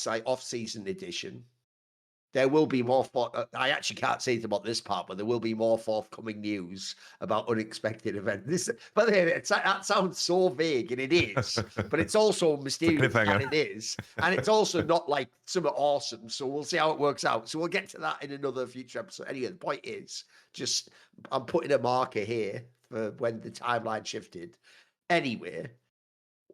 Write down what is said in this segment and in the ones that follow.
like off-season edition, there will be more. I actually can't say it about this part, but there will be more forthcoming news about unexpected events. This, by the way, that sounds so vague, and it is, but it's also mysterious, and it is, and it's also not like something awesome. So we'll see how it works out. So we'll get to that in another future episode. Anyway, the point is, just I'm putting a marker here for when the timeline shifted. Anyway.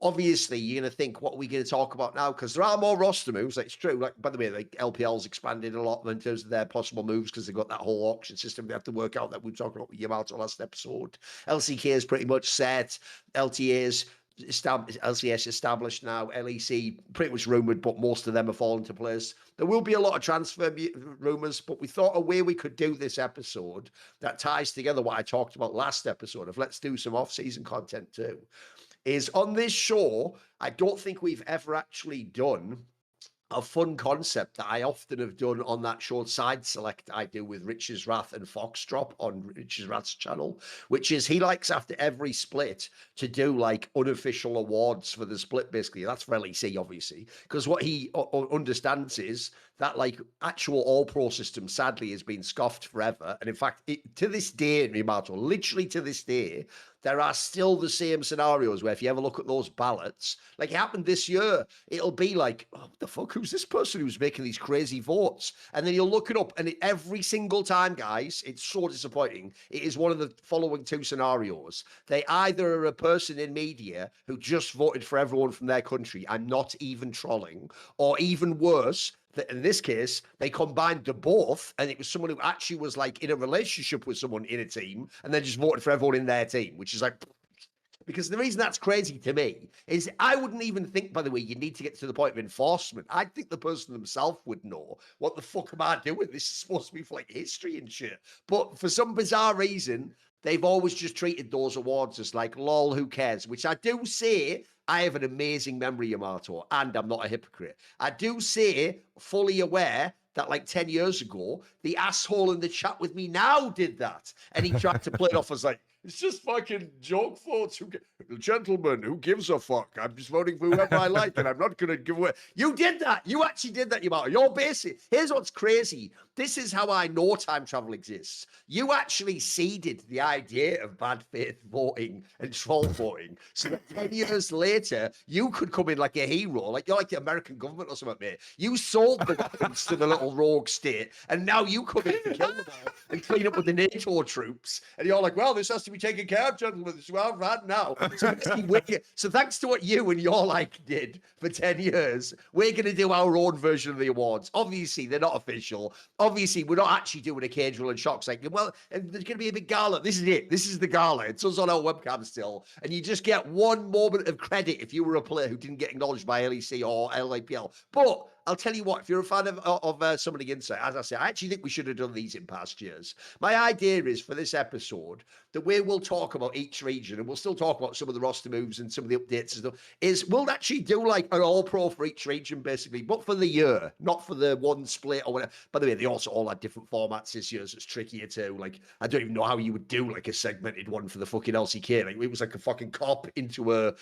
Obviously, you're going to think, what are we going to talk about now? Because there are more roster moves. Like, it's true. Like, by the way, like LPL's expanded a lot in terms of their possible moves because they've got that whole auction system they have to work out that we were talking about with Yamato last episode. LCK is pretty much set. LTA's established, LCS established now. LEC pretty much rumored, but most of them are falling to place. There will be a lot of transfer rumors, but we thought a way we could do this episode that ties together what I talked about last episode of let's do some off-season content too. Is on this show, I don't think we've ever actually done a fun concept that I often have done on that short side select I do with Rich's Wrath and Foxdrop on Rich's Wrath's channel, which is he likes after every split to do like unofficial awards for the split, basically. That's for LEC, obviously, because what he understands is that like actual all-pro system, sadly, has been scoffed forever. And in fact, to this day, Yamato, literally to this day, there are still the same scenarios where if you ever look at those ballots, like it happened this year, it'll be like, oh, what the fuck, who's this person who's making these crazy votes? And then you'll look it up, and every single time, guys, it's so disappointing. It is one of the following two scenarios. They either are a person in media who just voted for everyone from their country, I'm not even trolling, or even worse, that in this case, they combined the both, and it was someone who actually was like in a relationship with someone in a team, and then just voted for everyone in their team, which is like, because the reason that's crazy to me is I wouldn't even think, by the way, you need to get to the point of enforcement. I think the person themselves would know, what the fuck am I doing? This is supposed to be for like history and shit. But for some bizarre reason, they've always just treated those awards as like, lol, who cares? Which I do say, I have an amazing memory, Yamato, and I'm not a hypocrite. I do say, fully aware that like 10 years ago, the asshole in the chat with me now did that. And he tried to play it off as like, it's just fucking joke votes. Gentlemen, who gives a fuck? I'm just voting for whoever I like, and I'm not going to give away. You did that. You actually did that, Yamato. You're basic. Here's what's crazy. This is how I know time travel exists. You actually seeded the idea of bad faith voting and troll voting. So that 10 years later, you could come in like a hero. Like you're like the American government or something, mate. You sold the weapons to the little rogue state, and now you come in to kill them all and clean up with the NATO troops. And you're like, well, this has to be taken care of, gentlemen. This is what I've had now. So thanks to what you and your like did for 10 years, we're going to do our own version of the awards. Obviously, they're not official. Obviously, we're not actually doing a cage roll and shocks. Like, well, there's going to be a big gala. This is it. This is the gala. It's us on our webcam still. And you just get one moment of credit if you were a player who didn't get acknowledged by LEC or LAPL. But I'll tell you what, if you're a fan of Summoning Insight, as I say, I actually think we should have done these in past years. My idea is for this episode, the way we'll talk about each region, and we'll still talk about some of the roster moves and some of the updates and stuff, is we'll actually do like an all-pro for each region, basically, but for the year, not for the one split or whatever. By the way, they also all had different formats this year, so it's trickier too. Like, I don't even know how you would do like a segmented one for the fucking LCK. Like, it was like a fucking cop into a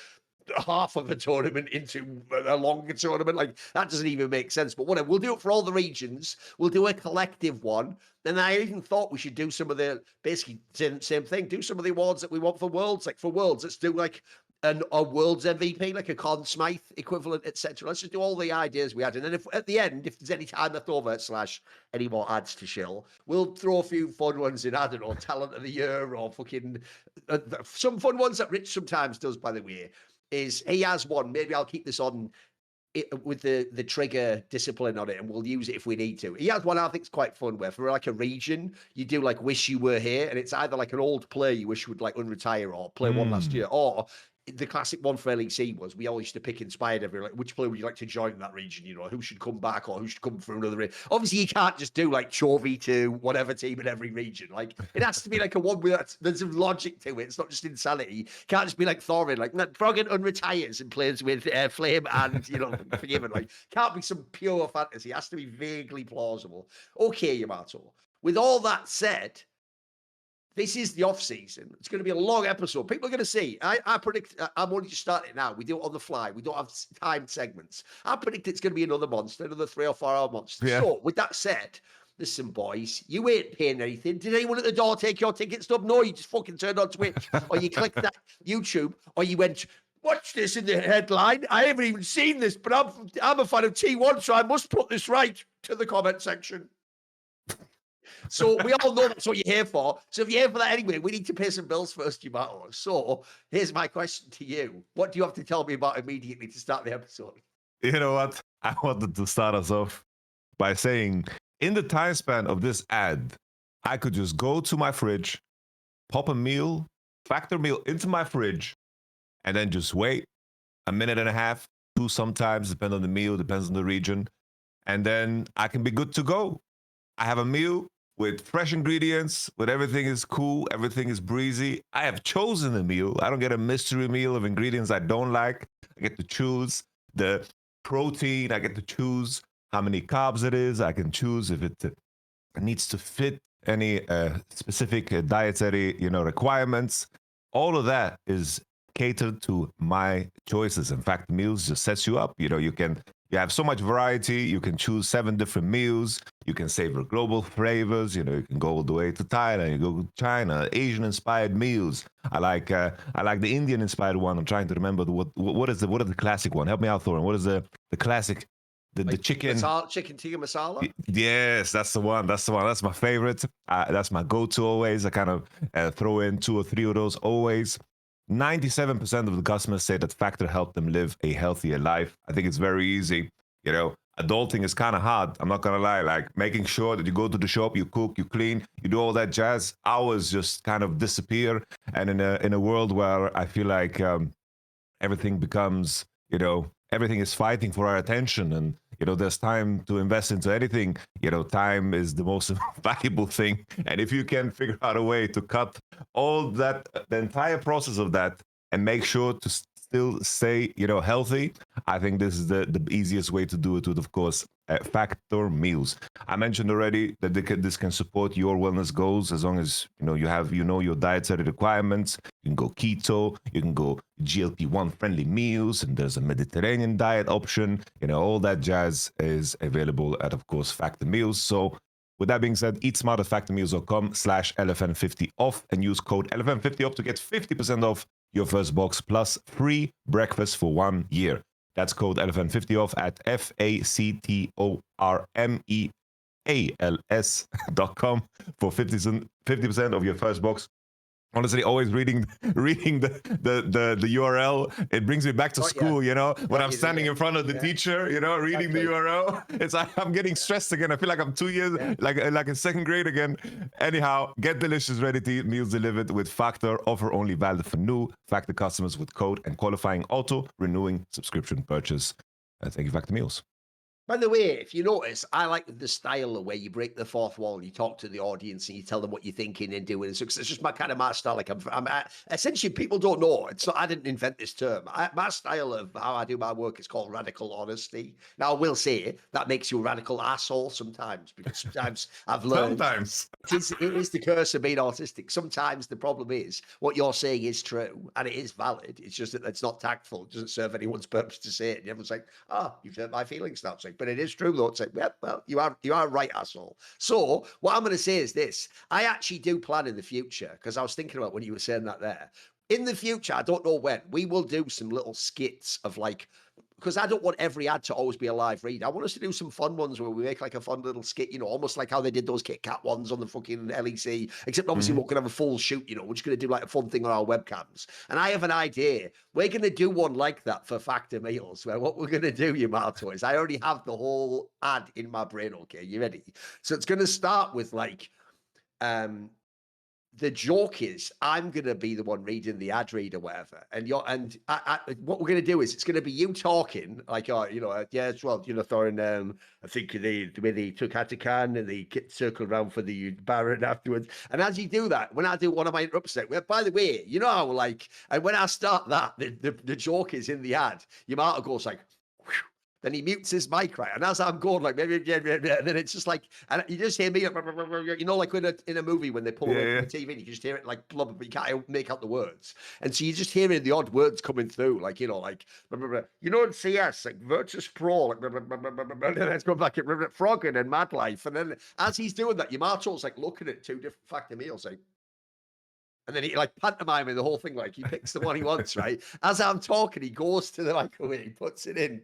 half of a tournament into a longer tournament. Like, that doesn't even make sense. But whatever, we'll do it for all the regions. We'll do a collective one. And I even thought we should do some of the, basically, same thing, do some of the awards that we want for Worlds. Like, for Worlds, let's do like a Worlds MVP, like a Conn Smythe equivalent, etc. Let's just do all the ideas we had. And then if at the end, if there's any time left over, / any more ads to shill, we'll throw a few fun ones in. I don't know, Talent of the Year or fucking some fun ones that Rich sometimes does, by the way. Is he has one, maybe I'll keep this on with the trigger discipline on it, and we'll use it if we need to. He has one I think is quite fun where for like a region, you do like wish you were here, and it's either like an old player you wish would like unretire or play one last year, or the classic one for LEC was we all used to pick inspired every like which player would you like to join in that region, you know, who should come back or who should come from another region. Obviously you can't just do like Chovy to whatever team in every region. Like it has to be like a one where there's some logic to it. It's not just insanity. It can't just be like Thorin, like Froggen unretires and plays with Flame and you know Forgiven. Like can't be some pure fantasy. It has to be vaguely plausible. Okay, Yamato, with all that said, This is the off season. It's going to be a long episode. People are going to see. I predict. I'm only just starting it now. We do it on the fly. We don't have timed segments. I predict it's going to be another monster, another 3 or 4 hour monster. Yeah. So, with that said, listen, boys, you ain't paying anything. Did anyone at the door take your ticket stub? No, you just fucking turned on Twitch, or you clicked that YouTube, or you went, watch this in the headline. I haven't even seen this, but I'm a fan of T1, so I must put this right to the comment section. So we all know that's what you're here for. So if you're here for that anyway, we need to pay some bills first, Yamato. So here's my question to you. What do you have to tell me about immediately to start the episode? You know what? I wanted to start us off by saying, in the time span of this ad, I could just go to my fridge, pop a meal, factor meal into my fridge, and then just wait a minute and a half, 2 sometimes, depends on the meal, depends on the region. And then I can be good to go. I have a meal with fresh ingredients, with everything is cool, everything is breezy. I have chosen a meal. I don't get a mystery meal of ingredients I don't like. I get to choose the protein. I get to choose how many carbs it is. I can choose if it needs to fit any specific dietary, requirements. All of that is catered to my choices. In fact, meals just sets you up. You have so much variety. You can choose 7 different meals. You can savor global flavors. You can go all the way to Thailand. You go to China. Asian-inspired meals. I like the Indian-inspired one. I'm trying to remember what is the classic one. Help me out, Thorin. What is the classic? The chicken chicken tikka masala. Yes, that's the one. That's my favorite. That's my go-to always. I kind of throw in 2 or 3 of those always. 97% of the customers say that Factor helped them live a healthier life. I think it's very easy. Adulting is kind of hard. I'm not gonna lie. Like making sure that you go to the shop, you cook, you clean, you do all that jazz. Hours just kind of disappear. And in a world where I feel like everything becomes, everything is fighting for our attention, and there's time to invest into anything. Time is the most valuable thing, and if you can figure out a way to cut all that, the entire process of that, and make sure to still stay healthy, I think this is the easiest way to do it with, of course, Factor meals. I mentioned already that this can support your wellness goals as long as you have your dietary requirements. You can go keto, you can go GLP-1 friendly meals, and there's a Mediterranean diet option. All that jazz is available at, of course, Factor meals. So with that being said, eat smart at factormeals.com/LFN50 off and use code LFN50 off to get 50% off your first box plus free breakfast for 1 year. That's code LFN50 off at FACTORMEALS.com for 50% of your first box. Honestly, always reading the URL, it brings me back to school, when I'm standing in front of the teacher, reading the URL. It's like I'm getting stressed again. I feel like I'm 2 years, like in 2nd grade again. Anyhow, get delicious ready-to-eat meals delivered with Factor. Offer only valid for new Factor customers with code and qualifying auto-renewing subscription purchase. Thank you, Factor Meals. By the way, if you notice, I like the style of where you break the 4th wall and you talk to the audience and you tell them what you're thinking and doing. So it's just my style. Like essentially, people don't know. It's not. I didn't invent this term. My style of how I do my work is called radical honesty. Now, I will say that makes you a radical asshole sometimes, because sometimes I've learned. Sometimes it is the curse of being autistic. Sometimes the problem is what you're saying is true and it is valid. It's just that it's not tactful. It doesn't serve anyone's purpose to say it. And everyone's like, you've hurt my feelings now. It's like, but it is true though. It's like, well, you are right, asshole. So what I'm going to say is this: I actually do plan in the future, because I was thinking about when you were saying that there. In the future, I don't know when, we will do some little skits of like, because I don't want every ad to always be a live read. I want us to do some fun ones where we make like a fun little skit, almost like how they did those Kit Kat ones on the fucking LEC, except obviously we're not going to have a full shoot, we're just going to do like a fun thing on our webcams. And I have an idea. We're going to do one like that for Factor Meals, where what we're going to do, Yamato, is I already have the whole ad in my brain, okay? You ready? So it's going to start with like, the joke is I'm going to be the one reading the ad read or whatever. And what we're going to do is it's going to be you talking like, yes, well, Thorin, I think the way they took Atakan and they circled around for the Baron afterwards. And as you do that, when I do one of my interrupts, well, by the way, how like, and when I start that, the joke is in the ad, Yamato goes like, whew, Then he mutes his mic, right? And as I'm going, like, maybe, and then it's just like, and you just hear me, you know, like in a movie when they pull away from the TV, and you just hear it like blubber, but you can't make out the words. And so you just hearing the odd words coming through, like, you know, like, you know, in CS, like Virtus Pro, like, and then it's going back at Froggen and Mad Life. And then as he's doing that, Yamato's like looking at 2 different factor meals, like, and then he like pantomiming the whole thing, like he picks the one he wants, right? As I'm talking, he goes to the microwave, he puts it in,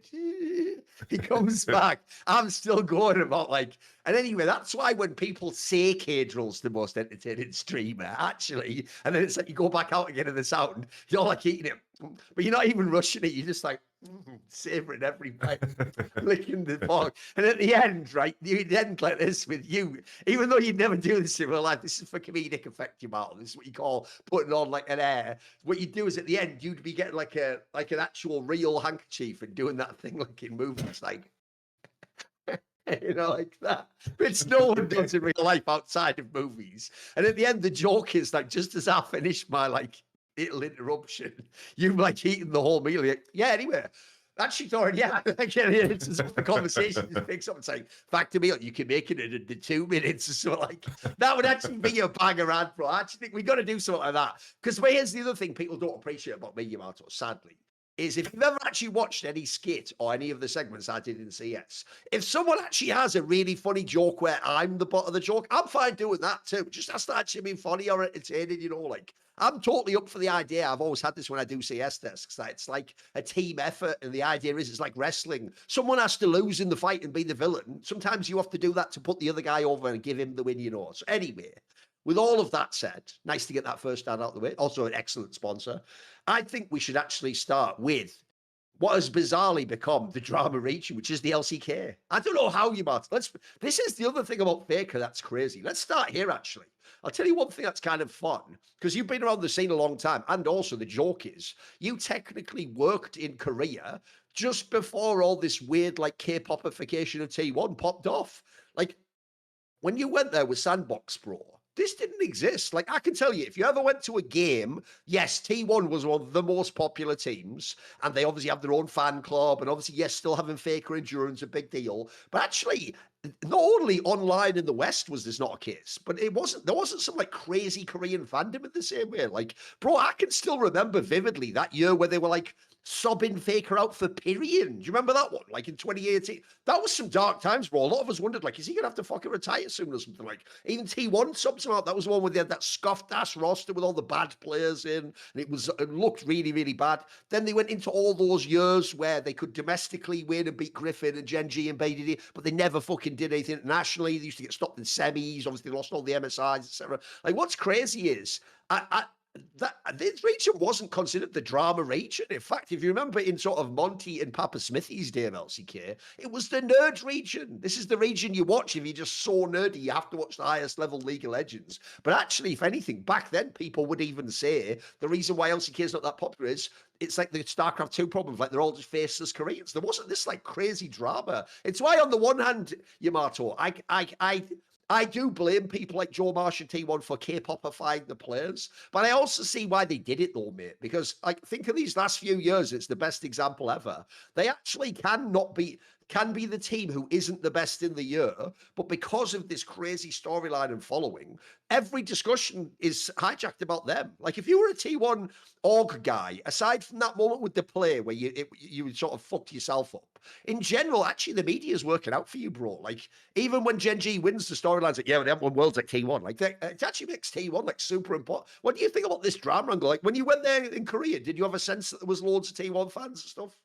he comes back. I'm still going about like, and anyway, that's why when people say Cadrill's the most entertaining streamer, actually, and then it's like you go back out again in the sound, you're like eating it, but you're not even rushing it, you're just like savoring every bite, licking the fork. And at the end, right, you end like this with you, even though you'd never do this in real life, this is for comedic effect, you Martin. This is what you call putting on like an air. What you do is at the end, you'd be getting like an actual real handkerchief and doing that thing like in movies, like you know, like that, which no one does in real life outside of movies. And at the end, the joke is like, just as I finish my like little interruption, you like eating the whole meal. Like, yeah, anyway. Actually, Thorin, yeah, it's just the conversation just picks up and saying, factor meal, you can make it in the 2 minutes or so. Like, that would actually be a banger ad, bro. I actually think we got to do something like that. Because here's the other thing people don't appreciate about me, Yamato, sadly, is if you've ever actually watched any skit or any of the segments I did in CS, if someone actually has a really funny joke where I'm the butt of the joke, I'm fine doing that too. Just has to actually be funny or entertaining, you know, like, I'm totally up for the idea. I've always had this when I do CS desks, that it's like a team effort. And the idea is it's like wrestling. Someone has to lose in the fight and be the villain. Sometimes you have to do that to put the other guy over and give him the win, you know. So anyway, with all of that said, nice to get that first ad out of the way. Also an excellent sponsor. I think we should actually start with what has bizarrely become the drama region, which is the LCK. I don't know how you, Martin. This is the other thing about Faker that's crazy. Let's start here, actually. I'll tell you one thing that's kind of fun, because you've been around the scene a long time, and also the joke is, you technically worked in Korea just before all this weird, like, K-popification of T1 popped off. Like, when you went there with Sandbox Pro, this didn't exist. Like, I can tell you, if you ever went to a game, yes, T1 was one of the most popular teams, and they obviously have their own fan club, and obviously, yes, still having Faker Endurance, a big deal. But actually, not only online in the West was this not a case, but there wasn't some like crazy Korean fandom in the same way. Like, bro, I can still remember vividly that year where they were like subbing Faker out for Pyrian. Do you remember that one? Like in 2018. That was some dark times, bro. A lot of us wondered, like, is he gonna have to fucking retire soon or something? Like, even T1 subs him out. That was the one where they had that scuffed ass roster with all the bad players in, and it looked really, really bad. Then they went into all those years where they could domestically win and beat Griffin and GENG and BDD, but they never fucking did anything internationally. They used to get stopped in semis. Obviously, they lost all the MSIs, etc. Like, what's crazy is that this region wasn't considered the drama region. In fact, if you remember in sort of Monty and Papa Smithy's day of LCK, it was the nerd region. This is the region you watch if you're just so nerdy, you have to watch the highest level League of Legends. But actually, if anything, back then people would even say the reason why LCK is not that popular is it's like the StarCraft 2 problems, like they're all just faceless Koreans. There wasn't this like crazy drama. It's why on the one hand, Yamato, I do blame people like Joe Marsh and T1 for K-popifying the players, but I also see why they did it though, mate, because like think of these last few years, it's the best example ever. They actually can be the team who isn't the best in the year, but because of this crazy storyline and following, every discussion is hijacked about them. Like if you were a T1 org guy, aside from that moment with the play where you sort of fucked yourself up, in general, actually the media is working out for you, bro. Like even when GENG wins the storylines, like, yeah, they haven't won worlds like T1. Like it actually makes T1 like super important. What do you think about this drama angle? Like when you went there in Korea, did you have a sense that there was loads of T1 fans and stuff?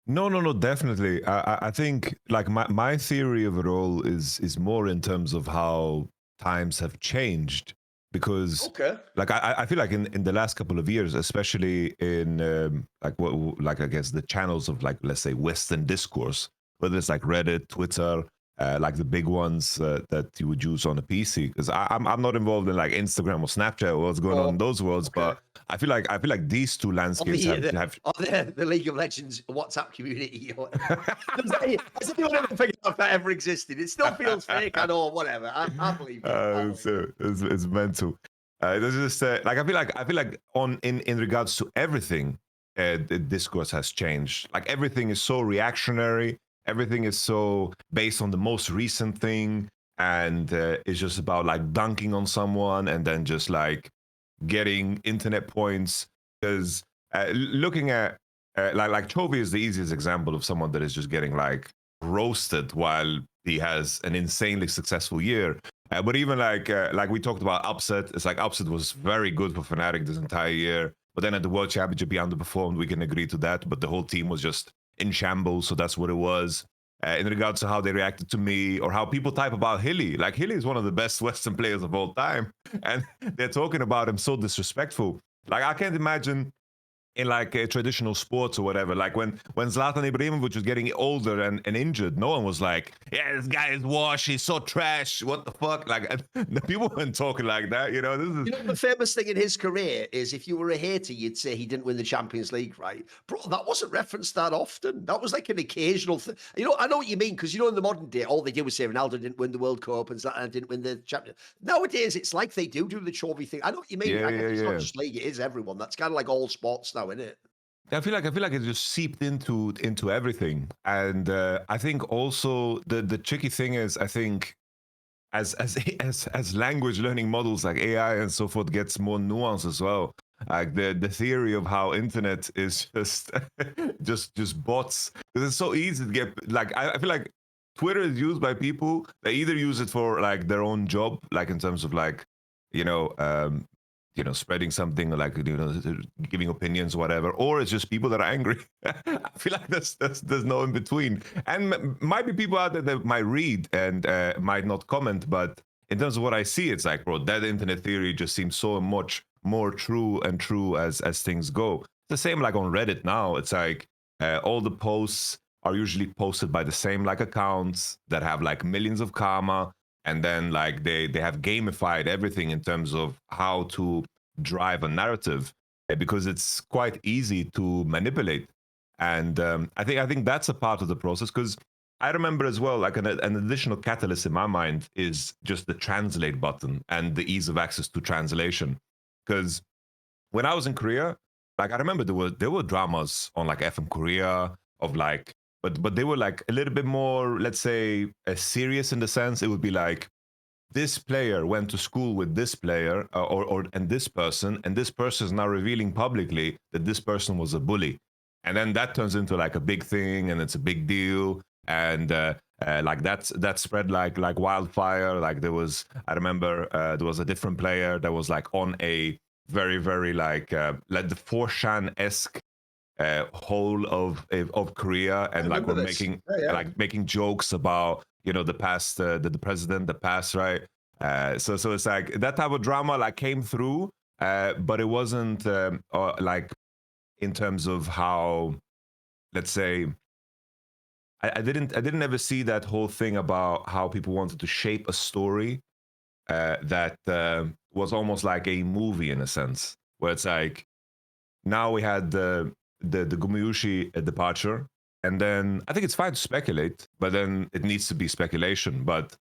No, definitely. I think like my theory of it all is more in terms of how times have changed, because like I feel like in the last couple of years, especially in like I guess the channels of like, let's say, Western discourse, whether it's like Reddit, Twitter, like the big ones that you would use on a PC, because I'm not involved in like Instagram or Snapchat or what's going on in those worlds, but I feel like these two landscapes have the League of Legends WhatsApp community. Has anyone ever figured out if that ever existed? It still feels fake, I know, whatever. I believe it. It's mental. There's just like I feel like in regards to everything, the discourse has changed. Like everything is so reactionary, everything is so based on the most recent thing, and it's just about like dunking on someone and then just like getting internet points. Because looking at like Chovy is the easiest example of someone that is just getting like roasted while he has an insanely successful year. But even like we talked about Upset, it's like Upset was very good for Fnatic this entire year. But then at the World Championship, he underperformed. We can agree to that. But the whole team was just in shambles, so that's what it was. In regards to how they reacted to me or how people type about Hilly, like Hilly is one of the best Western players of all time, and they're talking about him so disrespectful. Like I can't imagine in like traditional sports or whatever, like when Zlatan Ibrahimovic was getting older and injured, no one was like, yeah, this guy is washed, he's so trash, what the fuck? Like the people weren't talking like that, you know. This is, You know, the famous thing in his career is if you were a hater, you'd say he didn't win the Champions League, right? Bro, that wasn't referenced that often. That was like an occasional thing. You know, I know what you mean, because, you know, in the modern day, all they did was say Ronaldo didn't win the World Cup and Zlatan didn't win the Champions. Nowadays, it's like they do the Chovy thing. I know what you mean. yeah, I guess yeah, it's yeah. not just league, it is everyone. That's kind of like all sports now, isn't it? I feel like it just seeped into everything, and I think also the tricky thing is, I think as language learning models like AI and so forth gets more nuance as well. Like the theory of how internet is just just bots, because it's so easy to get like I feel like Twitter is used by people that either use it for like their own job, like in terms of like you know spreading something or like giving opinions or whatever, or it's just people that are angry. I feel like there's no in between, and might be people out there that might read and might not comment, but in terms of what I see, it's like, bro, that internet theory just seems so much more true and true as things go. It's the same like on Reddit now. It's like all the posts are usually posted by the same like accounts that have like millions of karma, and then like they have gamified everything in terms of how to drive a narrative, because it's quite easy to manipulate. And I think that's a part of the process, because I remember as well, like an additional catalyst in my mind is just the translate button and the ease of access to translation. Because when I was in Korea, like I remember there were dramas on like FM Korea of like, but they were like a little bit more, let's say, serious in the sense it would be like, this player went to school with this player and this person is now revealing publicly that this person was a bully, and then that turns into like a big thing and it's a big deal, and like that spread like wildfire. Like I remember there was a different player that was like on a very very like the 4chan-esque whole of Korea, I and like remember we're this. making Yeah, yeah. like making jokes about the past, the president, the past, right? So it's like that type of drama like came through, but it wasn't like in terms of how, let's say, I didn't ever see that whole thing about how people wanted to shape a story that was almost like a movie in a sense, where it's like now we had the Gumayusi departure, and then I think it's fine to speculate, but then it needs to be speculation. But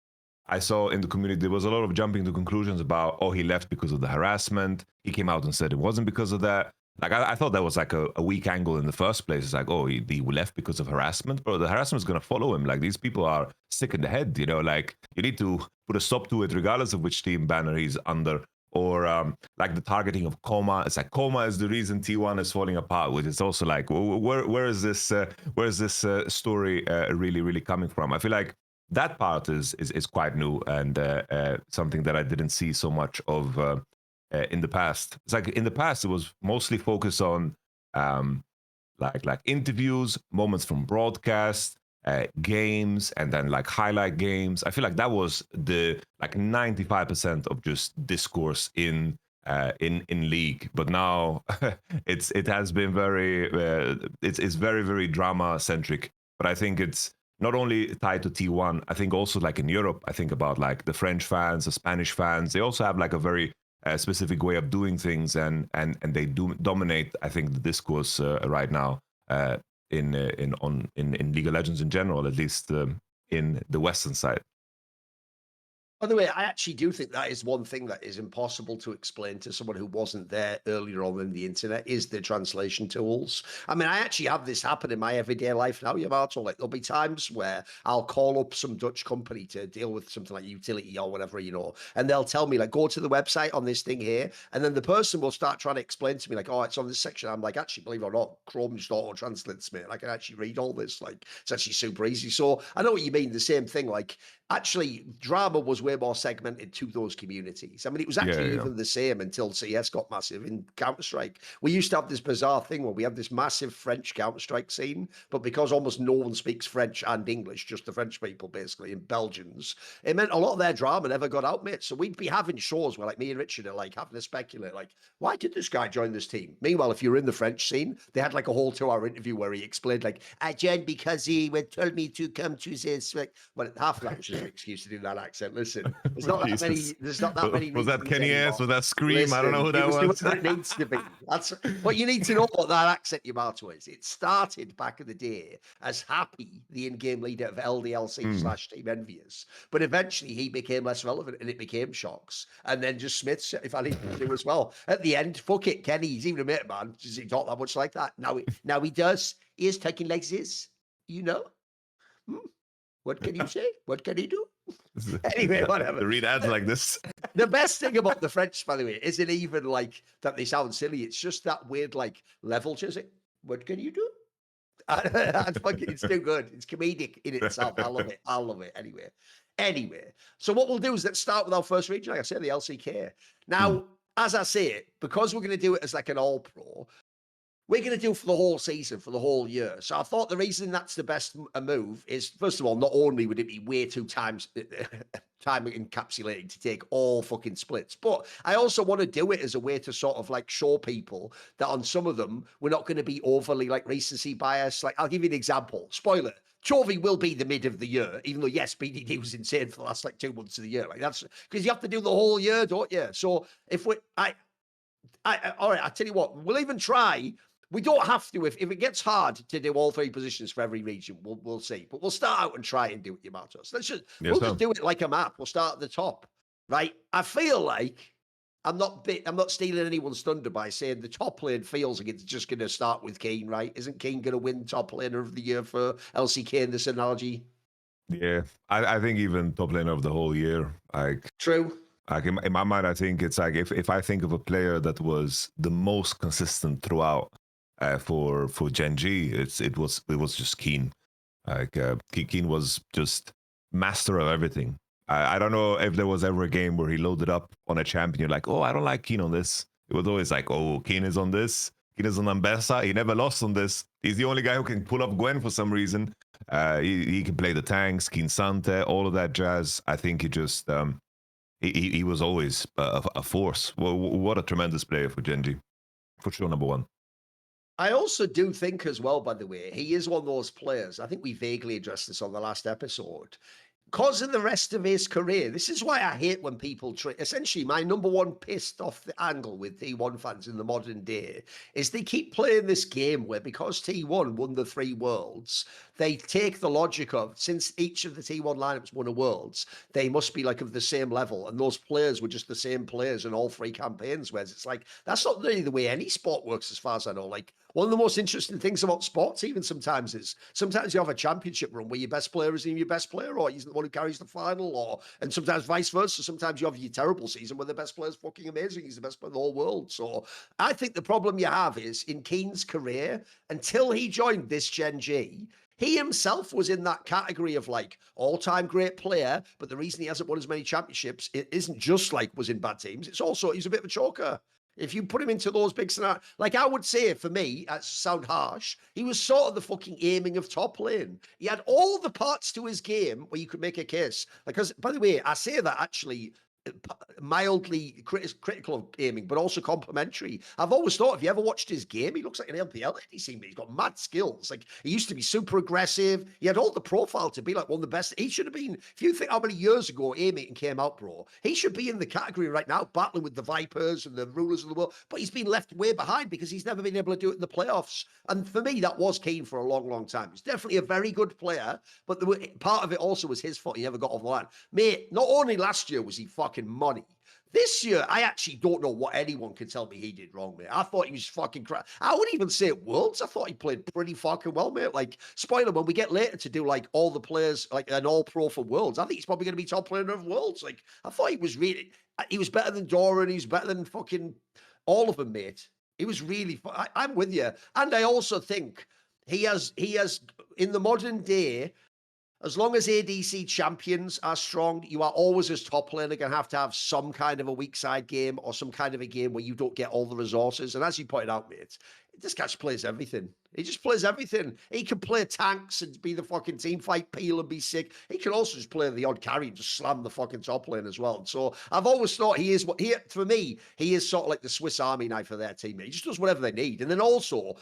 I saw in the community there was a lot of jumping to conclusions about, oh, he left because of the harassment. He came out and said it wasn't because of that. Like I thought that was like a weak angle in the first place. It's like, oh, he left because of harassment, bro. The harassment is gonna follow him. Like these people are sick in the head, like you need to put a stop to it, regardless of which team banner he's under. Or like the targeting of Coma. It's like Coma is the reason T1 is falling apart, which is also like, where is this story really really coming from? I feel like that part is quite new, and something that I didn't see so much of in the past. It's like in the past it was mostly focused on like interviews, moments from broadcast, games, and then like highlight games. I feel like that was the like 95% of just discourse in league. But now it has been very it's very very drama centric. But I think it's not only tied to T1. I think also like in Europe, I think about like the French fans, the Spanish fans. They also have like a very specific way of doing things, and they do dominate, I think, the discourse right now in League of Legends in general, at least in the Western side. By the way, I actually do think that is one thing that is impossible to explain to someone who wasn't there earlier on in the internet is the translation tools. I mean, I actually have this happen in my everyday life now, Yamato. Like, there'll be times where I'll call up some Dutch company to deal with something like utility or whatever, and they'll tell me, like, go to the website on this thing here. And then the person will start trying to explain to me, like, oh, it's on this section. I'm like, actually, believe it or not, Chrome just auto translates me. I can actually read all this. Like, it's actually super easy. So I know what you mean. The same thing, like, actually, drama was way more segmented to those communities. I mean, it was actually Yeah, even the same until CS got massive in Counter-Strike. We used to have this bizarre thing where we had this massive French Counter-Strike scene, but because almost no one speaks French and English, just the French people basically, and Belgians, it meant a lot of their drama never got out, mate. So we'd be having shows where, like, me and Richard are like having to speculate, like, why did this guy join this team? Meanwhile, if you're in the French scene, they had like a whole 2-hour interview where he explained, like, I joined because he told me to come to this. Like, well, half of that was just an excuse to do that accent. Listen, there's not that many. Jesus. There's not that many Was that reasons Kenny S? anymore. Was that Scream? I don't know Listen, who it that was was. whoever it needs to be. That's what you need to know what that accent Yamato is. It started back in the day as Happy, the in-game leader of LDLC/Team Envious, but eventually he became less relevant and it became Shocks, and then just Smith, if I need to do as well. At the end, fuck it, Kenny. He's even a mate, man. Does he talk that much like that? Now he does. He is taking like this, you know. Hmm. What can you say? What can he do? Anyway, whatever. To read ads like this. The best thing about the French, by the way, isn't even like that they sound silly. It's just that weird, like, level just like, what can you do? And fucking, it's too good. It's comedic in itself. I love it. I love it. Anyway, so what we'll do is let's start with our first region. Like I said, the LCK. Now, as I say it, because we're going to do it as like an all pro, we're going to do for the whole season, for the whole year. So I thought the reason that's the best move is, first of all, not only would it be way too time encapsulating to take all fucking splits, but I also want to do it as a way to sort of like show people that on some of them, we're not going to be overly like recency bias. Like, I'll give you an example. Spoiler. Chovy will be the mid of the year, even though, yes, BDD was insane for the last like 2 months of the year. Like, that's because you have to do the whole year, don't you? So if we, all right, I tell you what, we'll even try. We don't have to if it gets hard to do all 3 positions for every region. We'll see, but we'll start out and try and do it, Yamato. So we'll just do it like a map. We'll start at the top, right? I feel like I'm not stealing anyone's thunder by saying the top lane feels like it's just going to start with Keen, right? Isn't Keen going to win top laner of the year for LCK in this analogy? Yeah, I think even top laner of the whole year, like True. Like in my mind, I think it's like if I think of a player that was the most consistent throughout for Gen G, it was just Keen. Like Keen was just master of everything. I don't know if there was ever a game where he loaded up on a champion. You're like, oh, I don't like Keen on this. It was always like, oh, Keen is on this. Keen is on Ambessa. He never lost on this. He's the only guy who can pull up Gwen for some reason. He can play the tanks, Keen Sante, all of that jazz. I think he just he was always a force. Well, what a tremendous player for Gen G. For sure, number one. I also do think as well, by the way, he is one of those players. I think we vaguely addressed this on the last episode. Because of the rest of his career, this is why I hate when people essentially, my number one pissed off the angle with T1 fans in the modern day is they keep playing this game where because T1 won the 3 worlds, they take the logic of since each of the T1 lineups won a worlds, they must be like of the same level, and those players were just the same players in all 3 campaigns. Whereas it's like that's not really the way any sport works, as far as I know. Like, one of the most interesting things about sports, even sometimes, is sometimes you have a championship run where your best player isn't even your best player, or he's the one who carries the final, and sometimes vice versa. Sometimes you have your terrible season where the best player's fucking amazing. He's the best player in the whole world. So I think the problem you have is in Keen's career, until he joined this Gen G, he himself was in that category of like all-time great player, but the reason he hasn't won as many championships, it isn't just like was in bad teams. It's also he's a bit of a choker. If you put him into those big scenarios, like I would say for me, that sound harsh, he was sort of the fucking aiming of top lane. He had all the parts to his game where you could make a case. Because, by the way, I say that actually mildly critical of aiming, but also complimentary. I've always thought, if you ever watched his game, he looks like an LPL ADC, but he's got mad skills. Like, he used to be super aggressive. He had all the profile to be like one of the best. He should have been, if you think how many years ago aiming came out, bro, he should be in the category right now, battling with the Vipers and the rulers of the world, but he's been left way behind because he's never been able to do it in the playoffs. And for me, that was Kane for a long, long time. He's definitely a very good player, but part of it also was his fault. He never got off the line. Mate, not only last year was he fucking money, this year, I actually don't know what anyone can tell me he did wrong, mate. I thought he was fucking crap. I wouldn't even say it Worlds. I thought he played pretty fucking well, mate. Like, spoiler, when we get later to do, like, all the players, like, an all-pro for Worlds, I think he's probably going to be top player of Worlds. Like, I thought he was really... He was better than Thorin. He's better than fucking all of them, mate. He was really... I'm with you. And I also think he has, in the modern day... As long as ADC champions are strong, you are always, as top laner, going to have some kind of a weak side game or some kind of a game where you don't get all the resources. And as you pointed out, mate, this guy plays everything. He just plays everything. He can play tanks and be the fucking team fight peel and be sick. He can also just play the odd carry and just slam the fucking top lane as well. So I've always thought he is for me, he is sort of like the Swiss Army knife for their team. He just does whatever they need. And then also,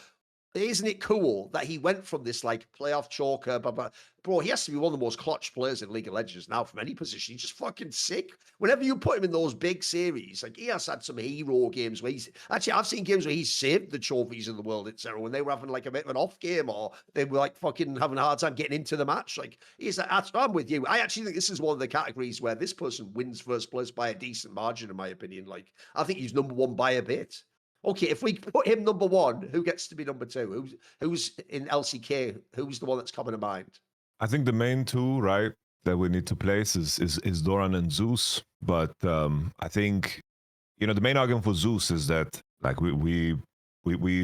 isn't it cool that he went from this like playoff choker, bro, he has to be one of the most clutch players in League of Legends now from any position. He's just fucking sick. Whenever you put him in those big series, like he has had some hero games where he's actually, I've seen games where he's saved the Chovies in the world, etc. When they were having like a bit of an off game or they were like fucking having a hard time getting into the match. Like I'm with you. I actually think this is one of the categories where this person wins first place by a decent margin, in my opinion. Like I think he's number one by a bit. Okay, if we put him number one, who gets to be number two? Who's in LCK? Who's the one that's coming to mind? I think the main two, right, that we need to place is Thorin and Zeus. But I think, you know, the main argument for Zeus is that, like we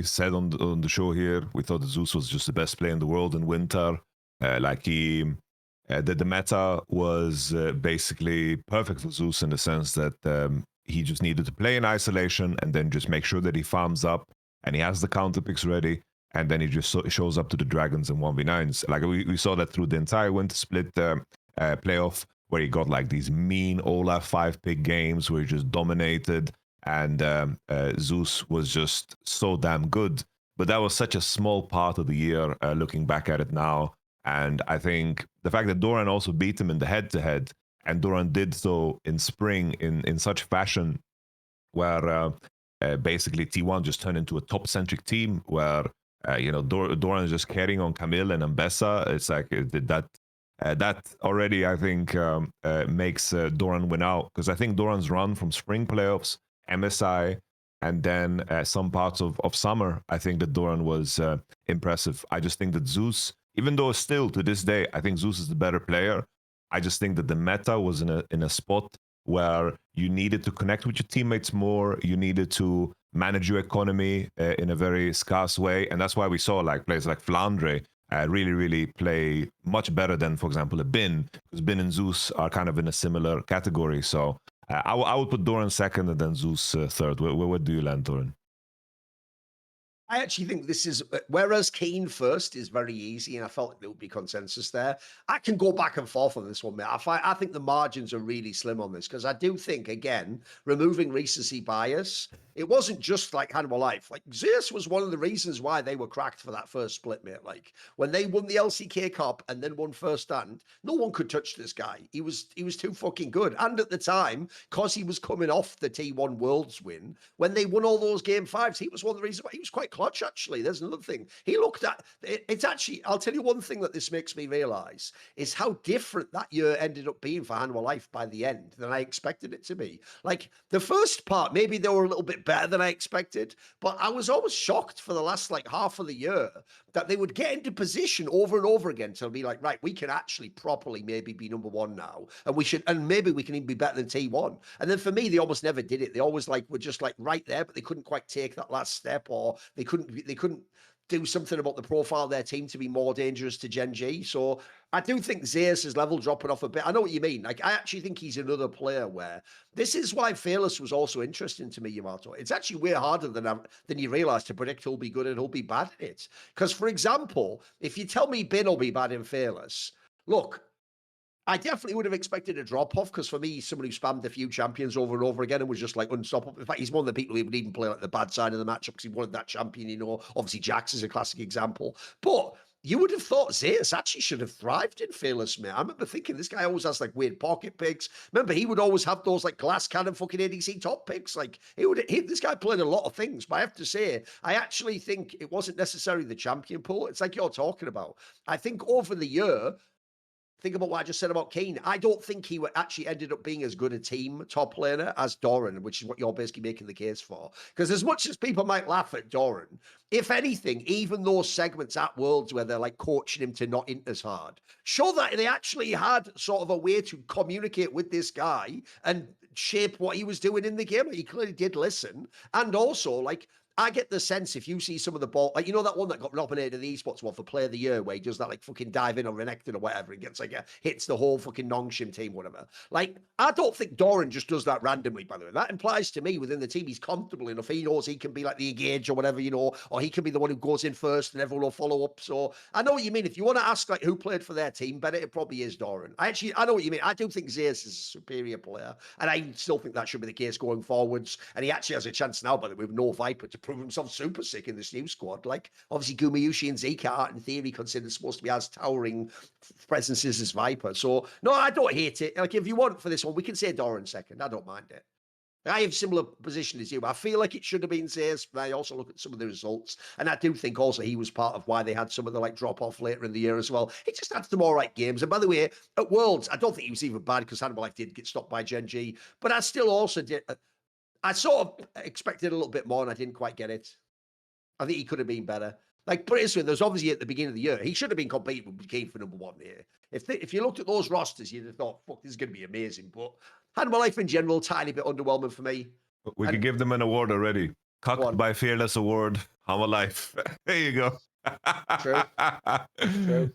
said on the show here, we thought that Zeus was just the best player in the world in winter. The meta was basically perfect for Zeus in the sense that he just needed to play in isolation and then just make sure that he farms up and he has the counter picks ready. And then he just shows up to the Dragons in 1v9s. Like we saw that through the entire Winter Split playoff, where he got like these mean Olaf 5-pick games where he just dominated. And Zeus was just so damn good. But that was such a small part of the year, looking back at it now. And I think the fact that Thorin also beat him in the head-to-head, and Thorin did so in spring in such fashion where basically T1 just turned into a top-centric team where, Thorin is just carrying on Camille and Ambessa. It's like that already, I think, makes Thorin win out. Because I think Thorin's run from spring playoffs, MSI, and then some parts of summer, I think that Thorin was impressive. I just think that Zeus, even though still to this day, I think Zeus is the better player, I just think that the meta was in a spot where you needed to connect with your teammates more. You needed to manage your economy in a very scarce way. And that's why we saw like players like Flandre really, really play much better than, for example, a Bin, because Bin and Zeus are kind of in a similar category. So I would put Thorin second and then Zeus third. Where do you land, Thorin? I actually think this is, whereas Kane first is very easy, and I felt like there would be consensus there. I can go back and forth on this one, mate. I think the margins are really slim on this, because I do think, again, removing recency bias, it wasn't just like Hannibal Life. Like, Zeus was one of the reasons why they were cracked for that first split, mate. Like, when they won the LCK Cup and then won first stand, no one could touch this guy. He was too fucking good. And at the time, because he was coming off the T1 Worlds win, when they won all those game fives, he was one of the reasons why he was quite clutch, actually. There's another thing. He looked at it's actually, I'll tell you one thing that this makes me realize is how different that year ended up being for Hannibal Life by the end than I expected it to be. Like, the first part, maybe they were a little bit better than I expected, but I was always shocked for the last like half of the year that they would get into position over and over again to be like, right, we can actually properly maybe be number one now, and maybe we can even be better than T1. And then for me, they almost never did it. They always like were just like right there, but they couldn't quite take that last step, or they couldn't do something about the profile of their team to be more dangerous to Gen G. So I do think Zeus' level dropping off a bit. I know what you mean. Like, I actually think he's another player where this is why Fearless was also interesting to me, Yamato. It's actually way harder than you realize to predict who'll be good and who'll be bad at it. Because, for example, if you tell me Bin will be bad in Fearless, look, I definitely would have expected a drop-off because for me, he's someone who spammed a few champions over and over again and was just like unstoppable. In fact, he's one of the people who would even play like the bad side of the matchup because he wanted that champion, you know. Obviously, Jax is a classic example. But you would have thought Zeus actually should have thrived in Fearless, man. I remember thinking this guy always has like weird pocket picks. Remember, he would always have those like glass cannon fucking ADC top picks. Like this guy played a lot of things. But I have to say, I actually think it wasn't necessarily the champion pool. It's like you're talking about. I think over the year, think about what I just said about Kane. I don't think he actually ended up being as good a team top laner as Thorin, which is what you're basically making the case for. Because as much as people might laugh at Thorin, if anything, even those segments at Worlds where they're like coaching him to not int as hard, show that they actually had sort of a way to communicate with this guy and shape what he was doing in the game. He clearly did listen. And also, like, I get the sense if you see some of the ball, like, you know, that one that got nominated in the Esports one for Player of the Year, where he does that like fucking dive in or Renekton or whatever, and gets like hits the whole fucking Nongshim team, whatever. Like, I don't think Thorin just does that randomly, by the way. That implies to me within the team he's comfortable enough. He knows he can be like the engage or whatever, you know, or he can be the one who goes in first and everyone will follow up. So I know what you mean. If you want to ask like who played for their team better, it probably is Thorin. I know what you mean. I do think Zeus is a superior player, and I still think that should be the case going forwards. And he actually has a chance now, by the way, with no Viper to prove himself super sick in this new squad. Like, obviously, Gumayusi and Zeka aren't in theory considered supposed to be as towering presences as Viper. So, no, I don't hate it. Like, if you want for this one, we can say Thorin second. I don't mind it. I have similar position as you. I feel like it should have been Zeus, but I also look at some of the results. And I do think also he was part of why they had some of the like drop off later in the year as well. He just had some all right games. And by the way, at Worlds, I don't think he was even bad because Hannibal Life did get stopped by GENG. But I still also did. I sort of expected a little bit more and I didn't quite get it. I think he could have been better. Like, put it this way, there's obviously at the beginning of the year, he should have been competing with Kane for #1 here. If you looked at those rosters, you'd have thought, fuck, this is going to be amazing. But Hannibal Life in general, tiny bit underwhelming for me. We could give them an award already. Cucked by Fearless Award, Hannibal Life. There you go. True. True.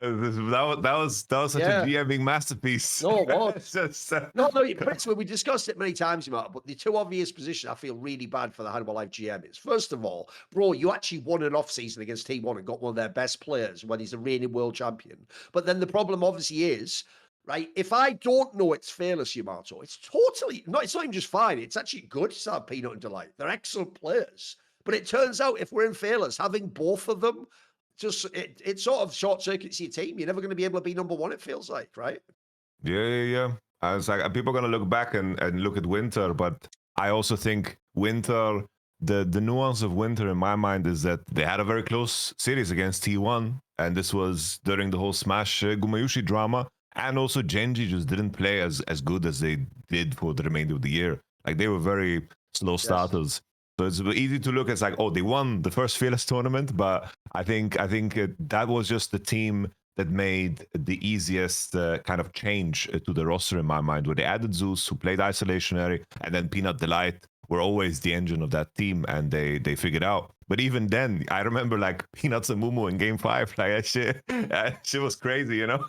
That was such a GMing masterpiece. No, it was. No, principally, we discussed it many times, Yamato, but the two obvious positions I feel really bad for the Hannibal Life GM is, first of all, bro, you actually won an off-season against T1 and got one of their best players when he's a reigning world champion. But then the problem obviously is, right, if I don't know it's Fearless, Yamato, it's totally, it's not even just fine, it's actually good to have Peanut and Delight. They're excellent players. But it turns out if we're in Fearless, having both of them, just it sort of short circuits your team. You're never going to be able to be #1. It feels like, right? Yeah. I was like, people are going to look back and look at Winter, but I also think Winter, the nuance of Winter in my mind is that they had a very close series against T1, and this was during the whole Smash Gumayusi drama, and also GENG just didn't play as good as they did for the remainder of the year. Like, they were very slow starters. So it's easy to look at, it's like, oh, they won the first Fearless tournament, but I think that was just the team that made the easiest kind of change to the roster in my mind, where they added Zeus, who played Isolationary, and then Peanut Delight were always the engine of that team, and they figured out. But even then, I remember like Peanuts and Mumu in Game 5, like that shit was crazy, you know?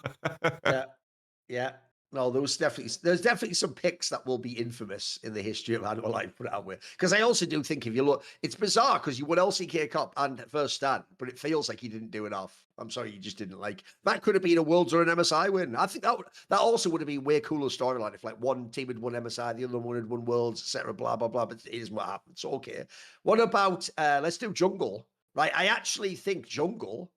Yeah. No, there's definitely some picks that will be infamous in the history of Hannibal Life, put it that way. Because I also do think if you look, it's bizarre because you won LCK Cup and first stand, but it feels like you didn't do enough. I'm sorry, you just didn't. Like, that could have been a Worlds or an MSI win. I think that also would have been way cooler storyline if like one team had won MSI, the other one had won Worlds, etc. Blah blah blah. But it isn't what happened. So okay. What about let's do Jungle? Right, I actually think Jungle.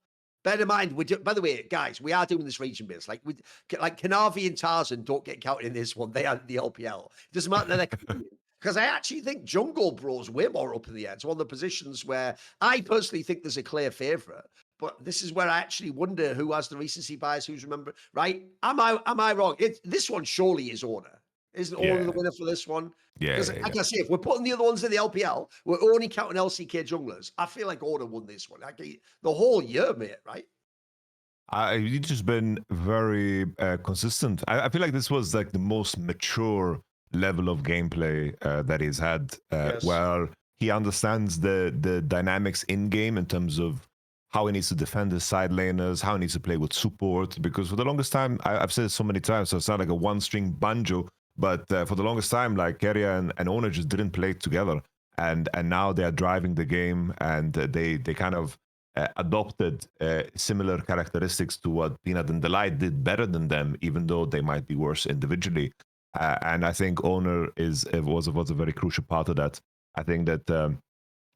Bear in mind, by the way, guys, we are doing this region based. Like Kanavi and Tarzan don't get counted in this one. They are the LPL. It doesn't matter that they're because I actually think Jungle Bro's way more up in the air. It's one of the positions where I personally think there's a clear favourite. But this is where I actually wonder who has the recency bias, who's remember, right? Am I wrong? This one surely is Order. Isn't Order the winner for this one? Because like I say, if we're putting the other ones in the LPL, we're only counting LCK junglers. I feel like Order won this one. The whole year, mate, right? He's just been very consistent. I feel like this was like the most mature level of gameplay that he's had, where he understands the dynamics in game in terms of how he needs to defend his side laners, how he needs to play with support. Because for the longest time, I've said it so many times, so it's not like a one-string banjo. But for the longest time, like Keria and Owner just didn't play together, and now they are driving the game, and they kind of adopted similar characteristics to what Peanut and Delight did better than them, even though they might be worse individually. And I think Owner was a very crucial part of that. I think that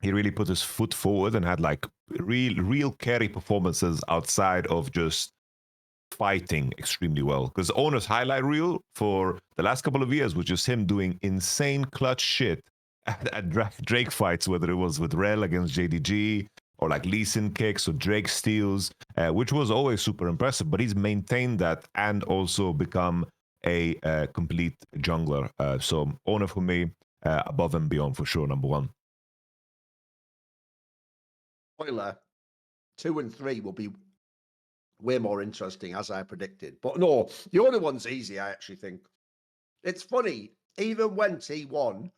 he really put his foot forward and had like real carry performances outside of just fighting extremely well. Because Owner's highlight reel for the last couple of years was just him doing insane clutch shit at Drake fights, whether it was with Rel against JDG or like Lee Sin kicks or Drake steals, which was always super impressive. But he's maintained that and also become a complete jungler. So Owner for me, above and beyond for sure, number one. Spoiler, 2 and 3 will be way more interesting, as I predicted. But no, the other one's easy, I actually think. It's funny, even when T1,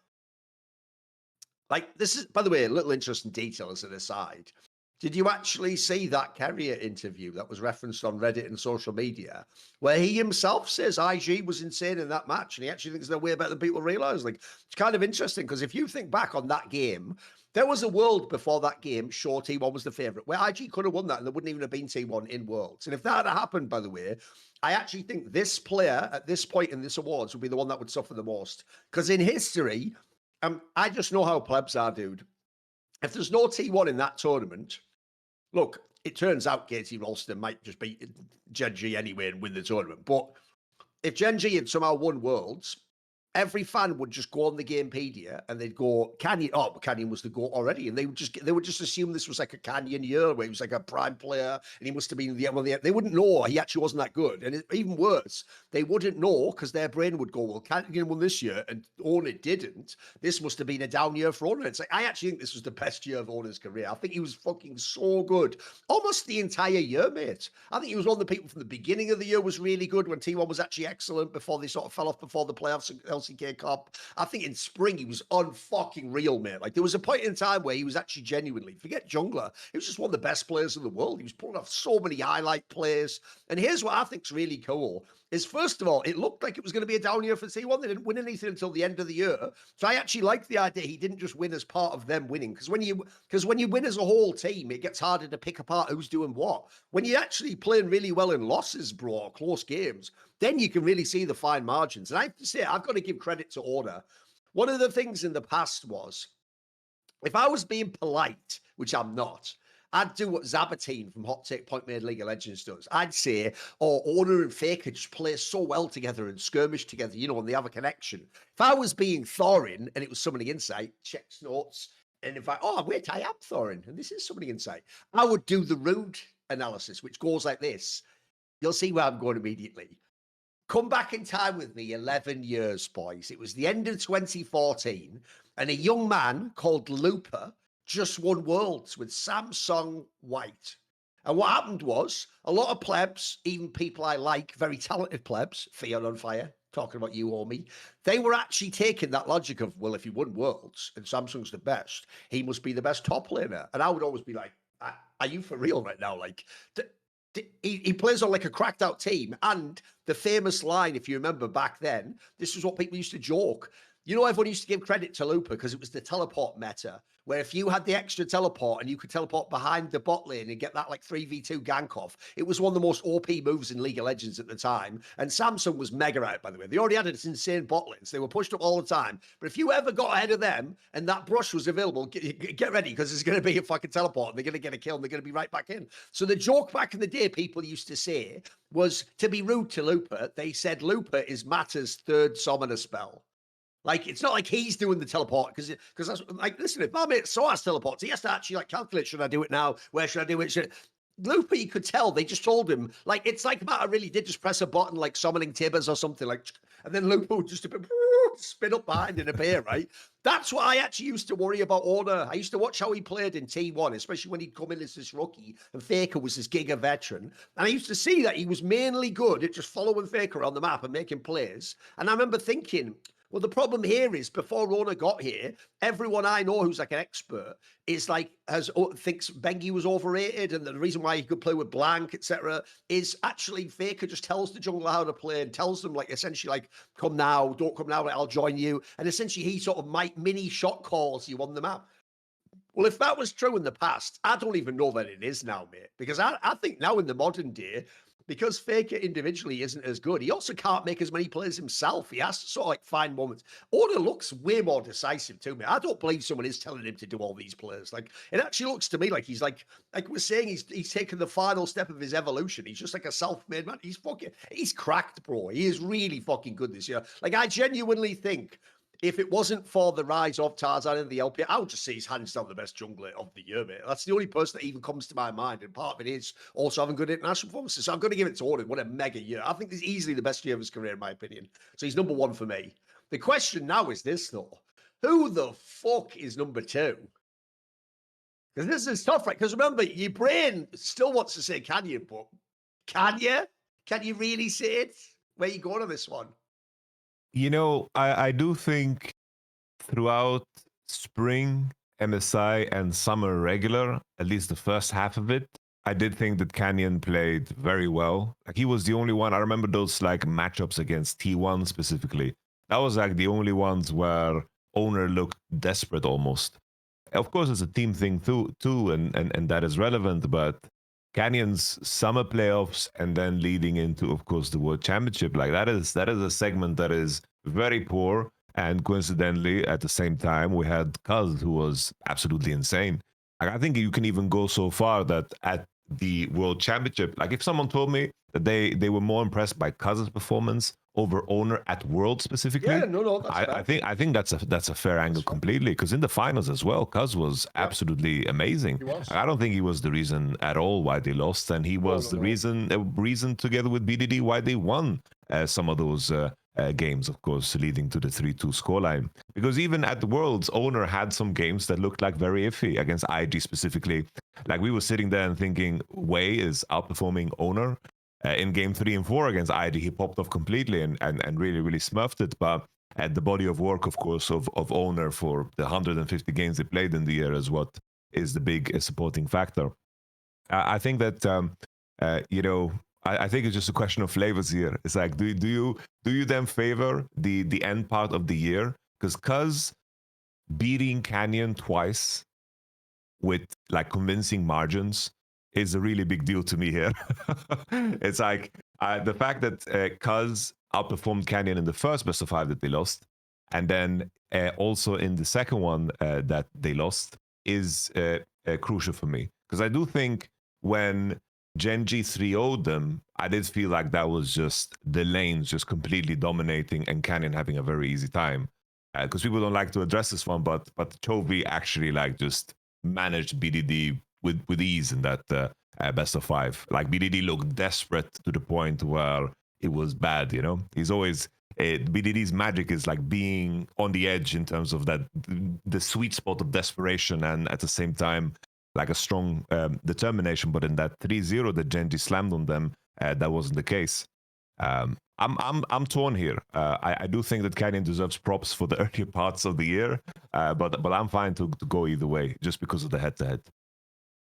like, this is, by the way, a little interesting detail as an aside. Did you actually see that Keria interview that was referenced on Reddit and social media, where he himself says IG was insane in that match, and he actually thinks they're way better than people realize? Like, it's kind of interesting, because if you think back on that game, there was a world before that game, sure, T1 was the favorite, where IG could have won that, and there wouldn't even have been T1 in Worlds. And if that had happened, by the way, I actually think this player at this point in this awards would be the one that would suffer the most, because in history, I just know how plebs are, dude. If there's no T1 in that tournament, look, it turns out Katie Ralston might just beat GENG anyway and win the tournament. But if GENG had somehow won Worlds, every fan would just go on the Gamepedia and they'd go, Canyon, oh, Canyon was the GOAT already. And they would just assume this was like a Canyon year where he was like a prime player and he must have been they wouldn't know he actually wasn't that good. And even worse, they wouldn't know because their brain would go, well, Canyon won this year and Owner didn't. This must have been a down year for Owner. It's like, I actually think this was the best year of Owner's career. I think he was fucking so good. Almost the entire year, mate. I think he was one of the people from the beginning of the year was really good when T1 was actually excellent before they sort of fell off before the playoffs. LCK Cup. I think in spring he was unfucking real, mate. Like there was a point in time where he was actually genuinely, forget Jungler, he was just one of the best players in the world. He was pulling off so many highlight plays. And here's what I think's really cool is, first of all, it looked like it was going to be a down year for T1. They didn't win anything until the end of the year. So I actually like the idea he didn't just win as part of them winning. Because when you win as a whole team, it gets harder to pick apart who's doing what. When you're actually playing really well in losses, bro, or close games, then you can really see the fine margins. And I have to say, I've got to give credit to Order. One of the things in the past was, if I was being polite, which I'm not, I'd do what Zabatine from Hot Take Point Made League of Legends does. I'd say, oh, Owner and Faker just play so well together and skirmish together, you know, and they have a connection. If I was being Thorin and it was Summoning Insight, checks notes, and if wait, I am Thorin, and this is Summoning Insight, I would do the rude analysis, which goes like this. You'll see where I'm going immediately. Come back in time with me 11 years, boys. It was the end of 2014, and a young man called Looper just won Worlds with Samsung White. And what happened was, a lot of plebs, even people I like, very talented plebs, Fear on Fire, talking about you, homie, they were actually taking that logic of, well, if he won Worlds and Samsung's the best, he must be the best top laner. And I would always be like, are you for real right now? Like, he plays on like a cracked out team. And the famous line, if you remember back then, this was what people used to joke. You know, everyone used to give credit to Looper because it was the teleport meta, where if you had the extra teleport and you could teleport behind the bot lane and get that like 3v2 gank off, it was one of the most OP moves in League of Legends at the time. And Samsung was mega out, by the way. They already had this insane bot lanes. They were pushed up all the time. But if you ever got ahead of them and that brush was available, get ready, because it's going to be a fucking teleport and they're going to get a kill and they're going to be right back in. So the joke back in the day people used to say was, to be rude to Looper, they said Looper is Matter's third summoner spell. Like, it's not like he's doing the teleport, because that's like, listen, if my mate saw us teleport, he has to actually like calculate, should I do it now? Where should I do it? Looper, you could tell, they just told him, like, it's like Matter really did just press a button, like summoning Tibbers or something, like, and then Looper would just spin up behind and appear, right? That's what I actually used to worry about Order. I used to watch how he played in T1, especially when he'd come in as this rookie and Faker was this giga veteran. And I used to see that he was mainly good at just following Faker around the map and making plays. And I remember thinking, well, the problem here is, before Rona got here, everyone I know who's like an expert is like, thinks Bengi was overrated, and the reason why he could play with Blank, etc., is actually Faker just tells the jungler how to play and tells them, like, essentially, like, come now, don't come now, I'll join you. And essentially he sort of mini shot calls you on the map. Well, if that was true in the past, I don't even know that it is now, mate. Because I think now in the modern day, because Faker individually isn't as good, he also can't make as many plays himself. He has to sort of like find moments. Oda looks way more decisive to me. I don't believe someone is telling him to do all these plays. Like, it actually looks to me like he's like we're saying, he's taken the final step of his evolution. He's just like a self-made man. He's cracked, bro. He is really fucking good this year. Like, I genuinely think if it wasn't for the rise of Tarzan in the LPL, I would just say he's hands down the best jungler of the year, mate. That's the only person that even comes to my mind. And part of it is also having good international performances. So I'm going to give it to Odin. What a mega year. I think this is easily the best year of his career, in my opinion. So he's number one for me. The question now is this, though. Who the fuck is number two? Because this is tough, right? Because remember, your brain still wants to say Canyon, but can you? Can you really say it? Where you going on this one? You know, I do think throughout spring, MSI, and summer regular, at least the first half of it, I did think that Canyon played very well. Like, he was the only one. I remember those like matchups against T1 specifically. That was like the only ones where owner looked desperate almost. Of course, it's a team thing too, and that is relevant, but Canyon's summer playoffs and then leading into, of course, the World Championship, like that is a segment that is very poor. And coincidentally, at the same time, we had Cuz, who was absolutely insane. Like, I think you can even go so far that at the World Championship, like if someone told me that they were more impressed by Cuz's performance over owner at World specifically, Yeah, no, that's fair. I think that's a fair angle completely, because in the finals as well, Cuz was absolutely amazing. He was. I don't think he was the reason at all why they lost, and he was the reason together with BDD why they won some of those games, of course, leading to the 3-2 scoreline. Because even at the Worlds, owner had some games that looked like very iffy against IG specifically. Like, we were sitting there and thinking, Wei is outperforming owner. In game 3 and 4 against ID, he popped off completely and really, really smurfed it. But at the body of work, of course, of owner for the 150 games they played in the year is what is the big supporting factor. I think that, you know, I think it's just a question of flavors here. It's like, do you then favor the end part of the year? Because beating Canyon twice with like convincing margins is a really big deal to me here. It's like the fact that Cuz outperformed Canyon in the first best of 5 that they lost, and then also in the second one that they lost is crucial for me. Because I do think when GENG 3-0'd them, I did feel like that was just the lanes just completely dominating and Canyon having a very easy time. Because people don't like to address this one, but Chovy actually like just managed BDD with ease in that best of 5. Like, BDD looked desperate to the point where it was bad, you know? He's always... BDD's magic is like being on the edge in terms of that, the sweet spot of desperation, and at the same time, like a strong determination. But in that 3-0 that GENG slammed on them, that wasn't the case. I'm torn here. I do think that Canyon deserves props for the earlier parts of the year, but I'm fine to go either way, just because of the head-to-head.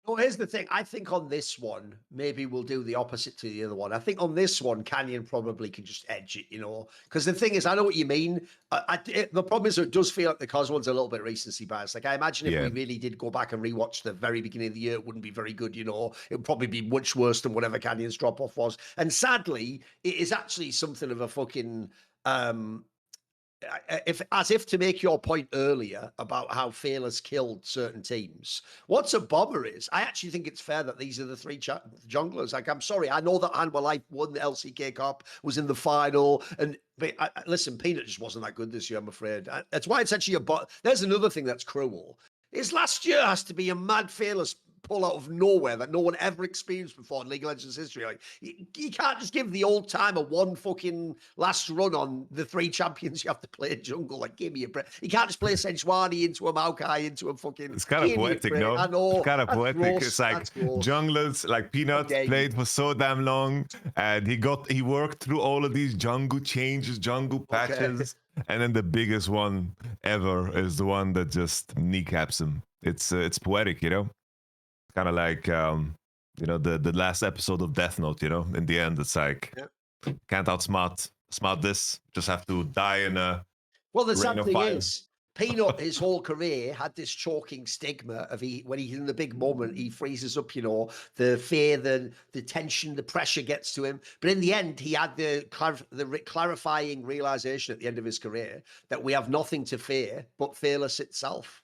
Well, here's the thing. I think on this one, maybe we'll do the opposite to the other one. I think on this one, Canyon probably can just edge it, you know? Because the thing is, I know what you mean. The problem is, it does feel like the Cos one's a little bit recency bias. Like, I imagine if we really did go back and rewatch the very beginning of the year, it wouldn't be very good, you know? It would probably be much worse than whatever Canyon's drop-off was. And sadly, it is actually something of a fucking... as if to make your point earlier about how Fearless killed certain teams, what's a bomber is, I actually think it's fair that these are the 3 junglers. Like, I'm sorry, I know that Hanwha Life won the LCK Cup, was in the final, but listen, Peanut just wasn't that good this year, I'm afraid. That's why it's actually there's another thing that's cruel. Is last year has to be a mad Fearless pull out of nowhere that no one ever experienced before in League of Legends history. Like, you can't just give the old timer one fucking last run on the 3 champions you have to play in jungle. Like, give me a break. You can't just play a Sensuani into a Maokai into a fucking... It's kind of poetic, no? I know. It's kind of poetic. Gross. It's like junglers, like Peanut played for so damn long, and he worked through all of these jungle changes, jungle patches, and then the biggest one ever is the one that just kneecaps him. It's poetic, you know? Kind of like you know, the last episode of Death Note, you know, in the end it's like can't outsmart this, just have to die in a... Well, the sad thing is, Peanut, his whole career, had this choking stigma of when he's in the big moment, he freezes up, the fear, the tension, the pressure gets to him. But in the end, he had the clarifying realization at the end of his career that we have nothing to fear but fearless itself.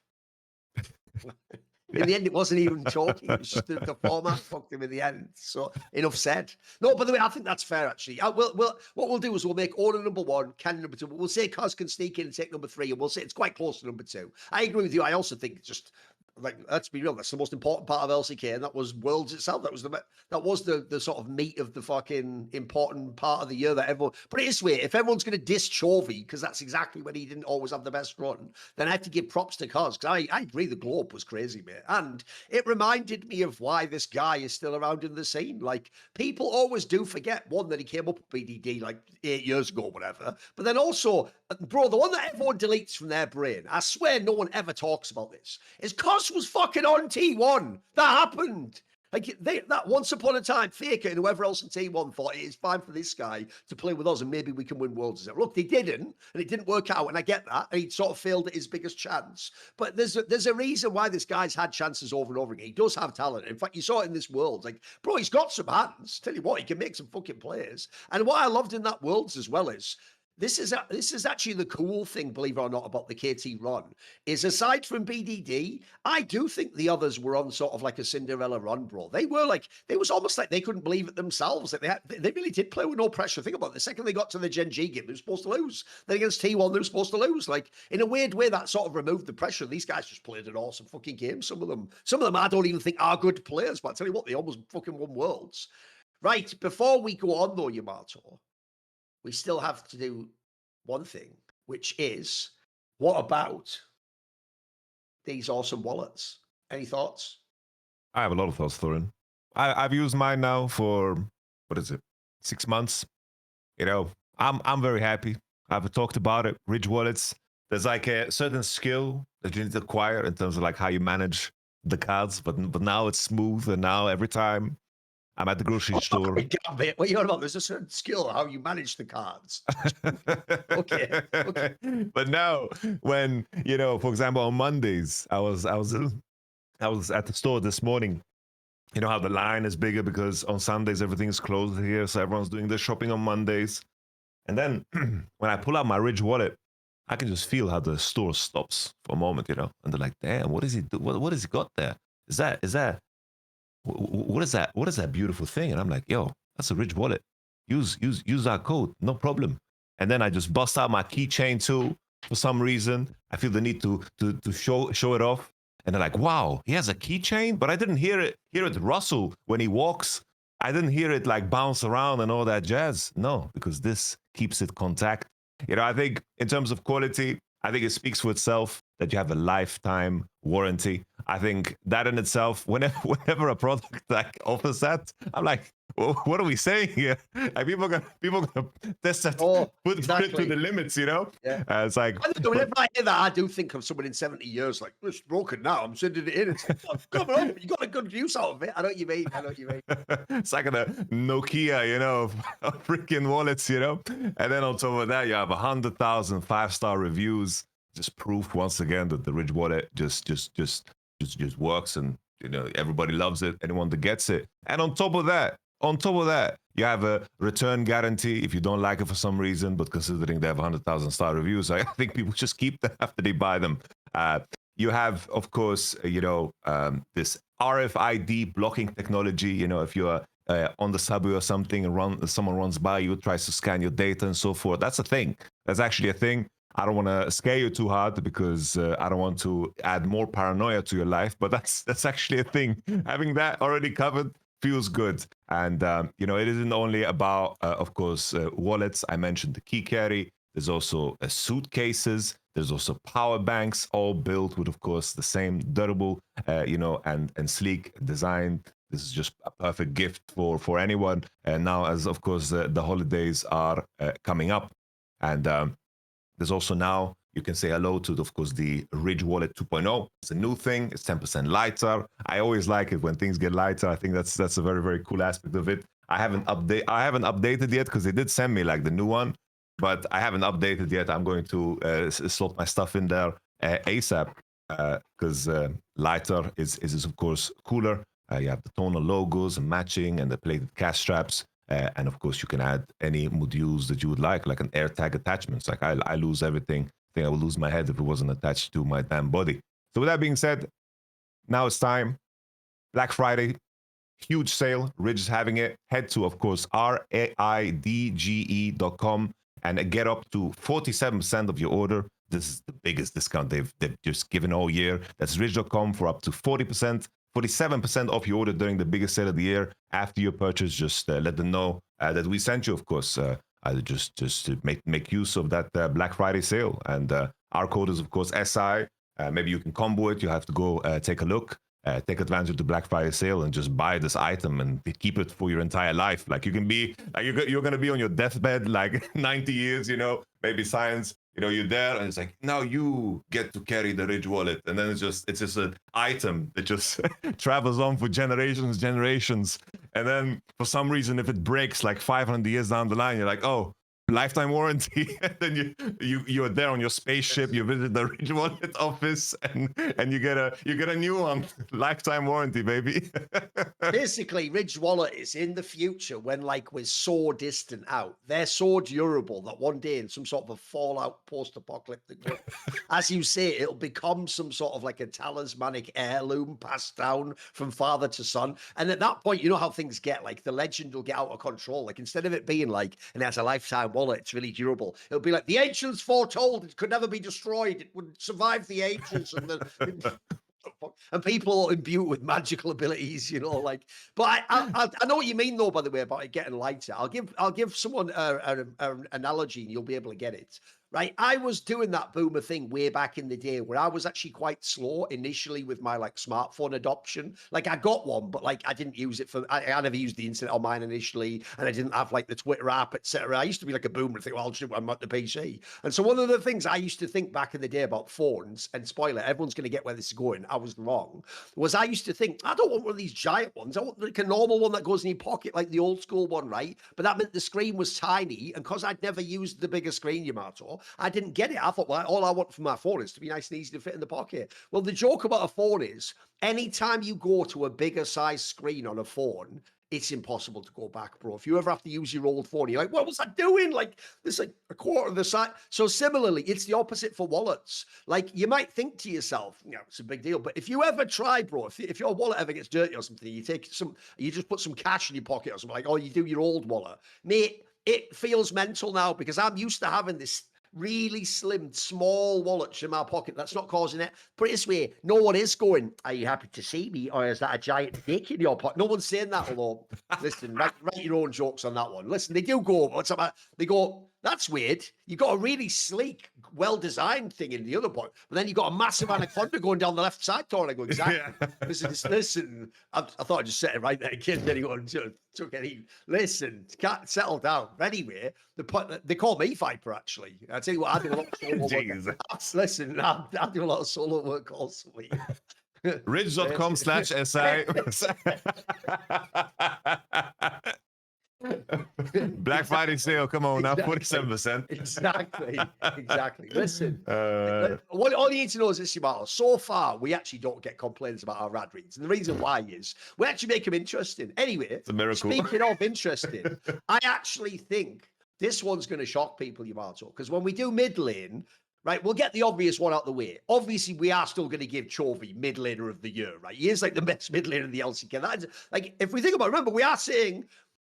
In the end, it wasn't even choking. It was just the format fucked him in the end. So enough said. No, by the way, I think that's fair, actually. What we'll do is we'll make order number 1, Ken number 2. We'll say Cos can sneak in and take number 3, and we'll say it's quite close to number 2. I agree with you. I also think just, like, let's be real, that's the most important part of LCK, and that was Worlds itself. That was the sort of meat of the fucking important part of the year that everyone. But it is weird. If everyone's going to diss Chovy, because that's exactly when he didn't always have the best run, then I have to give props to Cos, because I agree the globe was crazy, mate. And it reminded me of why this guy is still around in the scene. Like, people always do forget, one, that he came up with BDD like 8 years ago, whatever. But then also, bro, the one that everyone deletes from their brain, I swear no one ever talks about this, is Cos was fucking on T1. That happened. Like, that once upon a time, Faker and whoever else in T1 thought it is fine for this guy to play with us and maybe we can win Worlds. Look, they didn't, and it didn't work out, and I get that, and he sort of failed at his biggest chance. But there's a reason why this guy's had chances over and over again. He does have talent. In fact, you saw it in this Worlds. Like, bro, he's got some hands. Tell you what, he can make some fucking players. And what I loved in that Worlds as well is, this is actually the cool thing, believe it or not, about the KT run, is aside from BDD, I do think the others were on sort of like a Cinderella run, bro. They was almost like they couldn't believe it themselves. That they really did play with no pressure. Think about it. The second they got to the Gen G game, they were supposed to lose. Then against T1, they were supposed to lose. Like, in a weird way, that sort of removed the pressure. These guys just played an awesome fucking game. Some of them I don't even think are good players, but I tell you what, they almost fucking won Worlds. Right, before we go on though, Yamato, we still have to do one thing, which is, what about these awesome wallets? Any thoughts? I have a lot of thoughts, Thorin. I've used mine now for, what is it, 6 months. I'm very happy. I've talked about it. Ridge wallets. There's like a certain skill that you need to acquire in terms of like how you manage the cards, but now it's smooth, and now every time I'm at the grocery store. What you on about? There's a certain skill how you manage the cards. Okay. But now, when for example, on Mondays, I was at the store this morning. You know how the line is bigger because on Sundays everything is closed here, so everyone's doing their shopping on Mondays. And then when I pull out my Ridge wallet, I can just feel how the store stops for a moment, and they're like, "Damn, what is he do? What has he got there? Is that?" What is that? What is that beautiful thing? And I'm like, yo, that's a Ridge wallet. Use our code, no problem. And then I just bust out my keychain too. For some reason, I feel the need to show it off. And they're like, wow, he has a keychain, but I didn't hear it rustle when he walks. I didn't hear it like bounce around and all that jazz. No, because this keeps it contact. I think in terms of quality, I think it speaks for itself that you have a lifetime warranty. I think that in itself, whenever a product like offers that, I'm like, well, what are we saying here? Like, people are gonna test that, put it to the limits, Yeah. It's like, whenever I hear that, I do think of someone in 70 years like, it's broken now, I'm sending it in. It's like, oh, come on, you got a good use out of it. I know what you mean. It's like a Nokia, freaking wallets, And then on top of that, you have 100,000 5-star reviews. Just proof once again that the Ridge wallet just works, and everybody loves it. Anyone that gets it, and on top of that, you have a return guarantee if you don't like it for some reason. But considering they have 100,000 star reviews, I think people just keep them after they buy them. You have, of course, this RFID blocking technology. If you're on the subway or something and someone runs by you, tries to scan your data and so forth. That's a thing. That's actually a thing. I don't want to scare you too hard because I don't want to add more paranoia to your life, but that's actually a thing. Having that already covered feels good. And, it isn't only about, of course, wallets. I mentioned the key carry. There's also suitcases. There's also power banks, all built with, of course, the same durable, and sleek design. This is just a perfect gift for anyone. And now, as of course, the holidays are coming up. And there's also now, you can say hello to, of course, the Ridge Wallet 2.0. It's a new thing. It's 10% lighter. I always like it when things get lighter. I think that's a very, very cool aspect of it. I haven't updated yet because they did send me like the new one, but I haven't updated yet. I'm going to slot my stuff in there ASAP, because lighter is of course cooler. You have the tonal logos and matching and the plated cash straps. And of course, you can add any modules that you would like an AirTag attachments. Like I lose everything. I think I would lose my head if it wasn't attached to my damn body. So with that being said, now it's time. Black Friday, huge sale. Ridge is having it. Head to, of course, raidge.com and get up to 47% of your order. This is the biggest discount they've just given all year. That's ridge.com for up to 40%. 47% off your order during the biggest sale of the year. After your purchase, just let them know that we sent you, of course, just to make use of that Black Friday sale. And our code is, of course, SI. Maybe you can combo it. You have to go take a look, take advantage of the Black Friday sale and just buy this item and keep it for your entire life. Like you can be, like you're going to be on your deathbed, like 90 years, maybe science. You're there and it's like, now you get to carry the Ridge wallet. And then it's just an item that just travels on for generations. And then for some reason, if it breaks like 500 years down the line, you're like, oh, lifetime warranty. And then you're there on your spaceship, you visit the Ridge wallet office and you get a new one. Lifetime warranty, baby. Basically, Ridge wallet is in the future when we're so distant out. They're so durable that one day in some sort of a Fallout post-apocalyptic world, as you say, it'll become some sort of like a talismanic heirloom passed down from father to son. And at that point, you know how things get, like the legend will get out of control. Like instead of it being like, and it has a lifetime wallet, it's really durable. It'll be like the ancients foretold it could never be destroyed. It would survive the ages and people imbue it with magical abilities, But I know what you mean though. By the way, about it getting lighter, I'll give someone an analogy, and you'll be able to get it. Right, I was doing that boomer thing way back in the day where I was actually quite slow initially with my smartphone adoption. Like I got one, but I didn't use it I never used the internet on mine initially, and I didn't have the Twitter app, etc. I used to be like a boomer and think, well, I'm at the PC. And so one of the things I used to think back in the day about phones, and spoiler, everyone's going to get where this is going, I was wrong, was I used to think, I don't want one of these giant ones. I want like a normal one that goes in your pocket, like the old school one, right? But that meant the screen was tiny, and because I'd never used the bigger screen, Yamato, I didn't get it. I thought, well, all I want from my phone is to be nice and easy to fit in the pocket. Well, the joke about a phone is anytime you go to a bigger size screen on a phone, it's impossible to go back, bro. If you ever have to use your old phone, you're like, what was I doing? This a quarter of the size. So similarly, it's the opposite for wallets. You might think to yourself, it's a big deal. But if you ever try, bro, if your wallet ever gets dirty or something, you just put some cash in your pocket or something, you do your old wallet. Mate, it feels mental now because I'm used to having this really slim, small wallets in my pocket. That's not causing it. Put it this way, no one is going, are you happy to see me? Or is that a giant dick in your pocket? No one's saying that, although, listen, write your own jokes on that one. Listen, they do go, they go, that's weird. You got a really sleek, well-designed thing in the other pocket, but then you got a massive anaconda going down the left side, Thorin. I go, exactly. Listen, I thought I'd just set it right there, kid. Then he took it. Listen, can't settle down. Anyway, they call me Viper, actually. I tell you what, I do a lot of solo work. Listen, I do a lot of solo work also. Ridge.com/SI. Black Friday sale, come on, exactly. Now 47%. Exactly. Listen, all you need to know is this, Yamato. So far, we actually don't get complaints about our rad reads. And the reason why is we actually make them interesting. Anyway, it's a miracle. Speaking of interesting, I actually think this one's going to shock people, Yamato, because when we do mid lane, right, we'll get the obvious one out the way. Obviously, we are still going to give Chovy mid laner of the year, right? He is the best mid laner in the LCK. That's if we think about it, remember, we are saying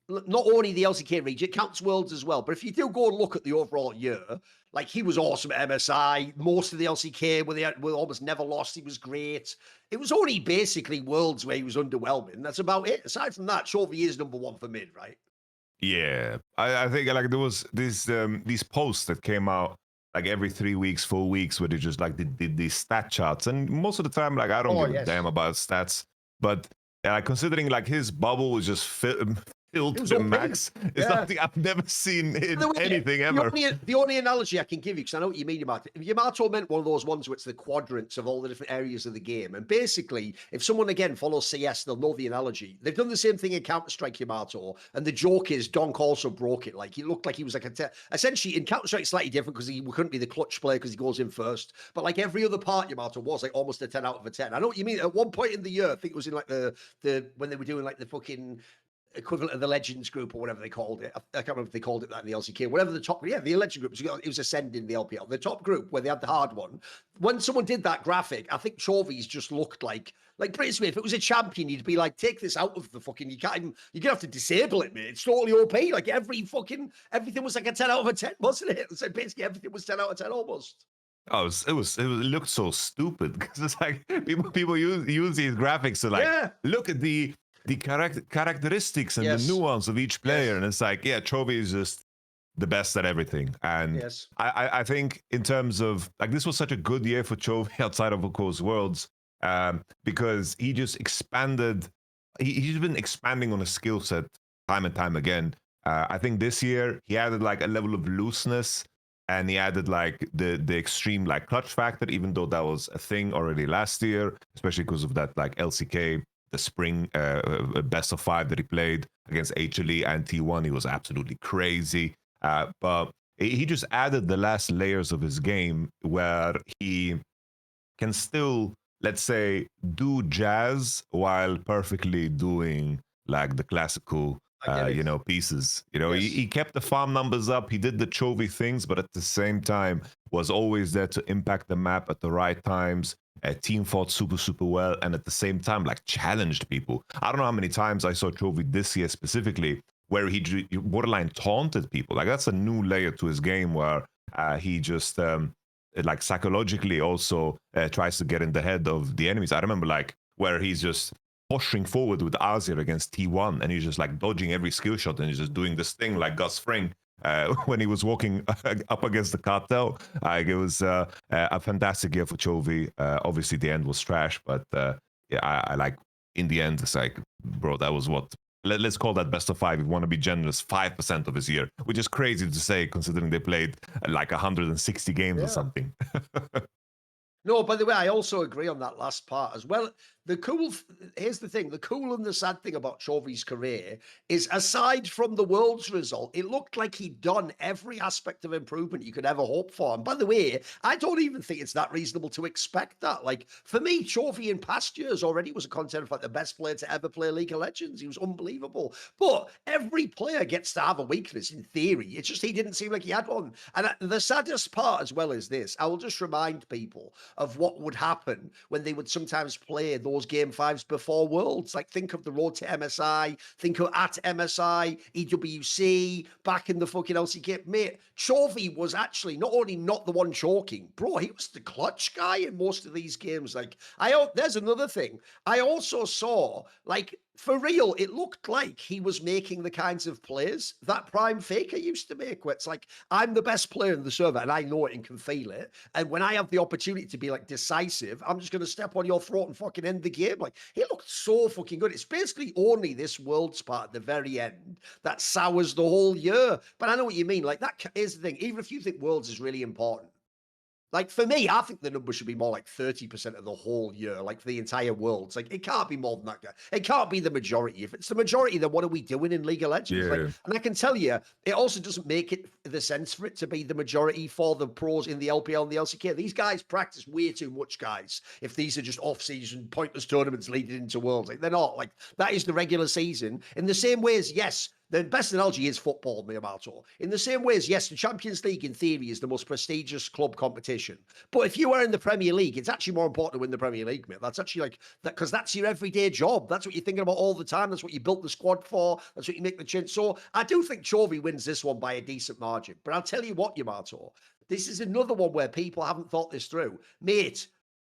not only the LCK region, it counts worlds as well. But if you do go and look at the overall year, he was awesome at MSI. Most of the LCK were almost never lost. He was great. It was only basically worlds where he was underwhelming. That's about it. Aside from that, Chovy is number one for mid, right? Yeah, I think there was these posts that came out every 3 weeks, 4 weeks, where they just did these stat charts, and most of the time I don't give a damn about stats, but considering his bubble was just built It to was the OP. max. It's Yeah. something I've never seen in By the way, anything ever. The only analogy I can give you, because I know what you mean, Yamato. Yamato meant one of those ones where it's the quadrants of all the different areas of the game. And basically, if someone, again, follows CS, they'll know the analogy. They've done the same thing in Counter-Strike, Yamato. And the joke is, Donk also broke it. Like, he looked like he was like essentially, in Counter-Strike, it's slightly different because he couldn't be the clutch player because he goes in first. But like every other part, Yamato was like almost a 10 out of a 10. I know what you mean. At one point in the year, I think it was in like the when they were doing like the fucking equivalent of the Legends group or whatever they called it. I can't remember if they called it that in the LCK. Whatever the top, the Legend group, it was ascending the LPL. The top group where they had the hard one. When someone did that graphic, I think Chovy's just looked like basically if it was a champion, you'd be like, take this out of the fucking, you're gonna have to disable it, mate. It's totally OP. Like everything was like a 10 out of a 10, wasn't it? So basically everything was 10 out of 10 almost. Oh, it looked so stupid because it's like people use these graphics to like look at the characteristics and the nuance of each player, and it's like, yeah, Chovy is just the best at everything. And I think in terms of like, this was such a good year for Chovy outside of course Worlds, because he just expanded. He's been expanding on a skill set time and time again. I think this year he added like a level of looseness, and he added like the extreme like clutch factor, even though that was a thing already last year, especially because of that like LCK, the spring best of 5 that he played against HLE and T1. He was absolutely crazy. But he just added the last layers of his game where he can still, let's say, do jazz while perfectly doing like the classical pieces. He kept the farm numbers up. He did the Chovy things, but at the same time was always there to impact the map at the right times. Team fought super well, and at the same time like challenged people. I don't know how many times I saw Chovy this year specifically where he borderline taunted people. Like, that's a new layer to his game where he just like psychologically also tries to get in the head of the enemies. I remember like where he's just pushing forward with Azir against T1, and he's just like dodging every skill shot, and he's just doing this thing like Gus Fring when he was walking up against the cartel. It was a fantastic year for Chovy. Obviously, the end was trash, but yeah, I like, in the end, it's like, bro, that was what, let's call that best of 5, if you want to be generous, 5% of his year, which is crazy to say considering they played like 160 games or something. No, by the way, I also agree on that last part as well. Here's the thing, the cool and the sad thing about Chovy's career is, aside from the Worlds result, it looked like he'd done every aspect of improvement you could ever hope for. And by the way, I don't even think it's that reasonable to expect that. Like, for me, Chovy in past years already was a contender for like the best player to ever play League of Legends. He was unbelievable. But every player gets to have a weakness in theory. It's just he didn't seem like he had one. And the saddest part as well is this. I will just remind people of what would happen when they would sometimes play those game 5s before Worlds. Like, think of the road to MSI, think of at MSI, EWC, back in the fucking LCK. Mate, Chovy was actually not only not the one choking, bro, he was the clutch guy in most of these games. Like, there's another thing. I also saw, like, for real, it looked like he was making the kinds of plays that Prime Faker used to make, where it's like, I'm the best player in the server and I know it and can feel it. And when I have the opportunity to be like decisive, I'm just going to step on your throat and fucking end the game. Like, he looked so fucking good. It's basically only this Worlds part at the very end that sours the whole year. But I know what you mean. Like, that is the thing. Even if you think Worlds is really important, like, for me, I think the number should be more like 30% of the whole year, like for the entire world. It's like, it can't be more than that. It can't be the majority. If it's the majority, then what are we doing in League of Legends? Like, and I can tell you, it also doesn't make it the sense for it to be the majority for the pros in the LPL and the LCK. These guys practice way too much, guys. If these are just off-season, pointless tournaments leading into Worlds, like, they're not. Like, that is the regular season. In the same way as, yes, the best analogy is football, Yamato. In the same way as, yes, the Champions League in theory is the most prestigious club competition. But if you are in the Premier League, it's actually more important to win the Premier League, mate. That's actually like that, because that's your everyday job. That's what you're thinking about all the time. That's what you built the squad for. That's what you make the change. So I do think Chovy wins this one by a decent margin. But I'll tell you what, Yamato, this is another one where people haven't thought this through. Mate,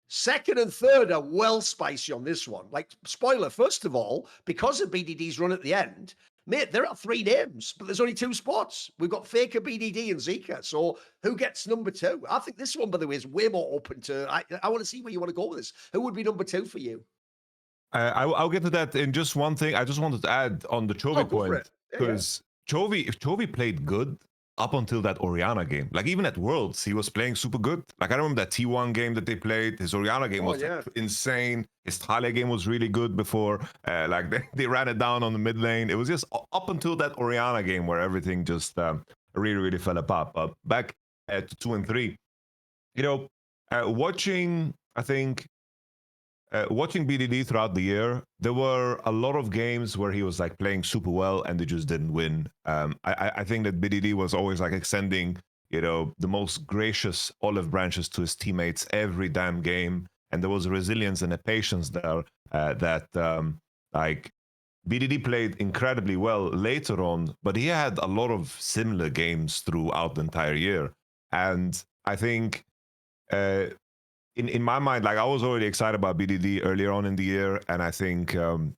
second and third are well spicy on this one. Like, spoiler, first of all, because of BDD's run at the end, mate, there are 3 names, but there's only 2 spots. We've got Faker, BDD, and Zeka. So who gets number 2? I think this one, by the way, is way more open to... I want to see where you want to go with this. Who would be number 2 for you? I'll get to that in just one thing. I just wanted to add on the Oh, Chovy go for point it. Yeah, yeah. because Chovy played good up until that Oriana game. Like even at Worlds, he was playing super good. Like I remember that T1 game that they played. His Oriana game Oh, was yeah. like, insane. His Thalia game was really good before. Like they ran it down on the mid lane. It was just up until that Oriana game where everything just really fell apart. But back to 2 and 3, you know, watching, I think watching BDD throughout the year, there were a lot of games where he was like playing super well and they just didn't win. I think that BDD was always like extending, the most gracious olive branches to his teammates every damn game, and there was a resilience and a patience there that like BDD played incredibly well later on, but he had a lot of similar games throughout the entire year, and I think. In my mind, like I was already excited about BDD earlier on in the year, and I think when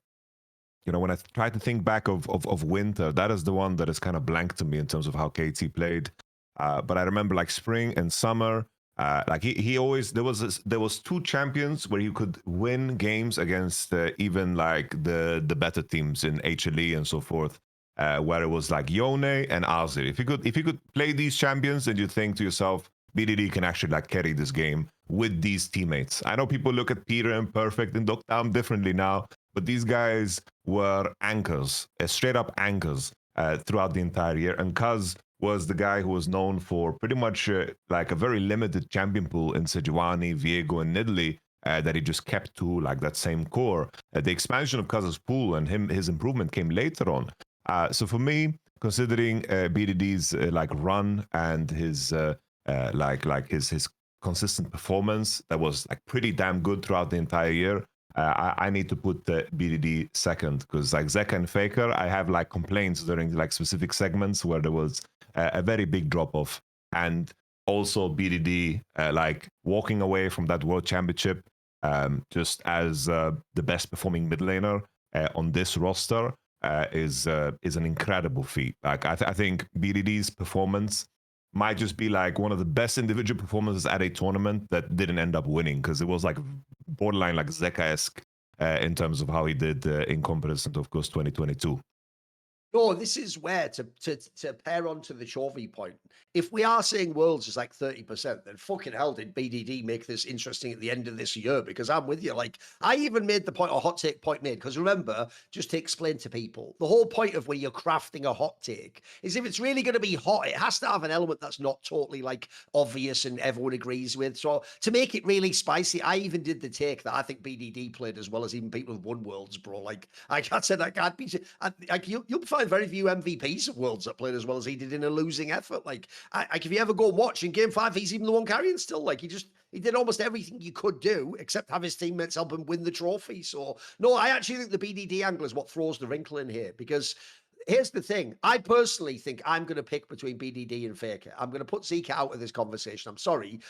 I try to think back of winter, that is the one that is kind of blank to me in terms of how KT played. But I remember like spring and summer, like he always there was two champions where you could win games against even like the better teams in HLE and so forth. Where it was like Yone and Azir. If you could play these champions, then you think to yourself, BDD can actually like carry this game with these teammates. I know people look at Peter and Perfect and Doktam differently now, but these guys were anchors, straight up anchors throughout the entire year. And Kaz was the guy who was known for pretty much like a very limited champion pool in Sejuani, Viego, and Nidalee. That he just kept to like that same core. The expansion of Kaz's pool and his improvement came later on. So for me, considering BDD's like run and his like his consistent performance that was like pretty damn good throughout the entire year, I need to put BDD second because like Zeka and Faker, I have like complaints during like specific segments where there was a very big drop off, and also BDD like walking away from that world championship just as the best performing mid laner on this roster is an incredible feat. Like I think BDD's performance might just be like one of the best individual performances at a tournament that didn't end up winning because it was like borderline like Zeka-esque in terms of how he did in comparison to, of course, 2022. No, this is where to pair on to the Chovy point. If we are saying Worlds is like 30%, then fucking hell did BDD make this interesting at the end of this year? Because I'm with you. Like, I even made the point, a hot take point made, because remember, just to explain to people, the whole point of where you're crafting a hot take is if it's really going to be hot, it has to have an element that's not totally like obvious and everyone agrees with. So to make it really spicy, I even did the take that I think BDD played as well as even people who've won Worlds, bro. Like, I said, I can't be, like, you'll find very few MVPs of Worlds that played as well as he did in a losing effort. Like if you ever go and watch in Game 5, he's even the one carrying still. Like he did almost everything you could do except have his teammates help him win the trophy. So no, I actually think the BDD angle is what throws the wrinkle in here because here's the thing. I personally think I'm going to pick between BDD and Faker. I'm going to put Zeka out of this conversation. I'm sorry.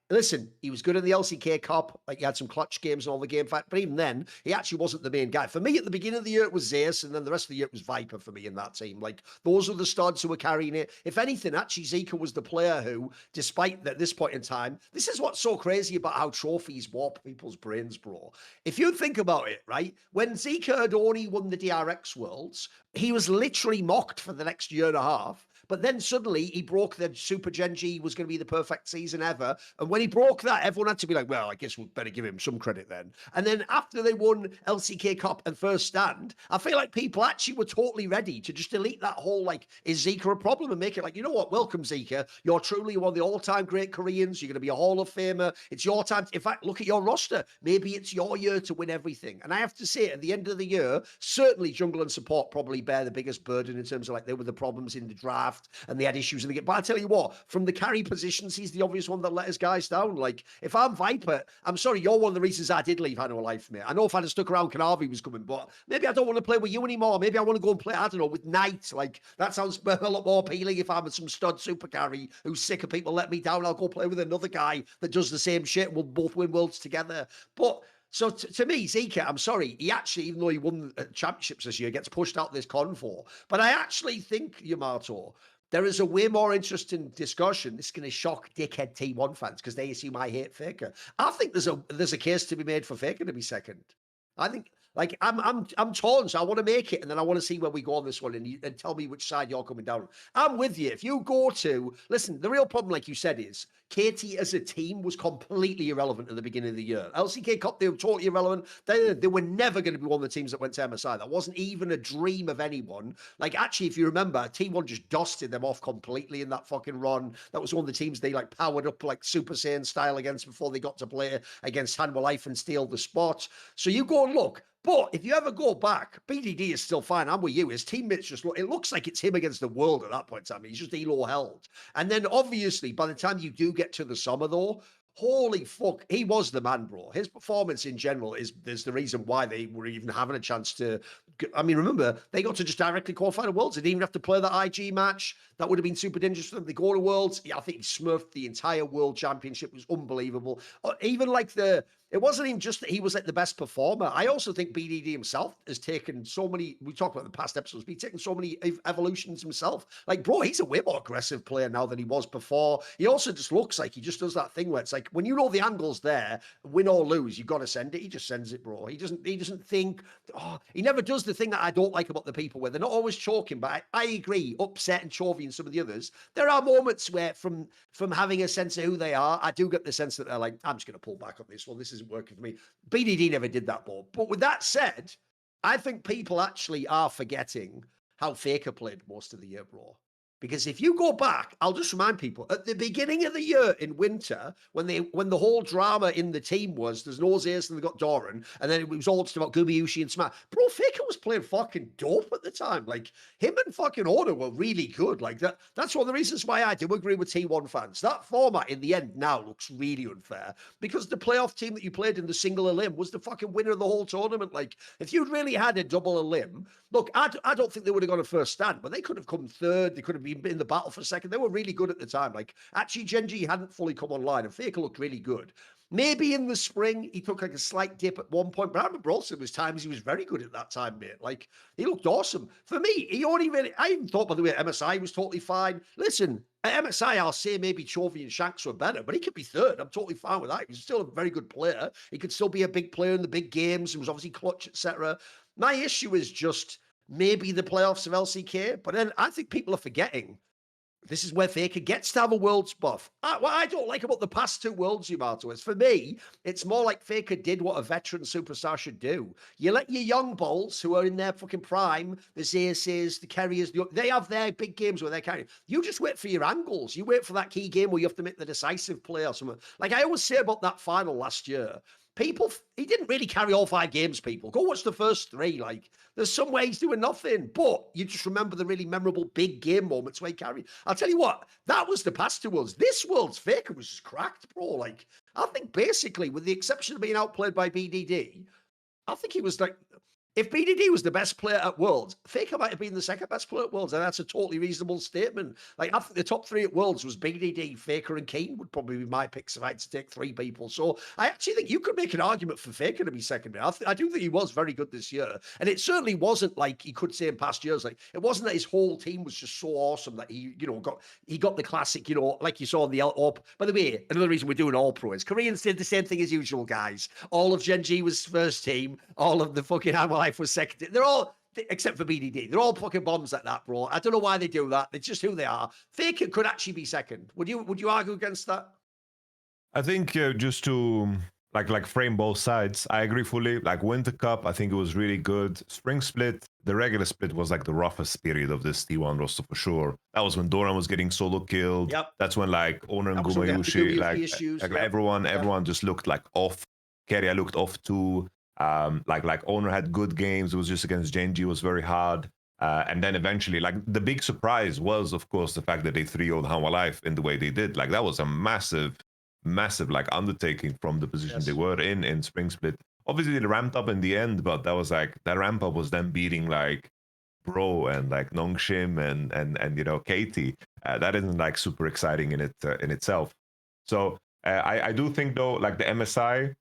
Listen, he was good in the LCK Cup. Like he had some clutch games and all the game fight, but even then, he actually wasn't the main guy. For me, at the beginning of the year, it was Zeus, and then the rest of the year it was Viper for me in that team. Like those are the studs who were carrying it. If anything, actually, Zeka was the player who, despite at this point in time, this is what's so crazy about how trophies warp people's brains, bro. If you think about it, right, when Zeka had only won the DRX Worlds, he was literally mocked for the next year and a half. But then suddenly he broke the Super Gen G was going to be the perfect season ever. And when he broke that, everyone had to be like, well, I guess we'd better give him some credit then. And then after they won LCK Cup and First Stand, I feel like people actually were totally ready to just delete that whole, like, is Zeka a problem? And make it like, you know what, welcome Zeka. You're truly one of the all-time great Koreans. You're going to be a Hall of Famer. It's your time. In fact, look at your roster. Maybe it's your year to win everything. And I have to say, at the end of the year, certainly Jungle and Support probably bear the biggest burden in terms of like, they were the problems in the draft and they had issues in the game. But I tell you what, from the carry positions, he's the obvious one that let his guys down. Like, if I'm Viper, I'm sorry, you're one of the reasons I did leave Hano Life, mate. I know if I'd have stuck around, Kanavi was coming, but maybe I don't want to play with you anymore. Maybe I want to go and play, I don't know, with Knight. Like, that sounds a lot more appealing if I'm some stud super carry who's sick of people letting me down. I'll go play with another guy that does the same shit and we'll both win Worlds together. But so to me, Zeka, I'm sorry, he actually, even though he won championships this year, gets pushed out this con for. But I actually think, Yamato, there is a way more interesting discussion. This is going to shock dickhead T1 fans because they assume I hate Faker. I think there's a case to be made for Faker to be second. I think Like I'm torn, so I want to make it, and then I want to see where we go on this one, and tell me which side you're coming down. I'm with you. If you go to listen, the real problem, like you said, is KT as a team was completely irrelevant at the beginning of the year. LCK Cup, they were totally irrelevant. They were never going to be one of the teams that went to MSI. That wasn't even a dream of anyone. Like, actually, if you remember, T1 just dusted them off completely in that fucking run. That was one of the teams they like powered up like Super Saiyan style against before they got to play against Hanwha Life and steal the spot. So you go and look. But if you ever go back, BDD is still fine. I'm with you. His teammates just look, it looks like it's him against the world at that point in time. He's just elo held. And then obviously, by the time you do get to the summer, though, holy fuck, he was the man, bro. His performance in general is the reason why they were even having a chance to. I mean, remember, they got to just directly qualify to Worlds. They didn't even have to play that IG match. That would have been super dangerous for them. They go to Worlds. Yeah, I think he smurfed the entire World Championship. It was unbelievable. Even like it wasn't even just that he was like the best performer. I also think BDD himself has taken so many, we talked about in the past episodes, but he's taken so many evolutions himself. Like, bro, he's a way more aggressive player now than he was before. He also just looks like he just does that thing where it's like, when you know the angle's there, win or lose, you've got to send it. He just sends it, bro. He doesn't think, he never does the thing that I don't like about the people where they're not always choking, but I agree, Upset and Chovy and some of the others, there are moments where from having a sense of who they are, I do get the sense that they're like, I'm just going to pull back on this one. This isn't working for me. BDD never did that, ball. But with that said, I think people actually are forgetting how Faker played most of the year, bro. Because if you go back, I'll just remind people at the beginning of the year in winter, when the whole drama in the team was there's no Zeus and they got Thorin, and then it was all just about Gumayusi and Smash. Bro, Faker was playing fucking dope at the time. Like him and fucking Order were really good. Like that's one of the reasons why I do agree with T1 fans. That format in the end now looks really unfair because the playoff team that you played in the single elim was the fucking winner of the whole tournament. Like if you'd really had a double elim, look, I don't think they would have got a first stand, but they could have come third. They could have been in the battle for a second. They were really good at the time. Like actually, GENG hadn't fully come online, and Faker looked really good. Maybe in the spring he took like a slight dip at one point, but I remember also there was times he was very good at that time, mate. Like he looked awesome. For me, he only really. I even thought, by the way, MSI was totally fine. Listen, at MSI, I'll say maybe Chovy and Shanks were better, but he could be third. I'm totally fine with that. He's still a very good player. He could still be a big player in the big games. He was obviously clutch, etc. My issue is just maybe the playoffs of LCK, but then I think people are forgetting this is where Faker gets to have a Worlds buff. What I don't like about the past two Worlds, Yamato, is for me, it's more like Faker did what a veteran superstar should do. You let your young balls who are in their fucking prime, the Zeyas's, the Kerias, they have their big games where they're carrying. You just wait for your angles. You wait for that key game where you have to make the decisive play or something. Like I always say about that final last year, he didn't really carry all 5 games, people. Go watch the first 3. Like, there's some ways doing nothing, but you just remember the really memorable big game moments where he carried. I'll tell you what, that was the past 2 Worlds. This World's Faker was just cracked, bro. Like, I think basically, with the exception of being outplayed by BDD, I think he was like, if BDD was the best player at Worlds, Faker might have been the second best player at Worlds, and that's a totally reasonable statement. Like, I think the top 3 at Worlds was BDD, Faker, and Keen would probably be my picks if I had to take 3 people. So I actually think you could make an argument for Faker to be second. I do think he was very good this year, and it certainly wasn't like he could say in past years. Like, it wasn't that his whole team was just so awesome that he got the classic, like you saw in the All. By the way, another reason we're doing All Pro is Koreans did the same thing as usual, guys. All of GENG was first team. All of the fucking Hanwha Life was second. They're all, except for BDD, they're all fucking bombs like that, bro. I don't know why they do that. It's just who they are. Faker could actually be second. Would you argue against that? I think just to like frame both sides, I agree fully. Like Winter Cup, I think it was really good. Spring Split, the regular split was like the roughest period of this T1 roster for sure. That was when Doran was getting solo killed. Yep. That's when like Owner and Gumayusi, like everyone just looked like off. Keria looked off too. Like Owner had good games. It was just against GENG, was very hard. And then eventually, like the big surprise was, of course, the fact that they 3-0'd Hanwha Life in the way they did. Like that was a massive like undertaking from the position they were in Spring Split. Obviously, they ramped up in the end, but that was like that ramp up was them beating like Bro and like Nongshim and Katie. That isn't like super exciting in itself. So I do think though, like the MSI.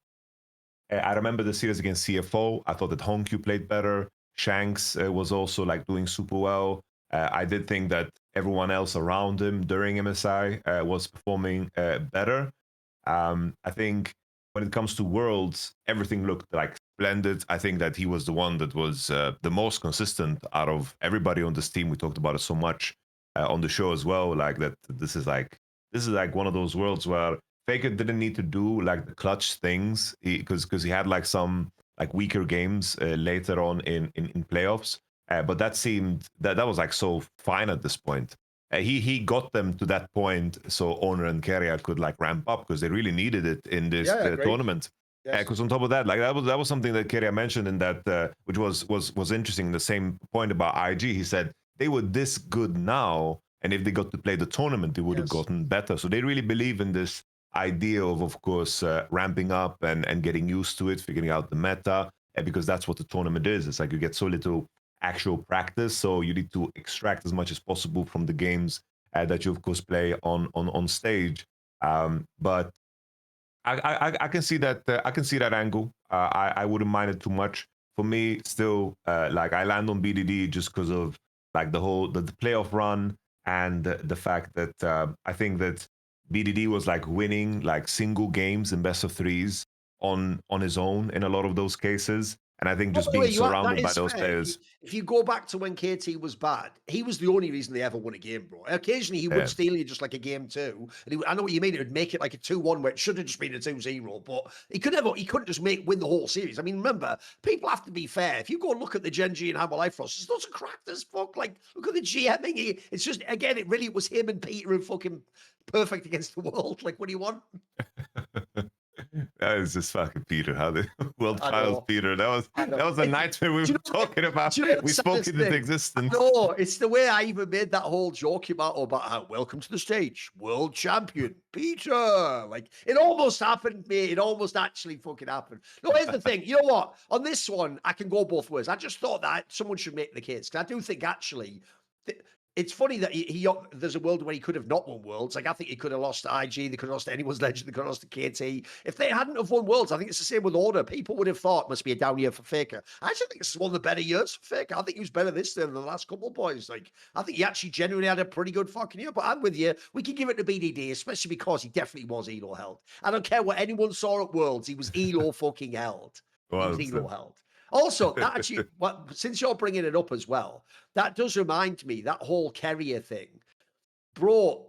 I remember the series against CFO. I thought that Honkyu played better. Shanks was also like doing super well. I did think that everyone else around him during MSI was performing better. I think when it comes to Worlds, everything looked like blended. I think that he was the one that was the most consistent out of everybody on this team. We talked about it so much on the show as well. Like that, this is like one of those worlds where Faker didn't need to do like the clutch things because he had like some like weaker games later on in playoffs. But that seemed that was like so fine at this point. He got them to that point so Owner and Keria could like ramp up because they really needed it in this tournament. Because on top of that, like that was something that Keria mentioned in that, which was interesting. The same point about IG, he said they were this good now, and if they got to play the tournament, they would have gotten better. So they really believe in this idea of course, ramping up and getting used to it, figuring out the meta, because that's what the tournament is. It's like you get so little actual practice, so you need to extract as much as possible from the games that you of course play on stage. But I can see that angle. I wouldn't mind it too much. For me, still, like I land on BDD just because of like the whole the playoff run and the fact that I think that BDD was like winning like single games in best of threes on his own in a lot of those cases. And I think just being surrounded by those players. If you go back to when KT was bad, he was the only reason they ever won a game, bro. Occasionally he would steal you just like a game 2. And I know what you mean. It would make it like a 2-1 where it should have just been a 2-0. But he couldn't just win the whole series. I mean, remember, people have to be fair. If you go and look at the Gen G and Hammer Life Frost, it's not so cracked as fuck. Like, look at the GMing. It's just, again, it really was him and Peter and fucking perfect against the world. Like, what do you want? That is just fucking Peter. How the world trials Peter. That was a nightmare we were talking about. We spoke into existence. No, it's the way I even made that whole joke about how welcome to the stage, world champion Peter. Like it almost happened, mate. It almost actually fucking happened. No, here's the thing. You know what? On this one, I can go both ways. I just thought that someone should make the case because I do think actually. It's funny that he there's a world where he could have not won Worlds. Like, I think he could have lost to IG. They could have lost to Anyone's Legend. They could have lost to KT. If they hadn't have won Worlds, I think it's the same with Order. People would have thought it must be a down year for Faker. I actually think this is one of the better years for Faker. I think he was better this than the last couple of boys. Like, I think he actually genuinely had a pretty good fucking year. But I'm with you. We can give it to BDD, especially because he definitely was Elo held. I don't care what anyone saw at Worlds. He was Elo fucking held. He was Elo held. Also, that actually, since you're bringing it up as well, that does remind me, that whole Keria thing. Bro,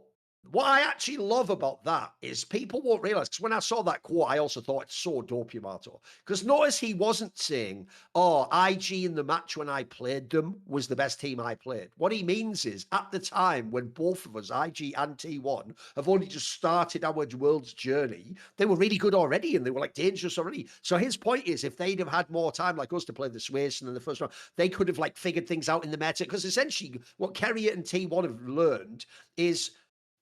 what I actually love about that is people won't realize, because when I saw that quote, I also thought it's so dope, Yamato. Because notice he wasn't saying, oh, IG in the match when I played them was the best team I played. What he means is, at the time when both of us, IG and T1, have only just started our world's journey, they were really good already and they were like dangerous already. So his point is, if they'd have had more time like us to play the Swason in the first round, they could have like figured things out in the meta. Because essentially what Keria and T1 have learned is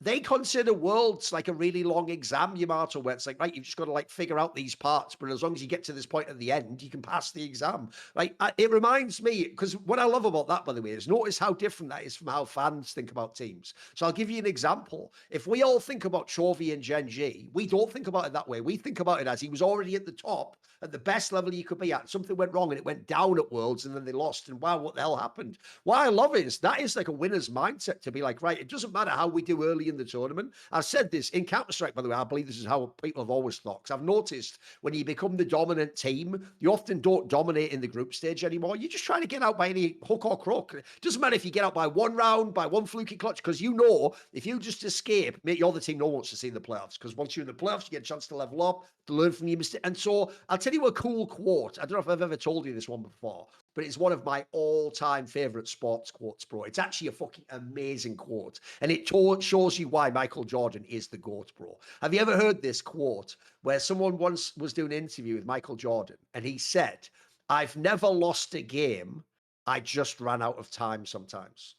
they consider Worlds like a really long exam, Yamato, where it's like, right, you've just got to like figure out these parts, but as long as you get to this point at the end, you can pass the exam. Like, it reminds me, because what I love about that, by the way, is notice how different that is from how fans think about teams. So I'll give you an example. If we all think about Chovy and Gen G, we don't think about it that way. We think about it as he was already at the top, at the best level you could be at. Something went wrong and it went down at Worlds and then they lost. And wow, what the hell happened? What I love is that is like a winner's mindset to be like, right, it doesn't matter how we do early in the tournament. I've said this in Counter-Strike, by the way. I believe this is how people have always thought. Because I've noticed when you become the dominant team, you often don't dominate in the group stage anymore. You're just trying to get out by any hook or crook. It doesn't matter if you get out by one round, by one fluky clutch, because you know if you just escape, mate, you're the team no one wants to see in the playoffs. Because once you're in the playoffs, you get a chance to level up, to learn from your mistakes. And so I'll tell you a cool quote. I don't know if I've ever told you this one before, but it's one of my all-time favorite sports quotes, bro. It's actually a fucking amazing quote. And it shows you why Michael Jordan is the GOAT, bro. Have you ever heard this quote where someone once was doing an interview with Michael Jordan and he said, I've never lost a game. I just ran out of time sometimes.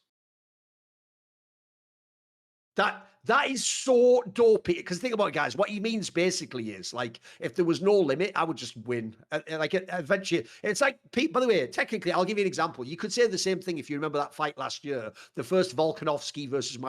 That is so dopey. Because think about it, guys. What he means basically is like, if there was no limit, I would just win. Like eventually, it's like, Pete, by the way, technically, I'll give you an example. You could say the same thing if you remember that fight last year, the first Volkanovski versus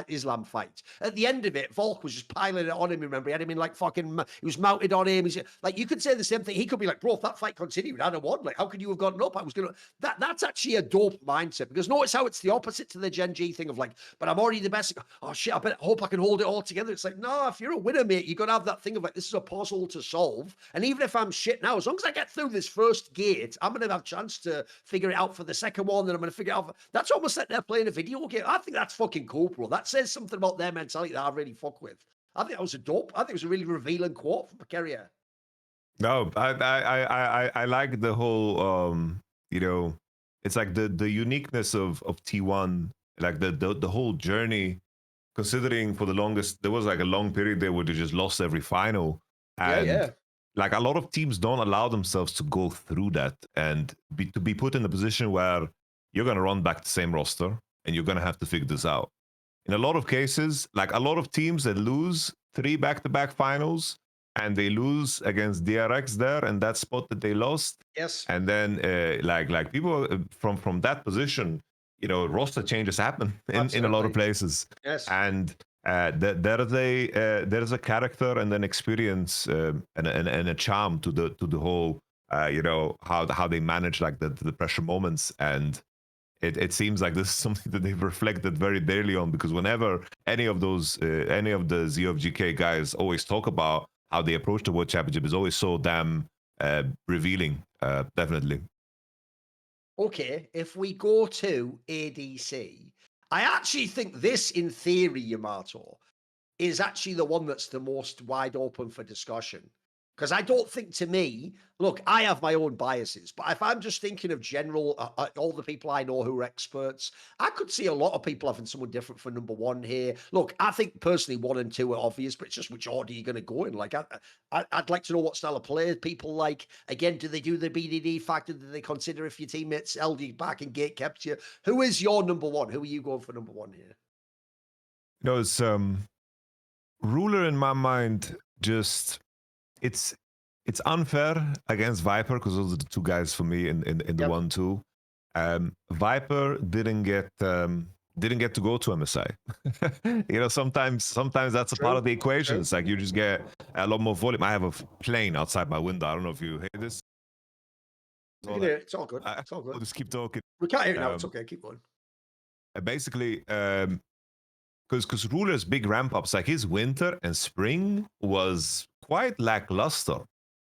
Islam fight. At the end of it, Volk was just piling it on him. Remember, he had him in like fucking, he was mounted on him. He's like, you could say the same thing. He could be like, bro, if that fight continued, I'd have won. Like, how could you have gotten up? I was gonna. That's actually a dope mindset. Because notice how it's the opposite to the Gen G thing of like, but I'm already the best. Oh shit, I bet. hope I can hold it all together. It's like, no, if you're a winner, mate, you got to have that thing of like, this is a puzzle to solve. And even if I'm shit now, as long as I get through this first gate, I'm going to have a chance to figure it out for the second one. Then I'm going to figure it out. That's almost like they're playing a video game. I think that's fucking cool, bro. That says something about their mentality that I really fuck with. I think that was a dope. I think it was a really revealing quote from Keria. No, I like the whole you know, it's like the uniqueness of T1, like the whole journey, considering for the longest there was like a long period there where they just lost every final. And Yeah. like a lot of teams don't allow themselves to go through that and to be put in a position where you're gonna run back the same roster and you're gonna have to figure this out. In a lot of cases, like a lot of teams that lose 3 back-to-back finals and they lose against DRX there and that spot that they lost. Yes. And then like people from that position, you know, roster changes happen in a lot of places. Yes. And there is a character and an experience and a charm to the whole you know, how they manage like the pressure moments. And it seems like this is something that they've reflected very daily on, because whenever any of the ZOFGK guys always talk about how they approach the World Championship, is always so damn revealing, definitely. Okay, if we go to ADC, I actually think this, in theory, Yamato, is actually the one that's the most wide open for discussion. Because I don't think, to me, look, I have my own biases, but if I'm just thinking of general, all the people I know who are experts, I could see a lot of people having someone different for number one here. Look, I think personally 1 and 2 are obvious, but it's just which order you're going to go in. Like, I'd like to know what style of play people like. Again, do they do the BDD factor? Do they consider if your teammates held you back and gate kept you? Who is your number one? Who are you going for number one here? No, it's Ruler in my mind. Just it's unfair against Viper, because those are the 2 guys for me in the 1-2. Viper didn't get to go to MSI. You know, sometimes that's a part of the equation. It's like you just get a lot more volume. I have a plane outside my window. I don't know if you hear this. It's all good. It's all good. I'll just keep talking. We can't hear it now. It's okay. Keep going. Basically, because Ruler's big ramp ups, like his winter and spring was quite lackluster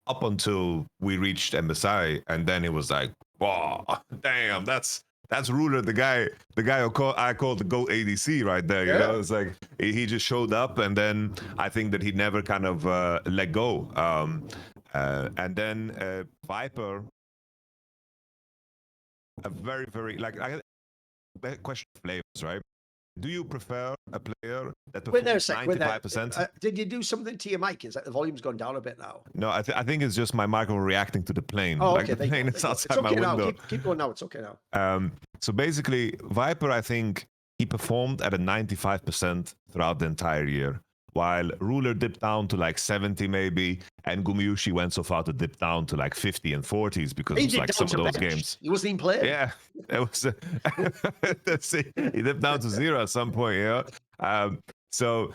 up until we reached MSI, and then it was like, wow, damn, that's Ruler, the guy I call the GOAT ADC right there. You know, it's like he just showed up, and then I think that he never kind of let go. And then Viper, a very like question of flavors, right? Do you prefer a player that performs 95%? Did you do something to your mic? Is that the volume's gone down a bit now? No, I think it's just my microphone reacting to the plane. Oh, like okay, the plane is outside my now. window. Keep going now. It's okay now. So basically, Viper, I think he performed at a 95% throughout the entire year, while Ruler dipped down to like 70 maybe, and Gumayusi went so far to dip down to like 50 and 40s because it was like some of those games. He wasn't even playing. Yeah, it was. He dipped down to 0 at some point. You know.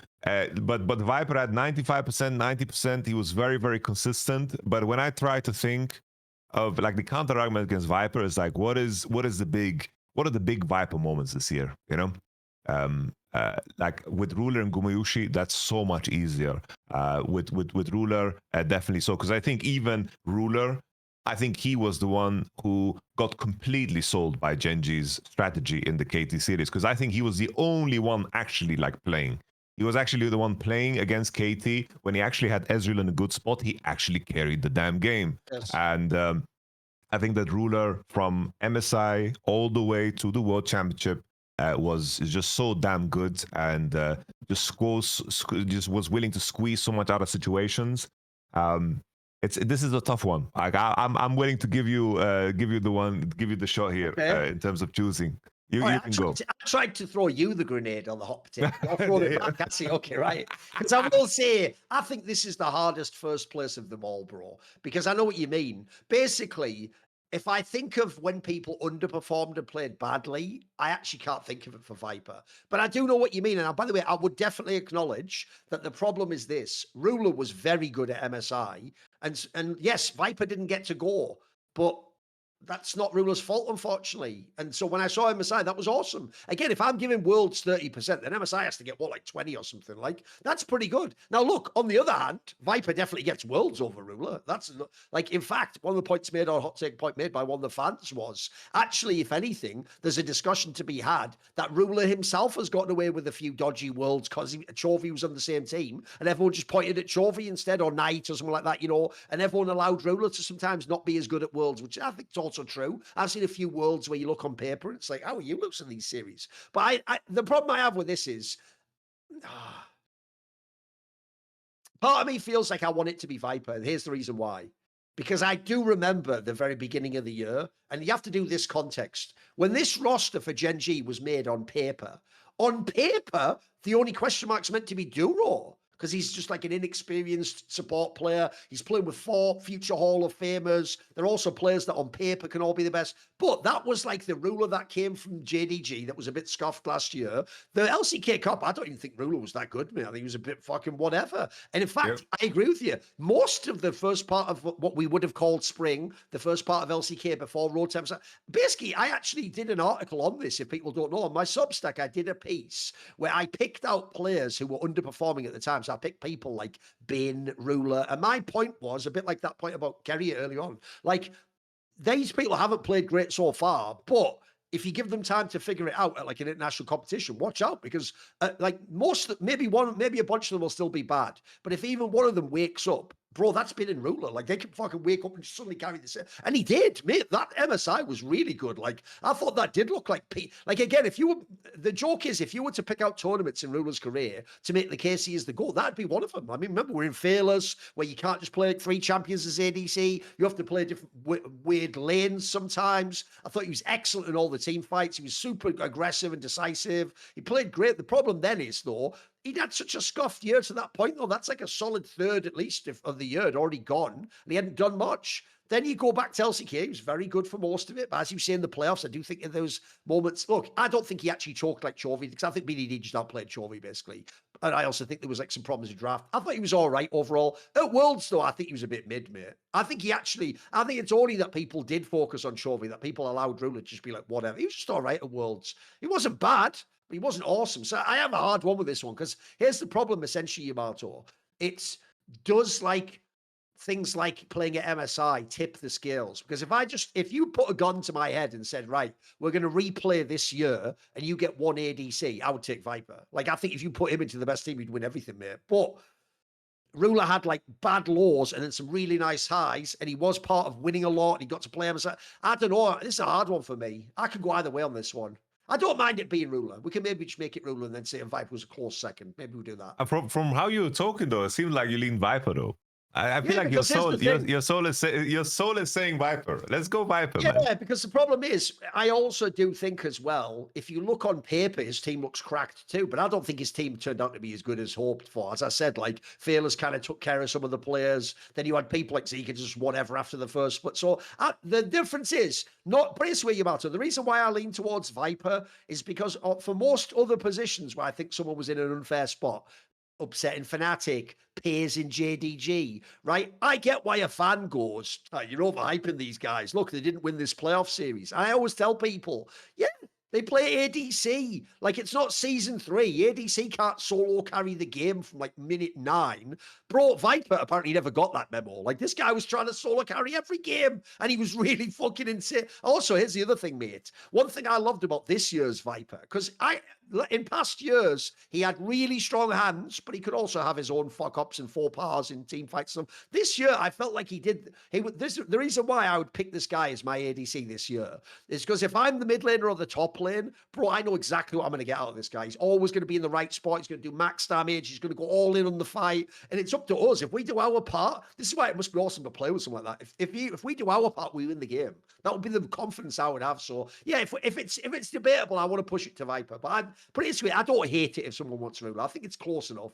But Viper had 95%, 90%. He was very, very consistent. But when I try to think of like the counter argument against Viper, is like what are the big Viper moments this year? You know. Like with Ruler and Gumayusi, that's so much easier. With Ruler, definitely so, because I think even Ruler, I think he was the one who got completely sold by Genji's strategy in the KT series, because I think he was the only one actually like playing. He was actually the one playing against KT when he actually had Ezreal in a good spot. He actually carried the damn game. Yes. And I think that Ruler from MSI all the way to the World Championship was just so damn good, and just was willing to squeeze so much out of situations. This is a tough one. Like I'm willing to give you the shot here in terms of choosing. You can go. I tried to throw you the grenade on the hot potato. I'll throw it back. I see. Okay, right. Because I will say, I think this is the hardest first place of them all, bro. Because I know what you mean. Basically, if I think of when people underperformed and played badly, I actually can't think of it for Viper. But I do know what you mean. And by the way, I would definitely acknowledge that the problem is this. Ruler was very good at MSI. And yes, Viper didn't get to go. But that's not Ruler's fault, unfortunately. And so when I saw MSI, that was awesome. Again, if I'm giving Worlds 30%, then MSI has to get what, like 20 or something. Like, that's pretty good. Now, look, on the other hand, Viper definitely gets Worlds over Ruler. That's like, in fact, one of the points made, or hot take point made by one of the fans was actually, if anything, there's a discussion to be had that Ruler himself has gotten away with a few dodgy Worlds because Chovy was on the same team and everyone just pointed at Chovy instead, or Knight or something like that, you know, and everyone allowed Ruler to sometimes not be as good at Worlds, which I think is also true. I've seen a few Worlds where you look on paper and it's like, how are you losing these series? But the problem I have with this is, part of me feels like I want it to be Viper, and here's the reason why. Because I do remember the very beginning of the year, and you have to do this context. When this roster for Gen G was made on paper, the only question mark's meant to be Duro, because he's just like an inexperienced support player. He's playing with 4 future Hall of Famers. They're also players that on paper can all be the best. But that was like the Ruler that came from JDG that was a bit scuffed last year. The LCK Cup, I don't even think Ruler was that good, man. I think he was a bit fucking whatever. And in fact, I agree with you. Most of the first part of what we would have called spring, the first part of LCK before Road Temps, basically, I actually did an article on this, if people don't know. On my Substack, I did a piece where I picked out players who were underperforming at the time. So I picked people like Bin, Ruler. And my point was a bit like that point about Keria early on. Like, these people haven't played great so far, but if you give them time to figure it out at like an international competition, watch out, because like maybe a bunch of them will still be bad. But if even one of them wakes up, bro, that's been in Ruler. Like, they can fucking wake up and suddenly carry this. And he did, mate. That MSI was really good. Like, I thought that did look like like, again, the joke is, if you were to pick out tournaments in Ruler's career to make the case he is the GOAT, that'd be one of them. I mean, remember, we're in Fearless, where you can't just play 3 champions as ADC. You have to play different weird lanes sometimes. I thought he was excellent in all the team fights. He was super aggressive and decisive. He played great. The problem then is, though, he'd had such a scuffed year to that point, though. That's like a solid third, at least, of the year had already gone, and he hadn't done much. Then you go back to LCK, he was very good for most of it. But as you say in the playoffs, I do think in those moments, look, I don't think he actually choked like Chovy, because I think BDD just outplayed Chovy, basically. And I also think there was like some problems with draft. I thought he was all right overall. At Worlds, though, I think he was a bit mid, mate. I think it's only that people did focus on Chovy, that people allowed Ruler to just be like, whatever. He was just all right at Worlds. He wasn't bad, but he wasn't awesome. So I have a hard one with this one, because here's the problem, essentially, Yamato. Does like things like playing at MSI tip the scales? Because if you put a gun to my head and said, right, we're going to replay this year and you get 1 ADC, I would take Viper. Like, I think if you put him into the best team, you'd win everything, mate. But Ruler had like bad lows and then some really nice highs, and he was part of winning a lot, and he got to play MSI. I don't know. This is a hard one for me. I could go either way on this one. I don't mind it being Ruler. We can maybe just make it Ruler and then say Viper was a close second. Maybe we'll do that. From how you were talking, though, it seemed like you lean Viper, though. I feel like your soul is saying Viper. Let's go Viper, man. Yeah, because the problem is, I also do think as well, if you look on paper, his team looks cracked too, but I don't think his team turned out to be as good as hoped for. As I said, like, Fearless kind of took care of some of the players. Then you had people like Zeka just whatever after the first split. So the difference is, not, but it's where you matter. The reason why I lean towards Viper is because for most other positions where I think someone was in an unfair spot, upsetting Fnatic, Pays in JDG, right? I get why a fan goes, oh, you're overhyping these guys. Look, they didn't win this playoff series. I always tell people, yeah, they play ADC. Like, it's not season 3. ADC can't solo carry the game from like minute 9. Bro, Viper apparently never got that memo. Like, this guy was trying to solo carry every game, and he was really fucking insane. Also, here's the other thing, mate. One thing I loved about this year's Viper, because in past years, he had really strong hands, but he could also have his own fuck-ups and faux pas in team fights. This year, I felt like the reason why I would pick this guy as my ADC this year is because if I'm the mid laner or the top lane, bro, I know exactly what I'm going to get out of this guy. He's always going to be in the right spot. He's going to do max damage. He's going to go all in on the fight. And it's up to us. If we do our part, this is why it must be awesome to play with someone like that. If we do our part, we win the game. That would be the confidence I would have. So yeah, if it's debatable, I want to push it to Viper. But I don't hate it if someone wants Ruler. I think it's close enough.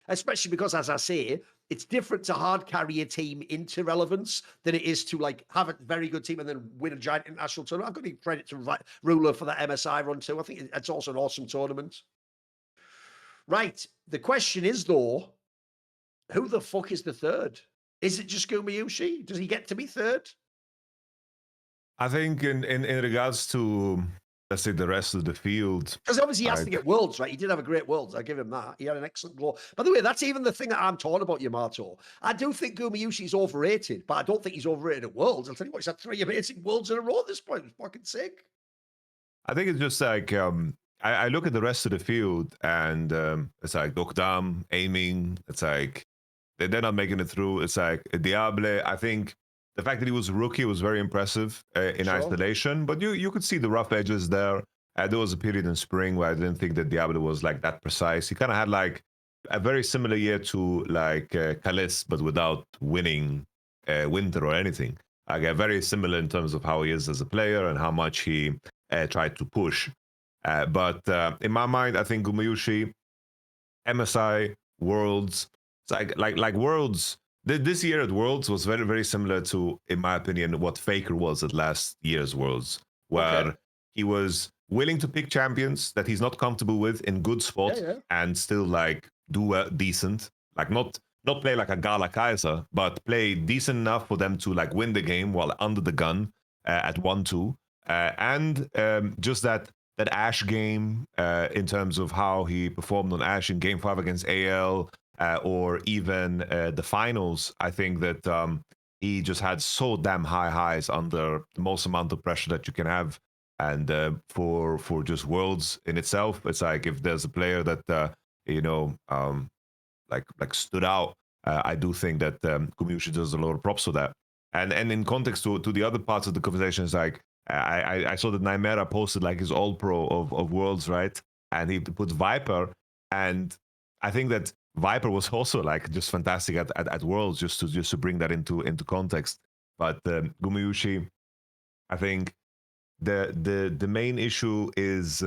Especially because, as I say, it's different to hard carry a team into relevance than it is to like have a very good team and then win a giant international tournament. I've got to give credit to Ruler for that MSI run too. I think it's also an awesome tournament. Right. The question is, though, who the fuck is the third? Is it just Gumayusi? Does he get to be third? I think in regards to, let's say, the rest of the field, Because obviously he has to like, get Worlds, right? He did have a great Worlds. I give him that. He had an excellent glow. By the way, that's even the thing that I'm talking about, Yamato. I do think Gumayusi is overrated, but I don't think he's overrated at Worlds. I'll tell you what, he's had 3 amazing Worlds in a row at this point. It's fucking sick. I think it's just like I look at the rest of the field and it's like Dokdam aiming. It's like they're not making it through. It's like Diable. I think the fact that he was a rookie was very impressive in Sure. isolation, but you could see the rough edges there. There was a period in spring where I didn't think that Diable was like that precise. He kind of had like a very similar year to like Kalis, but without winning winter or anything. Like very similar in terms of how he is as a player and how much he tried to push. But in my mind, I think Gumayusi, MSI, Worlds, it's like Worlds. This year at Worlds was very, very similar to, in my opinion, what Faker was at last year's Worlds, where he was willing to pick champions that he's not comfortable with in good spots and still like do decent, like not play like a Gala Kaiser, but play decent enough for them to like win the game while under the gun at 1-2. And just that Ash game in terms of how he performed on Ash in Game 5 against AL, or even the finals, I think that he just had so damn high highs under the most amount of pressure that you can have. And for just Worlds in itself, it's like if there's a player that like stood out, I do think that Gumayusi does a lot of props for that. And in context to the other parts of the conversation, is like I saw that Nymera posted like his All Pro of Worlds, right? And he put Viper, and I think that Viper was also like just fantastic at Worlds, just to bring that into context. But Gumayusi, I think the main issue is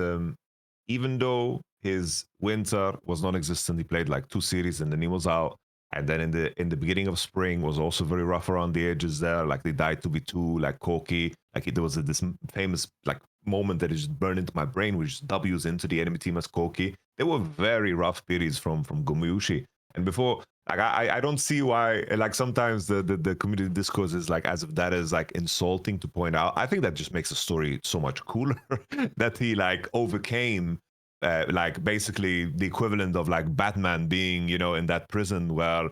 even though his winter was non-existent, he played like 2 series and then he was out. And then in the beginning of spring was also very rough around the edges there. Like they died 2v2, like Koki. Like there was this famous like moment that is just burned into my brain, which W's into the enemy team as Koki. They were very rough periods from Gumayusi. And before, like I don't see why like sometimes the community discourse is like as if that is like insulting to point out. I think that just makes the story so much cooler that he like overcame like basically the equivalent of like Batman being, in that prison where,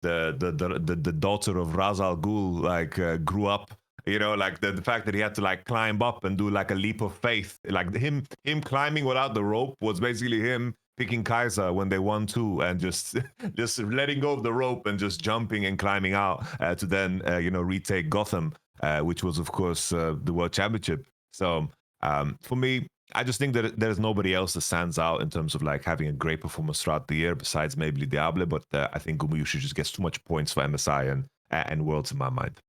the daughter of Ra's al Ghul like grew up. Like the fact that he had to like climb up and do like a leap of faith, like him climbing without the rope was basically him picking Kaiser when they won 2 and just letting go of the rope and just jumping and climbing out to then retake Gotham, which was of course the World Championship. So for me, I just think that there's nobody else that stands out in terms of like having a great performance throughout the year besides maybe Diable, but I think Gumayusi just gets too much points for MSI and Worlds in my mind.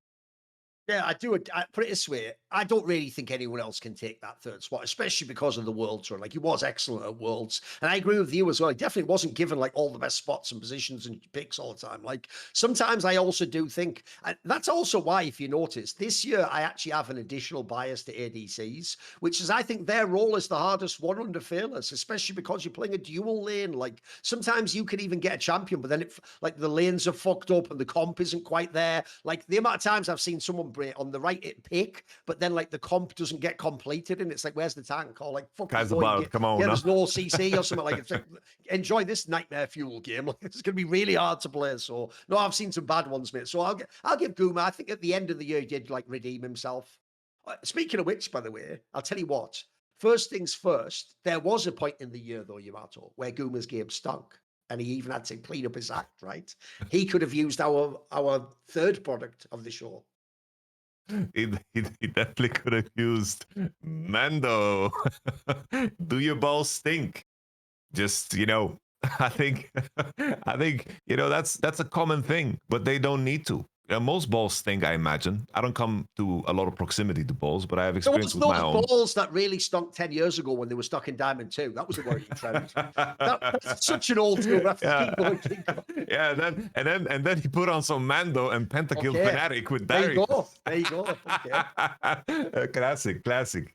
Yeah, I do. I put it this way: I don't really think anyone else can take that 3rd spot, especially because of the Worlds run. Like he was excellent at Worlds, and I agree with you as well. He definitely wasn't given like all the best spots and positions and picks all the time. Like sometimes I also do think that's also why, if you notice, this year I actually have an additional bias to ADCs, which is I think their role is the hardest one under Fearless, especially because you're playing a dual lane. Like sometimes you can even get a champion, but then like the lanes are fucked up and the comp isn't quite there. Like the amount of times I've seen someone on the right pick, but then like the comp doesn't get completed, and it's like, where's the tank? Or like, fuck, Guys, about come on, there's no CC or something. Like, it's like, enjoy this nightmare fuel game. Like, it's gonna be really hard to play. So no, I've seen some bad ones, mate. So I'll give Guma. I think at the end of the year he did like redeem himself. Speaking of which, by the way, I'll tell you what. First things first, there was a point in the year though, Yamato, where Guma's game stunk. And he even had to clean up his act, right? He could have used our 3rd product of the show. He definitely could have used Mando. Do your balls stink? Just I think that's a common thing, but they don't need to. Most balls stink, I imagine. I don't come to a lot of proximity to balls, but I have experience with my own. Balls that really stunk 10 years ago when they were stuck in Diamond 2. That was a worrying trend. That's such an old school reference. Yeah, and then he put on some Mando and Pentakill Fnatic with Darius. There you go. Okay. Classic.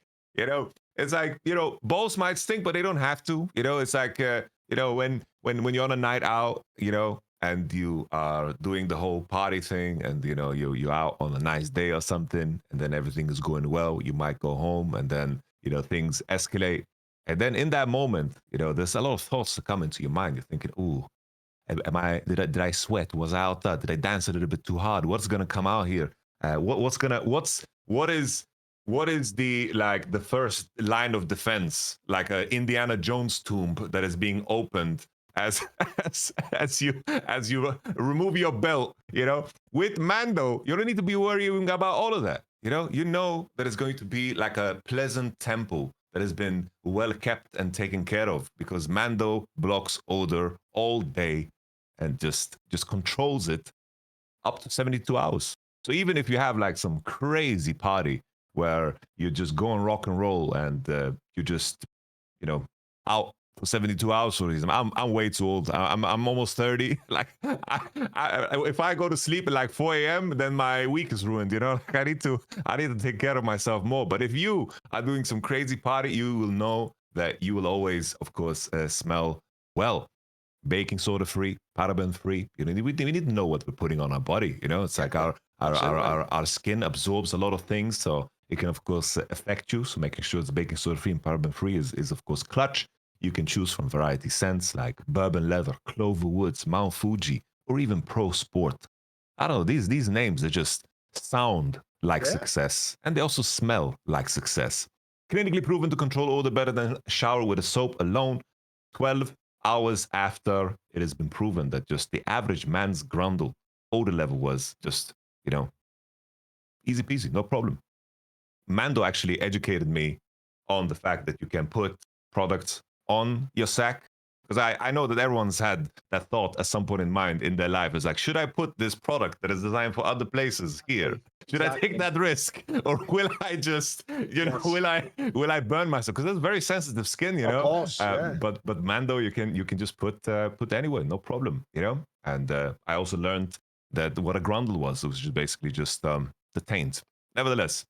It's like, balls might stink, but they don't have to. It's like, when you're on a night out, and you are doing the whole party thing, and you know you're out on a nice day or something, and then everything is going well, you might go home, and then you know things escalate, and then in that moment, you know, there's a lot of thoughts that come into your mind. You're thinking, "Ooh, did I sweat? Was I out there? Did I dance a little bit too hard? What's gonna come out here? What is the like the first line of defense, like a Indiana Jones tomb that is being opened as as you remove your belt? You know, with Mando, you don't need to be worrying about all of that. You know that it's going to be like a pleasant temple that has been well kept and taken care of, because Mando blocks Odor all day and just controls it up to 72 hours. So even if you have like some crazy party where you're just going rock and roll, and you just, you know, out for 72 hours for reason. I'm way too old. I'm almost 30. Like if I go to sleep at like 4 a.m., then my week is ruined. You know, like I need to take care of myself more. But if you are doing some crazy party, you will know that you will always, of course, smell well. Baking soda free, paraben free. You know, we need to know what we're putting on our body. You know, it's like our skin absorbs a lot of things, so it can of course affect you. So making sure it's baking soda free and paraben free is of course clutch. You can choose from variety scents like bourbon leather, clover woods, Mount Fuji, or even Pro Sport. I don't know, these names, they just sound like success, and they also smell like success. Clinically proven to control odor better than a shower with a soap alone. 12 hours after it has been proven that just the average man's grundle odor level was just, you know, easy peasy, no problem. Mando actually educated me on the fact that you can put products on your sack, because I know that everyone's had that thought at some point in mind in their life. It's like, should I put this product that is designed for other places here? Should I take that risk, or will I just, you know, will I burn myself? Because that's very sensitive skin, you know. Of course, But Mando, you can just put anywhere, no problem, you know. And I also learned that what a grundle was. It was just basically just the taint. Nevertheless,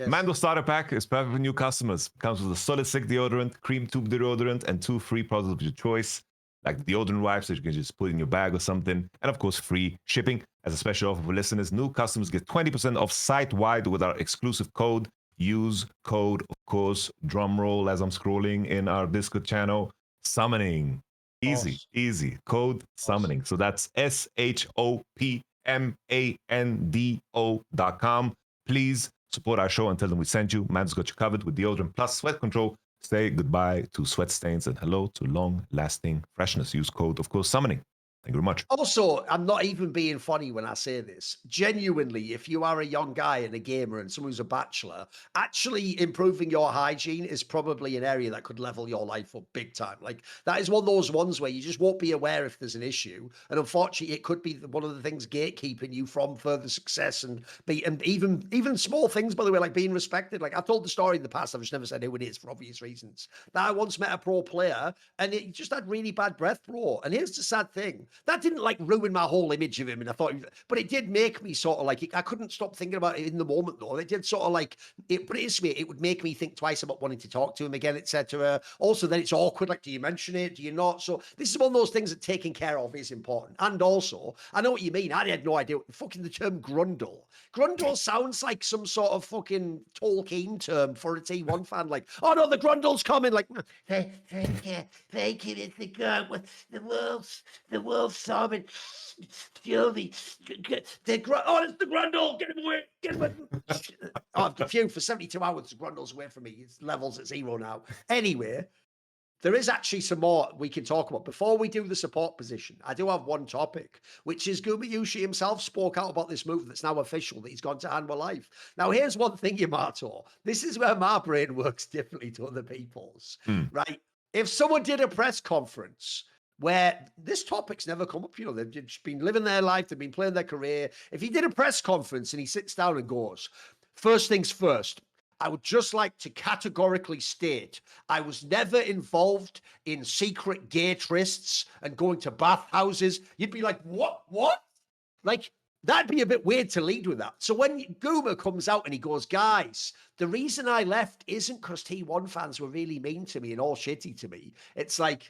Mando Starter Pack is perfect for new customers. Comes with a solid stick deodorant, cream tube deodorant, and 2 free products of your choice, like the deodorant wipes that you can just put in your bag or something. And of course, free shipping. As a special offer for listeners, new customers get 20% off site-wide with our exclusive code. Use code, of course, drum roll as I'm scrolling in our Discord channel, summoning. Easy. Code summoning. So that's SHOPMANDO.com. Please support our show and tell them we sent you. Man's got you covered with deodorant plus sweat control. Say goodbye to sweat stains and hello to long-lasting freshness. Use code, of course, summoning. Thank you very much. Also, I'm not even being funny when I say this. Genuinely, if you are a young guy and a gamer and someone who's a bachelor, actually improving your hygiene is probably an area that could level your life up big time. Like, that is one of those ones where you just won't be aware if there's an issue. And unfortunately, it could be one of the things gatekeeping you from further success, and even small things, by the way, like being respected. Like, I've told the story in the past, I've just never said who it is for obvious reasons, that I once met a pro player and it just had really bad breath, bro. And here's the sad thing. That didn't like ruin my whole image of him, and I thought, but it did make me sort of like, I couldn't stop thinking about it in the moment though. It did sort of like, it would make me think twice about wanting to talk to him again, etc. Also, then it's awkward. Like, do you mention it? Do you not? So this is one of those things that taking care of is important. And also, I know what you mean. I had no idea what fucking the term grundle. Grundle sounds like some sort of fucking Tolkien term for a T1 fan. Like, oh no, the grundle's coming. Like, thank you, it's the world's sobbing. Chovy, it's the grundle. Get him away. Get him away. Oh, I've confused for 72 hours. The grundle's away from me. It's levels at 0 now. Anyway, there is actually some more we can talk about. Before we do the support position, I do have one topic, which is Gumayusi himself spoke out about this move that's now official, that he's gone to Hanwha Life. Now, here's one thing, Yamato. This is where my brain works differently to other people's, right? If someone did a press conference where this topic's never come up, you know, they've just been living their life, they've been playing their career. If he did a press conference and he sits down and goes, first things first, I would just like to categorically state I was never involved in secret gay trysts and going to bathhouses. You'd be like, what? Like, that'd be a bit weird to lead with that. So when Guma comes out and he goes, guys, the reason I left isn't because T1 fans were really mean to me and all shitty to me. It's like,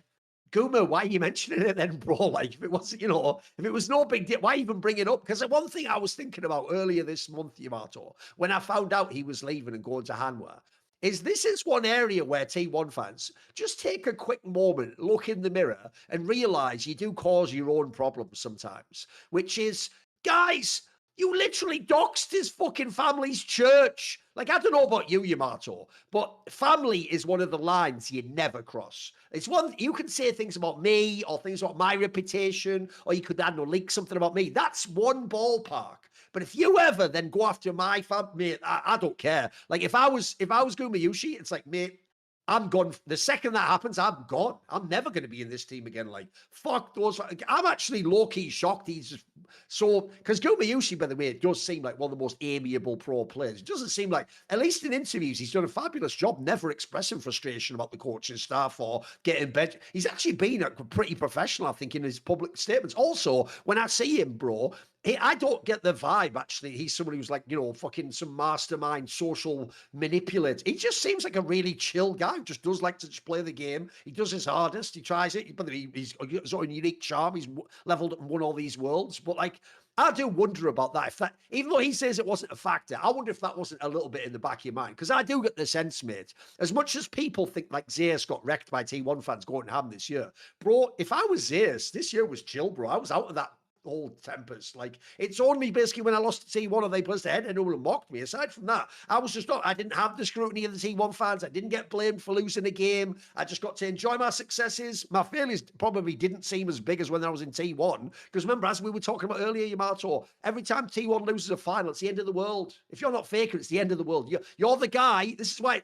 Guma, why are you mentioning it then, bro? Like, if it wasn't, you know, if it was no big deal, why even bring it up? Because one thing I was thinking about earlier this month, Yamato, when I found out he was leaving and going to Hanwha, is this is one area where T1 fans just take a quick moment, look in the mirror, and realize you do cause your own problems sometimes, which is, guys, you literally doxed his fucking family's church. Like, I don't know about you, Yamato, but family is one of the lines you never cross. It's one, you can say things about me or things about my reputation, or you could, I don't know, leak something about me. That's one ballpark. But if you ever then go after my family, I don't care. Like, if I was Gumayusi, it's like, mate, I'm gone. The second that happens, I'm gone. I'm never going to be in this team again. Like, fuck those. I'm actually low-key shocked he's just so, because Gumayusi, by the way, does seem like one of the most amiable pro players. It doesn't seem like, at least in interviews, he's done a fabulous job never expressing frustration about the coaching staff or getting bench. He's actually been pretty professional, I think, in his public statements. Also, when I see him, bro, I don't get the vibe, actually. He's someone who's like, you know, fucking some mastermind social manipulator. He just seems like a really chill guy who just does like to just play the game. He does his hardest. He tries it. But he's got a unique charm. He's leveled up and won all these worlds. But like, I do wonder about that. If that, even though he says it wasn't a factor, I wonder if that wasn't a little bit in the back of your mind. Because I do get the sense, mate, as much as people think like Zeus got wrecked by T1 fans going to Ham this year, bro, if I was Zeus, this year was chill, bro. I was out of that old tempers. Like, it's only basically when I lost to T1 and they placed ahead and no one mocked me. Aside from that, I was just not, I didn't have the scrutiny of the T1 fans. I didn't get blamed for losing a game. I just got to enjoy my successes. My failures probably didn't seem as big as when I was in T1. Because remember, as we were talking about earlier, Yamato, every time T1 loses a final, it's the end of the world. If you're not faking, it's the end of the world. You're the guy. This is why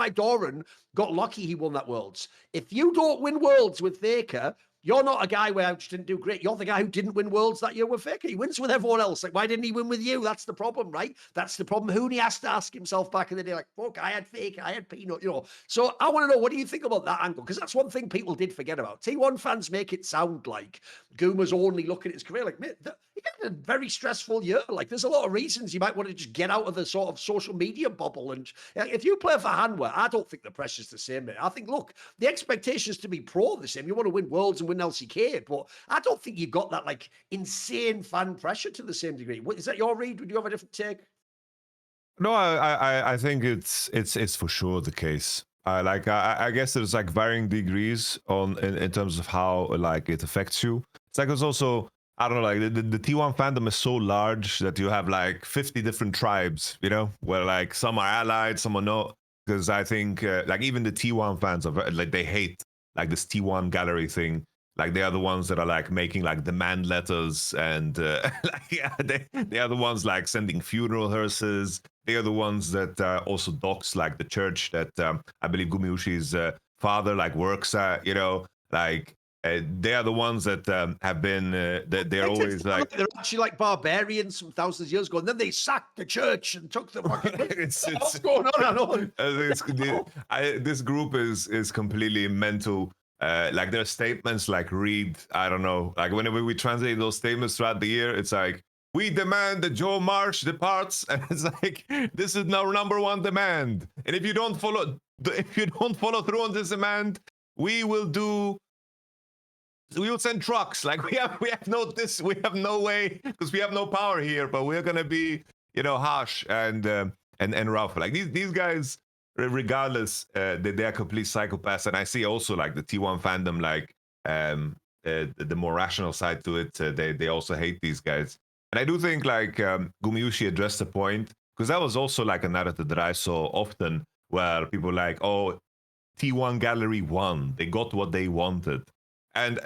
Thorin got lucky he won that Worlds. If you don't win Worlds with Faker, you're not a guy where I just didn't do great. You're the guy who didn't win Worlds that year with Faker. He wins with everyone else. Like, why didn't he win with you? That's the problem, right? That's the problem. Hooney has to ask himself back in the day, like, fuck, I had Faker, I had Peanut, you know. So I want to know, what do you think about that angle? Because that's one thing people did forget about. T1 fans make it sound like Guma's only looking at his career. Like, mate, he had a very stressful year. Like, there's a lot of reasons you might want to just get out of the sort of social media bubble. And if you play for Hanwha, I don't think the pressure's the same, mate. I think, look, the expectation is to be pro the same. You want to win Worlds and win LCK, but I don't think you got that like insane fan pressure to the same degree. Is that your read? Would you have a different take? No, I think it's for sure the case. I guess there's like varying degrees on in terms of how like it affects you. It's like there's also, I don't know, like the T1 fandom is so large that you have like 50 different tribes, you know, where like some are allied, some are not. Because I think like even the T1 fans are like, they hate like this T1 gallery thing. Like they are the ones that are like making like demand letters and like, yeah, they are the ones like sending funeral hearses. They are the ones that also dox like the church that I believe Gumayushi's father like works at, you know, like they are the ones that have been they're always like they're actually like barbarians from thousands of years ago, and then they sacked the church and took the fucking what's going on? I know. This group is completely mental. Like their statements like read, I don't know, like whenever we translate those statements throughout the year, it's like, we demand that Joe Marsh departs, and it's like, this is our number one demand, and if you don't follow through on this demand, we will send trucks. Like we have no way, because we have no power here, but we're gonna be, you know, harsh and rough. Like these guys, regardless, they are complete psychopaths. And I see also like the T1 fandom, like the more rational side to it, they also hate these guys. And I do think like Gumayusi addressed the point, because that was also like a narrative that I saw often, where people were like, oh, T1 gallery won, they got what they wanted. And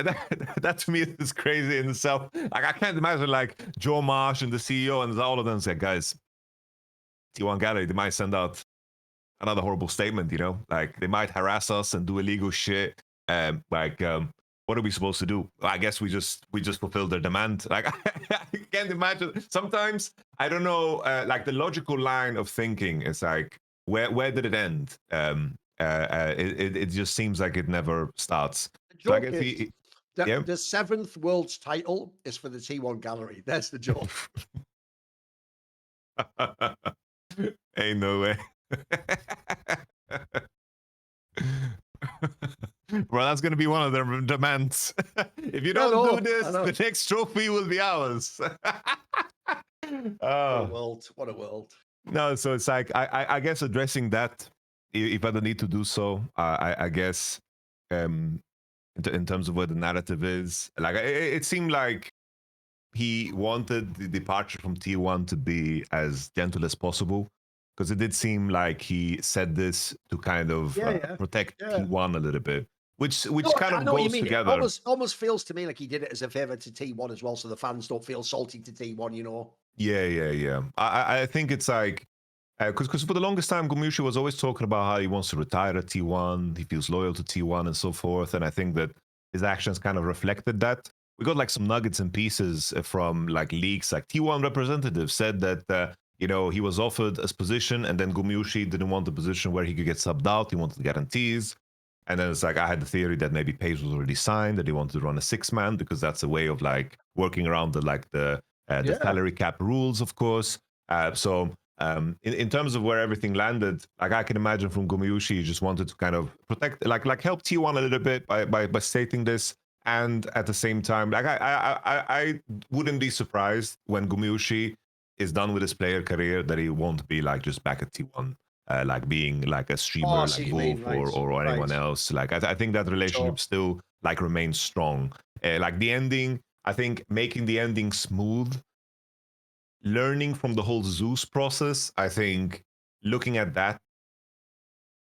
that to me is crazy in itself. Like I can't imagine like Joe Marsh and the CEO and all of them say, guys, T1 gallery, they might send out another horrible statement, you know, like they might harass us and do illegal shit. What are we supposed to do? I guess we just fulfill their demand. Like I can't imagine. Sometimes I don't know. Like the logical line of thinking is like, where did it end? It just seems like it never starts. So I guess the seventh world's title is for the T1 gallery. That's the joke. Ain't no way. Bro, that's gonna be one of their demands. If you I don't know, do this, I know. the next trophy will be ours. What a Oh. world! What a world! No, so it's like I guess addressing that, if I don't need to do so, I guess in terms of where the narrative is, like it seemed like he wanted the departure from T1 to be as gentle as possible, because it did seem like he said this to kind of Yeah, protect yeah. T1 a little bit, which No, kind I of know what you goes mean. It together. almost feels to me like he did it as a favor to T1 as well, so the fans don't feel salty to T1. You know? Yeah. I think it's like because for the longest time, Gumayusi was always talking about how he wants to retire at T1, he feels loyal to T1 and so forth, and I think that his actions kind of reflected that. We got like some nuggets and pieces from like leaks, like T1 representatives said that he was offered a position, and then Gumayusi didn't want the position where he could get subbed out. He wanted guarantees. And then it's like I had the theory that maybe Pace was already signed, that he wanted to run a 6-man because that's a way of like working around the salary cap rules, of course. In terms of where everything landed, like I can imagine from Gumayusi, he just wanted to kind of protect, like help T1 a little bit by stating this, and at the same time, like I wouldn't be surprised when Gumayusi is done with his player career that he won't be like just back at T1. Like being like a Oh, streamer I like see what you mean. Wolf Right, or anyone right. else. Like I think that relationship Sure. still like remains strong. Like the ending, I think making the ending smooth, learning from the whole Zeus process, I think looking at that,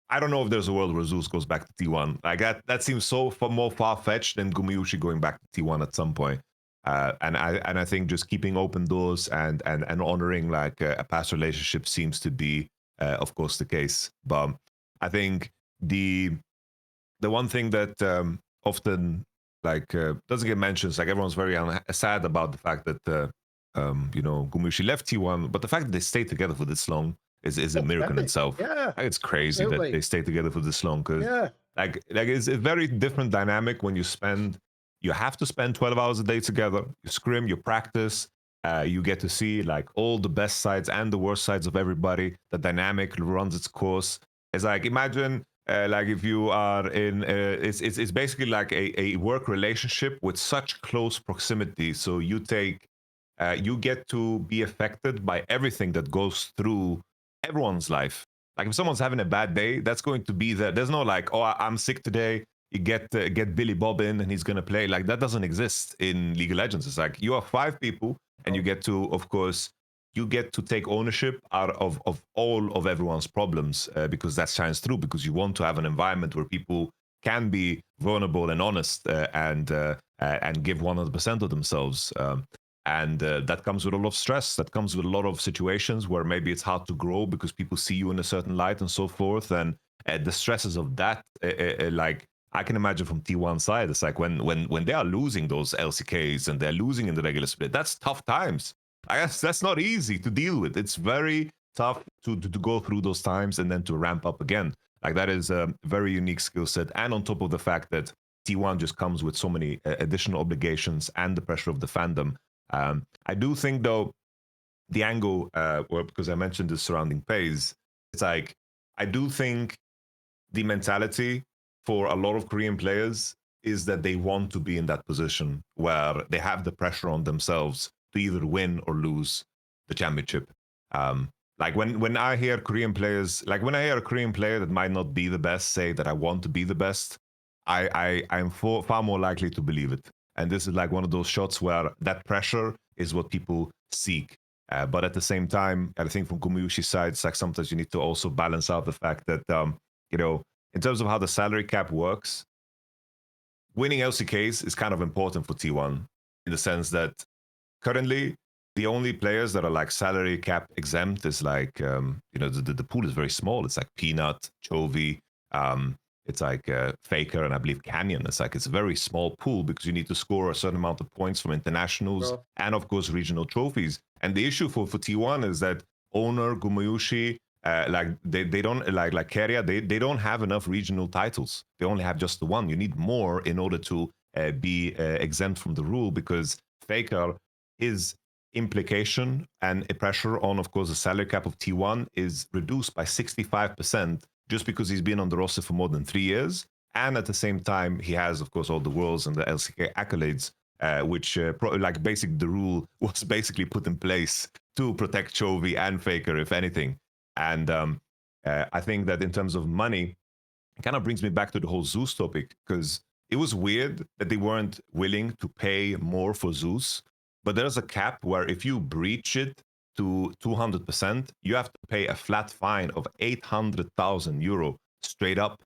I don't know if there's a world where Zeus goes back to T1. Like that seems so more far-fetched than Gumayusi going back to T1 at some point. And I think just keeping open doors and honoring like a past relationship seems to be, of course, the case. But I think the one thing that often like doesn't get mentioned is like everyone's very sad about the fact that Gumayusi left T1, but the fact that they stayed together for this long is a miracle in Epic. itself. Yeah, Like, it's crazy that absolutely. they stayed together for this long, because Yeah. like it's a very different dynamic when you have to spend 12 hours a day together. You scrim, you practice, you get to see like all the best sides and the worst sides of everybody. The dynamic runs its course. It's like imagine like if you are in it's basically like a work relationship with such close proximity. So you get to be affected by everything that goes through everyone's life. Like if someone's having a bad day, that's going to be there. There's no like, oh, I'm sick today. You get Billy Bob in and he's gonna play. Like that doesn't exist in League of Legends. It's like you are 5 people and you get to, of course, you get to take ownership out of all of everyone's problems, because that shines through, because you want to have an environment where people can be vulnerable and honest, and give 100% of themselves. And that comes with a lot of stress. That comes with a lot of situations where maybe it's hard to grow because people see you in a certain light and so forth. And the stresses of that, like I can imagine from T1 side, it's like when they are losing those LCKs and they're losing in the regular split, that's tough times. I guess that's not easy to deal with. It's very tough to go through those times and then to ramp up again. Like that is a very unique skill set. And on top of the fact that T1 just comes with so many additional obligations and the pressure of the fandom. I do think though, the angle, well, because I mentioned this surrounding Pace, it's like I do think the mentality for a lot of Korean players is that they want to be in that position where they have the pressure on themselves to either win or lose the championship. Like when I hear Korean players, like when I hear a Korean player that might not be the best say that I want to be the best, I'm far more likely to believe it. And this is like one of those shots where that pressure is what people seek. But at the same time, I think from Gumayusi's side, it's like sometimes you need to also balance out the fact that in terms of how the salary cap works, winning LCKs is kind of important for T1 in the sense that currently the only players that are like salary cap exempt is like the pool is very small. It's like Peanut, Chovy, it's like Faker, and I believe Canyon. It's a very small pool because you need to score a certain amount of points from internationals and of course regional trophies. And the issue for T1 is that owner Gumayusi, like they don't like Keria, they don't have enough regional titles. They only have just the one. You need more in order to be exempt from the rule, because Faker is implication and a pressure on, of course, the salary cap of T1 is reduced by 65% just because he's been on the roster for more than 3 years. And at the same time, he has, of course, all the worlds and the LCK accolades, which like basically the rule was basically put in place to protect Chovy and Faker, if anything. And I think that in terms of money, it kind of brings me back to the whole Zeus topic, because it was weird that they weren't willing to pay more for Zeus. But there's a cap where if you breach it to 200%, you have to pay a flat fine of 800,000 euro straight up.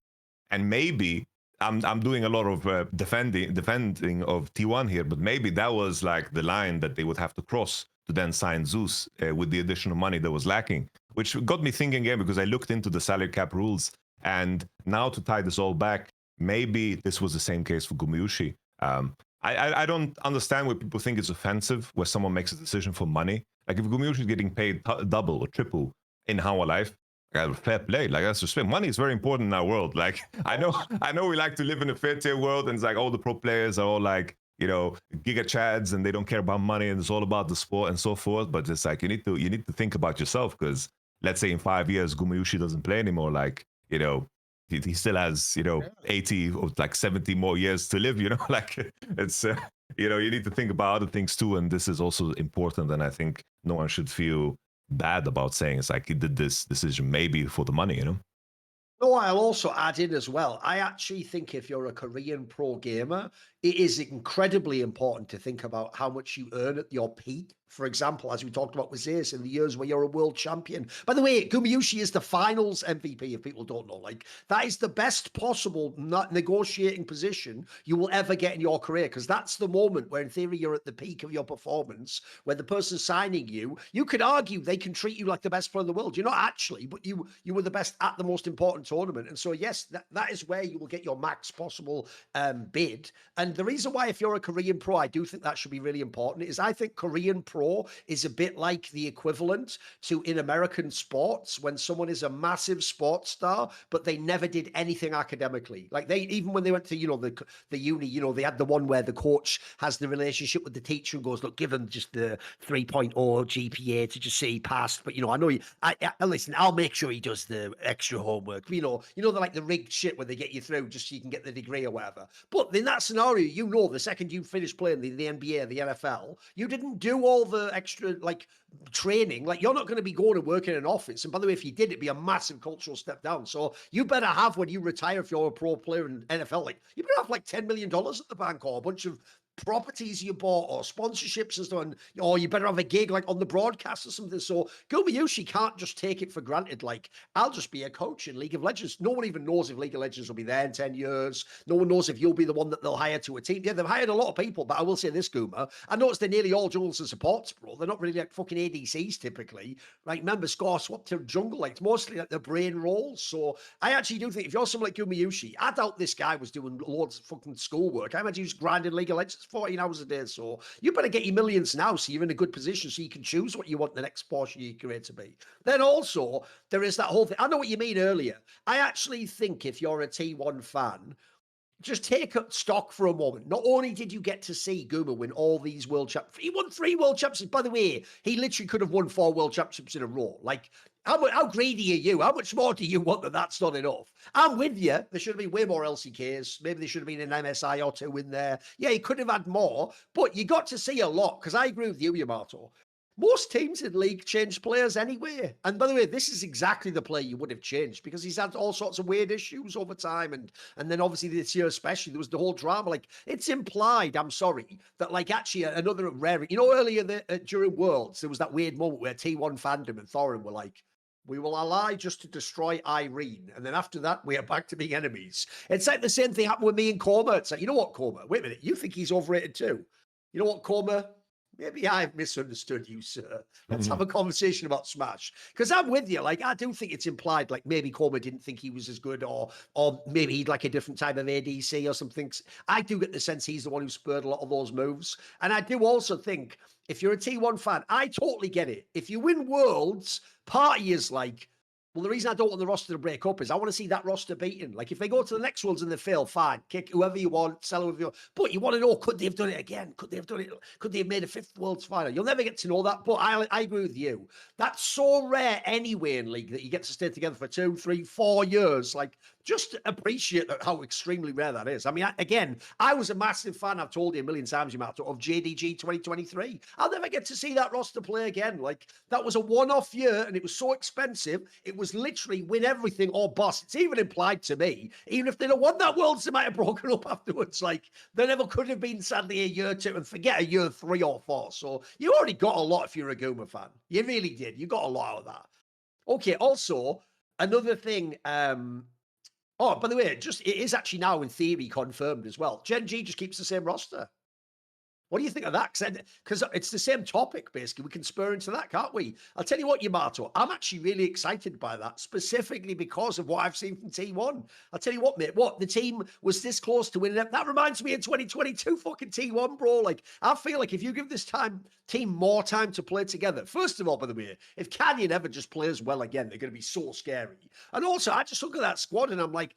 And maybe I'm doing a lot of defending of T1 here, but maybe that was like the line that they would have to cross to then sign Zeus with the additional money that was lacking, which got me thinking again, because I looked into the salary cap rules. And now to tie this all back, maybe this was the same case for Gumayusi. I don't understand why people think it's offensive where someone makes a decision for money. Like if Gumayusi is getting paid double or triple in our life, fair play. Like that's just money is very important in our world. Like I know we like to live in a fair tier world, and it's like all the pro players are all like, you know, giga chads and they don't care about money and it's all about the sport and so forth. But it's like you need to think about yourself, because let's say in 5 years Gumayusi doesn't play anymore, like, you know, he still has, you know, 80 or like 70 more years to live, you know, like it's you know, you need to think about other things too, and this is also important. And I think no one should feel bad about saying it's like he did this decision maybe for the money, you know. No, I'll also add in as well. I actually think if you're a Korean pro gamer, it is incredibly important to think about how much you earn at your peak. For example, as we talked about with Zeus, in the years where you're a world champion. By the way, Gumayusi is the finals MVP, if people don't know. Like, that is the best possible negotiating position you will ever get in your career, because that's the moment where, in theory, you're at the peak of your performance, where the person signing you could argue they can treat you like the best player in the world. You're not actually, but you were the best at the most important tournament. And so, yes, that is where you will get your max possible bid. And the reason why, if you're a Korean pro, I do think that should be really important, is I think Korean pro is a bit like the equivalent to in American sports when someone is a massive sports star, but they never did anything academically. Like they, even when they went to, you know, the uni, you know, they had the one where the coach has the relationship with the teacher and goes, look, give him just the 3.0 GPA to just say he passed. But, you know, I know listen, I'll make sure he does the extra homework. You know, they're like the rigged shit where they get you through just so you can get the degree or whatever. But in that scenario, you know, the second you finish playing the NBA or the NFL, you didn't do all the extra like training. Like, you're not going to be going to work in an office. And by the way, if you did, it'd be a massive cultural step down. So you better have, when you retire, if you're a pro player in NFL, like you better have like $10 million at the bank, or a bunch of properties you bought or sponsorships and stuff, or you better have a gig like on the broadcast or something. So Gumayusi can't just take it for granted. Like, I'll just be a coach in League of Legends. No one even knows if League of Legends will be there in 10 years. No one knows if you'll be the one that they'll hire to a team. Yeah, they've hired a lot of people, but I will say this, Guma, I noticed they're nearly all junglers and supports, bro. They're not really like fucking ADCs typically. Like, remember, Score swapped to jungle. Like, it's mostly like the brain rolls. So I actually do think if you're someone like Gumayusi, I doubt this guy was doing loads of fucking schoolwork. I imagine he was grinding League of Legends 14 hours a day. So you better get your millions now, so you're in a good position, so you can choose what you want the next portion of your career to be. Then also, there is that whole thing. I know what you mean earlier. I actually think if you're a T1 fan, just take up stock for a moment. Not only did you get to see Guma win all these world championships, he won 3 world championships. By the way, he literally could have won 4 world championships in a row. Like, how greedy are you? How much more do you want that that's not enough? I'm with you. There should have been way more LCKs. Maybe there should have been an MSI or 2 in there. Yeah, he could have had more, but you got to see a lot, because I agree with you, Yamato. Most teams in League change players anyway. And by the way, this is exactly the player you would have changed, because he's had all sorts of weird issues over time. And then obviously this year especially, there was the whole drama. Like, it's implied, I'm sorry, that like actually another rare, you know, earlier during Worlds, there was that weird moment where T1 fandom and Thorin were like, we will ally just to destroy Irene. And then after that, we are back to being enemies. It's like the same thing happened with me and Coma. It's like, you know what, Coma? Wait a minute. You think he's overrated too? You know what, Coma? Maybe I've misunderstood you, sir. Let's have a conversation about Smash. Because I'm with you. Like, I do think it's implied, like, maybe Coma didn't think he was as good, or maybe he'd like a different type of ADC or something. I do get the sense he's the one who spurred a lot of those moves. And I do also think, if you're a T1 fan, I totally get it. If you win Worlds, party is like, well, the reason I don't want the roster to break up is I want to see that roster beaten. Like, if they go to the next Worlds and they fail, fine. Kick whoever you want, sell whoever you want. But you want to know, could they have done it again? Could they have done it? Could they have made a 5th Worlds final? You'll never get to know that, but I agree with you. That's so rare anyway in League, that you get to stay together for 2, 3, 4 years. Like, just appreciate how extremely rare that is. I mean, again, I was a massive fan, I've told you a million times, Yamato, of JDG 2023. I'll never get to see that roster play again. Like, that was a one-off year, and it was so expensive. It was literally win everything or bust. It's even implied to me, even if they'd have won that Worlds, they might have broken up afterwards. Like, there never could have been, sadly, a year 2, and forget a year 3 or 4. So you already got a lot if you're a Guma fan. You really did. You got a lot out of that. Okay, also, another thing, oh, by the way, it is actually now in theory confirmed as well. GENG just keeps the same roster. What do you think of that? Because it's the same topic, basically. We can spur into that, can't we? I'll tell you what, Yamato, I'm actually really excited by that, specifically because of what I've seen from T1. I'll tell you what, mate, the team was this close to winning it. That reminds me of 2022 fucking T1, bro. Like, I feel like if you give this team more time to play together, first of all, by the way, if Canyon ever just plays well again, they're going to be so scary. And also, I just look at that squad and I'm like,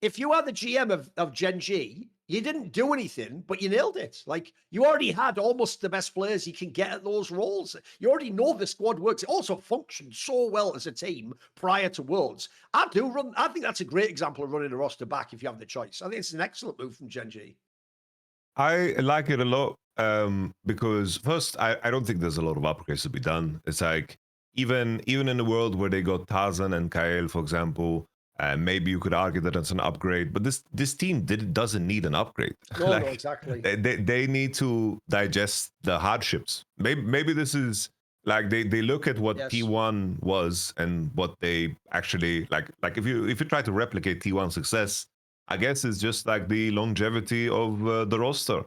if you are the GM of GENG, you didn't do anything, but you nailed it. Like, you already had almost the best players you can get at those roles. You already know the squad works. It also functioned so well as a team prior to Worlds. I think that's a great example of running a roster back if you have the choice. I think it's an excellent move from GENG. I like it a lot because first, I don't think there's a lot of upgrades to be done. It's like even in the world where they got Tarzan and Kael, for example, maybe you could argue that it's an upgrade, but this team doesn't need an upgrade. No, like, no, exactly. They need to digest the hardships. Maybe this is like they look at what T1 was and what they actually like if you try to replicate T1 success, I guess it's just like the longevity of the roster.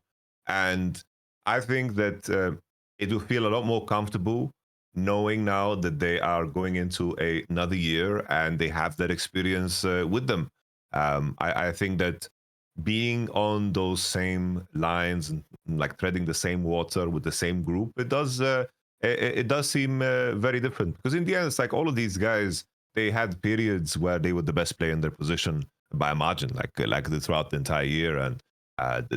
And I think that it will feel a lot more comfortable knowing now that they are going into another year and they have that experience with them. I think that being on those same lines and like treading the same water with the same group, it does seem very different. Because in the end, it's like all of these guys, they had periods where they were the best player in their position by a margin, like throughout the entire year. And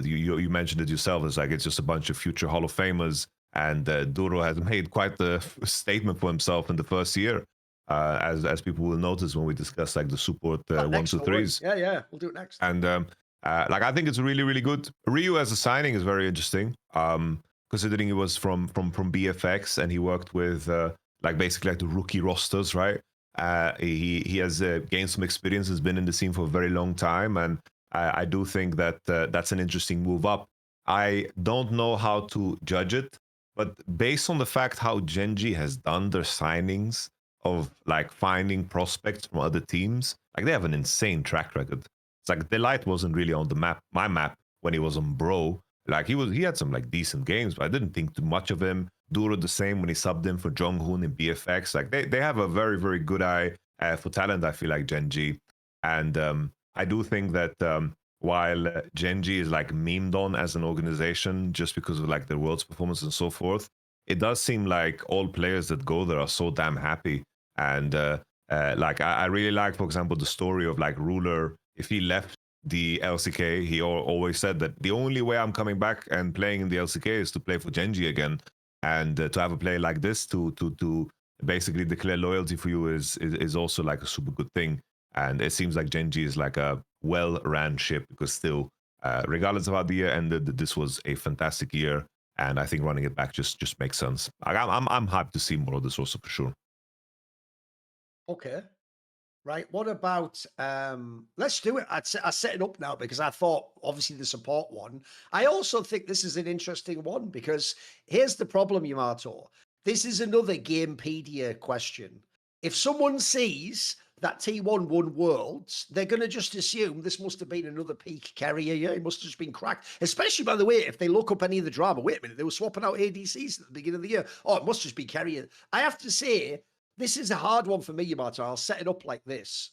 you mentioned it yourself. It's like it's just a bunch of future Hall of Famers. And Duro has made quite the statement for himself in the first year, as people will notice when we discuss like the support 1, 2, 3s. Yeah, we'll do it next. And like I think it's really, really good. Ryu as a signing is very interesting, considering he was from BFX and he worked with like basically like the rookie rosters, right? He has gained some experience, has been in the scene for a very long time, and I do think that that's an interesting move up. I don't know how to judge it, but based on the fact how GENG has done their signings of like finding prospects from other teams, like they have an insane track record. It's like Delight wasn't really on the map, my map, when he was on Bro. Like he had some like decent games, but I didn't think too much of him. Duro the same when he subbed in for Jonghoon in BFX. Like they have a very, very good eye for talent, I feel like, GENG. And I do think that while GENG is like memed on as an organization just because of like their Worlds performance and so forth, it does seem like all players that go there are so damn happy. And like I really like, for example, the story of like Ruler. If he left the LCK, he always said that the only way I'm coming back and playing in the LCK is to play for GENG again. And to have a play like this to basically declare loyalty for you is also like a super good thing. And it seems like GENG is like a well-ran ship because still, regardless of how the year ended, this was a fantastic year. And I think running it back just makes sense. I'm hyped to see more of this also for sure. Okay. Right. What about let's do it. I set it up now because I thought obviously the support one. I also think this is an interesting one because here's the problem, Yamato. This is another Gamepedia question. If someone sees that T1 won Worlds, they're going to just assume this must have been another peak Keria year. It must have just been cracked. Especially, by the way, if they look up any of the drama. Wait a minute, they were swapping out ADCs at the beginning of the year. Oh, it must just be Keria. I have to say, this is a hard one for me, Yamato. I'll set it up like this.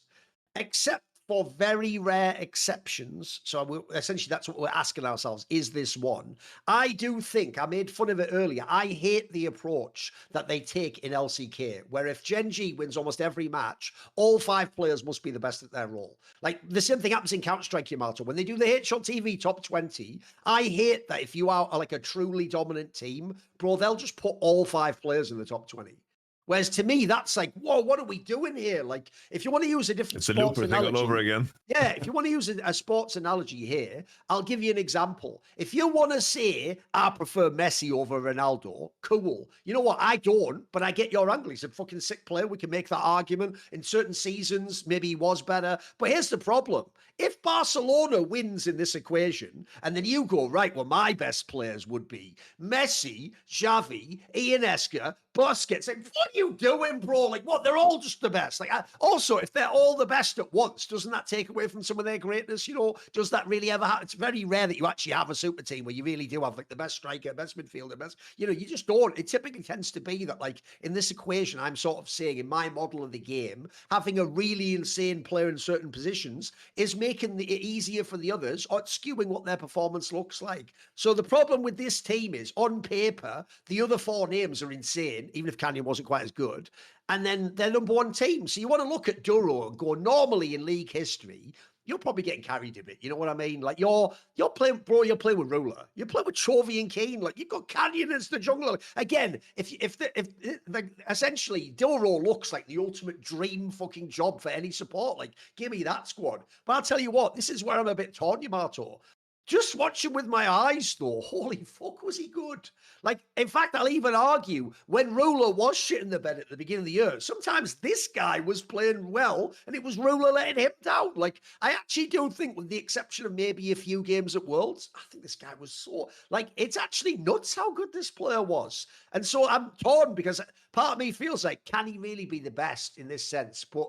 Except for very rare exceptions, so essentially that's what we're asking ourselves, is this one? I do think, I made fun of it earlier, I hate the approach that they take in LCK, where if GENG wins almost every match, all 5 players must be the best at their role. Like, the same thing happens in Counter-Strike, Yamato. When they do the Headshot TV top 20, I hate that if you are like a truly dominant team, bro, they'll just put all 5 players in the top 20. Whereas to me, that's like, whoa, what are we doing here? Like, if you want to use a different It's a sports looper thing all over analogy, again. yeah, if you want to use a sports analogy here, I'll give you an example. If you want to say, I prefer Messi over Ronaldo, cool. You know what? I don't, but I get your angle. He's a fucking sick player. We can make that argument. In certain seasons, maybe he was better. But here's the problem. If Barcelona wins in this equation, and then you go, right, well, my best players would be Messi, Xavi, Iniesta, Busquets. Like, what are you doing, bro? Like, what? They're all just the best. Like, also, if they're all the best at once, doesn't that take away from some of their greatness? You know, does that really ever happen? It's very rare that you actually have a super team where you really do have like the best striker, best midfielder, best. You know, you just don't. It typically tends to be that, like, in this equation, I'm sort of saying in my model of the game, having a really insane player in certain positions is making it easier for the others or skewing what their performance looks like. So the problem with this team is, on paper, the other four names are insane, even if Canyon wasn't quite as good. And then they're number one team. So you want to look at Duro and go, normally in league history, you're probably getting carried a bit. You know what I mean? Like you're playing, bro, you're playing with Ruler. You're playing with Chovy and Kane. Like you've got Canyon as the jungler. Again, if essentially Duro looks like the ultimate dream fucking job for any support. Like, give me that squad. But I'll tell you what, this is where I'm a bit torn, Yamato. Just watching with my eyes, though, holy fuck, was he good? Like, in fact, I'll even argue when Ruler was shitting the bed at the beginning of the year, sometimes this guy was playing well and it was Ruler letting him down. Like, I actually do think, with the exception of maybe a few games at Worlds, I think this guy was so, like, it's actually nuts how good this player was. And so I'm torn because part of me feels like, can he really be the best in this sense? But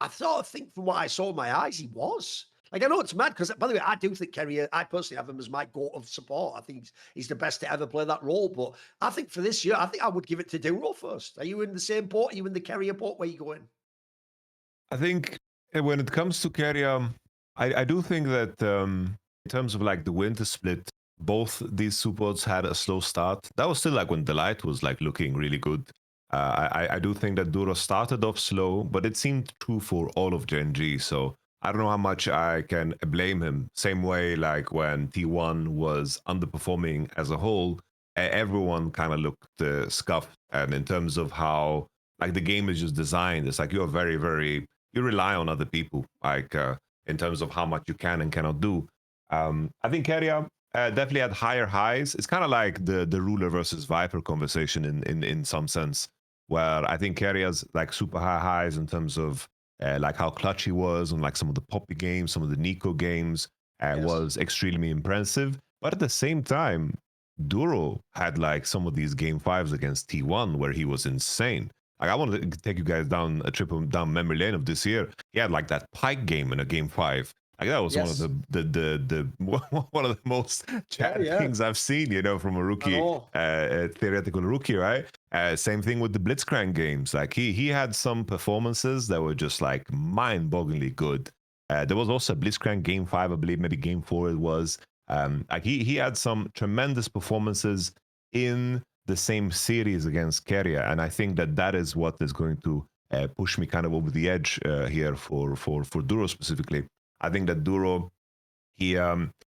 I sort of think from what I saw in my eyes, he was. Like, I know it's mad because, by the way, I do think Keria, I personally have him as my GOAT of support. I think he's the best to ever play that role. But I think for this year, I think I would give it to Duro first. Are you in the same boat? Are you in the Keria boat? Where are you going? I think when it comes to Keria, I do think that in terms of like the winter split, both these supports had a slow start. That was still like when Delight was like looking really good. I do think that Duro started off slow, but it seemed true for all of Gen G. So I don't know how much I can blame him. Same way, like when T1 was underperforming as a whole, everyone kind of looked scuffed. And in terms of how like the game is just designed, it's like you're very, very, you rely on other people, like in terms of how much you can and cannot do. I think Keria definitely had higher highs. It's kind of like the Ruler versus Viper conversation in some sense, where I think Keria's like super high highs in terms of like how clutch he was on like some of the Poppy games, some of the Nico games was extremely impressive. But at the same time, Duro had like some of these game fives against T1 where he was insane. Like I want to take you guys down a trip down memory lane of this year. He had like that Pike game in a game five. Like that was one of the one of the most chat things I've seen, you know, from a rookie, theoretical rookie, right? Same thing with the Blitzcrank games. Like he had some performances that were just like mind-bogglingly good. There was also a Blitzcrank game five, I believe, maybe game four it was. Like he had some tremendous performances in the same series against Keria, and I think that is what is going to push me kind of over the edge here for Duro specifically. I think that Duro, he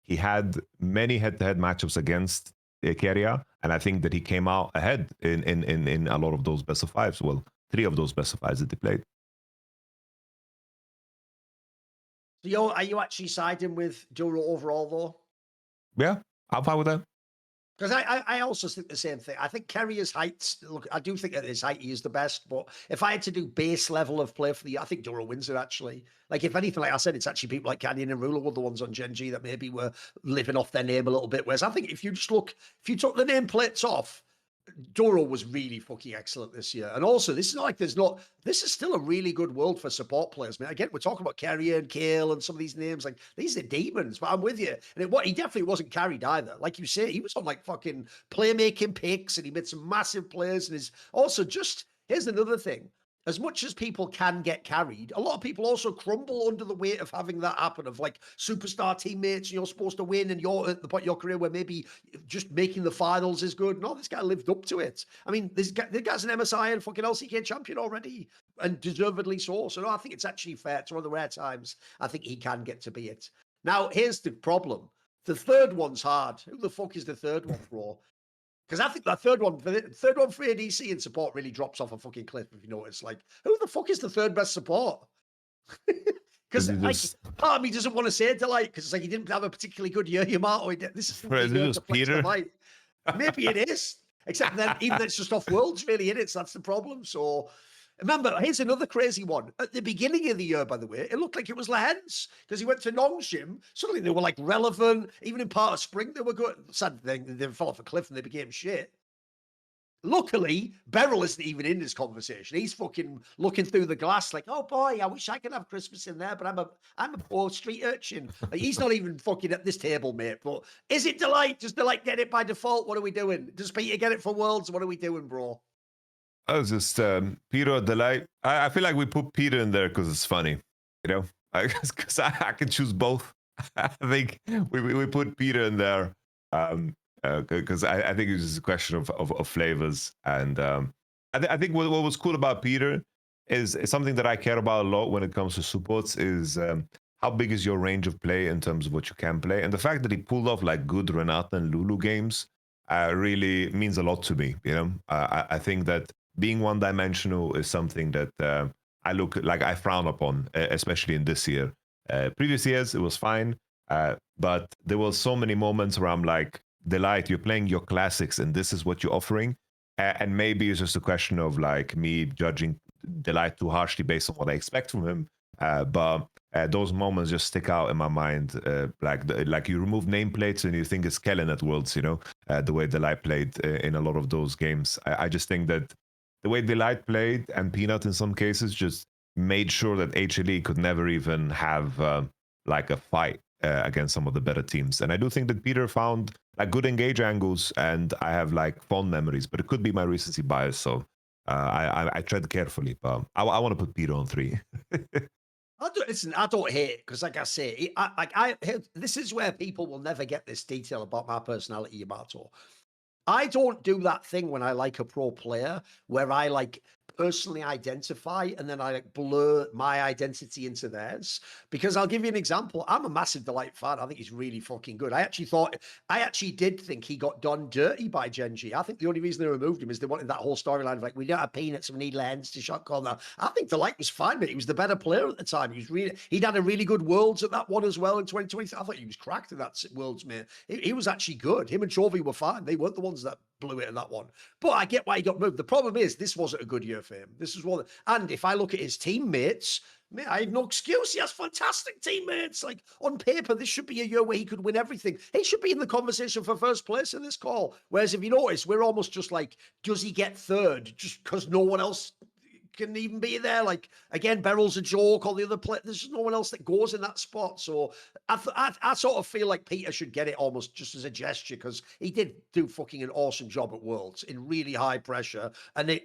had many head-to-head matchups against Keria, and I think that he came out ahead in a lot of those best of fives. Well, 3 of those best of fives that they played. So are you actually siding with Duro overall, though? Yeah, I'm fine with that. Because I also think the same thing. I think Keria's height, look, I do think at his height he is the best, but if I had to do base level of play for the, I think Duro wins it actually. Like if anything, like I said, it's actually people like Canyon and Ruler were the ones on Gen G that maybe were living off their name a little bit. Whereas I think if you just look, if you took the nameplates off, Duro was really fucking excellent this year. And also, this is not like this is still a really good world for support players, man. Again, we're talking about Keria and Kale and some of these names. Like, these are demons, but I'm with you. And he definitely wasn't carried either. Like you say, he was on like fucking playmaking picks and he made some massive plays. And here's another thing. As much as people can get carried, a lot of people also crumble under the weight of having that happen, of like superstar teammates and you're supposed to win and you're at the point of your career where maybe just making the finals is good. No, this guy lived up to it. I mean, this guy's an MSI and fucking LCK champion already, and deservedly so. So no, I think it's actually fair. It's one of the rare times I think he can get to be it. Now, here's the problem. The third one's hard. Who the fuck is the third one, bro? Because I think that third one for ADC and support really drops off a fucking cliff. If you notice, like, who the fuck is the third best support? Because like, part of me doesn't want to say Delight because it's like he didn't have a particularly good year. Yamato, this is the year to flex Delight. Maybe it is, except then even then it's just off worlds, really, isn't it? So that's the problem. So remember, here's another crazy one. At the beginning of the year, by the way, it looked like it was Lehens because he went to Nongshim. Suddenly they were like relevant. Even in part of spring, they were good. Sad thing, they fell off a cliff and they became shit. Luckily, Beryl isn't even in this conversation. He's fucking looking through the glass like, oh boy, I wish I could have Christmas in there, but I'm a poor street urchin. Like, he's not even fucking at this table, mate. But is it Delight? Does Delight get it by default? What are we doing? Does Peter get it for Worlds? What are we doing, bro? I was just Peter or Delight. I feel like we put Peter in there because it's funny, you know, because I can choose both. I think we put Peter in there. Because I think it's just a question of flavors, and I think what was cool about Peter is something that I care about a lot when it comes to supports is how big is your range of play in terms of what you can play, and the fact that he pulled off like good Renata and Lulu games really means a lot to me. You know, I think that being one-dimensional is something that I frown upon, especially in this year. Previous years it was fine, but there were so many moments where I'm like, Delight, you're playing your classics and this is what you're offering, and maybe it's just a question of like me judging Delight too harshly based on what I expect from him, but those moments just stick out in my mind, like you remove nameplates and you think it's Kellen at Worlds, you know, the way Delight played in a lot of those games. I just think that the way Delight played and Peanut in some cases just made sure that HLE could never even have like a fight against some of the better teams. And I do think that Peter found like good engage angles, and I have like fond memories, but it could be my recency bias. So I tread carefully, but I want to put Peter on 3. I don't hate it because, like I say, this is where people will never get this detail about my personality, Yamato. I don't do that thing when I like a pro player where I like personally identify and then I like blur my identity into theirs. Because I'll give you an example. I'm a massive Delight fan. I think he's really fucking good. I actually did think he got done dirty by Genji. I think the only reason they removed him is they wanted that whole storyline of like, we don't have peanuts, we need Lens to shot corner. I think Delight was fine, but he was the better player at the time. He'd had a really good Worlds at that one as well in 2020. I thought he was cracked in that Worlds, mate. He was actually good. Him and Chovy were fine. They weren't the ones that blew it in that one. But I get why he got moved. The problem is this wasn't a good year for him. This was one. And if I look at his teammates, mate, I have no excuse. He has fantastic teammates. Like on paper, this should be a year where he could win everything. He should be in the conversation for first place in this call. Whereas if you notice, we're almost just like, does he get third just because no one else can even be there? Like again, Beryl's a joke. All the other players, there's just no one else that goes in that spot. So I sort of feel like Peter should get it almost just as a gesture because he did do fucking an awesome job at Worlds in really high pressure, and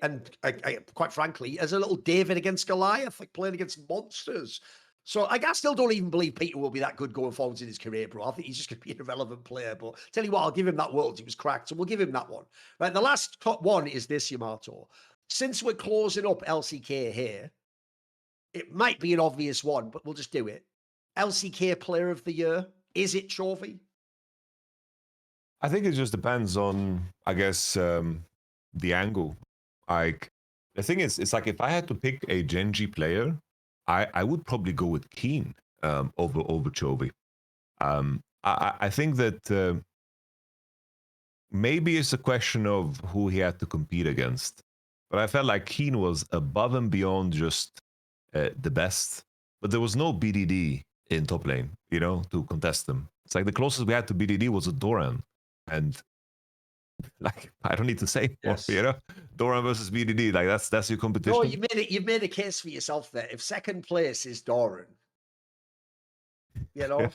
quite frankly, as a little David against Goliath, like playing against monsters. So I still don't even believe Peter will be that good going forwards in his career, bro. I think he's just going to be an irrelevant player. But tell you what, I'll give him that Worlds. He was cracked, so we'll give him that one. Right, the last top one is this, Yamato. Since we're closing up LCK here, it might be an obvious one, but we'll just do it. LCK Player of the Year, is it Chovy? I think it just depends on, I guess, the angle. Like, the thing is, it's like if I had to pick a Genji player, I would probably go with Keen over Chovy. I think that maybe it's a question of who he had to compete against. But I felt like Keen was above and beyond just the best. But there was no BDD in top lane, you know, to contest them. It's like the closest we had to BDD was a Doran. And like, I don't need to say more, you know? Doran versus BDD, like that's your competition. No, you've made a case for yourself there. If second place is Doran, you know?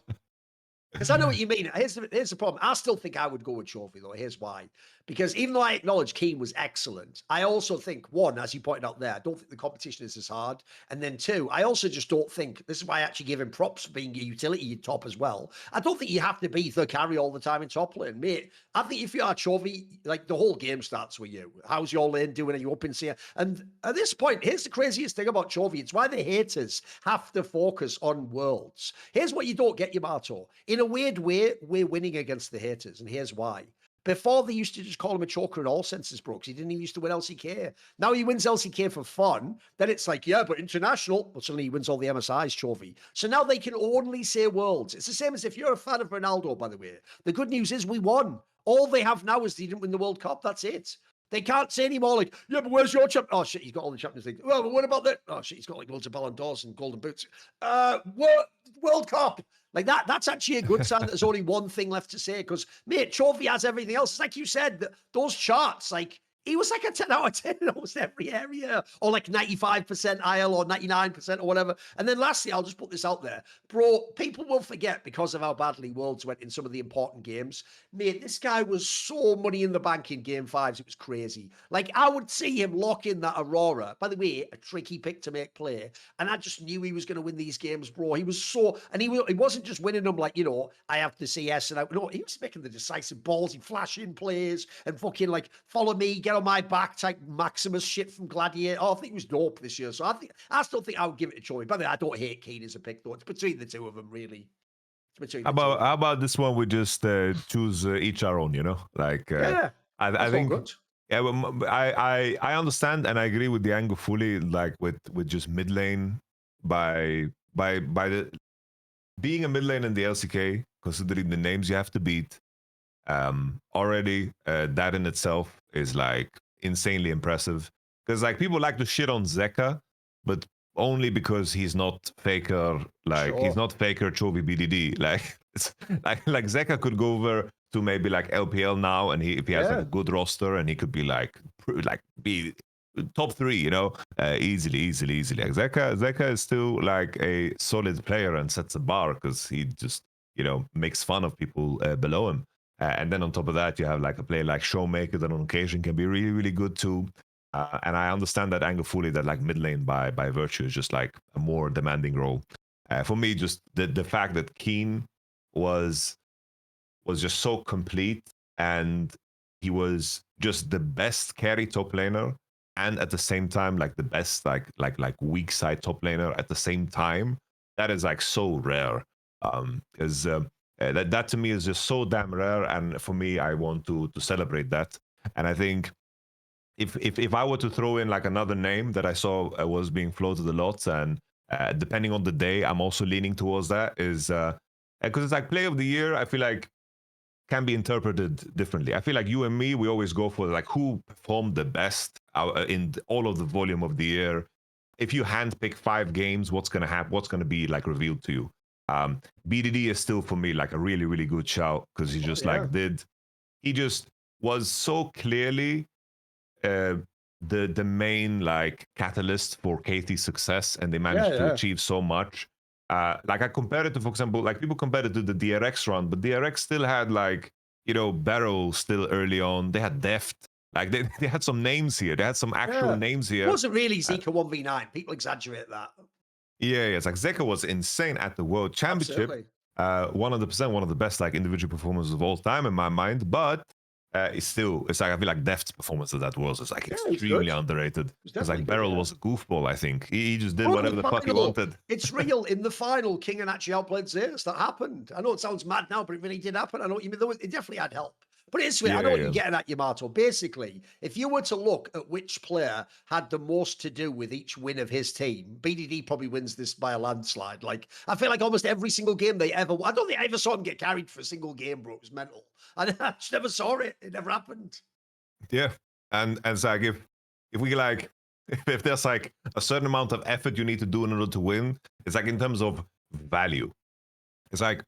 Because I know what you mean. Here's the problem. I still think I would go with Chovy, though. Here's why. Because even though I acknowledge Keen was excellent, I also think, one, as you pointed out there, I don't think the competition is as hard. And then two, I also just don't think, this is why I actually give him props for being a utility top as well. I don't think you have to be the carry all the time in top lane. Mate, I think if you are Chovy, like the whole game starts with you. How's your lane doing? Are you up in here? And at this point, here's the craziest thing about Chovy. It's why the haters have to focus on Worlds. Here's what you don't get, Yamato. In a weird way, we're winning against the haters, and here's why. Before, they used to just call him a choker in all senses, Brooks. He didn't even used to win LCK. Now he wins LCK for fun. Then it's like, yeah, but international. But suddenly he wins all the MSIs, Chovy. So now they can only say Worlds. It's the same as if you're a fan of Ronaldo, by the way. The good news is we won. All they have now is they didn't win the World Cup. That's it. They can't say anymore like, yeah, but where's your champ? Oh, shit, he's got all the Champions League. Well, but what about that? Oh, shit, he's got like loads of Ballon d'Ors and Golden Boots. World Cup. Like that's actually a good sign that there's only one thing left to say because, mate, Chovy has everything else. It's like you said, those charts, like, he was like a 10 out of 10 in almost every area, or like 95% IL or 99% or whatever. And then lastly, I'll just put this out there. Bro, people will forget because of how badly Worlds went in some of the important games. Mate, this guy was so money in the bank in game fives. It was crazy. Like, I would see him lock in that Aurora. By the way, a tricky pick to make play. And I just knew he was going to win these games, bro. He was so, and he wasn't just winning them like, you know, I have the CS and no, he was making the decisive balls. He'd flash in plays and fucking like, follow me, get on my back type Maximus shit from Gladiator. Oh, I think it was dope this year. So I still think I would give it to Chovy. By the way, I don't hate Keen as a pick though. It's between the two of them, really. It's between the two. How about this one? We just choose each our own, you know? Like, yeah, I think. Good. Yeah, well, I understand and I agree with the angle fully. Like with just mid lane by the being a mid lane in the LCK, considering the names you have to beat. Already that in itself is like insanely impressive because like people like to shit on Zeka, but only because he's not faker, like he's not faker Chovy BDD. Like it's like Zeka could go over to maybe like LPL now, and if he has like a good roster, and he could be like be top 3, you know, easily. Like Zeka is still like a solid player and sets a bar because he just, you know, makes fun of people below him. And then on top of that, you have like a player like Showmaker that on occasion can be really good too. And I understand that angle fully, that like mid lane by virtue is just like a more demanding role. For me, just the fact that Keen was just so complete, and he was just the best carry top laner, and at the same time like the best like weak side top laner at the same time. That is like so rare. Because that to me is just so damn rare, and for me, I want to celebrate that. And I think if I were to throw in like another name that I saw was being floated a lot, and depending on the day, I'm also leaning towards that, is because it's like play of the year. I feel like can be interpreted differently. I feel like you and me, we always go for like who performed the best in all of the volume of the year. If you handpick 5 games, what's gonna happen? What's gonna be like revealed to you? BDD is still for me like a really good shout because he just he just was so clearly the main like catalyst for KT's success, and they managed to achieve so much. Like I compared it to, for example, like people compared it to the DRX run, but DRX still had like, you know, Barrel still early on. They had Deft. Like they had some names here. They had some actual names here. It wasn't really Zeka 1v9. People exaggerate that. Yeah, it's like Zeka was insane at the World Championship. 100% one of the best like individual performances of all time in my mind. But it's like I feel like Deft's performance of that was like extremely underrated. Because like Beryl was a goofball, I think. He just did whatever the fuck he wanted. It's real. In the final, King and actually outplayed Zeus. That happened. I know it sounds mad now, but it really did happen. I know what you mean. It definitely had help. But it's I know what you're getting at, Yamato. Basically, if you were to look at which player had the most to do with each win of his team, BDD probably wins this by a landslide. Like, I feel like almost every single game they ever I don't think I ever saw him get carried for a single game, bro. It was mental. I just never saw it. It never happened. Yeah. And Zach, if we like, if there's like a certain amount of effort you need to do in order to win, it's like in terms of value. It's like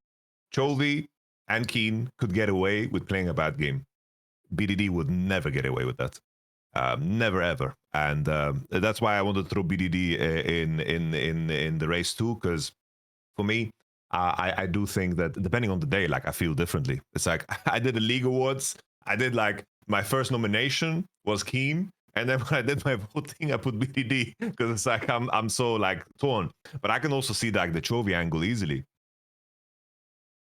Chovy and Keen could get away with playing a bad game. BDD would never get away with that. Never ever. And that's why I wanted to throw BDD in the race too, because for me, I do think that depending on the day, like I feel differently. It's like I did the League Awards. I did like my first nomination was Keen, and then when I did my voting, I put BDD because it's like I'm so like torn. But I can also see like the Chovy angle easily.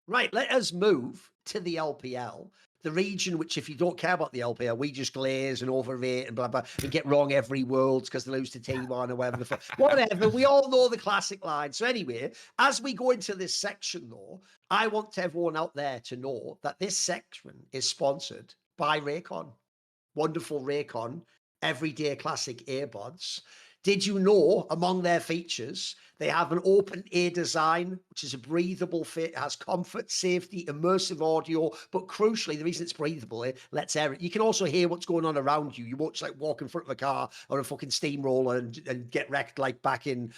Right, let us move to the LPL the region which, if you don't care about the LPL, we just glaze and overrate and blah blah and get wrong every world because they lose to T1 or whatever. Whatever. We all know the classic line. So anyway, as we go into this section, though, I want everyone out there to know that this section is sponsored by Raycon. Wonderful Raycon everyday classic earbuds. Did you know among their features, they have an open ear design, which is a breathable fit, has comfort, safety, immersive audio, but crucially, the reason it's breathable, it lets air. You can also hear what's going on around you. You won't just like walk in front of a car or a fucking steamroller and get wrecked like back in,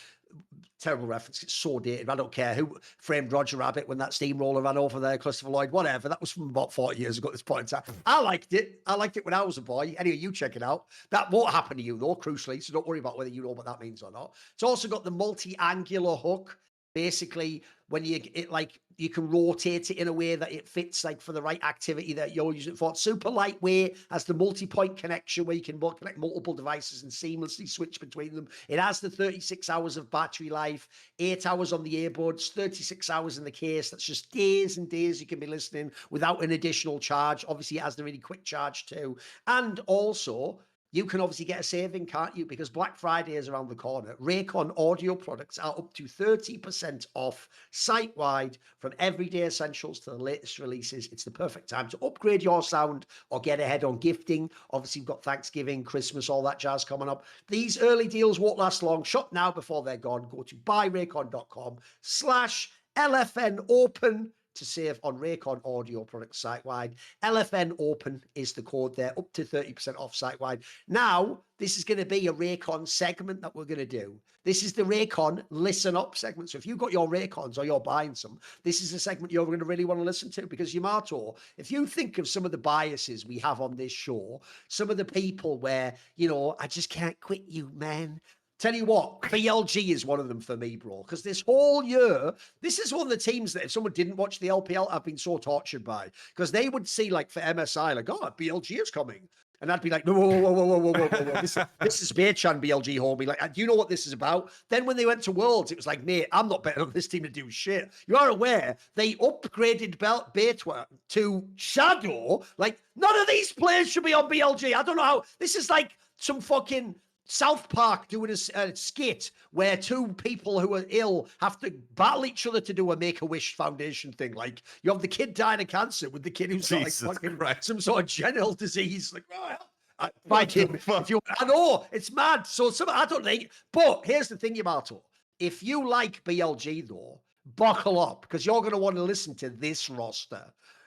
terrible reference, it's so dated. I don't care who framed Roger Rabbit when that steamroller ran over there, Christopher Lloyd, whatever. That was from about 40 years ago at this point in time. I liked it. I liked it when I was a boy. Anyway, you check it out. That won't happen to you, though, crucially, so don't worry about whether you know what that means or not. It's also got the multi-angular hook. Basically, when you can rotate it in a way that it fits like for the right activity that you're using it for. It's super lightweight, has the multi-point connection where you can connect multiple devices and seamlessly switch between them. It has the 36 hours of battery life, 8 hours on the earbuds, 36 hours in the case. That's just days and days you can be listening without an additional charge. Obviously, it has the really quick charge too. And also, you can obviously get a saving, can't you? Because Black Friday is around the corner. Raycon audio products are up to 30% off site-wide, from everyday essentials to the latest releases. It's the perfect time to upgrade your sound or get ahead on gifting. Obviously, you've got Thanksgiving, Christmas, all that jazz coming up. These early deals won't last long. Shop now before they're gone. Go to buyraycon.com/LFN open to save on Raycon audio products site-wide. LFN open is the code there, up to 30% off site-wide. Now, this is going to be a Raycon segment that we're going to do. This is the Raycon Listen Up segment. So if you've got your Raycons or you're buying some, this is a segment you're going to really want to listen to, because Yamato, if you think of some of the biases we have on this show, some of the people where, you know, I just can't quit you, man. Tell you what, BLG is one of them for me, bro. Because this whole year, this is one of the teams that if someone didn't watch the LPL, I've been so tortured by. Because they would see, like, for MSI, like, oh, BLG is coming. And I'd be like, no, whoa. This is Beichan BLG, homie. Like, do you know what this is about? Then when they went to Worlds, it was like, mate, I'm not betting on this team to do shit. You are aware they upgraded Beitwa to Shadow. Like, none of these players should be on BLG. I don't know how. This is like some fucking South Park doing a skit where two people who are ill have to battle each other to do a Make-A-Wish Foundation thing. Like, you have the kid dying of cancer with the kid who's got like fucking some sort of genital disease. Like, oh, my kid, if you, I know, it's mad. So I don't think, but here's the thing, Yamato. If you like BLG, though, buckle up, because you're going to want to listen to this roster.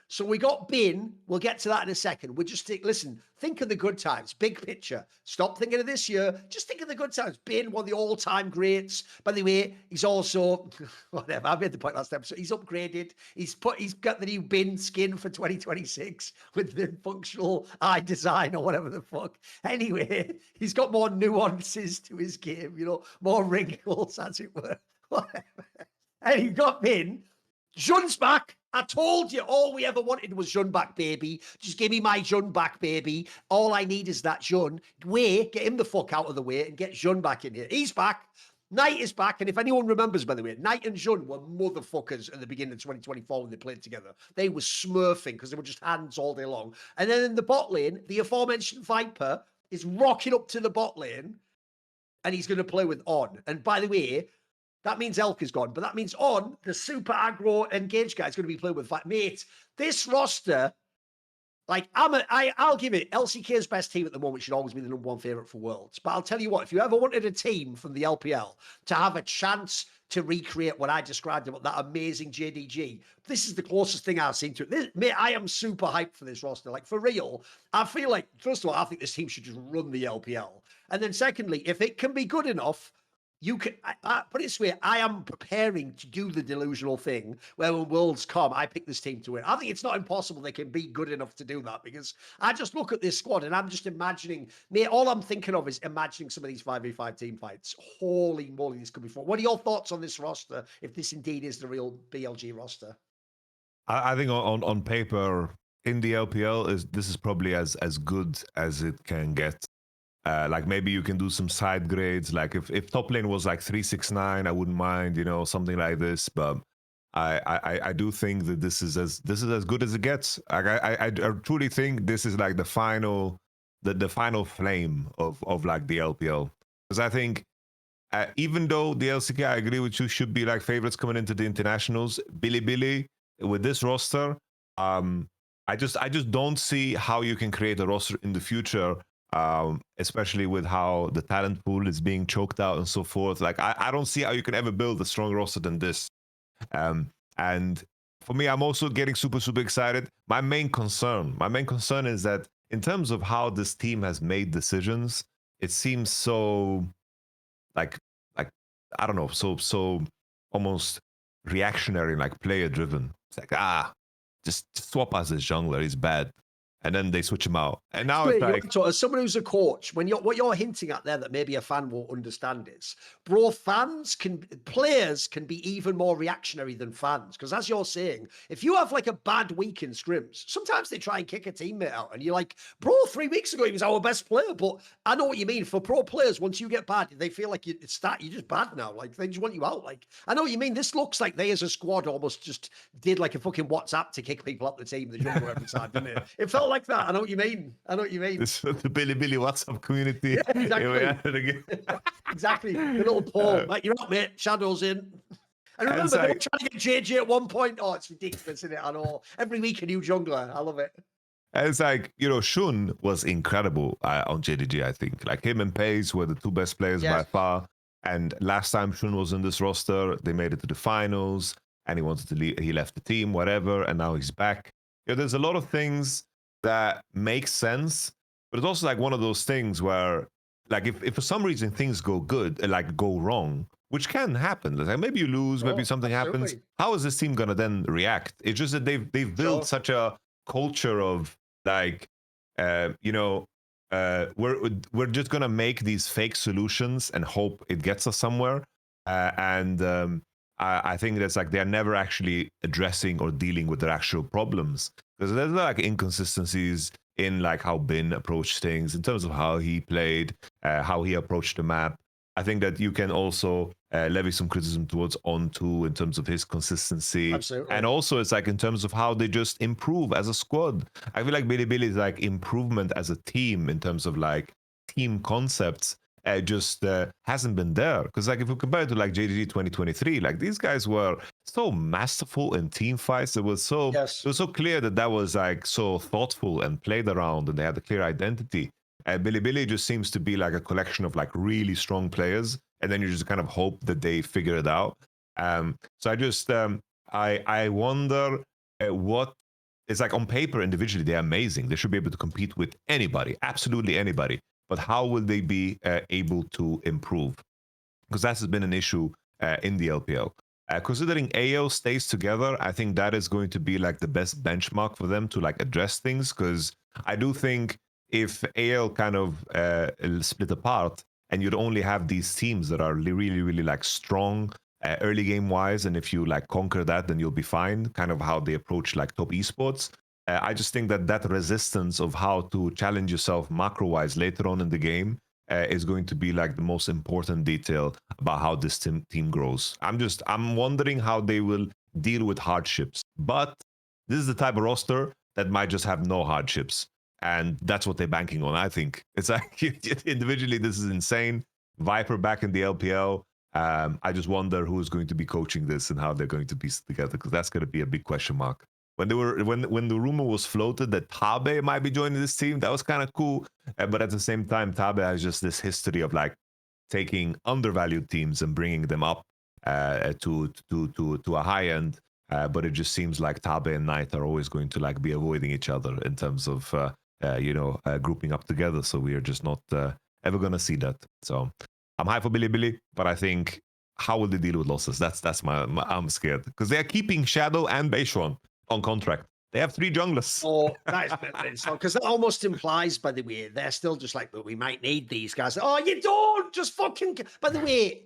So we got Bin. We'll get to that in a second. We just listen, think of the good times, big picture. Stop thinking of this year. Just think of the good times. Bin, one of the all-time greats. By the way, he's also, whatever, I made the point last episode. He's upgraded. He's got the new Bin skin for 2026 with the functional eye design or whatever the fuck. Anyway, he's got more nuances to his game, you know, more wrinkles, as it were. Whatever. And he got Bin. Jun's back. I told you all we ever wanted was Jun back, baby. Just give me my Jun back, baby. All I need is that Jun. Get him the fuck out of the way and get Jun back in here. He's back. Knight is back. And if anyone remembers, by the way, Knight and Jun were motherfuckers at the beginning of 2024 when they played together. They were smurfing because they were just hands all day long. And then in the bot lane, the aforementioned Viper is rocking up to the bot lane and he's going to play with On. And by the way, that means Elk is gone, but that means On, the super aggro engaged guy, is going to be playing with mate. This roster, like, I'll give it LCK's best team at the moment should always be the number one favorite for Worlds. But I'll tell you what, if you ever wanted a team from the LPL to have a chance to recreate what I described about that amazing JDG, this is the closest thing I've seen to it. Mate, I am super hyped for this roster. Like, for real, I feel like, first of all, I think this team should just run the LPL. And then secondly, if it can be good enough, you can put it this way, I am preparing to do the delusional thing where when Worlds come, I pick this team to win. I think it's not impossible they can be good enough to do that, because I just look at this squad and I'm just imagining, mate, all I'm thinking of is imagining some of these 5v5 team fights. Holy moly, this could be fun. What are your thoughts on this roster, if this indeed is the real BLG roster? I think on paper, in the LPL, this is probably as good as it can get. Like, maybe you can do some side grades. Like if top lane was like 369, I wouldn't mind, you know, something like this. But I do think that this is as good as it gets. Like I truly think this is like the final flame of like the LPL, because I think even though the LCK, I agree with you, should be like favorites coming into the internationals, Billy with this roster, I just don't see how you can create a roster in the future, especially with how the talent pool is being choked out and so forth. Like I don't see how you can ever build a strong roster than this. And for me, I'm also getting super excited. My main concern is that in terms of how this team has made decisions, it seems so like I don't know, so almost reactionary, like player driven. It's like, just swap us as jungler, he's bad. And then they switch him out. And now it's like, so as someone who's a coach, what you're hinting at there that maybe a fan won't understand is, bro, players can be even more reactionary than fans. Because as you're saying, if you have like a bad week in scrims, sometimes they try and kick a teammate out, and you're like, bro, 3 weeks ago he was our best player. But I know what you mean. For pro players, once you get bad, they feel like you're just bad now. Like they just want you out. Like I know what you mean. This looks like they as a squad almost just did like a fucking WhatsApp to kick people up the team, the jungler every time, didn't it? It felt like that. I know what you mean. This the Billy WhatsApp community. Yeah, exactly. Exactly. The little poll. Like, you're up, mate. Shadows in. And remember, they were trying to get JJ at one point. Oh, it's ridiculous, isn't it? I know. Every week a new jungler. I love it. And it's like, Shun was incredible on JDG, I think. Like him and Pace were the two best players by far. And last time Shun was in this roster, they made it to the finals, and he wanted to leave. He left the team, whatever, and now he's back. There's a lot of things that makes sense, but it's also like one of those things where, like, if for some reason things go good, like go wrong, which can happen. Like maybe you lose, maybe something happens. How is this team gonna then react? It's just that they've built such a culture of like, we're just gonna make these fake solutions and hope it gets us somewhere. I think that's like they're never actually addressing or dealing with their actual problems, because there's like inconsistencies in like how Bin approached things in terms of how he played, how he approached the map. I think that you can also levy some criticism towards On2 in terms of his consistency. Absolutely. And also it's like in terms of how they just improve as a squad. I feel like Billy is like improvement as a team in terms of like team concepts. Just hasn't been there, because like if we compare it to like JDG 2023, like these guys were so masterful in team fights. It was so clear that was like so thoughtful and played around, and they had a clear identity. Billy just seems to be like a collection of like really strong players, and then you just kind of hope that they figure it out. So I just I wonder what it's like on paper. Individually they're amazing, they should be able to compete with anybody, absolutely anybody. But how will they be able to improve? Because that has been an issue in the LPL. Considering AO stays together, I think that is going to be like the best benchmark for them to like address things. Because I do think if AL kind of split apart and you'd only have these teams that are really like strong early game wise, and if you like conquer that, then you'll be fine. Kind of how they approach like top esports. I just think that resistance of how to challenge yourself macro-wise later on in the game is going to be like the most important detail about how this team grows. I'm wondering how they will deal with hardships. But this is the type of roster that might just have no hardships. And that's what they're banking on, I think. It's like, individually, this is insane. Viper back in the LPL. I just wonder who's going to be coaching this and how they're going to piece it together, because that's going to be a big question mark. When the rumor was floated that Tabe might be joining this team, that was kind of cool. But at the same time, Tabe has just this history of like taking undervalued teams and bringing them up to a high end. But it just seems like Tabe and Knight are always going to like be avoiding each other in terms of grouping up together. So we are just not ever gonna see that. So I'm high for Billy, but I think how will they deal with losses? That's my I'm scared, because they are keeping Shadow and Beishuan on contract. They have 3 junglers. Oh, that is because that almost implies, by the way, they're still just like, but we might need these guys. Oh, you don't just fucking. By the way,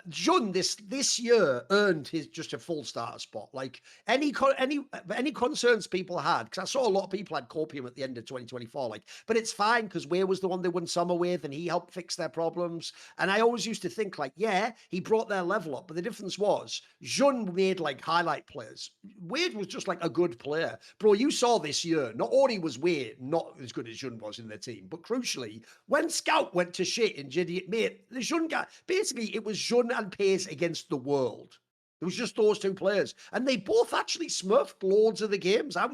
Jun this year earned his just a full starter spot. Like any concerns people had, because I saw a lot of people had copium at the end of 2024. Like, but it's fine because Wei was the one they won summer with, and he helped fix their problems. And I always used to think like, yeah, he brought their level up, but the difference was Jun made like highlight players. Wade was just like a good player, bro. You saw this year. Not only was Wade not as good as Jun was in their team, but crucially, when Scout went to shit in GD, mate, the Jun guy, basically it was Jun and Pace against the world. It was just those two players, and they both actually smurfed loads of the games. I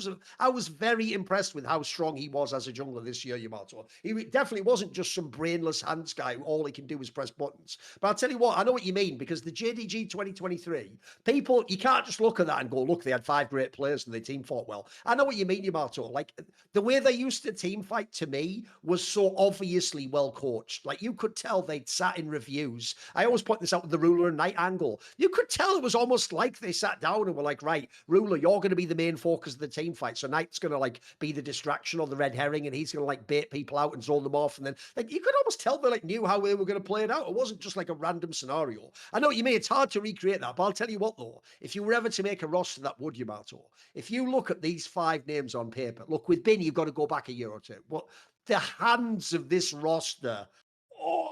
was very impressed with how strong he was as a jungler this year, Yamato. He definitely wasn't just some brainless hands guy who all he can do is press buttons. But I'll tell you what, I know what you mean, because the JDG 2023, people, you can't just look at that and go, look, they had 5 great players and their team fought well. I know what you mean, Yamato. Like, the way they used to team fight to me was so obviously well coached. Like, you could tell they'd sat in reviews. I always point this out with the Ruler and Knight angle. You could tell it was almost like they sat down and were like, right, Ruler, you're going to be the main focus of the team fight. So Knight's going to like be the distraction or the red herring, and he's going to like bait people out and zone them off. And then like you could almost tell they like knew how they were going to play it out. It wasn't just like a random scenario. I know what you mean. It's hard to recreate that, but I'll tell you what though, if you were ever to make a roster that would, Yamato, if you look at these 5 names on paper, look, with Bin, you've got to go back a year or two. But the hands of this roster, oh,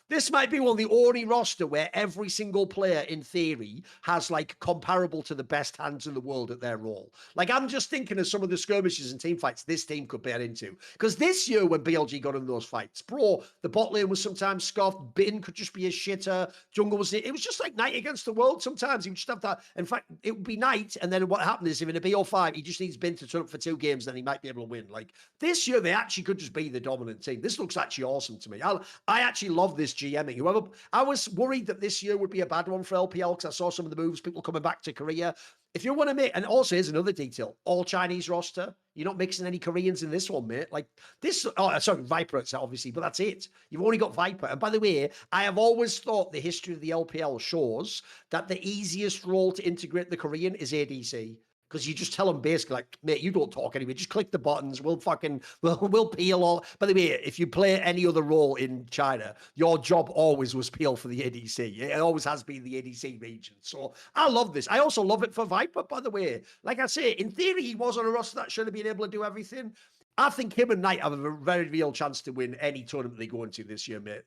this might be one of the only roster where every single player, in theory, has like comparable to the best hands in the world at their role. Like, I'm just thinking of some of the skirmishes and team fights this team could bear into. Because this year, when BLG got in those fights, bro, the bot lane was sometimes scuffed. Bin could just be a shitter. Jungle was it was just like Knight against the world. Sometimes he would just have that. In fact, it would be Knight, and then what happened is if in a BO5, he just needs Bin to turn up for 2 games, then he might be able to win. Like this year, they actually could just be the dominant team. This looks actually awesome to me. I actually love this GMing. Whoever, I was worried that this year would be a bad one for LPL because I saw some of the moves, people coming back to Korea. If you want to make, and also here's another detail, all Chinese roster. You're not mixing any Koreans in this one, mate. Like this, oh, sorry, Viper, it's obviously, but that's it. You've only got Viper. And by the way, I have always thought the history of the LPL shows that the easiest role to integrate the Korean is ADC. Because you just tell them basically like, mate, you don't talk anyway. Just click the buttons. We'll peel all. By the way, if you play any other role in China, your job always was peel for the ADC. It always has been the ADC region. So I love this. I also love it for Viper, by the way. Like I say, in theory, he was on a roster that should have been able to do everything. I think him and Knight have a very real chance to win any tournament they go into this year, mate.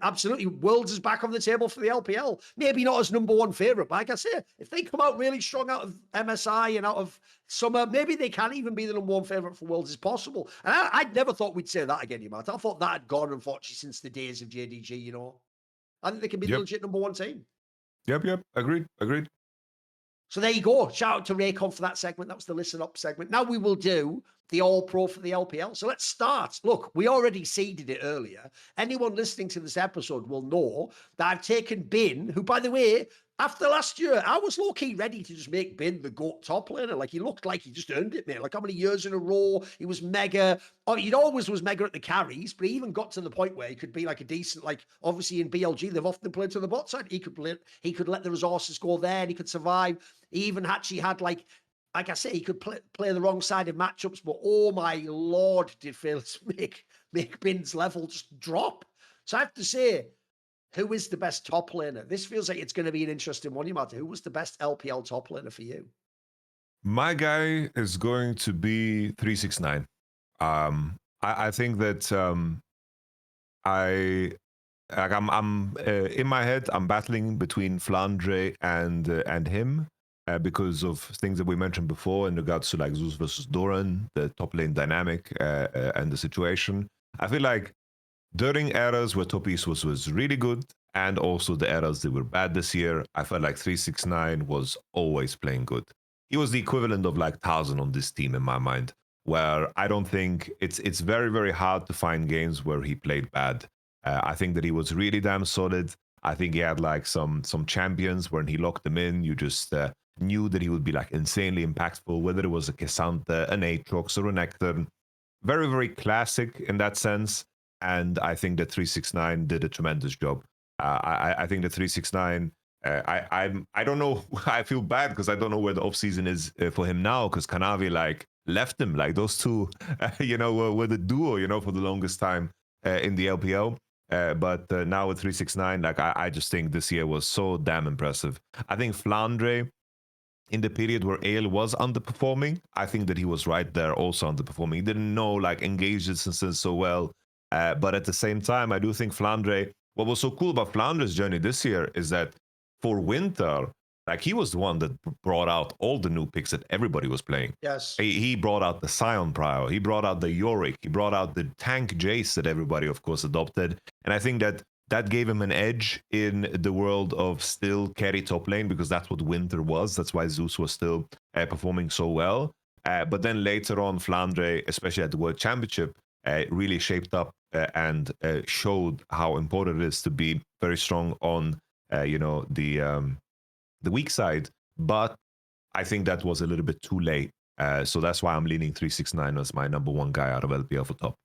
Absolutely, Worlds is back on the table for the LPL. Maybe not as #1 favourite, but like I say, if they come out really strong out of MSI and out of Summer, maybe they can even be the #1 favourite for Worlds. It's possible. And I'd never thought we'd say that again, Matt. I thought that had gone, unfortunately, since the days of JDG, you know. I think they can be the legit #1 team. Yep. Agreed. So there you go. Shout out to Raycon for that segment. That was the listen up segment. Now we will do the all pro for the LPL. So let's start. Look, we already seeded it earlier. Anyone listening to this episode will know that I've taken Bin, who, by the way, after last year, I was low-key ready to just make Bin the GOAT top laner. Like, he looked like he just earned it, mate. Like, how many years in a row? He was mega. Oh, he always was mega at the carries, but he even got to the point where he could be like a decent, like, obviously in BLG, they've often played to the bot side. He could let the resources go there, and he could survive. He even actually had, like I say, he could play the wrong side of matchups, but oh my Lord, did Phillips make Bin's level just drop. So I have to say, who is the best top laner? This feels like it's going to be an interesting one, Yamato. Who was the best LPL top laner for you? My guy is going to be 369. I think that I'm in my head, I'm battling between Flandre and him because of things that we mentioned before in regards to like Zeus versus Thorin, the top lane dynamic and the situation. I feel like during eras where Top East was really good, and also the eras that were bad this year, I felt like 369 was always playing good. He was the equivalent of like 1000 on this team in my mind, where I don't think it's very, very hard to find games where he played bad. I think that he was really damn solid. I think he had like some champions when he locked them in, you just knew that he would be like insanely impactful, whether it was a K'Sante, an Aatrox, or a Nectar. Very, very classic in that sense. And I think that 369 did a tremendous job. I think that 369, I don't know. I feel bad because I don't know where the offseason is for him now, because Kanavi like left him. Like those two, were the duo, for the longest time in the LPL. But now with 369, like I just think this year was so damn impressive. I think Flandre, in the period where Ale was underperforming, I think that he was right there also underperforming. He didn't know like engage instances so well. But at the same time, I do think Flandre, what was so cool about Flandre's journey this year is that for winter, like he was the one that brought out all the new picks that everybody was playing. Yes. He brought out the Scion Prio, he brought out the Yorick, he brought out the tank Jace that everybody, of course, adopted. And I think that that gave him an edge in the world of still carry top lane, because that's what winter was. That's why Zeus was still performing so well. But then later on, Flandre, especially at the World Championship, really shaped up and showed how important it is to be very strong on, the weak side. But I think that was a little bit too late. So that's why I'm leaning 369 as my number one guy out of LPL for top.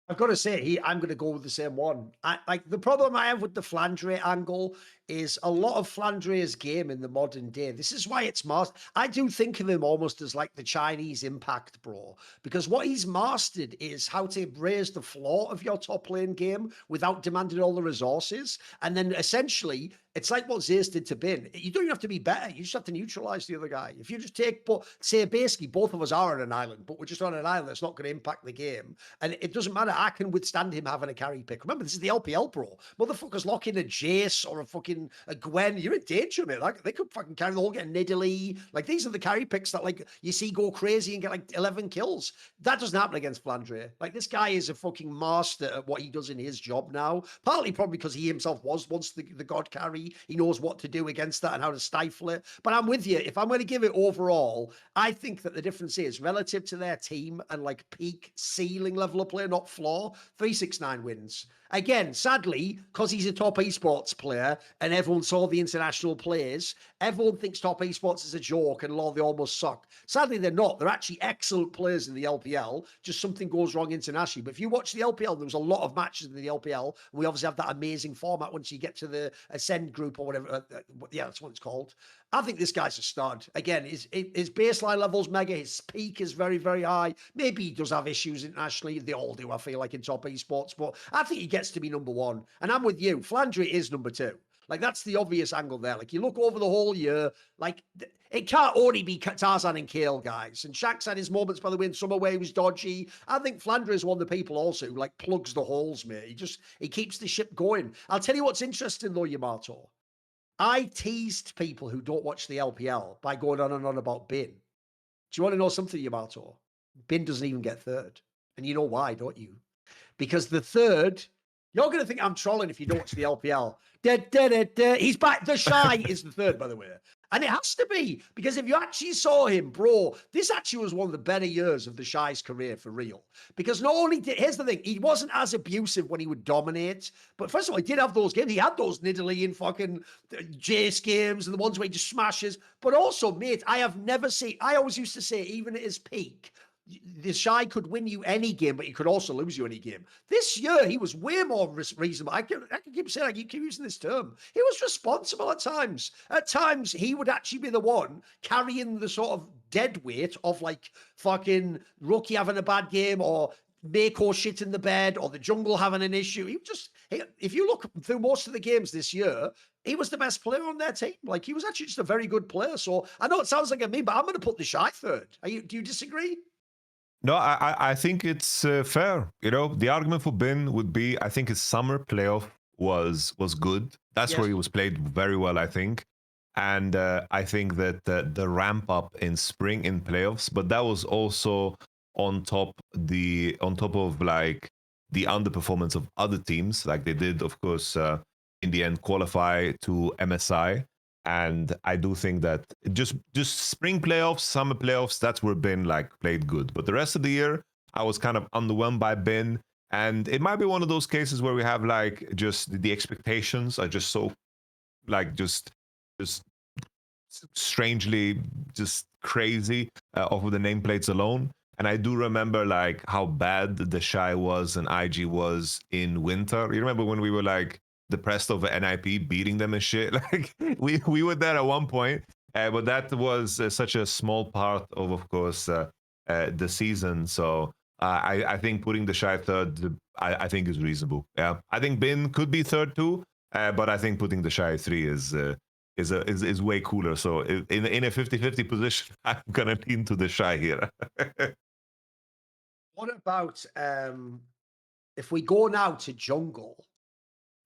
I've got to say, I'm going to go with the same one. Like the problem I have with the Flandre angle is a lot of Flandre's game in the modern day. This is why it's mastered. I do think of him almost as like the Chinese Impact bro, because what he's mastered is how to raise the floor of your top lane game without demanding all the resources. And then essentially, it's like what Zeus did to Bin. You don't even have to be better. You just have to neutralize the other guy. If you just take, say, basically, both of us are on an island, but we're just on an island that's not going to impact the game. And it doesn't matter. I can withstand him having a carry pick. Remember, this is the LPL bro. Motherfuckers lock in a Jace or a Gwen. You're in danger, mate. Like, they could fucking carry the whole, get Nidalee. Like, these are the carry picks that, like, you see go crazy and get, like, 11 kills. That doesn't happen against Flandre. Like, this guy is a fucking master at what he does in his job now. Partly probably because he himself was once the god carry. He knows what to do against that and how to stifle it. But I'm with you. If I'm going to give it overall, I think that the difference is relative to their team and like peak ceiling level of play, not floor, 369 wins. Again, sadly, because he's a top esports player and everyone saw the international players, everyone thinks top esports is a joke and they almost suck. Sadly, they're not. They're actually excellent players in the LPL. Just something goes wrong internationally. But if you watch the LPL, there was a lot of matches in the LPL. And we obviously have that amazing format once you get to the Ascend group or whatever. Yeah, that's what it's called. I think this guy's a stud. Again, his baseline level's mega. His peak is very, very high. Maybe he does have issues internationally. They all do, I feel like, in top esports. But I think he gets to be number one. And I'm with you. Flandre is number two. Like, that's the obvious angle there. Like, you look over the whole year, like, it can't only be Tarzan and Kale, guys. And Shaq's had his moments, by the way, in summer where he was dodgy. I think Flandre is one of the people also who, like, plugs the holes, mate. He keeps the ship going. I'll tell you what's interesting, though, Yamato. I teased people who don't watch the LPL by going on and on about Bin. Do you want to know something, Yamato? Bin doesn't even get third. And you know why, don't you? Because the third, you're going to think I'm trolling if you don't watch the LPL. He's back. The Shy is the third, by the way. And it has to be, because if you actually saw him, bro, this actually was one of the better years of the Shy's career for real. Because not only here's the thing, he wasn't as abusive when he would dominate, but first of all, he did have those games. He had those Nidalee and fucking Jace games and the ones where he just smashes. But also, mate, I always used to say, even at his peak, the Shy could win you any game, but he could also lose you any game. This year, he was way more reasonable. I can keep saying, I keep using this term. He was responsible at times. At times, he would actually be the one carrying the sort of dead weight of like fucking Rookie having a bad game or Mako shit in the bed or the jungle having an issue. If you look through most of the games this year, he was the best player on their team. Like, he was actually just a very good player. So I know it sounds like a meme, but I'm going to put the Shy third. Do you disagree? No, I think it's fair. You know, the argument for Bin would be, I think his summer playoff was good. That's where he was played very well, I think. And I think that the ramp up in spring in playoffs, but that was also on top of like the underperformance of other teams. Like they did, of course, in the end qualify to MSI. And I do think that just spring playoffs, summer playoffs, that's where Bin like played good. But the rest of the year, I was kind of underwhelmed by Bin. And it might be one of those cases where we have like just the expectations are just so like just strangely just crazy off of the nameplates alone. And I do remember like how bad the Shy was and IG was in winter. You remember when we were like depressed over NIP beating them and shit? Like we were there at one point, but that was such a small part of course, the season. So I think putting the Shy third, I think is reasonable. Yeah, I think Bin could be third too, but I think putting the Shy 3 is way cooler. So in a 50-50 position, I'm gonna lean to the Shy here. What about if we go now to jungle?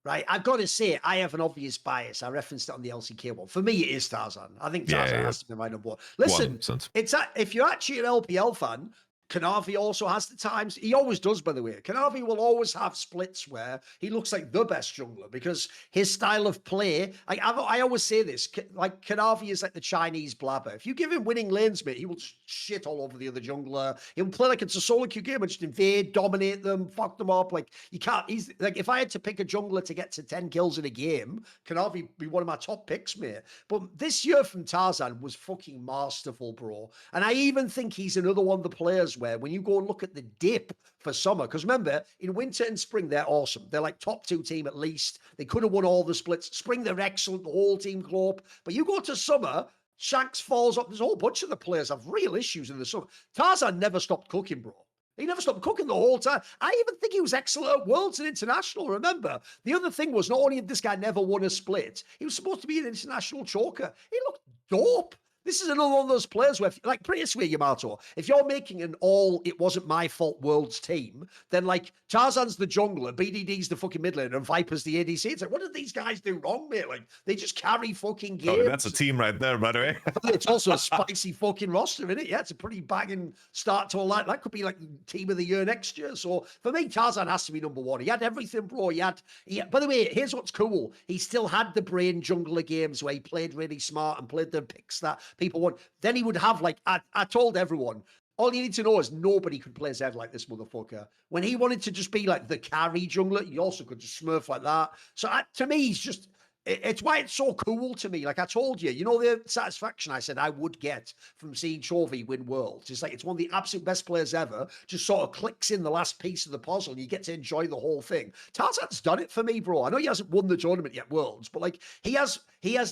Right, I've got to say, I have an obvious bias. I referenced it on the LCK one. For me, it is Tarzan. I think Tarzan Yeah, has to be my number one. Listen, 100%. if you're actually an LPL fan, Canavi also has the times. He always does, by the way. Canavi will always have splits where he looks like the best jungler because his style of play. I always say this: like Canavi is like the Chinese blabber. If you give him winning lanes, mate, he will just shit all over the other jungler. He'll play like it's a solo queue game and just invade, dominate them, fuck them up. Like you can't. He's like if I had to pick a jungler to get to 10 kills in a game, Canavi be one of my top picks, mate. But this year from Tarzan was fucking masterful, bro. And I even think he's another one of the players where when you go and look at the dip for summer, because remember, in winter and spring, they're awesome. They're like top 2 team at least. They could have won all the splits. Spring, they're excellent. The whole team go up. But you go to summer, Shanks falls up. There's a whole bunch of the players have real issues in the summer. Tarzan never stopped cooking, bro. He never stopped cooking the whole time. I even think he was excellent at Worlds and International, remember? The other thing was not only had this guy never won a split, he was supposed to be an international choker. He looked dope. This is another one of those players where, like, pretty swear, Yamato, if you're making an all it wasn't my fault Worlds team, then, like, Tarzan's the jungler, BDD's the fucking mid laner, and Viper's the ADC. It's like, what did these guys do wrong, mate? Like, they just carry fucking games. Oh, that's a team right there, by the way. It's also a spicy fucking roster, isn't it? Yeah, it's a pretty banging start to a line. That could be like team of the year next year. So for me, Tarzan has to be number one. He had everything, bro. By the way, here's what's cool. He still had the brain jungler games where he played really smart and played the picks that people want. Then he would have like, I told everyone, all you need to know is nobody could play Zed like this motherfucker. When he wanted to just be like the carry jungler, he also could just smurf like that. So to me, he's just, it's why it's so cool to me. Like I told you, you know, the satisfaction I said I would get from seeing Chovy win Worlds. It's like, it's one of the absolute best players ever. Just sort of clicks in the last piece of the puzzle and you get to enjoy the whole thing. Tarzan's done it for me, bro. I know he hasn't won the tournament yet, Worlds, but like he has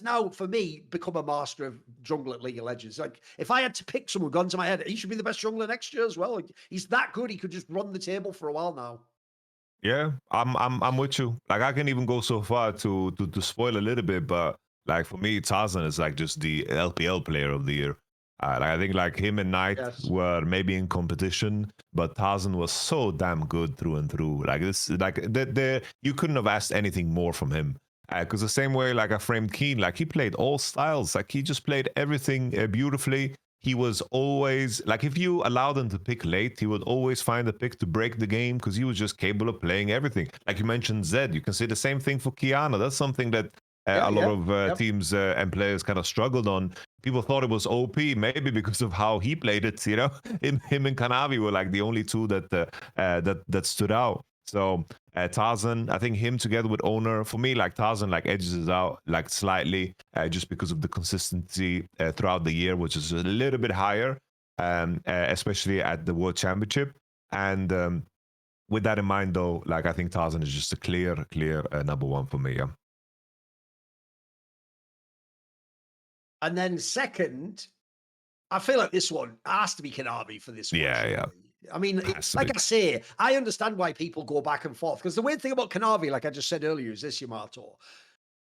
now, for me, become a master of jungle at League of Legends. Like if I had to pick someone, gun to my head, he should be the best jungler next year as well. Like, he's that good. He could just run the table for a while now. Yeah, I'm with you. Like I can even go so far to spoil a little bit, but like for me, Tarzan is like just the LPL player of the year. Like I think like him and Knight were maybe in competition, but Tarzan was so damn good through and through. Like this, like you couldn't have asked anything more from him. Because the same way, like I framed Keen, like he played all styles. Like he just played everything beautifully. He was always like, if you allowed him to pick late, he would always find a pick to break the game because he was just capable of playing everything. Like you mentioned, Zed, you can say the same thing for Kiana. That's something that a lot of teams and players kind of struggled on. People thought it was OP, maybe because of how he played it. You know, him and Kanavi were like the only two that stood out. So Tarzan, I think him together with Owner, for me, like Tarzan like edges it out like slightly just because of the consistency throughout the year, which is a little bit higher, especially at the World Championship. And with that in mind, though, like I think Tarzan is just a clear number one for me. Yeah. And then second, I feel like this one has to be Kanavi for this one. Yeah. I mean, like I say, I understand why people go back and forth because the weird thing about Kanavi, like I just said earlier, is this, Yamato.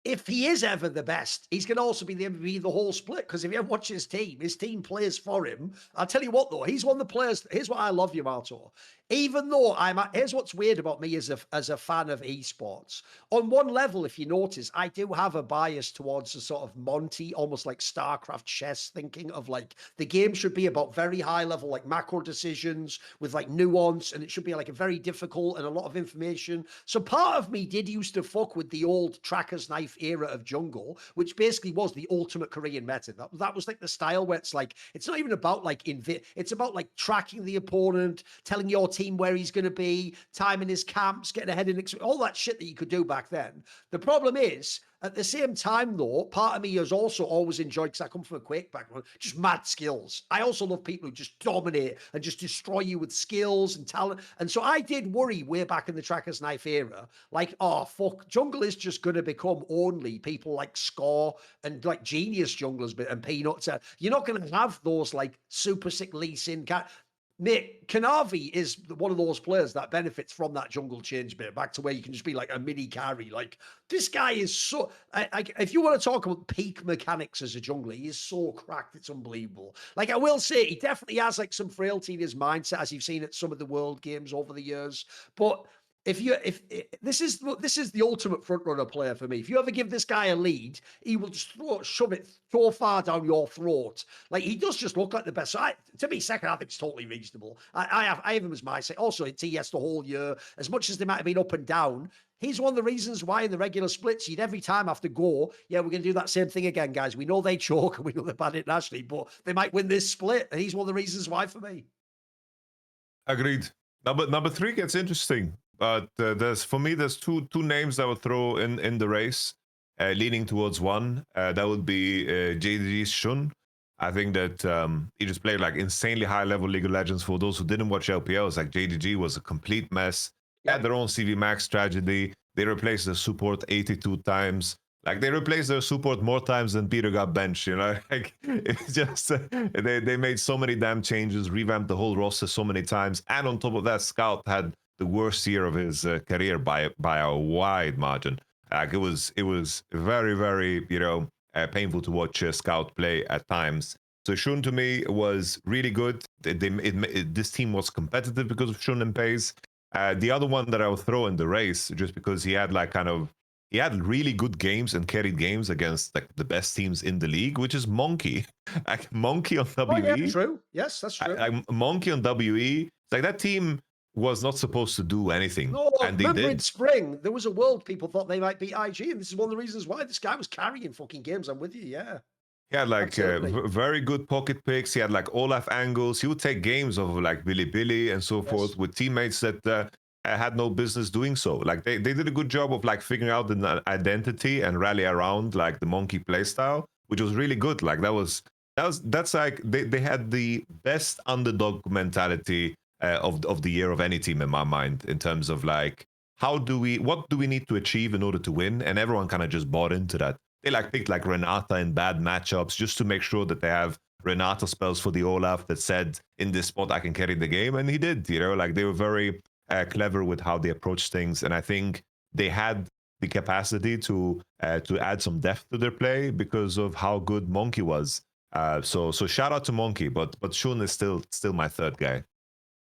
If he is ever the best, he's going to also be the MVP of the whole split. Because if you ever watch his team plays for him. I'll tell you what, though, he's one of the players. Here's what I love, Yamato. Even though here's what's weird about me as a fan of esports. On one level, if you notice, I do have a bias towards a sort of Monty, almost like StarCraft chess thinking of like the game should be about very high level, like macro decisions with like nuance, and it should be like a very difficult and a lot of information. So part of me did used to fuck with the old tracker's knife era of jungle, which basically was the ultimate Korean meta. That was like the style where it's like, it's not even about like it's about like tracking the opponent, telling your team where he's going to be, timing his camps, getting ahead in all that shit that you could do back then. The problem is, at the same time, though, part of me has also always enjoyed, because I come from a Quake background, just mad skills. I also love people who just dominate and just destroy you with skills and talent. And so I did worry way back in the Tracker's Knife era, like, oh, fuck, jungle is just going to become only people like Score and like genius junglers and Peanuts. You're not going to have those like super sick Lee Sin. Mate, Canavi is one of those players that benefits from that jungle change bit, back to where you can just be like a mini carry. Like, this guy is so... if you want to talk about peak mechanics as a jungler, he is so cracked, it's unbelievable. Like, I will say, he definitely has like some frailty in his mindset, as you've seen at some of the world games over the years. But if this is the ultimate front runner player for me. If you ever give this guy a lead, he will just shove it so far down your throat. Like, he does just look like the best. So to me, second half it's totally reasonable. I have him as my say. Also, in TS the whole year, as much as they might have been up and down, he's one of the reasons why in the regular splits you'd every time have to go, yeah, we're going to do that same thing again, guys. We know they choke and we know they're bad internationally, but they might win this split, and he's one of the reasons why for me. Agreed. Number 3 gets interesting. But there's two names I would throw in the race, leaning towards one. That would be JDG's Shun. I think that he just played like insanely high level League of Legends. For those who didn't watch LPL, it's like JDG was a complete mess. They had their own CV Max tragedy. They replaced the support 82 times. Like, they replaced their support more times than Peter got benched, you know? Like, it's just, they made so many damn changes, revamped the whole roster so many times. And on top of that, Scout had the worst year of his career by a wide margin. Like, it was very, very, painful to watch Scout play at times. So Shun to me was really good. This team was competitive because of Shun and Pace. The other one that I would throw in the race, just because he had he had really good games and carried games against like the best teams in the league, which is Monkey. Like, Monkey on WE. Oh, yeah, true. Yes, that's true. Monkey on WE. It's like that team was not supposed to do anything. No, and they remember did. In spring, there was a world people thought they might beat IG, and this is one of the reasons why this guy was carrying fucking games. I'm with you, yeah. He had like very good pocket picks. He had like Olaf angles. He would take games of like Billy and so forth with teammates that had no business doing so. Like, they did a good job of like figuring out an identity and rally around like the Monkey playstyle, which was really good. Like, that's like they had the best underdog mentality of the year of any team in my mind, in terms of like, what do we need to achieve in order to win? And everyone kind of just bought into that. They like picked like Renata in bad matchups just to make sure that they have Renata spells for the Olaf that said, in this spot I can carry the game, and he did. Like, they were very clever with how they approached things, and I think they had the capacity to add some depth to their play because of how good Monkey was. So shout out to Monkey, but Shun is still my third guy.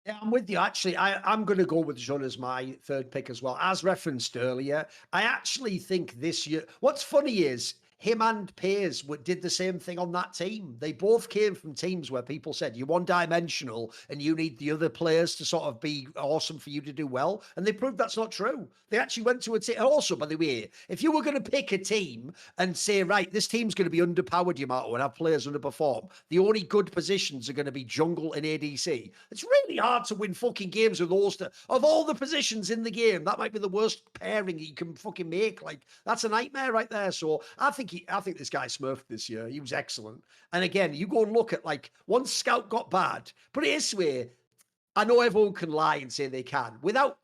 Yeah, I'm with you. Actually, I'm going to go with Jun as my third pick as well. As referenced earlier, I actually think this year... What's funny is him and Piers did the same thing on that team. They both came from teams where people said, you're one-dimensional and you need the other players to sort of be awesome for you to do well. And they proved that's not true. They actually went to a team. Also, by the way, if you were going to pick a team and say, right, this team's going to be underpowered, Yamato, and have players underperform, the only good positions are going to be jungle and ADC. It's really hard to win fucking games with those. Of all the positions in the game, that might be the worst pairing you can fucking make. Like, that's a nightmare right there. So I think this guy smurfed this year. He was excellent. And again, you go and look at, like, once Scout got bad, put it this way, I know everyone can lie and say they can. Without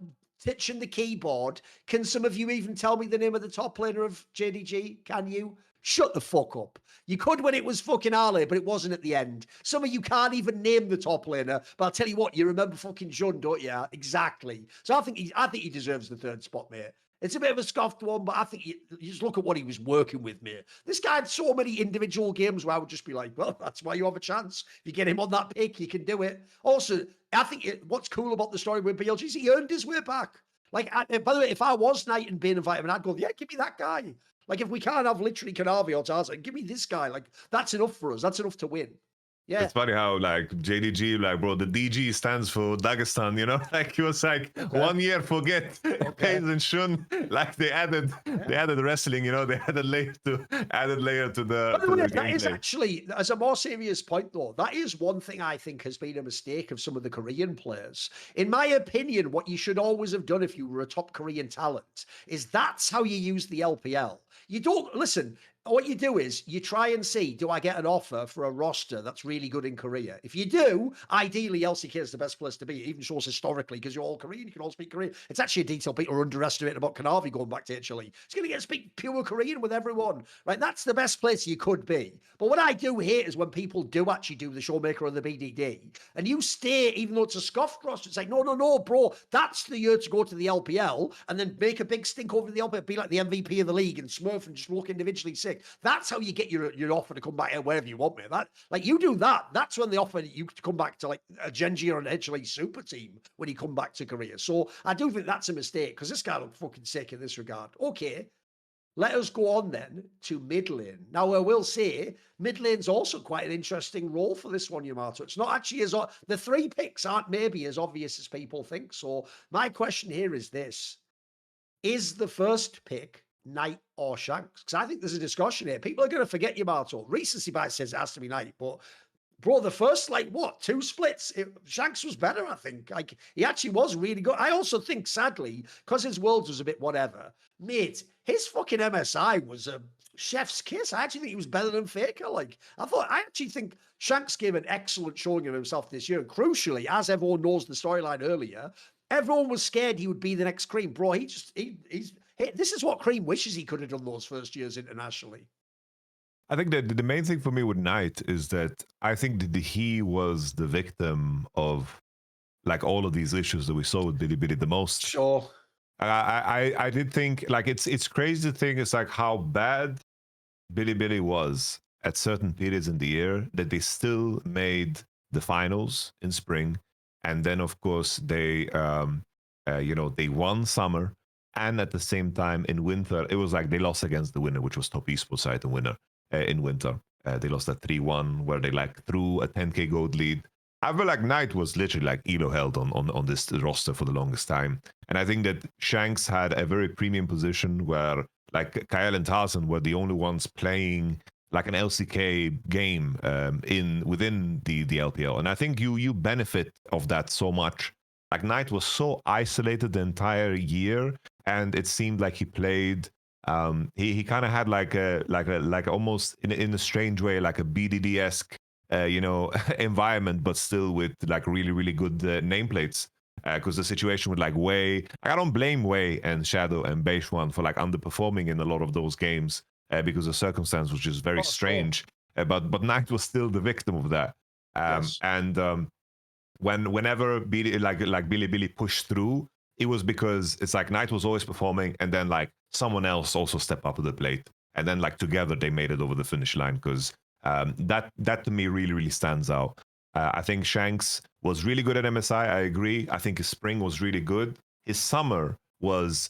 touching the keyboard, can some of you even tell me the name of the top laner of JDG? Can you? Shut the fuck up. You could when it was fucking Ali, but it wasn't at the end. Some of you can't even name the top laner, but I'll tell you what, you remember fucking Jun, don't you? Exactly. So I think he deserves the third spot, mate. It's a bit of a scoffed one, but I think you just look at what he was working with, mate. This guy had so many individual games where I would just be like, well, that's why you have a chance. If you get him on that pick, you can do it. Also, I think what's cool about the story with BLG is he earned his way back. Like, by the way, if I was Knight and being invited, I'd go, yeah, give me that guy. Like, if we can't have literally Canavi or Tarzan, give me this guy. Like, that's enough for us. That's enough to win. Yeah. It's funny how, like, JDG, like, bro, the DG stands for Dagestan, you know? Like, he was like, 1 year, forget Pace and Shun. Like, they added wrestling, you know? They added layer to the By the way, that is actually, as a more serious point, though, that is one thing I think has been a mistake of some of the Korean players. In my opinion, what you should always have done if you were a top Korean talent is that's how you use the LPL. You don't, listen, what you do is you try and see, do I get an offer for a roster that's really good in Korea? If you do, ideally LCK is the best place to be. It even shows historically, because you're all Korean, you can all speak Korean. It's actually a detail people are underestimating about Chovy going back to HLE. It's going to get to speak pure Korean with everyone, right? That's the best place you could be. But what I do hate is when people do actually do the Showmaker or the BDD, and you stay, even though it's a scoffed roster, it's like, no, bro, that's the year to go to the LPL, and then make a big stink over the LPL, be like the MVP of the league and Smurf and just look individually sick. That's how you get your offer to come back wherever you want, man. That, like, you do that. That's when they offer you to come back to like a Genji or an HLE super team when you come back to Korea. So I do think that's a mistake, because this guy looked fucking sick in this regard. Okay, let us go on then to mid lane. Now, I will say mid lane's also quite an interesting role for this one, Yamato. It's not actually as the 3 picks aren't maybe as obvious as people think. So my question here is this: is the first pick Knight or Shanks? Because I think there's a discussion here. People are going to forget Yamato. Recency bias says it has to be Knight, but bro, the first, like, what, 2 splits, Shanks was better, I think. Like, he actually was really good. I also think, sadly, because his world was a bit whatever, mate, his fucking MSI was a chef's kiss. I actually think he was better than Faker. Like, I actually think Shanks gave an excellent showing of himself this year. And crucially, as everyone knows the storyline earlier, everyone was scared he would be the next Cream. Bro, this is what Cream wishes he could have done those first years internationally. I think that the main thing for me with Knight is that I think that he was the victim of like all of these issues that we saw with Billy Billy the most. Sure. I did think, like, it's crazy to think it's like how bad Billy Billy was at certain periods in the year that they still made the finals in spring, and then of course they they won summer, and at the same time in winter it was like they lost against the winner, which was Top Esports side, the winner in winter. They lost at 3-1 where they like threw a 10k gold lead. I feel like Knight was literally like Elo held on this roster for the longest time. And I think that Shanks had a very premium position where like Kyle and Tarzan were the only ones playing like an LCK game within the LPL. And I think you benefit of that so much. Like Knight was so isolated the entire year, and it seemed like he played he kind of had like almost in a strange way like a BDD-esque environment, but still with like really good nameplates. Because the situation with like Wei, I don't blame Wei and Shadow and Beishwan for like underperforming in a lot of those games because the circumstance was just very strange. But Knight was still the victim of that. Yes. And whenever Billy Billy pushed through, it was because it's like Knight was always performing, and then like someone else also stepped up to the plate, and then like together they made it over the finish line. Because that to me really stands out. I think Shanks was really good at MSI. I agree. I think his spring was really good. His summer was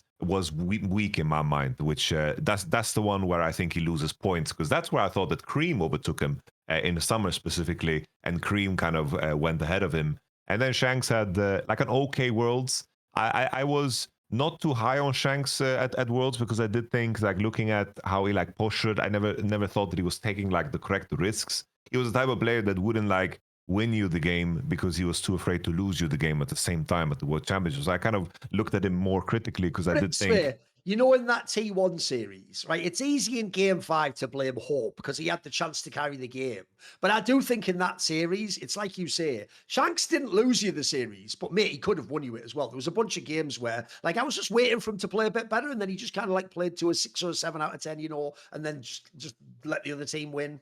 weak in my mind, which that's the one where I think he loses points, because that's where I thought that Cream overtook him in the summer specifically, and Cream kind of went ahead of him. And then Shanks had like an okay Worlds. I was not too high on Shanks at Worlds, because I did think, like, looking at how he like postured, I never thought that he was taking like the correct risks. He was the type of player that wouldn't like win you the game because he was too afraid to lose you the game at the same time at the World Championships. I kind of looked at him more critically, because I did think, you know, in that T1 series, right, it's easy in game 5 to blame Hope because he had the chance to carry the game. But I do think in that series, it's like you say, Shanks didn't lose you the series, but mate, he could have won you it as well. There was a bunch of games where, like, I was just waiting for him to play a bit better, and then he just kind of like played to a 6 or a 7 out of 10, and then just let the other team win.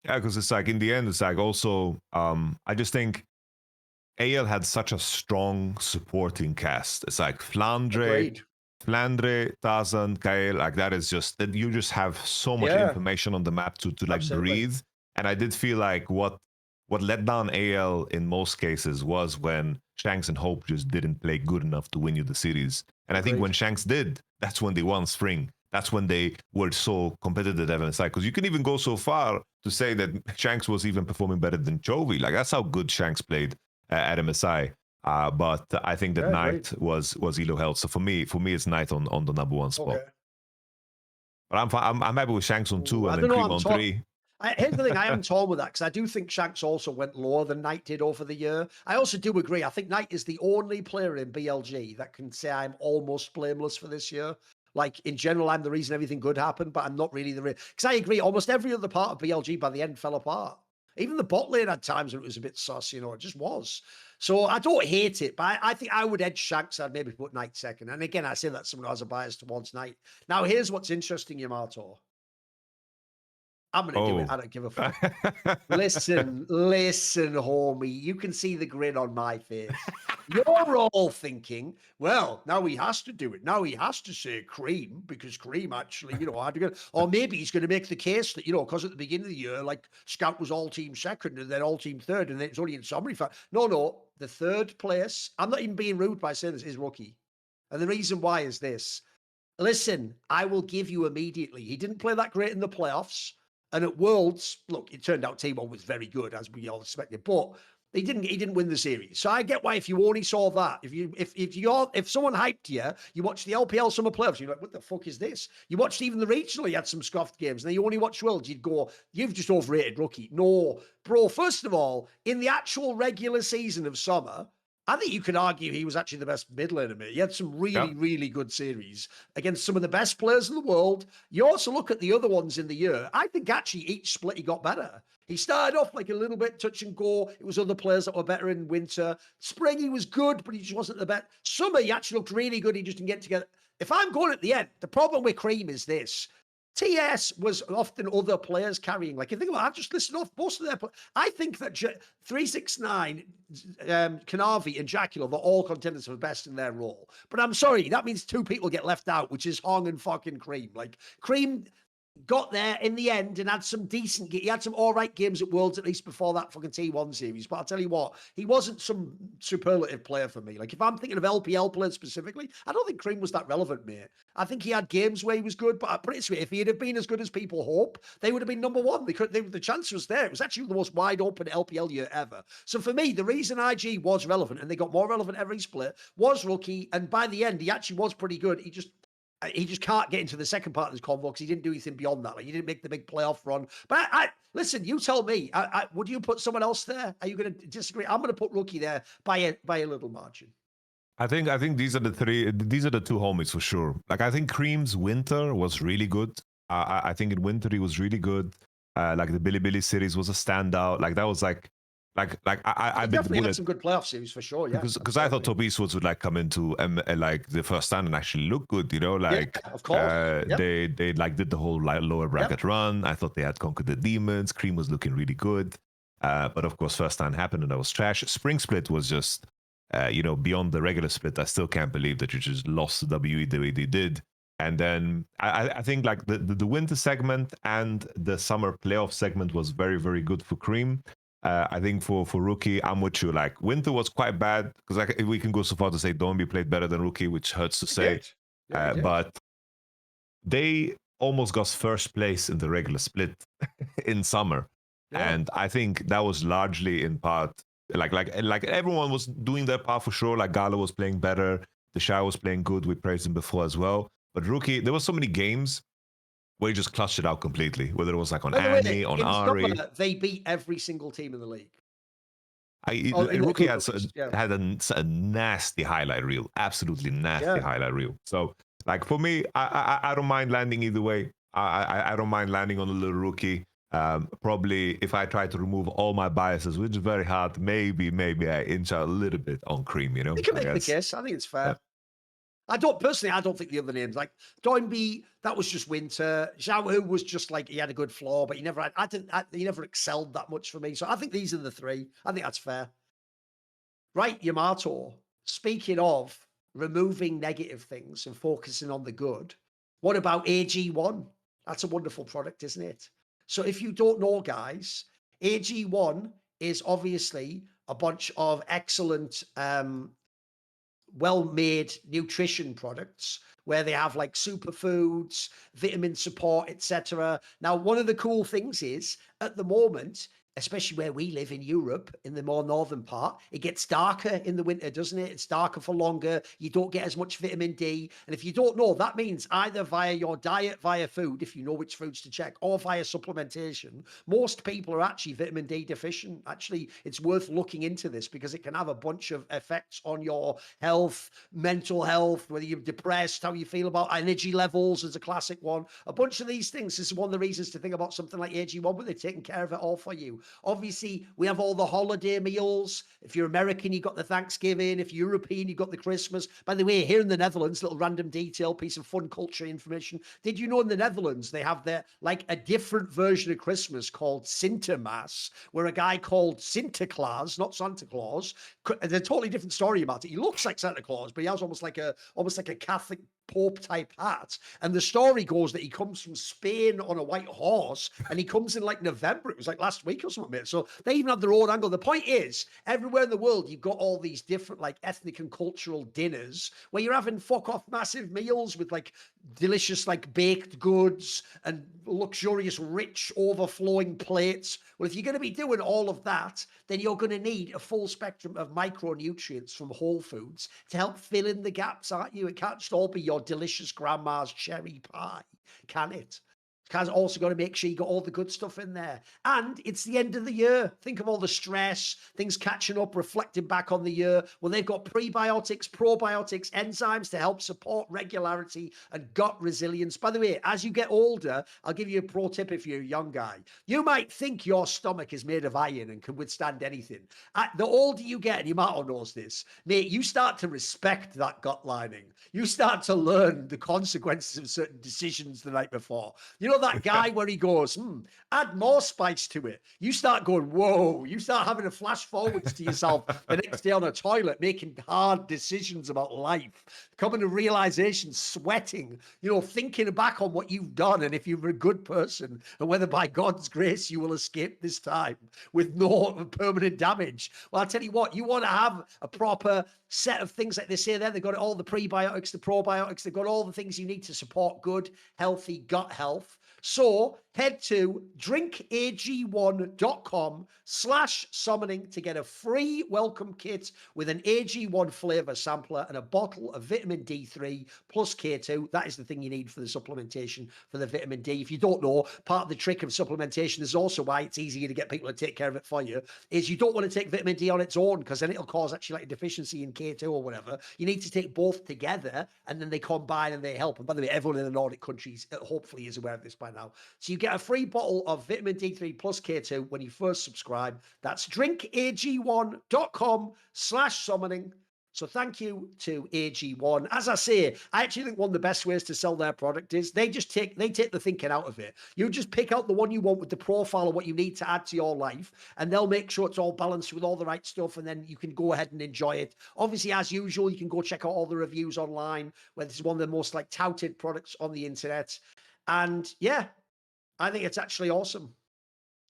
Yeah, because it's like in the end, it's like also, I just think AL had such a strong supporting cast. It's like Flandre, Tarzan, Kyle, like that is just that you just have so much information on the map to like breathe. And I did feel like what let down AL in most cases was when Shanks and Hope just didn't play good enough to win you the series. And I think when Shanks did, that's when they won spring. That's when they were so competitive at MSI. Because you can even go so far to say that Shanks was even performing better than Chovy. Like, that's how good Shanks played at MSI. But I think that Knight was Elo held. So for me, it's Knight on the number 1 spot. Okay. But I'm happy with Shanks on 2 and then Cream on 3. Here's the thing, I am torn with that, because I do think Shanks also went lower than Knight did over the year. I also do agree. I think Knight is the only player in BLG that can say I'm almost blameless for this year. Like, in general, I'm the reason everything good happened, but I'm not really the real. Because I agree, almost every other part of BLG by the end fell apart. Even the bot lane had times when it was a bit sus, you know, it just was. So I don't hate it, but I think I would edge Shanks. I'd maybe put Knight second. And again, I say that someone who has a bias towards Knight. Now, here's what's interesting, Yamato. I'm going to do it. I don't give a fuck. Listen, homie. You can see the grin on my face. You're all thinking, well, now he has to do it. Now he has to say Cream because Cream actually, you know, had to go. Or maybe he's going to make the case that, you know, because at the beginning of the year, like Scout was all team second and then all team third, and then it's only in summary. No, the third place. I'm not even being rude by saying this is Rookie. And the reason why is this. Listen, I will give you immediately. He didn't play that great in the playoffs. And at Worlds, look, it turned out T1 was very good, as we all expected, but he didn't win the series. So I get why if you only saw that, if someone hyped you, you watch the LPL Summer Playoffs, you're like, what the fuck is this? You watched even the regional, you had some scuffed games, and then you only watch Worlds, you'd go, you've just overrated Rookie. No, bro, first of all, in the actual regular season of Summer, I think you could argue he was actually the best mid laner, mate. He had some really good series against some of the best players in the world. You also look at the other ones in the year. I think actually each split he got better. He started off like a little bit touch and go. It was other players that were better in winter. Spring, he was good, but he just wasn't the best. Summer, he actually looked really good. He just didn't get together. If I'm going at the end, the problem with Cream is this. TS was often other players carrying. Like, you think about it, I've just listed off most of their. I think that 369, Chovy, and Jakob are all contenders for the best in their role. But I'm sorry, that means two people get left out, which is Hong and fucking Cream. Like, Cream got there in the end and had some decent, he had some all right games at Worlds, at least before that fucking T1 series. But I'll tell you what, he wasn't some superlative player for me. Like, if I'm thinking of LPL players specifically, I don't think Cream was that relevant, mate. I think he had games where he was good, but I'm pretty sure if he had been as good as people hope, they would have been number one. The chance was there. It was actually the most wide open LPL year ever. So for me, the reason IG was relevant, and they got more relevant every split, was Rookie. And by the end, he actually was pretty good. He just can't get into the second part of this convo because he didn't do anything beyond that. Like, he didn't make the big playoff run. But listen, you tell me. Would you put someone else there? Are you going to disagree? I'm going to put Rookie there by a little margin. I think these are the three. These are the two homies for sure. Like, I think Cream's winter was really good. I think in winter he was really good. Like the Billy series was a standout. Like that was like I definitely had some good playoff series for sure. Yeah, because I thought Top Esports would like come into like the first stand and actually look good. You know, like of course. They like did the whole like lower bracket run. I thought they had conquered the demons. Cream was looking really good. But of course, first stand happened and that was trash. Spring split was just beyond the regular split. I still can't believe that you just lost the WE the way they did. And then I think like the winter segment and the summer playoff segment was very, very good for Cream. I think for Rookie, I'm with you. Like, winter was quite bad because we can go so far to say Dombey played better than Rookie, which hurts to say. But they almost got first place in the regular split in summer. And I think that was largely in part like everyone was doing their part for sure. Like, Gala was playing better. The Shy was playing good. We praised him before as well. But Rookie, there were so many games where he just clutched it out completely, whether it was like on Annie, on Ari. They beat every single team in the league. Rookie had a nasty highlight reel, absolutely nasty highlight reel. So, like, for me, I don't mind landing either way. I don't mind landing on a little Rookie. Probably if I try to remove all my biases, which is very hard, maybe I inch out a little bit on Cream. You know, you can make the case. I think it's fair. Yeah. I don't think the other names, like Dombey, that was just winter. Zhao was just like, he had a good floor, but he never excelled that much for me. So I think these are the three. I think that's fair. Right, Yamato, speaking of removing negative things and focusing on the good, what about AG1? That's a wonderful product, isn't it? So if you don't know, guys, AG1 is obviously a bunch of excellent well-made nutrition products where they have like superfoods, vitamin support, etc. Now, one of the cool things is at the moment, especially where we live in Europe, in the more northern part, it gets darker in the winter, doesn't it? It's darker for longer. You don't get as much vitamin D. And if you don't know, that means either via your diet, via food, if you know which foods to check, or via supplementation, most people are actually vitamin D deficient. Actually, it's worth looking into this because it can have a bunch of effects on your health, mental health, whether you're depressed, how you feel about energy levels is a classic one. A bunch of these things. This is one of the reasons to think about something like AG1, where they're taking care of it all for you. Obviously, we have all the holiday meals. If you're American, you got the Thanksgiving. If you're European, you got the Christmas. By the way, here in the Netherlands, little random detail, piece of fun culture information. Did you know in the Netherlands, they have their, like a different version of Christmas called Sintermaas, where a guy called Sinterklaas, not Santa Claus, there's a totally different story about it. He looks like Santa Claus, but he has almost like a Catholic Pope type hat. And the story goes that he comes from Spain on a white horse, and he comes in like November. It was like last week or something. So they even have their own angle. The point is, everywhere in the world, you've got all these different like ethnic and cultural dinners where you're having fuck off massive meals with like delicious like baked goods and luxurious, rich, overflowing plates. Well, if you're going to be doing all of that, then you're going to need a full spectrum of micronutrients from whole foods to help fill in the gaps, aren't you? It can't just all be your delicious grandma's cherry pie, can it? It's also got to make sure you got all the good stuff in there. And it's the end of the year. Think of all the stress, things catching up, reflecting back on the year. Well, they've got prebiotics, probiotics, enzymes to help support regularity and gut resilience. By the way, as you get older, I'll give you a pro tip if you're a young guy. You might think your stomach is made of iron and can withstand anything. The older you get, and Yamato knows this, mate, you start to respect that gut lining. You start to learn the consequences of certain decisions the night before. You know that guy where he goes, add more spice to it. You start going, whoa. You start having a flash forwards to yourself the next day on a toilet, making hard decisions about life, coming to realization, sweating, thinking back on what you've done and if you're a good person and whether by God's grace you will escape this time with no permanent damage. Well, I'll tell you what, you want to have a proper set of things like they say there. They've got all the prebiotics, the probiotics. They've got all the things you need to support good, healthy gut health. So head to drinkag1.com/summoning to get a free welcome kit with an AG1 flavor sampler and a bottle of vitamin D3 plus K2. That is the thing you need for the supplementation for the vitamin D. If you don't know, part of the trick of supplementation is also why it's easier to get people to take care of it for you, is you don't want to take vitamin D on its own because then it'll cause actually like a deficiency in K2 or whatever. You need to take both together and then they combine and they help. And by the way, everyone in the Nordic countries hopefully is aware of this by now. So you get a free bottle of vitamin D3 plus K2 when you first subscribe. That's drinkag1.com/summoning. So thank you to AG1. As I say, I actually think one of the best ways to sell their product is they take the thinking out of it. You just pick out the one you want with the profile of what you need to add to your life, and they'll make sure it's all balanced with all the right stuff, and then you can go ahead and enjoy it. Obviously, as usual, you can go check out all the reviews online, where this is one of the most like touted products on the internet. And yeah, I think it's actually awesome.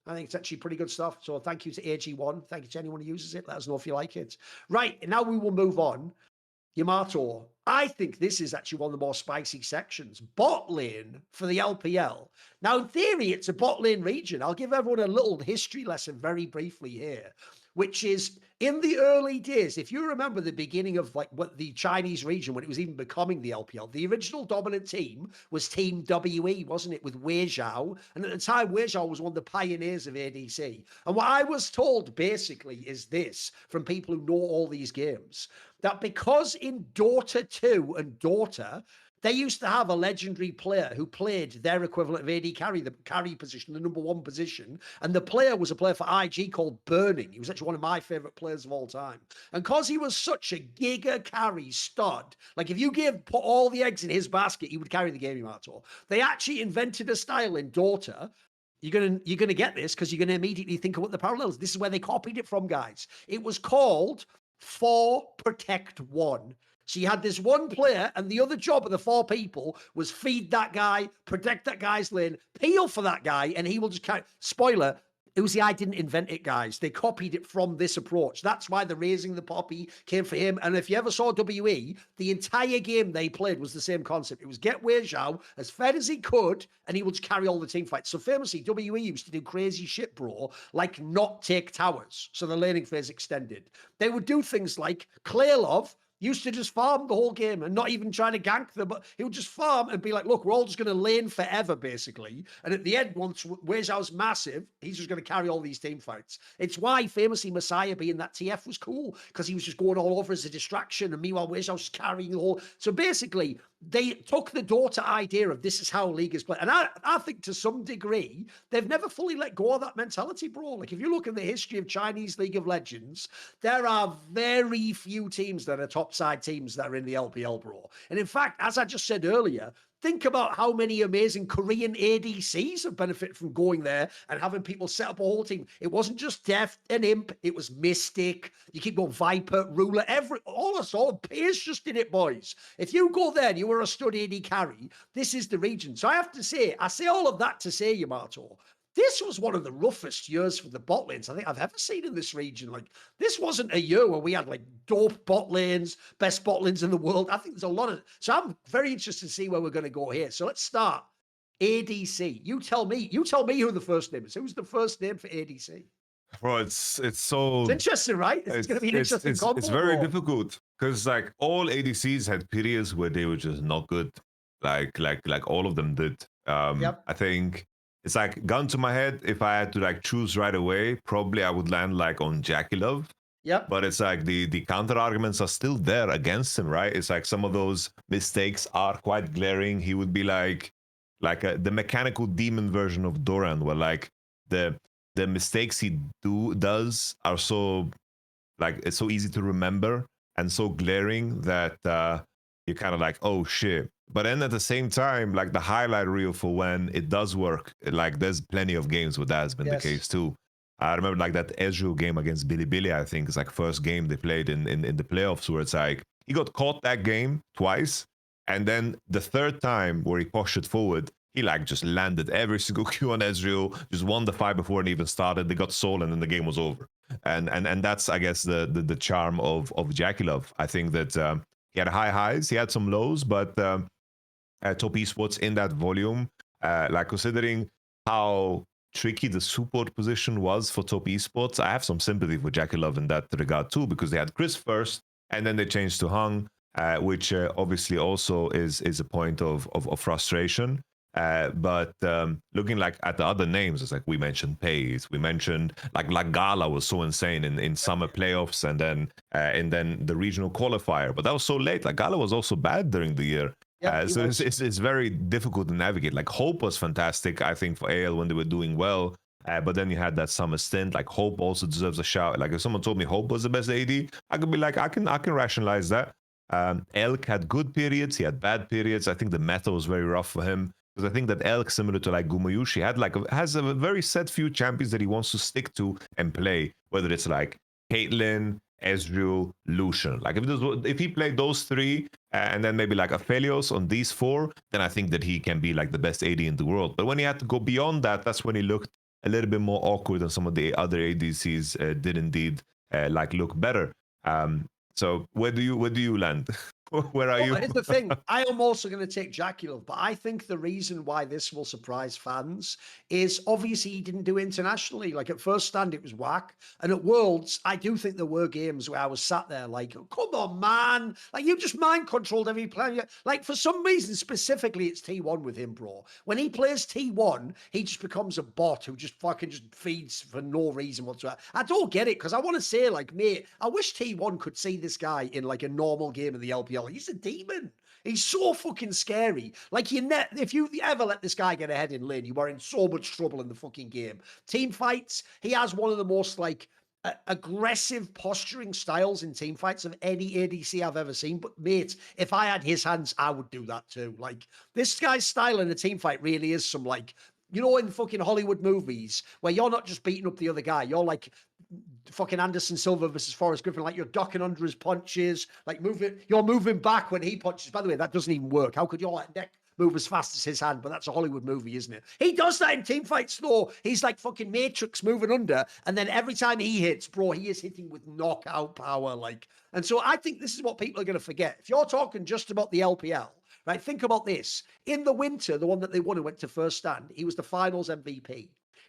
I think it's actually pretty good stuff. So thank you to AG1. Thank you to anyone who uses it. Let us know if you like it. Right, now we will move on. Yamato, I think this is actually one of the more spicy sections. Bot lane for the LPL. Now, in theory, it's a bot lane region. I'll give everyone a little history lesson very briefly here, which is in the early days, if you remember the beginning of like what the Chinese region, when it was even becoming the LPL, the original dominant team was Team WE, wasn't it, with Wei Zhao? And at the time, Wei Zhao was one of the pioneers of ADC. And what I was told basically is this, from people who know all these games, that because in Dota 2 and Dota, they used to have a legendary player who played their equivalent of AD carry, the carry position, the number one position. And the player was a player for IG called Burning. He was actually one of my favorite players of all time. And because he was such a giga carry stud, like if you put all the eggs in his basket, he would carry the game, Yamato. They actually invented a style in Dota. You're gonna get this because you're gonna immediately think of what the parallels. This is where they copied it from, guys. It was called 4 Protect 1. So you had this one player, and the other job of the 4 people was feed that guy, protect that guy's lane, peel for that guy, and he will just carry. Spoiler, Uzi, I didn't invent it, guys. They copied it from this approach. That's why the raising the poppy came for him. And if you ever saw WE, the entire game they played was the same concept. It was get Wei Zhao as fed as he could, and he would carry all the team fights. So famously, WE used to do crazy shit, bro, like not take towers. So the laning phase extended. They would do things like Claylov used to just farm the whole game and not even trying to gank them, but he would just farm and be like, look, we're all just going to lane forever, basically. And at the end, once Wei Zhao's massive, he's just going to carry all these team fights. It's why famously Messiah being that TF was cool, because he was just going all over as a distraction, and meanwhile Wei Zhao's just carrying the whole. So basically, they took the Dota idea of this is how League is played. And I think to some degree, they've never fully let go of that mentality, bro. Like if you look at the history of Chinese League of Legends, there are very few teams that are topside teams that are in the LPL, bro. And in fact, as I just said earlier, think about how many amazing Korean ADCs have benefited from going there and having people set up a whole team. It wasn't just Deft and Imp, it was Mystic. You keep going Viper, Ruler, all us all. Pierce just did it, boys. If you go there and you were a stud AD carry, this is the region. So I have to say, I say all of that to say, Yamato, this was one of the roughest years for the bot lanes I think I've ever seen in this region. Like, this wasn't a year where we had like dope bot lanes, best bot lanes in the world. I think there's a lot of. So I'm very interested to see where we're going to go here. So let's start. ADC. You tell me who the first name is. Who's the first name for ADC? Bro, it's so. It's interesting, right? It's going to be an interesting combo. It's very difficult because like all ADCs had periods where they were just not good. Like all of them did. Yep. I think. It's like gun to my head. If I had to like choose right away, probably I would land like on Jakob. Yep. But it's like the counter arguments are still there against him, right? It's like some of those mistakes are quite glaring. He would be like the mechanical demon version of Thorin, where like the mistakes he does are so like it's so easy to remember and so glaring that you're kind of like, oh shit. But then at the same time, like the highlight reel for when it does work, like there's plenty of games where that has been the case too. I remember like that Ezreal game against Bilibili, I think it's like first game they played in the playoffs where it's like he got caught that game twice. And then the third time where he pushed it forward, he like just landed every single Q on Ezreal, just won the fight before it even started. They got soul and then the game was over. And that's, I guess, the charm of Jakob. I think that he had high highs, he had some lows, but Top Esports in that volume, like considering how tricky the support position was for Top Esports, I have some sympathy for Jakob in that regard too, because they had Chris first, and then they changed to Hung, which obviously also is a point of frustration. But looking like at the other names, it's like we mentioned Pace, we mentioned like Gala was so insane in summer playoffs, and then the regional qualifier, but that was so late. Like Gala was also bad during the year. So it's very difficult to navigate. Like Hope was fantastic, I think, for AL when they were doing well. But then you had that summer stint. Like Hope also deserves a shout. Like if someone told me Hope was the best AD, I could be like, I can rationalize that. Elk had good periods, he had bad periods. I think the meta was very rough for him. Because I think that Elk, similar to like Gumayusi, has a very set few champions that he wants to stick to and play. Whether it's like Caitlyn, Ezreal, Lucian. Like if he played those three and then maybe like Aphelios on these four, then I think that he can be like the best AD in the world. But when he had to go beyond that, that's when he looked a little bit more awkward, and some of the other ADCs did indeed like look better. So where do you land? Where are you? Here's the thing. I am also going to take Jakob, but I think the reason why this will surprise fans is obviously he didn't do internationally. Like at first stand, it was whack. And at Worlds, I do think there were games where I was sat there like, oh, come on, man. Like you just mind controlled every player. Like for some reason, specifically, it's T1 with him, bro. When he plays T1, he just becomes a bot who just fucking just feeds for no reason whatsoever. I don't get it because I want to say like, mate, I wish T1 could see this guy in like a normal game of the LPL. He's a demon. He's so fucking scary. Like if you ever let this guy get ahead in lane, you are in so much trouble in the fucking game. Team fights, he has one of the most like aggressive posturing styles in team fights of any ADC I've ever seen. But mate, if I had his hands, I would do that too. Like this guy's style in a team fight really is some like, you know, in fucking Hollywood movies where you're not just beating up the other guy, you're like fucking Anderson Silva versus Forrest Griffin, like you're ducking under his punches, like you're moving back when he punches. By the way, that doesn't even work. How could your neck move as fast as his hand, but that's a Hollywood movie, isn't it? He does that in team fights, though. He's like fucking Matrix moving under, and then every time he hits, bro, he is hitting with knockout power. Like, and so I think this is what people are going to forget. If you're talking just about the LPL, right, think about this. In the winter, the one that they won and went to first stand, he was the finals MVP.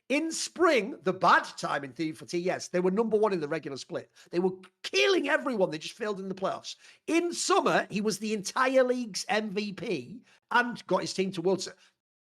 In spring, the bad time in theory for TS, they were number one in the regular split. They were killing everyone. They just failed in the playoffs. In summer, he was the entire league's MVP and got his team to Worlds.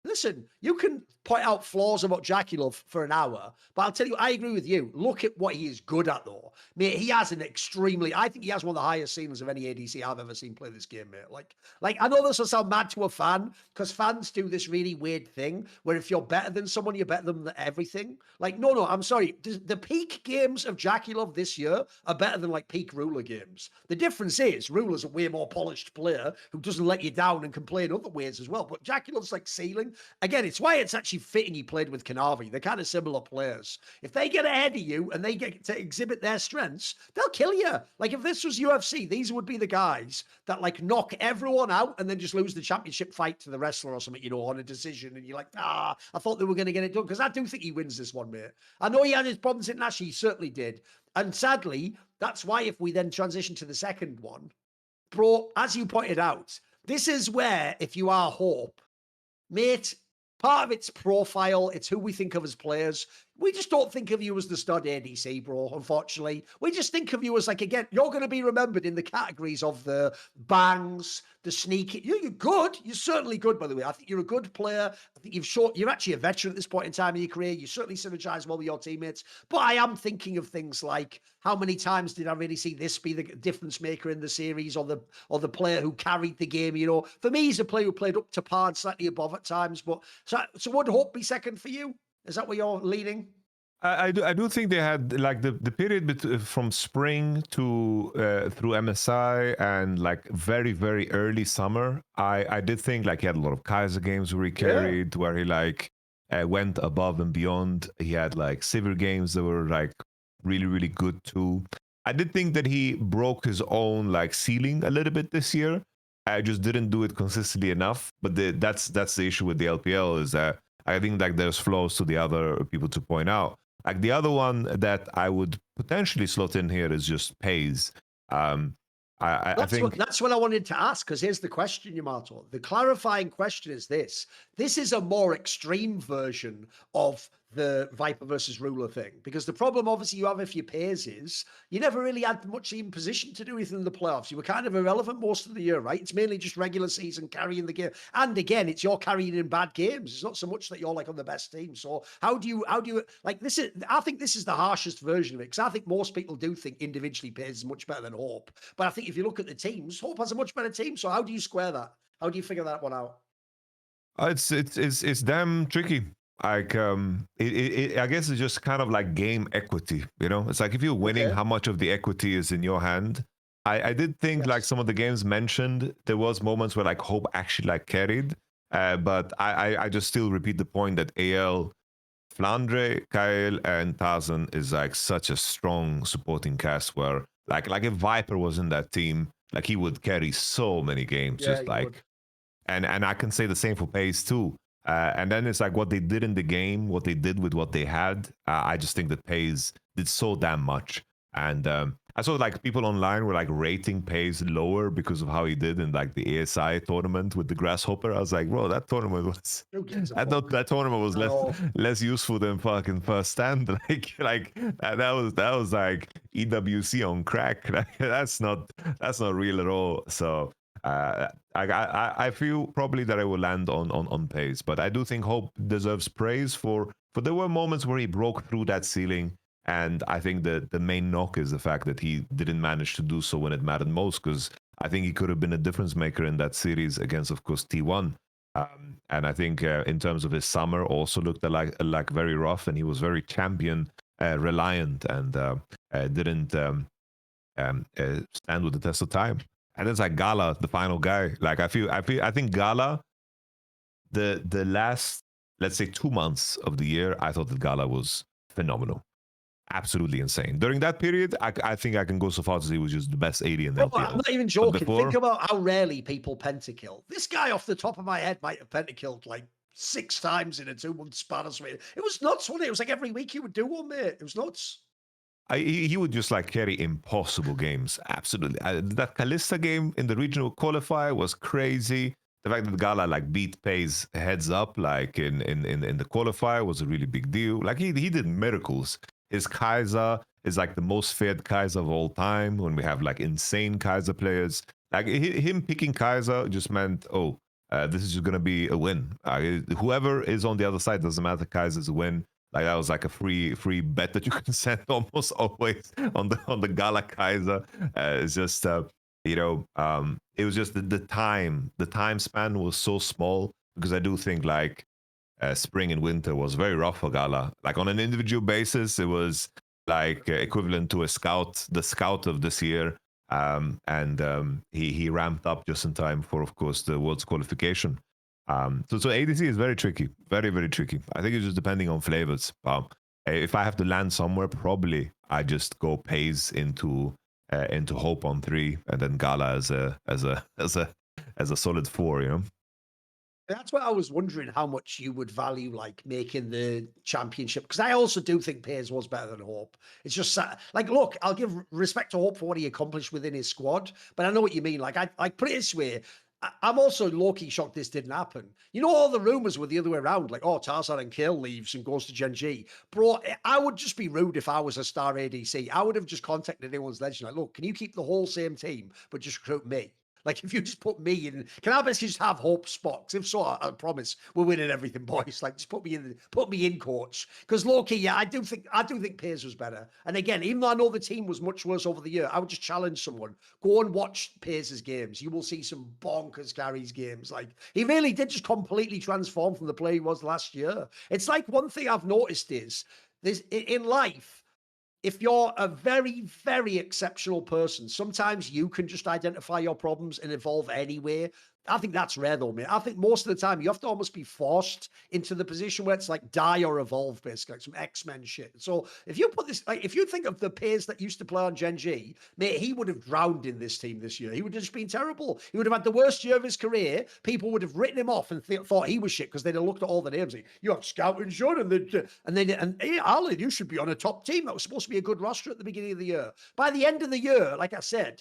Listen, you can point out flaws about Jakob for an hour, but I'll tell you, I agree with you. Look at what he is good at, though. Mate, he has an extremely, I think he has one of the highest ceilings of any ADC I've ever seen play this game, mate. Like I know this will sound mad to a fan, because fans do this really weird thing where if you're better than someone, you're better than everything. Like, no, I'm sorry. The peak games of Jakob this year are better than like peak Ruler games. The difference is Ruler's a way more polished player who doesn't let you down and can play in other ways as well. But Jakob's like ceiling. Again, it's why it's actually fitting he played with Chovy. They're kind of similar players. If they get ahead of you and they get to exhibit their strengths, they'll kill you. Like if this was UFC, these would be the guys that like knock everyone out and then just lose the championship fight to the wrestler or something, you know, on a decision. And you're like, I thought they were going to get it done. Because I do think he wins this one, mate. I know he had his problems internationally. He certainly did. And sadly, that's why if we then transition to the second one, bro, as you pointed out, this is where if you are Hope, mate, part of its profile, it's who we think of as players. We just don't think of you as the stud ADC, bro, unfortunately. We just think of you as, like, again, you're going to be remembered in the categories of the bangs, the sneaky. You're good. You're certainly good, by the way. I think you're a good player. I think you're actually a veteran at this point in time in your career. You certainly synergize well with your teammates. But I am thinking of things like, how many times did I really see this be the difference maker in the series, or the player who carried the game? You know, for me, he's a player who played up to par and slightly above at times. But so would Hope be second for you? Is that where you're leaning? I do think they had like the period from spring to through MSI and like very early summer. I did think like he had a lot of Kaiser games where he carried, where he like went above and beyond. He had like Sivir games that were like really good too. I did think that he broke his own like ceiling a little bit this year. I just didn't do it consistently enough. But that's the issue with the LPL, is that I think like there's flaws to the other people to point out. Like the other one that I would potentially slot in here is just Paze. I think that's what I wanted to ask, because here's the question, Yamato. The clarifying question is this. This is a more extreme version of the Viper versus Ruler thing, because the problem obviously you have if you Paze is you never really had much in position to do anything in the playoffs. You were kind of irrelevant most of the year, right? It's mainly just regular season carrying the game. And again, it's you're carrying in bad games. It's not so much that you're like on the best team. So how do you like this is, I think this is the harshest version of it, because I think most people do think individually Paze is much better than Hope. But I think if you look at the teams, Hope has a much better team. So how do you square that? How do you figure that one out? It's damn tricky. Like I guess it's just kind of like game equity, you know. It's like if you're winning, how much of the equity is in your hand. I did think like some of the games mentioned, there was moments where like Hope actually like carried, but I just still repeat the point that AL, Flandre, Kyle, and Tarzan is like such a strong supporting cast where like if Viper was in that team, like he would carry so many games, just like, and I can say the same for Pace too. And then it's like what they did in the game, what they did with what they had. I just think that Paze did so damn much. And I saw like people online were like rating Paze lower because of how he did in like the ASI tournament with the Grasshopper. I was like, bro, that tournament was. I thought that tournament was less useful than fucking first stand. like that was like EWC on crack. That's not real at all. So. I feel probably that I will land on Pace, but I do think Hope deserves praise for there were moments where he broke through that ceiling, and I think the main knock is the fact that he didn't manage to do so when it mattered most, because I think he could have been a difference maker in that series against, of course, T1. And I think in terms of his summer also looked like very rough, and he was very champion reliant and didn't stand with the test of time. And it's like Gala, the final guy. Like I think Gala, the last, let's say 2 months of the year, I thought that Gala was phenomenal. absolutely insane. During that period, I think I can go so far to say he was just the best AD in the Bro, I'm LPL. not even But joking. before, Think about how rarely people pentakill. This guy, off the top of my head, might have pentakilled like 6 times in a 2-month span or something. It was nuts, wasn't it? It was like every week he would do one, mate. It was nuts. he would just like carry impossible games. Absolutely. That Kalista game in the regional qualifier was crazy. The fact that Gala like beat Pace heads up like in the qualifier was a really big deal. Like he did miracles. His Kaiser is like the most feared Kaiser of all time when we have like insane Kaiser players. Like him picking Kaiser just meant, oh, this is just gonna be a win. Whoever is on the other side, doesn't matter. Kaiser's a win. Like that was like a free bet that you can send almost always on the Gala Kaiser. It's just it was just the time span was so small, because I do think like spring and winter was very rough for Gala. Like on an individual basis, it was like equivalent to the scout of this year. He ramped up just in time for, of course, the world's qualification. So ADC is very tricky, very, very tricky. I think it's just depending on flavors. If I have to land somewhere, probably I just go Pace into Hope on 3, and then Gala as a solid 4. You know. That's what I was wondering, how much you would value like making the championship, because I also do think Piers was better than Hope. It's just like, look, I'll give respect to Hope for what he accomplished within his squad, but I know what you mean. Like I put it this way. I'm also low-key shocked this didn't happen. You know, all the rumors were the other way around, like, oh, Tarzan and Kale leaves and goes to GENG. Bro, I would just be rude if I was a star ADC. I would have just contacted anyone's legend. Like, look, can you keep the whole same team, but just recruit me? Like, if you just put me in, can I basically just have Hope spots? If so, I promise we're winning everything, boys. Like, just put me in, coach. Because low-key, yeah, I do think Piers was better. And again, even though I know the team was much worse over the year, I would just challenge someone. Go and watch Piers' games. You will see some bonkers Gary's games. Like, he really did just completely transform from the player he was last year. It's like, one thing I've noticed is this in life. If you're a very, very exceptional person, sometimes you can just identify your problems and evolve anyway. I think that's rare though, mate. I think most of the time you have to almost be forced into the position where it's like die or evolve, basically, like some X-Men shit. So if you put this, like, if you think of the peers that used to play on GENG, mate, he would have drowned in this team this year. He would have just been terrible. He would have had the worst year of his career. People would have written him off and thought he was shit because they'd have looked at all the names. Like, you have Scout and Sean, and hey, Alan, you should be on a top team. That was supposed to be a good roster at the beginning of the year. By the end of the year, like I said,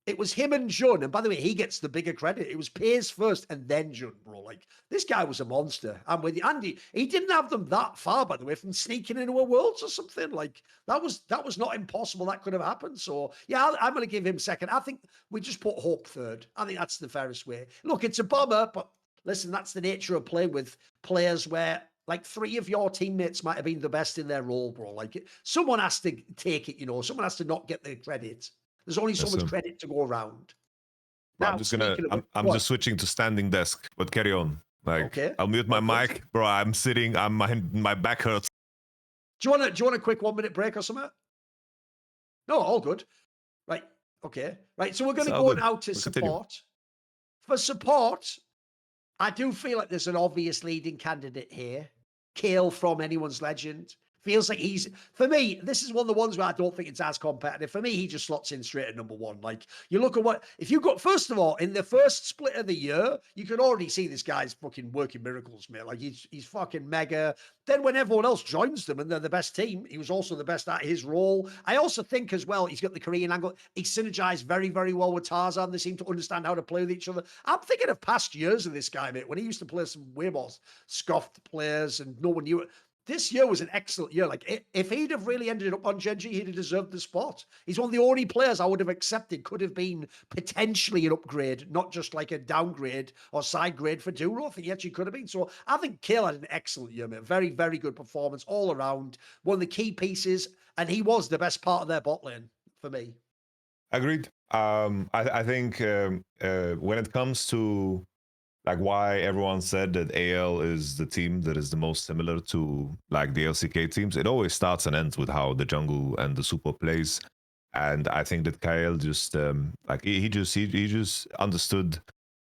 it was him and Jun. And by the way, he gets the bigger credit. It was Piers first and then Jun, bro. Like, this guy was a monster. I'm with you. Andy, he didn't have them that far, by the way, from sneaking into a Worlds or something. Like, that was not impossible. That could have happened. So, yeah, I'm going to give him second. I think we just put Hope third. I think that's the fairest way. Look, it's a bummer, but listen, that's the nature of playing with players where, like, 3 of your teammates might have been the best in their role, bro. Like, someone has to take it, you know. Someone has to not get the credit. There's only so much credit to go around. Now, I'm just switching to standing desk, but carry on. Like, okay. I'll mute my mic, bro. I'm sitting. My back hurts. Do you want a quick 1-minute break or something? No, all good. Right. Okay. Right. So we're going to go now to support. For support, I do feel like there's an obvious leading candidate here. Kale from Anyone's Legend. Feels like for me, this is one of the ones where I don't think it's as competitive. For me, he just slots in straight at number 1. Like, you look at if you got, first of all, in the first split of the year, you can already see this guy's fucking working miracles, mate. Like, he's fucking mega. Then when everyone else joins them and they're the best team, he was also the best at his role. I also think as well, he's got the Korean angle. He synergized very, very well with Tarzan. They seem to understand how to play with each other. I'm thinking of past years of this guy, mate, when he used to play some way more scoffed players and no one knew it. This year was an excellent year. Like, if he'd have really ended up on GENG, he'd have deserved the spot. He's one of the only players I would have accepted could have been potentially an upgrade, not just like a downgrade or side grade for Duro. I think he actually could have been. So I think Kale had an excellent year, mate. Very, very good performance all around. One of the key pieces, and he was the best part of their bot lane for me. Agreed. I think when it comes to like why everyone said that AL is the team that is the most similar to like the LCK teams, it always starts and ends with how the jungle and the support plays. And I think that Kyle just like he just understood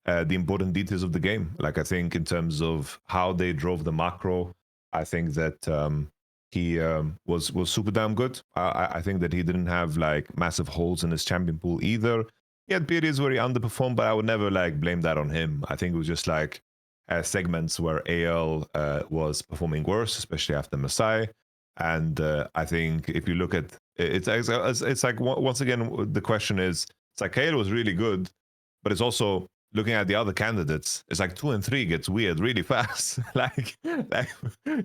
the important details of the game. Like, I think in terms of how they drove the macro, I think that he was super damn good. I think that he didn't have like massive holes in his champion pool either. He had periods where he underperformed, but I would never like blame that on him. I think it was just like segments where AL was performing worse, especially after Masai. And I think if you look at it's like once again the question is, it's like KL was really good, but it's also looking at the other candidates. It's like 2 and 3 gets weird really fast. like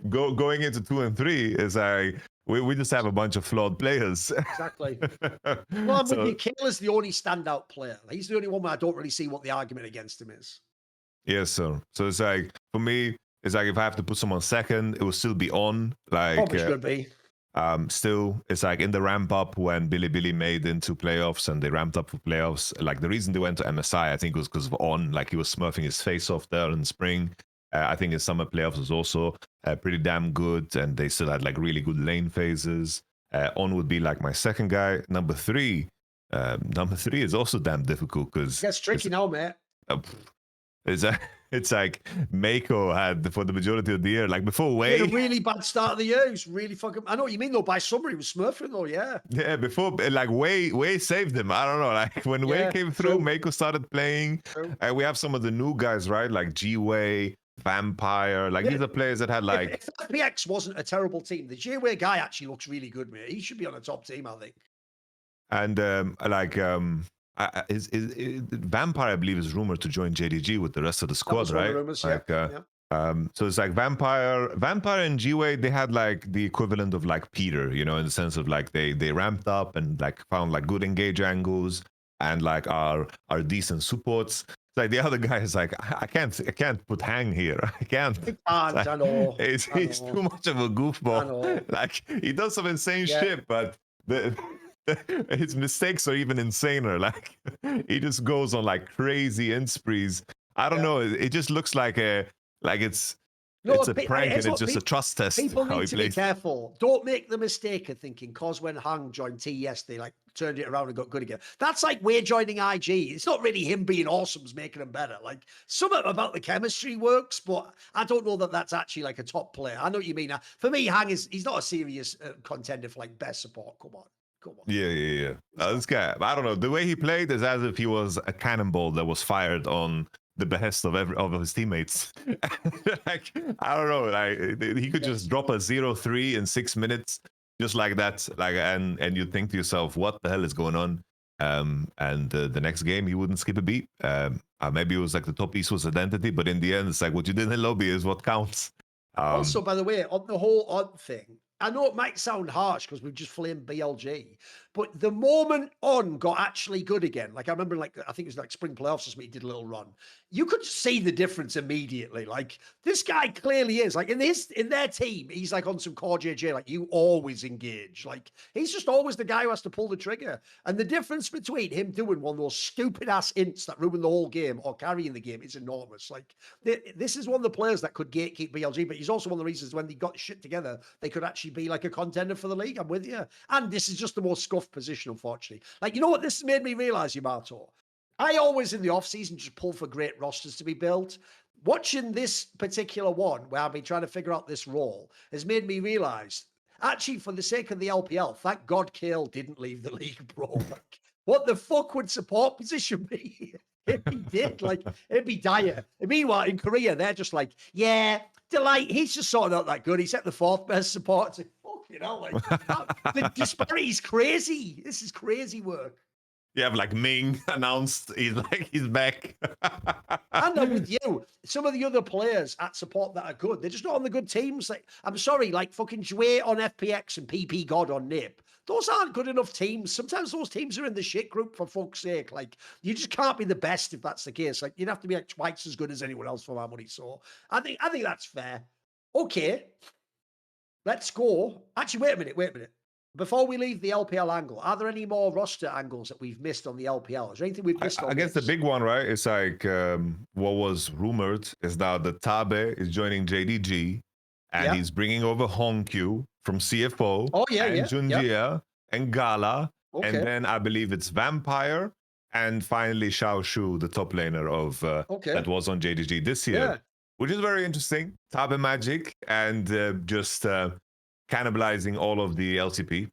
going into 2 and 3 is like we just have a bunch of flawed players. Exactly. Well, I'm So- with you. Kayla's the only standout player. He's the only one where I don't really see what the argument against him is. Yes, sir. So it's like for me, it's like if I have to put someone second, it will still be on. Like Probably should be. still, it's like in the ramp up when Billy made into playoffs and they ramped up for playoffs. Like the reason they went to MSI, I think, was because of On. Like he was smurfing his face off there in spring. I think in summer playoffs was also pretty damn good, and they still had like really good lane phases. On would be like my second guy. Number three is also damn difficult because It gets tricky now, mate. It's like Mako had for the majority of the year, like before He Way. had a really bad start of the year. He was really fucking. I know what you mean though. By summer, he was smurfing though. Yeah. Yeah, before like Way saved him. I don't know. Like when Way Yeah, came through, true. Mako started playing. True. We have some of the new guys, right? Like G-Way, Vampire. Like Yeah. these are players that had like If FPX wasn't a terrible team, the J-Way guy actually looks really good, mate. He should be on a top team, I think. and Vampire, I believe, is rumored to join JDG with the rest of the That squad, was one of right? the rumors, Like, yeah. so it's like Vampire and G-Way, they had like the equivalent of like Peter, you know, in the sense of like they ramped up and like found like good engage angles and like are decent supports. It's like the other guy is like, I can't put Hang here. I can't. He can't, Like, I know. He's too much of a goofball. I know. Like he does some insane Yeah. shit, but his mistakes are even insaner. Like he just goes on like crazy in sprees. I don't Yeah. know. It just looks like it's No, a but prank here's and what it's just a trust test. People how he need to be plays. careful. Don't make the mistake of thinking because when Hang joined TES, they like turned it around and got good again. That's like we're joining IG. It's not really him being awesome's making him better. Like something about the chemistry works, but I don't know that that's actually like a top player. I know what you mean. For me, Hang he's not a serious contender for like best support. Come on. Yeah. This guy, I don't know. The way he played is as if he was a cannonball that was fired on the behest of his teammates. Like I don't know. Like he could just drop a 0-3 in 6 minutes, just like that. Like and you think to yourself, what the hell is going on? And the next game he wouldn't skip a beat. Maybe it was like the top Esports identity, but in the end, it's like what you did in lobby is what counts. Also, by the way, on the whole odd thing, I know it might sound harsh because we've just flamed BLG, but the moment On got actually good again, like I remember, like I think it was like spring playoffs or something, he did a little run. You could see the difference immediately. Like this guy clearly is like in their team, he's like on some core JJ. Like you always engage. Like he's just always the guy who has to pull the trigger. And the difference between him doing one of those stupid ass ints that ruin the whole game or carrying the game is enormous. Like this is one of the players that could gatekeep BLG, but he's also one of the reasons when they got shit together, they could actually be like a contender for the league. I'm with you. And this is just the most scuffed position, unfortunately. Like, you know what this made me realize, Yamato? I always in the offseason just pull for great rosters to be built. Watching this particular one, where I've been trying to figure out this role, has made me realize, actually, for the sake of the LPL, thank God Kale didn't leave the league, bro. Like, what the fuck would support position be? If he did, like, it'd be dire. And meanwhile, in Korea, they're just like, yeah, Delight, he's just sort of not that good. He's at the fourth best support. It's like, fuck, you know, like, the disparity is crazy. This is crazy work. You have like Ming announced he's back. And I'm with you. Some of the other players at support that are good, they're just not on the good teams. Like, I'm sorry, like fucking Jue on FPX and PP God on NIP. Those aren't good enough teams. Sometimes those teams are in the shit group, for fuck's sake. Like, you just can't be the best if that's the case. Like, you'd have to be like twice as good as anyone else for my money. So I think that's fair. Okay. Let's go. Actually, wait a minute. Before we leave the LPL angle, are there any more roster angles that we've missed on the LPL? Is there anything we've missed on I guess the this? big one, right? It's like what was rumored is now that Tabe is joining JDG and Yeah. he's bringing over Hongkyu from CFO. Oh, yeah, and yeah, Junjia and Gala. Okay. And then I believe it's Vampire and finally Xiao Shu, the top laner of that was on JDG this year, Yeah. which is very interesting. Tabe Magic and cannibalizing all of the LCP.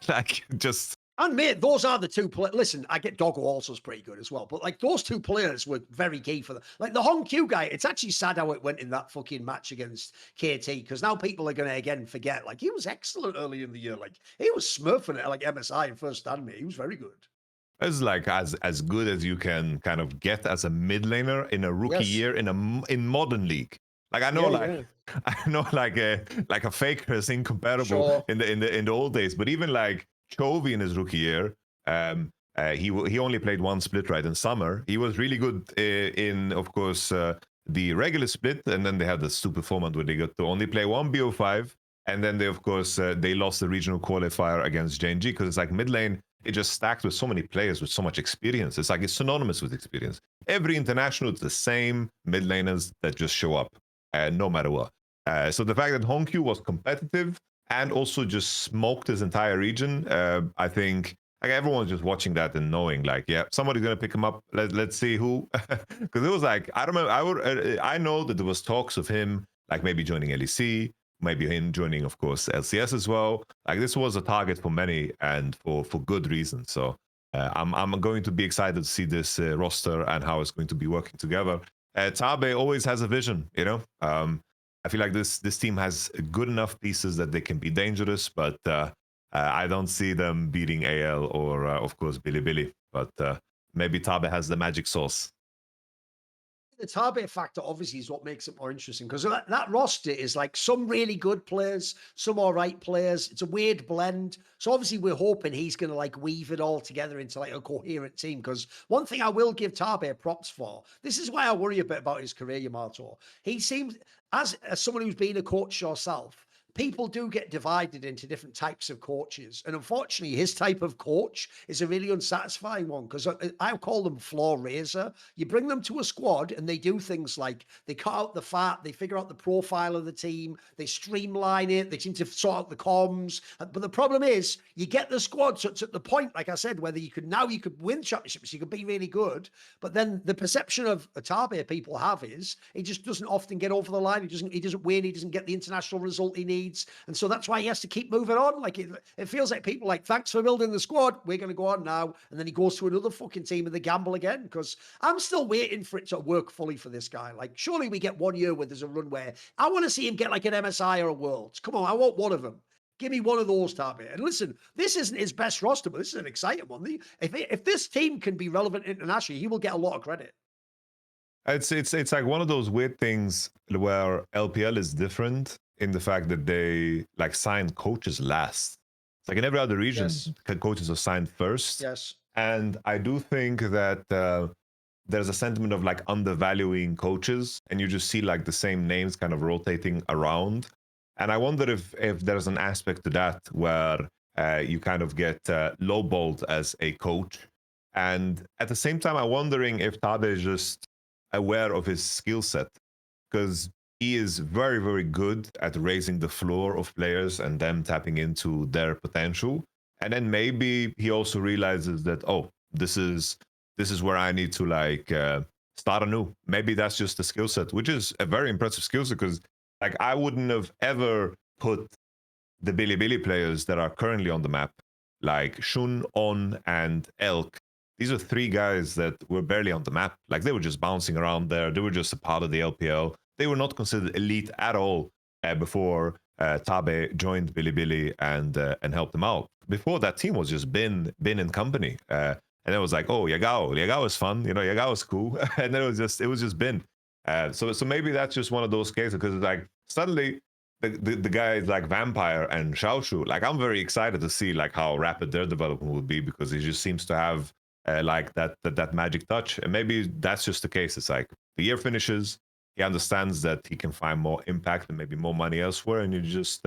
Like just And mate, those are the two players. Listen, I get Doggo also's pretty good as well, but like those two players were very key for them. Like the Hong Q guy, it's actually sad how it went in that fucking match against KT, because now people are going to again forget. Like he was excellent early in the year. Like he was smurfing it like MSI in first stand, mate. He was very good. it's like as good as you can kind of get as a mid laner in a rookie year in modern league. Like I know, I know, like a faker is incomparable in the old days, but even like Chovy in his rookie year, he only played one split right in summer. He was really good in, of course, the regular split, and then they had the stupid format where they got to only play one BO5, and then they, of course, they lost the regional qualifier against GENG because it's like mid lane. It just stacked with so many players with so much experience. It's like it's synonymous with experience. Every international, it's the same mid laners that just show up, no matter what. So the fact that Hongq was competitive and also just smoked his entire region, I think like everyone's just watching that and knowing like, yeah, somebody's gonna pick him up. Let's see who, because it was like I remember I know that there was talks of him like maybe joining LEC, maybe him joining, of course, LCS as well. Like this was a target for many and for good reason. So I'm going to be excited to see this roster and how it's going to be working together. Tabe always has a vision, you know. I feel like this team has good enough pieces that they can be dangerous, but I don't see them beating AL or, of course, Bilibili. But maybe Tabe has the magic sauce. The Tabe factor obviously is what makes it more interesting, because that roster is like some really good players, some all right players. It's a weird blend. So obviously we're hoping he's going to like weave it all together into like a coherent team. Because one thing I will give Tabe props for, this is why I worry a bit about his career, Yamato. He seems, as someone who's been a coach yourself, people do get divided into different types of coaches. And unfortunately, his type of coach is a really unsatisfying one, because I call them floor raiser. You bring them to a squad and they do things like they cut out the fat, they figure out the profile of the team, they streamline it, they seem to sort out the comms. But the problem is you get the squad, so it's at the point, like I said, whether you could win championships, you could be really good. But then the perception of Tabe people have is he just doesn't often get over the line. He doesn't win, he doesn't get the international result he needs. And so that's why he has to keep moving on. Like it feels like people like, thanks for building the squad, we're going to go on now. And then he goes to another fucking team and they gamble again, because I'm still waiting for it to work fully for this guy. Like surely we get 1 year where there's a run where I want to see him get like an MSI or a Worlds. Come on, I want one of them. Give me one of those, Tabe. And listen, this isn't his best roster, but this is an exciting one. If this team can be relevant internationally, he will get a lot of credit. It's like one of those weird things where LPL is different in the fact that they like sign coaches last. It's like in every other region, coaches are signed first. Yes. And I do think that there's a sentiment of like undervaluing coaches, and you just see like the same names kind of rotating around. And I wonder if there's an aspect to that where you kind of get lowballed as a coach. And at the same time, I'm wondering if Tabe is just aware of his skill set, because he is very, very good at raising the floor of players and them tapping into their potential. And then maybe he also realizes that, oh, this is where I need to like start anew. Maybe that's just a skill set, which is a very impressive skill set, because like I wouldn't have ever put the Bilibili players that are currently on the map, like Shun, On, and Elk. These are three guys that were barely on the map. Like they were just bouncing around there. They were just a part of the LPL. They were not considered elite at all before Tabe joined Bilibili and helped them out. Before that team was just Bin and company. And it was like, oh, Yagao is fun. You know, Yagao is cool. And then it was just Bin. So maybe that's just one of those cases, because like suddenly the guys like Vampire and Xiaoshu, like I'm very excited to see like how rapid their development will be, because he just seems to have like that magic touch. And maybe that's just the case. It's like the year finishes, he understands that he can find more impact and maybe more money elsewhere, and he just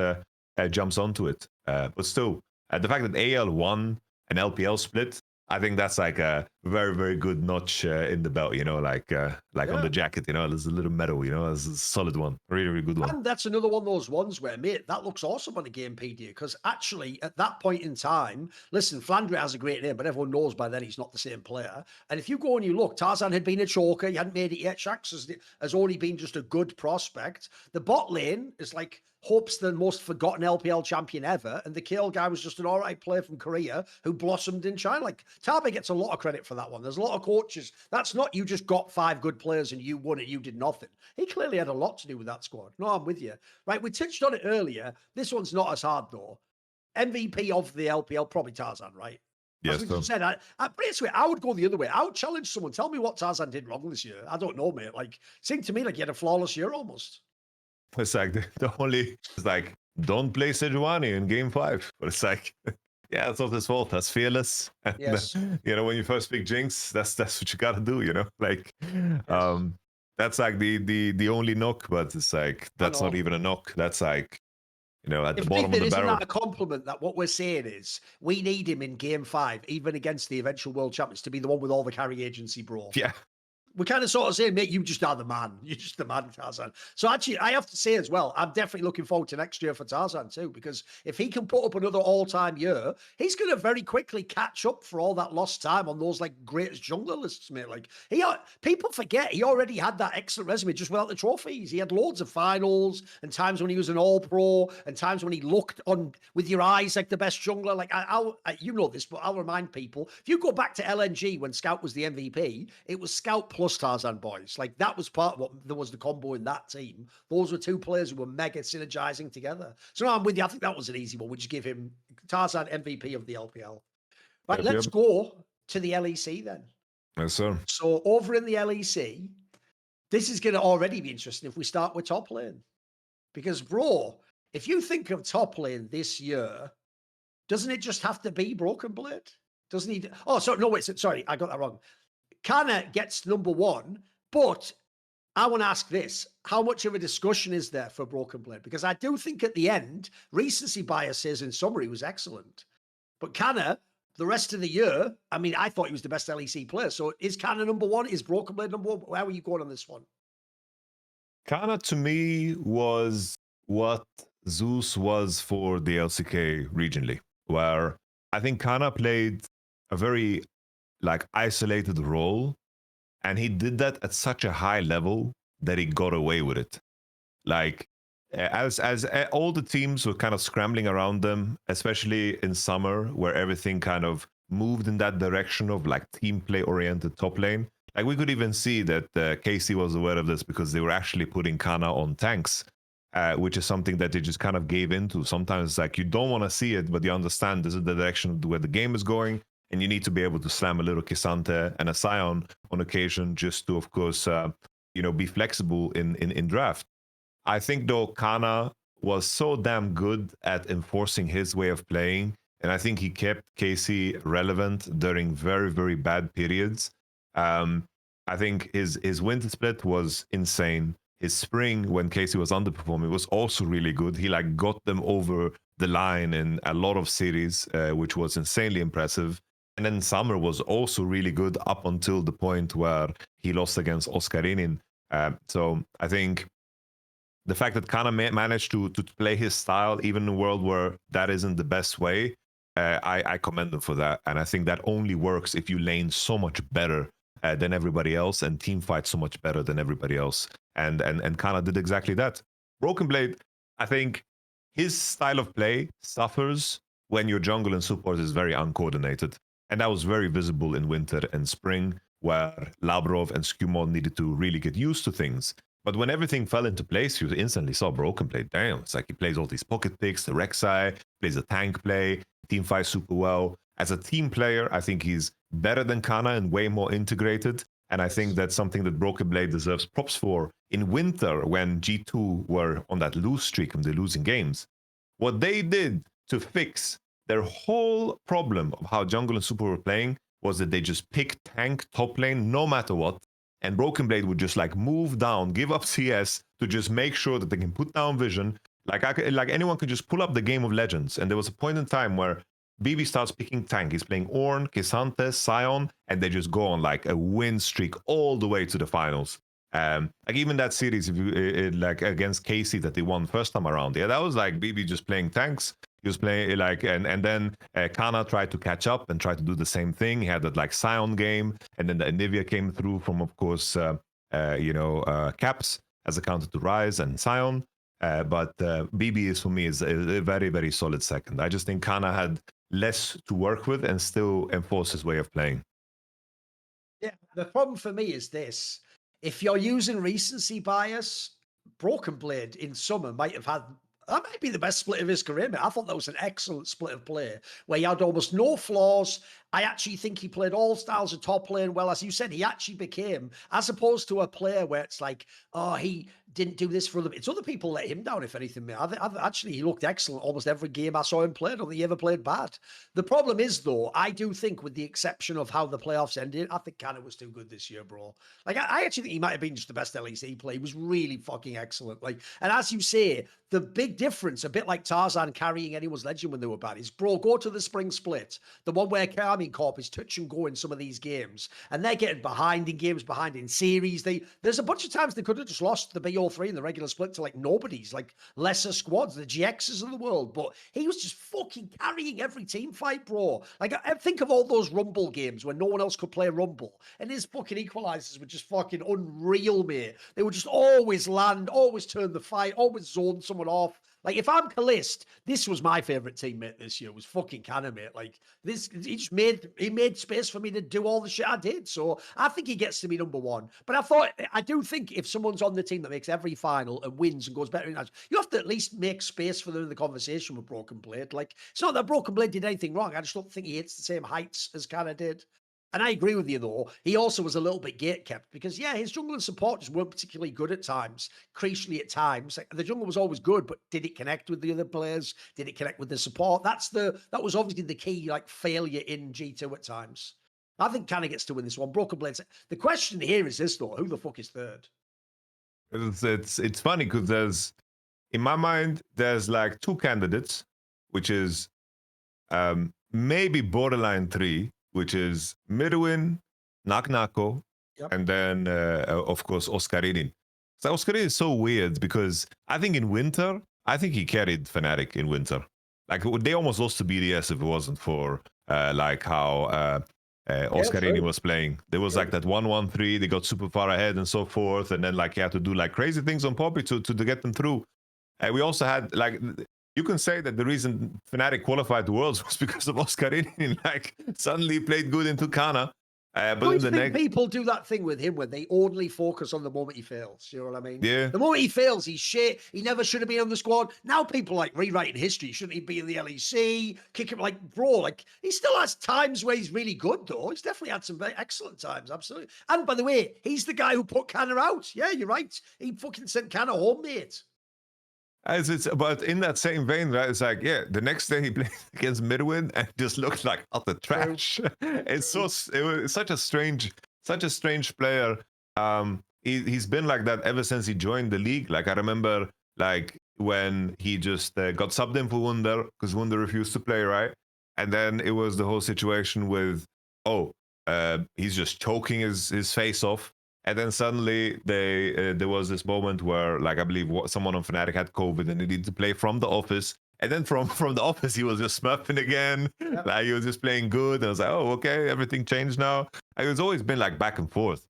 jumps onto it. But still, the fact that AL won an LPL split, I think that's like a very, very good notch in the belt, you know, like on the jacket, you know, there's a little medal, you know, it's a solid one, really, really good one. And that's another one of those ones where, mate, that looks awesome on a Gamepedia, because actually at that point in time, listen, Flandre has a great name, but everyone knows by then he's not the same player. And if you go and you look, Tarzan had been a choker, he hadn't made it yet. Shax has only been just a good prospect. The bot lane is like Hope's the most forgotten LPL champion ever, and the KL guy was just an all right player from Korea who blossomed in China. Like, Tabe gets a lot of credit for that one. There's a lot of coaches. That's not you just got 5 good players and you won it, you did nothing. He clearly had a lot to do with that squad. No, I'm with you. Right, we touched on it earlier. This one's not as hard, though. MVP of the LPL, probably Tarzan, right? Yes, As we just said, basically, I would go the other way. I would challenge someone. Tell me what Tarzan did wrong this year. I don't know, mate. Like, seemed to me like he had a flawless year almost. It's like the only, it's like, don't play Sejuani in game 5. But it's like, yeah, it's not his fault. That's fearless. And, Yes. you know, when you first pick Jinx, that's what you gotta do, you know? Like, that's like the only knock, but it's like, that's not even a knock. That's like, you know, at the bottom of the barrel. Isn't that a compliment that what we're saying is we need him in game 5, even against the eventual world champions, to be the one with all the carry agency, bro? Yeah. We're kind of sort of saying, mate, you just are the man. You're just the man, Tarzan. So actually, I have to say as well, I'm definitely looking forward to next year for Tarzan too, because if he can put up another all-time year, he's going to very quickly catch up for all that lost time on those like greatest jungler lists, mate. Like people forget he already had that excellent resume just without the trophies. He had loads of finals and times when he was an all-pro and times when he looked on with your eyes like the best jungler. Like you know this, but I'll remind people, if you go back to LNG when Scout was the MVP, it was Scout plus Tarzan boys. Like that was part of what there was the combo in that team. Those were 2 players who were mega synergizing together. So no, I'm with you. I think that was an easy one. We just give him Tarzan MVP of the LPL. Right, let's go to the LEC then. Yes, sir. So over in the LEC, this is going to already be interesting if we start with top lane. Because bro, if you think of top lane this year, doesn't it just have to be Broken Blade? Doesn't he? Oh, sorry, no, wait, sorry, I got that wrong. Kana gets number 1, but I want to ask this. How much of a discussion is there for Broken Blade? Because I do think at the end, recency bias says in summary was excellent. But Kana, the rest of the year, I mean, I thought he was the best LEC player. So is Kana number 1? Is Broken Blade number 1? How are you going on this one? Kana to me was what Zeus was for the LCK regionally, where I think Kana played a very like isolated role, and he did that at such a high level that he got away with it. Like as all the teams were kind of scrambling around them, especially in summer where everything kind of moved in that direction of like team play oriented top lane. Like we could even see that KC was aware of this because they were actually putting Kana on tanks, which is something that they just kind of gave into. Sometimes it's like you don't want to see it, but you understand this is the direction where the game is going. And you need to be able to slam a little Kisante and a Sion on occasion just to, of course, be flexible in draft. I think, though, Kana was so damn good at enforcing his way of playing. And I think he kept KC relevant during very, very bad periods. I think his winter split was insane. His spring, when KC was underperforming, was also really good. He like got them over the line in a lot of series, which was insanely impressive. And then summer was also really good up until the point where he lost against Oscarinin. So I think the fact that Kana managed to play his style, even in a world where that isn't the best way, I commend him for that. And I think that only works if you lane so much better than everybody else and team fight so much better than everybody else. And Kana did exactly that. Broken Blade, I think his style of play suffers when your jungle and support is very uncoordinated. And that was very visible in winter and spring, where Labrov and Skumon needed to really get used to things. But when everything fell into place, you instantly saw Broken Blade. Damn, it's like he plays all these pocket picks, the Rek'Sai, plays a tank play, team fight super well. As a team player, I think he's better than Kana and way more integrated. And I think that's something that Broken Blade deserves props for. In winter, when G2 were on that lose streak and they're losing games, what they did to fix their whole problem of how jungle and super were playing was that they just picked tank top lane no matter what, and Broken Blade would just like move down, give up CS to just make sure that they can put down vision. Like anyone can just pull up the Game of Legends, and there was a point in time where BB starts picking tank. He's playing Ornn, Kisante, Sion, and they just go on like a win streak all the way to the finals. Like even that series, if you like against KC that they won first time around, yeah, that was like BB just playing tanks. He was playing like, and then Kana tried to catch up and try to do the same thing. He had that like Sion game, and then the Anivia came through from, of course, Caps as a counter to Rise and Sion. But BB is for me is a very, very solid second. I just think Kana had less to work with and still enforced his way of playing. Yeah, the problem for me is this. If you're using recency bias, Broken Blade in summer might have had, that might be the best split of his career, mate. I thought that was an excellent split of play where he had almost no flaws. I actually think he played all styles of top lane well. As you said, he actually became, as opposed to a player where it's like, oh, he didn't do this for other, it's other people let him down, if anything, mate. Actually, he looked excellent almost every game I saw him play. I don't think he ever played bad. The problem is, though, I do think, with the exception of how the playoffs ended, I think Canada was too good this year, bro. Like, I actually think he might have been just the best LEC player. He was really fucking excellent. Like, and as you say, the big difference, a bit like Tarzan carrying anyone's legend when they were bad, is, bro, go to the spring split, the one where Carmine Corp is touch and go in some of these games, and they're getting behind in games, behind in series. There's a bunch of times they could have just lost the BO3 in the regular split to like nobodies, like lesser squads, the GXs of the world, but he was just fucking carrying every team fight, bro. Like, I think of all those Rumble games when no one else could play Rumble, and his fucking equalizers were just fucking unreal, mate. They would just always land, always turn the fight, always zone someone off. Like, if I'm Calist, this was my favorite teammate this year, was fucking Canna, mate. Like, this, he made space for me to do all the shit I did. So I think he gets to be number one. But I do think if someone's on the team that makes every final and wins and goes better in that, you have to at least make space for them in the conversation with Broken Blade. Like, it's not that Broken Blade did anything wrong. I just don't think he hits the same heights as Canna did. And I agree with you, though. He also was a little bit gate-kept because, yeah, his jungle and support just weren't particularly good at times, crucially at times. Like, the jungle was always good, but did it connect with the other players? Did it connect with the support? That was obviously the key, like, failure in G2 at times. I think Canna gets to win this one. Broken Blades. The question here is this, though. Who the fuck is third? It's funny because in my mind, there's like two candidates, which is maybe borderline three, which is Midwin, Naknako, Yep. and then, of course, Oscarinin. So Oscarinin is so weird because I think in winter, I think he carried Fnatic in winter. Like, they almost lost to BDS if it wasn't for like how Oscarinin was playing. There was like that 1-1-3, they got super far ahead and so forth, and then like he had to do like crazy things on Poppy to get them through. We also had like, you can say that the reason Fnatic qualified the Worlds was because of Oscarinin. Like, suddenly played good into Kana. But I think people do that thing with him when they only focus on the moment he fails. You know what I mean? Yeah. The moment he fails, he's shit. He never should have been on the squad. Now people like rewriting history. Shouldn't he be in the LEC? Kick him, like, bro. Like, he still has times where he's really good, though. He's definitely had some very excellent times, absolutely. And by the way, he's the guy who put Canna out. Yeah, you're right. He fucking sent Canna home, mate. But in that same vein, right? It's like, yeah, the next day he played against Midwin and just looked like utter trash. It was such a strange player. He's been like that ever since he joined the league. Like, I remember like when he just got subbed in for Wunder because Wunder refused to play, right? And then it was the whole situation with, he's just choking his face off. And then suddenly there was this moment where, like, I believe someone on Fnatic had COVID and they needed to play from the office. And then from the office, he was just smurfing again. Yep. Like, he was just playing good. And I was like, oh, okay, everything changed now. Like, it's always been like back and forth.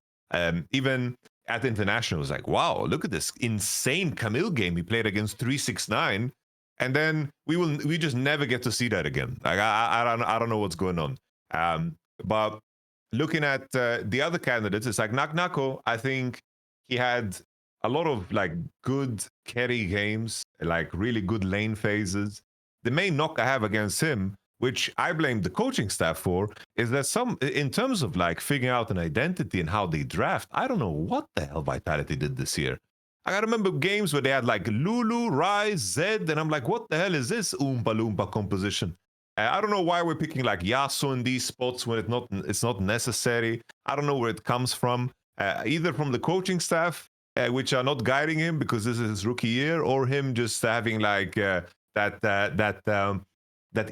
Even at the international, it was like, wow, look at this insane Camille game he played against 369. And then we just never get to see that again. Like, I don't know what's going on. But looking at the other candidates, it's like Naknako, I think he had a lot of like good carry games, like really good lane phases. The main knock I have against him, which I blame the coaching staff for, is that in terms of like figuring out an identity and how they draft, I don't know what the hell Vitality did this year. I remember games where they had like Lulu, Ryze, Zed, and I'm like, what the hell is this Oompa Loompa composition? I don't know why we're picking like Yasuo in these spots when it's not necessary. I don't know where it comes from, either from the coaching staff, which are not guiding him because this is his rookie year, or him just having like that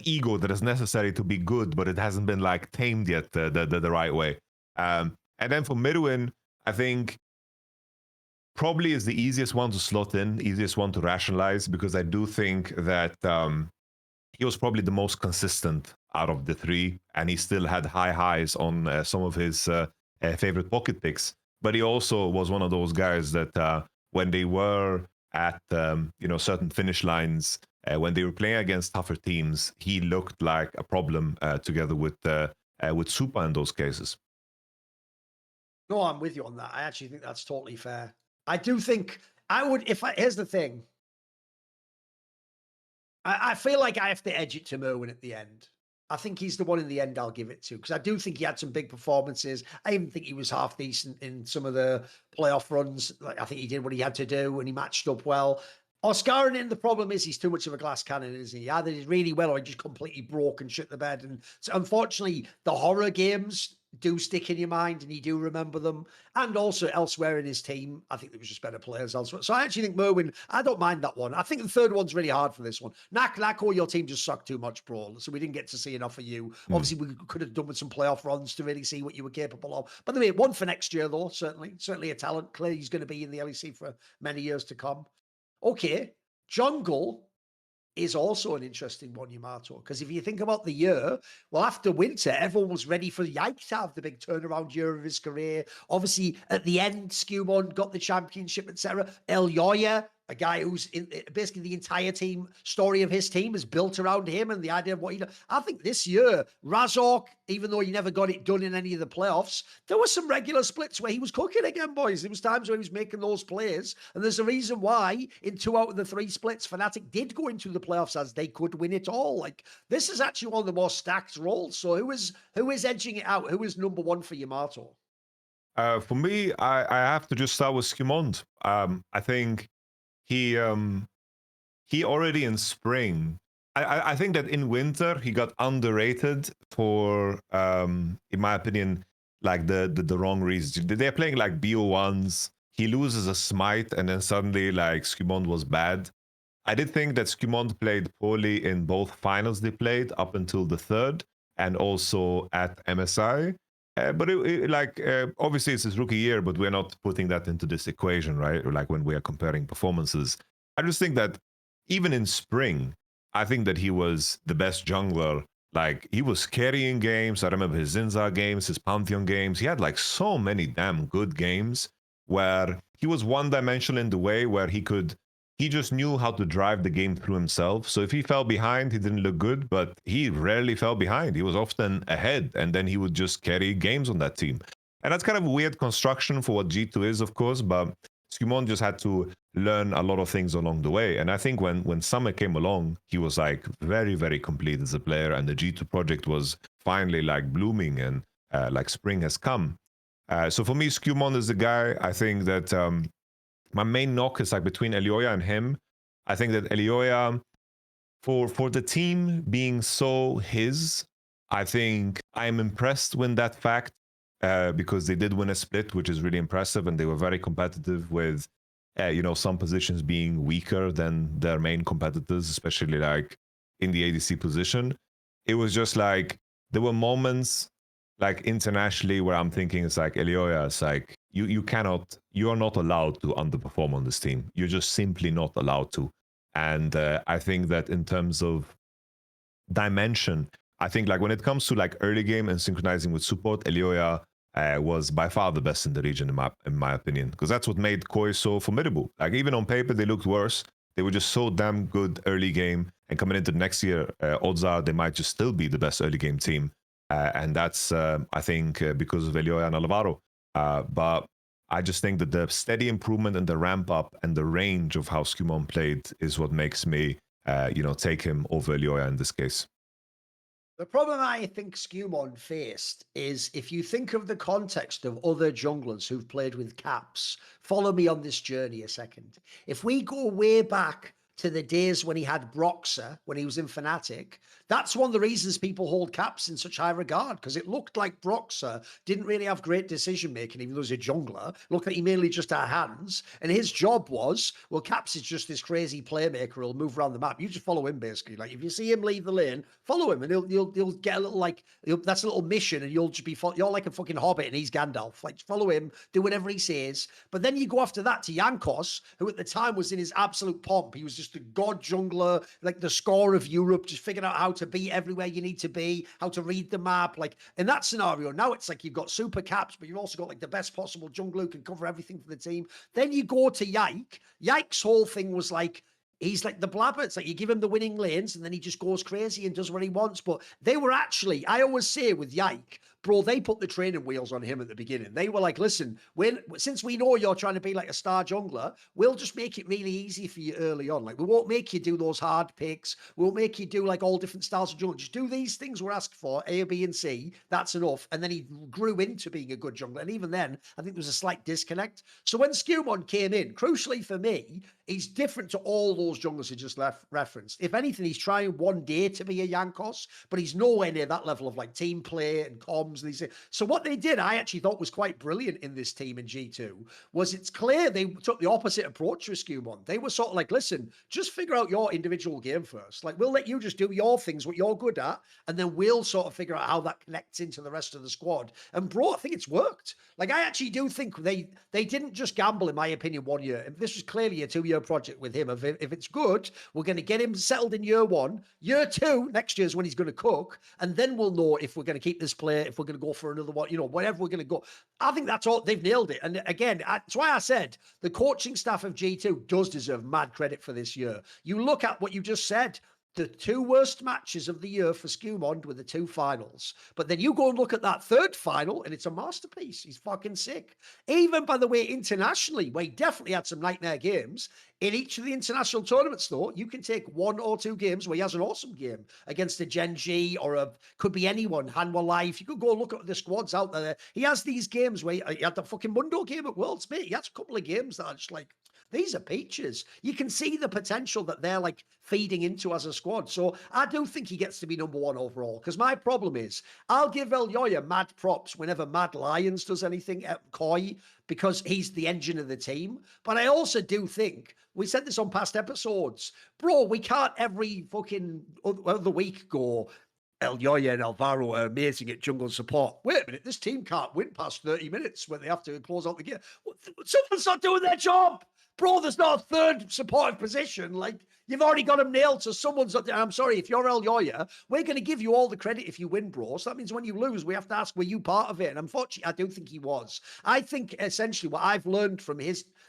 ego that is necessary to be good, but it hasn't been like tamed yet the right way. And then for Midwin, I think probably is the easiest one to slot in, easiest one to rationalize, because I do think that he was probably the most consistent out of the three, and he still had high highs on some of his favorite pocket picks. But he also was one of those guys that when they were at certain finish lines when they were playing against tougher teams, he looked like a problem together with Super in those cases. No, I'm with you on that. I actually think that's totally fair. I do think I would, here's the thing. I feel like I have to edge it to Merwin at the end. I think he's the one in the end I'll give it to, because I do think he had some big performances. I even think he was half decent in some of the playoff runs. Like, I think he did what he had to do and he matched up well. Oscarin, the problem is he's too much of a glass cannon, isn't he? Either he's really well or he just completely broke and shit the bed. And so unfortunately, the horror games do stick in your mind and you do remember them. And also elsewhere in his team, I think there was just better players elsewhere. So I actually think Merwin, I don't mind that one. I think the third one's really hard for this one. Nako, your team just sucked too much, bro. So we didn't get to see enough of you. Obviously, we could have done with some playoff runs to really see what you were capable of. By the way, one for next year, though, certainly a talent. Clearly, he's going to be in the LEC for many years to come. Okay, jungle is also an interesting one, Yamato, because if you think about the year, well, after winter, everyone was ready for Yike to have the big turnaround year of his career. Obviously, at the end, Skewmon got the championship, etc. El Yoya, a guy who's basically the entire team story of his team is built around him and the idea of what he does. I think this year, Razork, even though he never got it done in any of the playoffs, there were some regular splits where he was cooking again, boys. There was times where he was making those plays, and there's a reason why in 2 out of the 3 splits, Fnatic did go into the playoffs as they could win it all. Like, this is actually one of the more stacked roles. So who is edging it out? Who is number 1 for Yamato? For me, I have to just start with Skewmon. I think he already in spring. I think that in winter he got underrated for, in my opinion, like the wrong reasons. They're playing like BO1s. He loses a smite, and then suddenly like Skewmon was bad. I did think that Skewmon played poorly in both finals they played up until the third, and also at MSI. But obviously it's his rookie year, but we're not putting that into this equation, right? Like when we are comparing performances. I just think that even in spring, I think that he was the best jungler. Like, he was carrying games. I remember his Zinza games, his Pantheon games. He had like so many damn good games where he was one-dimensional in the way where he just knew how to drive the game through himself. So if he fell behind, he didn't look good, but he rarely fell behind. He was often ahead, and then he would just carry games on that team. And that's kind of a weird construction for what G2 is, of course, but Skewmon just had to learn a lot of things along the way. And I think when Summer came along, he was like very, very complete as a player, and the G2 project was finally like blooming, and like spring has come. So for me, Skewmon is the guy. I think that my main knock is like between Elioya and him. I think that Elioya, for the team being so his, I think I'm impressed with that fact because they did win a split, which is really impressive, and they were very competitive with, some positions being weaker than their main competitors, especially like in the ADC position. It was just like there were moments like internationally where I'm thinking it's like, Elioya, it's like you're not allowed to underperform on this team. You're just simply not allowed to. And I think that in terms of dimension, I think like when it comes to like early game and synchronizing with support, Elioya was by far the best in the region in my opinion, because that's what made Koi so formidable. Like, even on paper they looked worse. They were just so damn good early game, and coming into the next year, odds are they might just still be the best early game team. And that's, I think, because of Elioya and Alvaro. But I just think that the steady improvement and the ramp up and the range of how Skewmon played is what makes me, take him over Elioya in this case. The problem I think Skewmon faced is, if you think of the context of other junglers who've played with Caps, follow me on this journey a second. If we go way back to the days when he had Broxer, when he was in Fnatic, that's one of the reasons people hold Caps in such high regard, because it looked like Broxer didn't really have great decision making, even though he was a jungler. It looked like he mainly just had hands, and his job was, well, Caps is just this crazy playmaker who'll move around the map. You just follow him, basically. Like, if you see him leave the lane, follow him, and you'll get a little, like, that's a little mission, and you'll just be, you're like a fucking Hobbit, and he's Gandalf. Like, follow him, do whatever he says. But then you go after that to Jankos, who at the time was in his absolute pomp. He was just just the god jungler, like the score of Europe, just figuring out how to be everywhere you need to be, how to read the map. Like in that scenario, now it's like you've got super caps, but you've also got like the best possible jungler who can cover everything for the team. Then you go to Yike. Yike's whole thing was like, he's like the blabber. It's like you give him the winning lanes and then he just goes crazy and does what he wants. But they were actually, I always say with Yike, bro, they put the training wheels on him at the beginning. They were like, listen, since we know you're trying to be like a star jungler, we'll just make it really easy for you early on. Like, we won't make you do those hard picks. We'll make you do like all different styles of jungler. Just do these things we're asked for, A, B, and C. That's enough. And then he grew into being a good jungler. And even then, I think there was a slight disconnect. So when Skewmon came in, crucially for me, he's different to all those junglers who just referenced. If anything, he's trying one day to be a Jankos, but he's nowhere near that level of like team play and comms. So what they did, I actually thought was quite brilliant in this team in G2, was it's clear they took the opposite approach with Skewmon. They were sort of like, listen, just figure out your individual game first. Like, we'll let you just do your things, what you're good at, and then we'll sort of figure out how that connects into the rest of the squad. And bro, I think it's worked. Like, I actually do think they didn't just gamble, in my opinion, 1 year. This was clearly a 2-year project with him. If it's good, we're going to get him settled in year 1. Year 2, next year is when he's going to cook. And then we'll know if we're going to keep this player, if we're going to go for another one, whatever we're going to go. I think that's all. They've nailed it. And again, that's why I said the coaching staff of G2 does deserve mad credit for this year. You look at what you just said. The 2 worst matches of the year for Skewmon were the 2 finals. But then you go and look at that 3rd final, and it's a masterpiece. He's fucking sick. Even, by the way, internationally, where he definitely had some nightmare games, in each of the international tournaments, though, you can take 1 or 2 games where he has an awesome game against a GENG or could be anyone, Hanwha Life. You could go look at the squads out there. He has these games where he had the fucking Mundo game at Worlds, mate. He has a couple of games that are just like, these are peaches. You can see the potential that they're like feeding into as a squad. So I do think he gets to be number 1 overall. Because my problem is, I'll give Elyoya mad props whenever Mad Lions does anything at Koi, because he's the engine of the team. But I also do think, we said this on past episodes, bro, we can't every fucking other week go, Elyoya and Alvaro are amazing at jungle support. Wait a minute, this team can't win past 30 minutes when they have to close out the game. Someone's not doing their job. Bro, there's not a 3rd supportive position. Like, you've already got him nailed, so someone's not there. I'm sorry, if you're Elyoya, we're going to give you all the credit if you win, bro. So that means when you lose, we have to ask, were you part of it? And unfortunately, I do think he was. I think essentially what I've learned from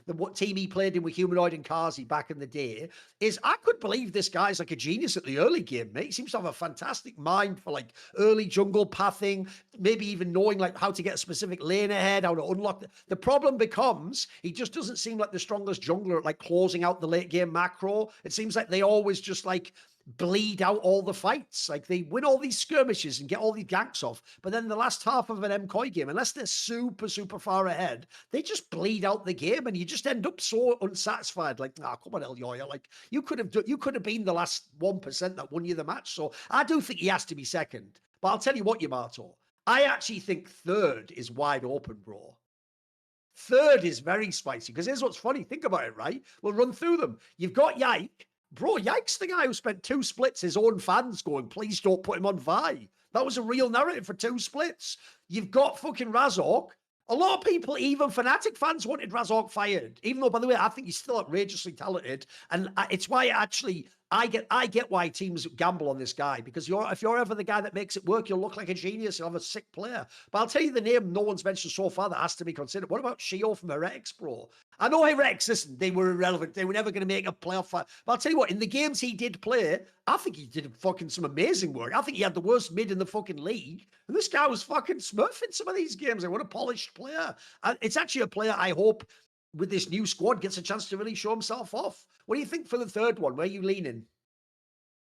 what team he played in with Humanoid and Kazi back in the day is I could believe this guy's like a genius at the early game, mate. He seems to have a fantastic mind for like early jungle pathing, maybe even knowing like how to get a specific lane ahead, how to unlock. The problem becomes he just doesn't seem like the strongest jungler at like closing out the late game macro. It seems like they always just like bleed out all the fights. Like, they win all these skirmishes and get all these ganks off, but then the last half of an MCOI game, unless they're super, super far ahead, they just bleed out the game and you just end up so unsatisfied. Like, come on, Elyoya. Like, you could have been the last 1% that won you the match. So I do think he has to be 2nd. But I'll tell you what, Yamato, I actually think 3rd is wide open, bro. 3rd is very spicy, because here's what's funny. Think about it, right? We'll run through them. You've got Yike. Bro, Yike's the guy who spent 2 splits, his own fans going, please don't put him on Vi. That was a real narrative for 2 splits. You've got fucking Razork. A lot of people, even Fnatic fans, wanted Razork fired. Even though, by the way, I think he's still outrageously talented. And it's why actually I get why teams gamble on this guy, because if you're ever the guy that makes it work, you'll look like a genius. You'll have a sick player. But I'll tell you the name no one's mentioned so far that has to be considered. What about Shio from Heretics, bro? I know Heretics, listen, they were irrelevant. They were never going to make a playoff fight. But I'll tell you what, in the games he did play, I think he did fucking some amazing work. I think he had the worst mid in the fucking league. And this guy was fucking smurfing some of these games. What a polished player. It's actually a player I hope with this new squad gets a chance to really show himself off. What do you think for the 3rd one? Where are you leaning?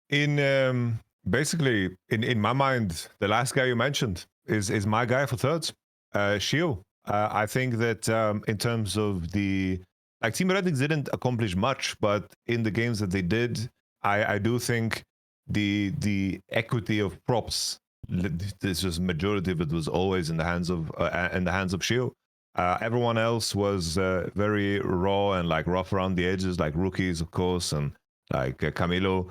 In basically, in my mind, the last guy you mentioned is my guy for 3rd, Shio. I think that in terms of Team Heretics didn't accomplish much, but in the games that they did, I do think the equity of props, this was majority of it was always in the hands of Shio. Everyone else was very raw and like rough around the edges, like rookies, of course, and like Camilo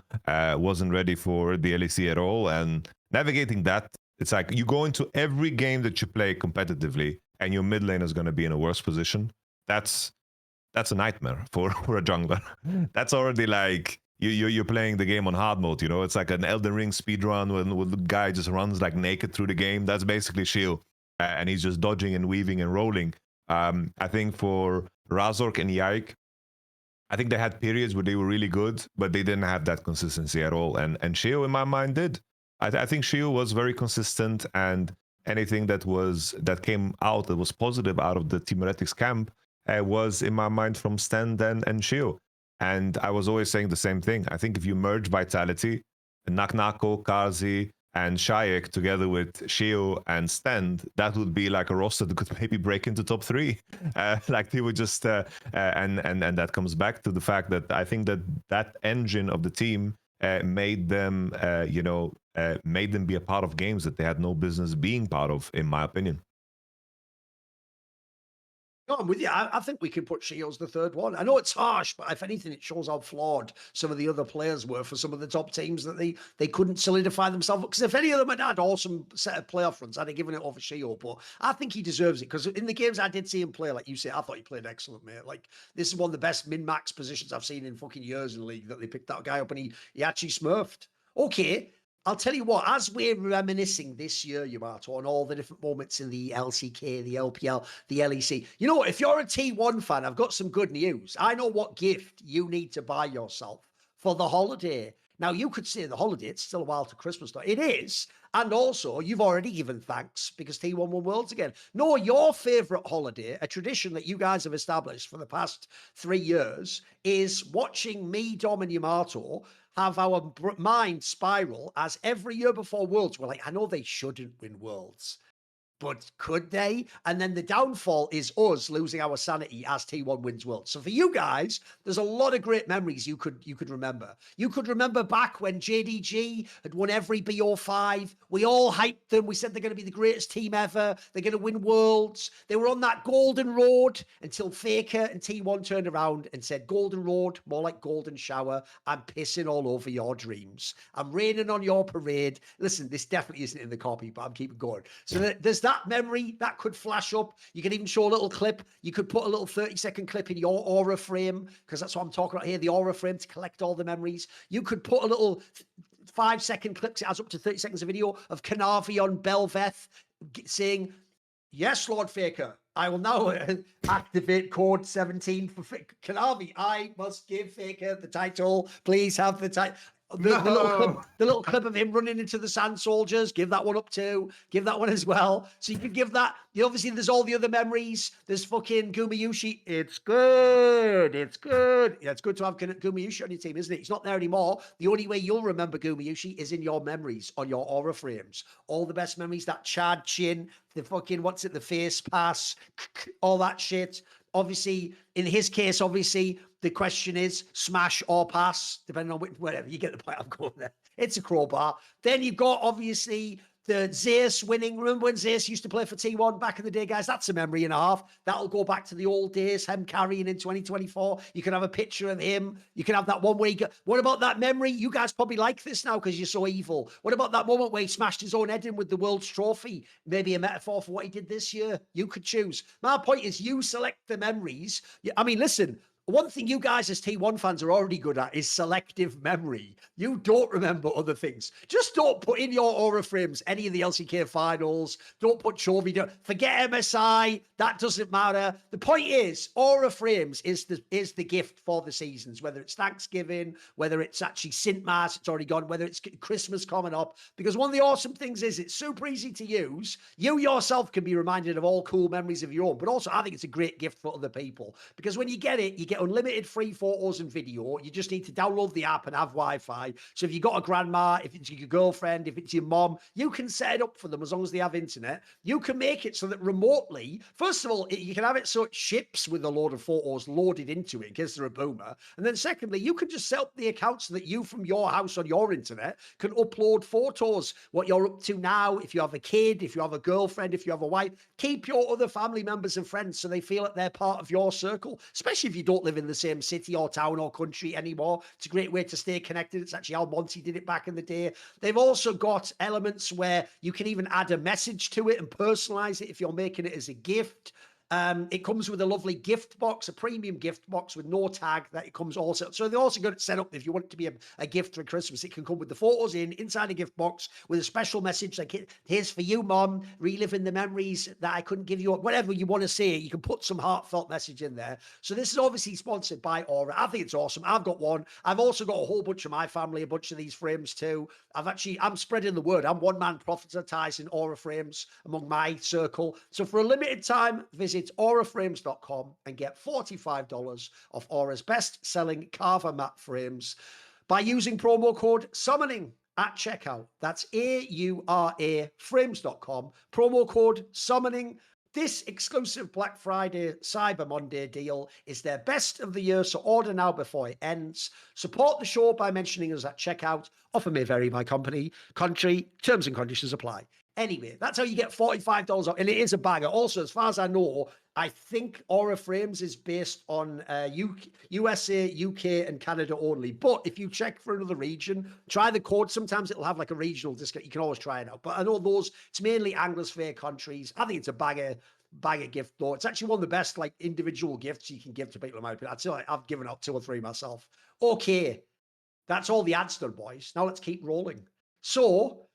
wasn't ready for the LEC at all. And navigating that, it's like you go into every game that you play competitively and your mid lane is going to be in a worse position. That's that's a nightmare for for a jungler. That's already like you're playing the game on hard mode. You know, it's like an Elden Ring speed run when the guy just runs like naked through the game. That's basically Shield, and he's just dodging and weaving and rolling. I think for Razork and Yike, I think they had periods where they were really good, but they didn't have that consistency at all. And Shio, in my mind, did. I think Shio was very consistent, and anything that came out that was positive out of the Team Heretics camp was, in my mind, from Stand and Shio. And I was always saying the same thing. I think if you merge Vitality, Naknako, Kazi, and Shayak together with Shio and Stand, that would be like a roster that could maybe break into top 3. Like they would just and that comes back to the fact that I think that engine of the team made them made them be a part of games that they had no business being part of, in my opinion. No, I'm with you. I think we can put Shields the third one. I know it's harsh, but if anything, it shows how flawed some of the other players were for some of the top teams that they couldn't solidify themselves. Because if any of them had had awesome set of playoff runs, I'd have given it over Shield. But I think he deserves it because in the games I did see him play, like you say, I thought he played excellent, mate. Like this is one of the best min-max positions I've seen in fucking years in the league that they picked that guy up and he actually smurfed. Okay. I'll tell you what, as we're reminiscing this year, Yamato, on all the different moments in the LCK, the LPL, the LEC, you know what? If you're a T1 fan, I've got some good news. I know what gift you need to buy yourself for the holiday. Now, you could say the holiday, it's still a while to Christmas, though. It is. And also, you've already given thanks because T1 won Worlds again. No, your favourite holiday, a tradition that you guys have established for the past 3 years, is watching me, Dom, and Yamato have our mind spiral as every year before Worlds, we're like, I know they shouldn't win Worlds, but could they? And then the downfall is us losing our sanity as T1 wins Worlds. So for you guys, there's a lot of great memories you could remember. You could remember back when JDG had won every BO5. We all hyped them. We said they're going to be the greatest team ever. They're going to win Worlds. They were on that golden road until Faker and T1 turned around and said, golden road, more like golden shower. I'm pissing all over your dreams. I'm raining on your parade. Listen, this definitely isn't in the copy, but I'm keeping going. So there's that memory that could flash up. You could even show a little clip. You could put a little 30-second clip in your aura frame, because that's what I'm talking about here, the aura frame to collect all the memories. You could put a little 5-second clips, it has up to 30 seconds of video of Kanavi on Belveth saying, yes, Lord Faker, I will now activate code 17 for Kanavi. I must give Faker the title. Please have the title. The little clip of him running into the Sand Soldiers, give that one up too. Give that one as well. So you could give that. Obviously, there's all the other memories. There's fucking Gumayusi. It's good. It's good. Yeah, it's good to have Gumayusi on your team, isn't it? He's not there anymore. The only way you'll remember Gumayusi is in your memories on your aura frames. All the best memories, that Chad chin, the fucking, the face pass, all that shit. Obviously, in his case, obviously, the question is smash or pass, depending on whatever. You get the point I'm going there. It's a crowbar. Then you've got, obviously, the Zeus winning. Remember when Zeus used to play for T1 back in the day, guys? That's a memory and a half. That'll go back to the old days, him carrying in 2024. You can have a picture of him. You can have that one where what about that memory? You guys probably like this now because you're so evil. What about that moment where he smashed his own head in with the World's Trophy? Maybe a metaphor for what he did this year. You could choose. My point is you select the memories. I mean, listen, one thing you guys as T1 fans are already good at is selective memory. You don't remember other things. Just don't put in your aura frames any of the LCK finals. Don't put Chovy. Forget MSI. That doesn't matter. The point is, aura frames is the gift for the seasons, whether it's Thanksgiving, whether it's actually Sint Mass, it's already gone, whether it's Christmas coming up. Because one of the awesome things is it's super easy to use. You yourself can be reminded of all cool memories of your own, but also I think it's a great gift for other people. Because when you get it, you get unlimited free photos and video. You just need to download the app and have Wi-Fi. So if you've got a grandma, if it's your girlfriend, if it's your mom, you can set it up for them as long as they have internet. You can make it so that remotely, first of all, you can have it so it ships with a load of photos loaded into it in case they're a boomer. And then secondly, you can just set up the account so that you from your house on your internet can upload photos, what you're up to now, if you have a kid, if you have a girlfriend, if you have a wife, keep your other family members and friends so they feel that they're part of your circle, especially if you don't live in the same city or town or country anymore. It's a great way to stay connected. It's actually how Monty did it back in the day. They've also got elements where you can even add a message to it and personalize it if you're making it as a gift. It comes with a lovely gift box, a premium gift box with no tag that it comes also. So they also got it set up if you want it to be a gift for Christmas. It can come with the photos inside a gift box with a special message like, here's for you, Mom, reliving the memories that I couldn't give you. Whatever you want to say, you can put some heartfelt message in there. So this is obviously sponsored by Aura. I think it's awesome. I've got one. I've also got a whole bunch of my family, a bunch of these frames too. I'm spreading the word. I'm one-man prophetizing Aura frames among my circle. So for a limited time, visit auraframes.com and get $45 off Aura's best-selling Carver matte frames by using promo code SUMMONING at checkout. That's AURA frames.com, promo code SUMMONING. This exclusive Black Friday Cyber Monday deal is their best of the year, so order now before it ends. Support the show by mentioning us at checkout. Offer may vary by country. Terms and conditions apply. Anyway, that's how you get $45 off, and it is a bagger. Also, as far as I know, I think Aura Frames is based on USA, UK, and Canada only. But if you check for another region, try the code. Sometimes it'll have like a regional discount. You can always try it out. But I know it's mainly Anglosphere countries. I think it's a bagger gift though. It's actually one of the best like individual gifts you can give to people in my opinion. I'd say like, I've given out 2 or 3 myself. Okay, that's all the ads done, boys. Now let's keep rolling. So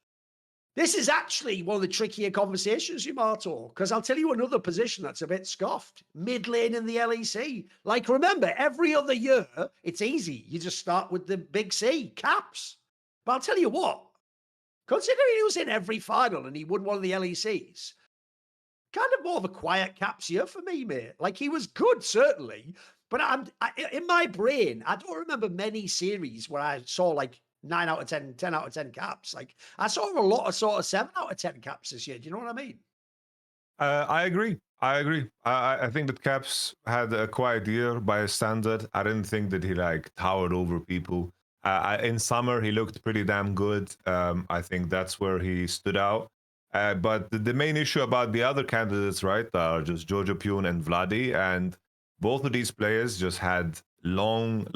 this is actually one of the trickier conversations, Yamato, because I'll tell you another position that's a bit scoffed. Mid lane in the LEC. Like, remember, every other year, it's easy. You just start with the big C, Caps. But I'll tell you what, considering he was in every final and he won one of the LECs, kind of more of a quiet Caps year for me, mate. Like, he was good, certainly, but in my brain, I don't remember many series where I saw, like, 9 out of 10, 10 out of 10 caps. Like, I saw a lot of sort of 7 out of 10 caps this year. Do you know what I mean? I agree. I think that Caps had a quiet year by his standard. I didn't think that he like towered over people. In summer, he looked pretty damn good. I think that's where he stood out. But the main issue about the other candidates, right, are just Jojo Pune and Vladi, and both of these players just had long,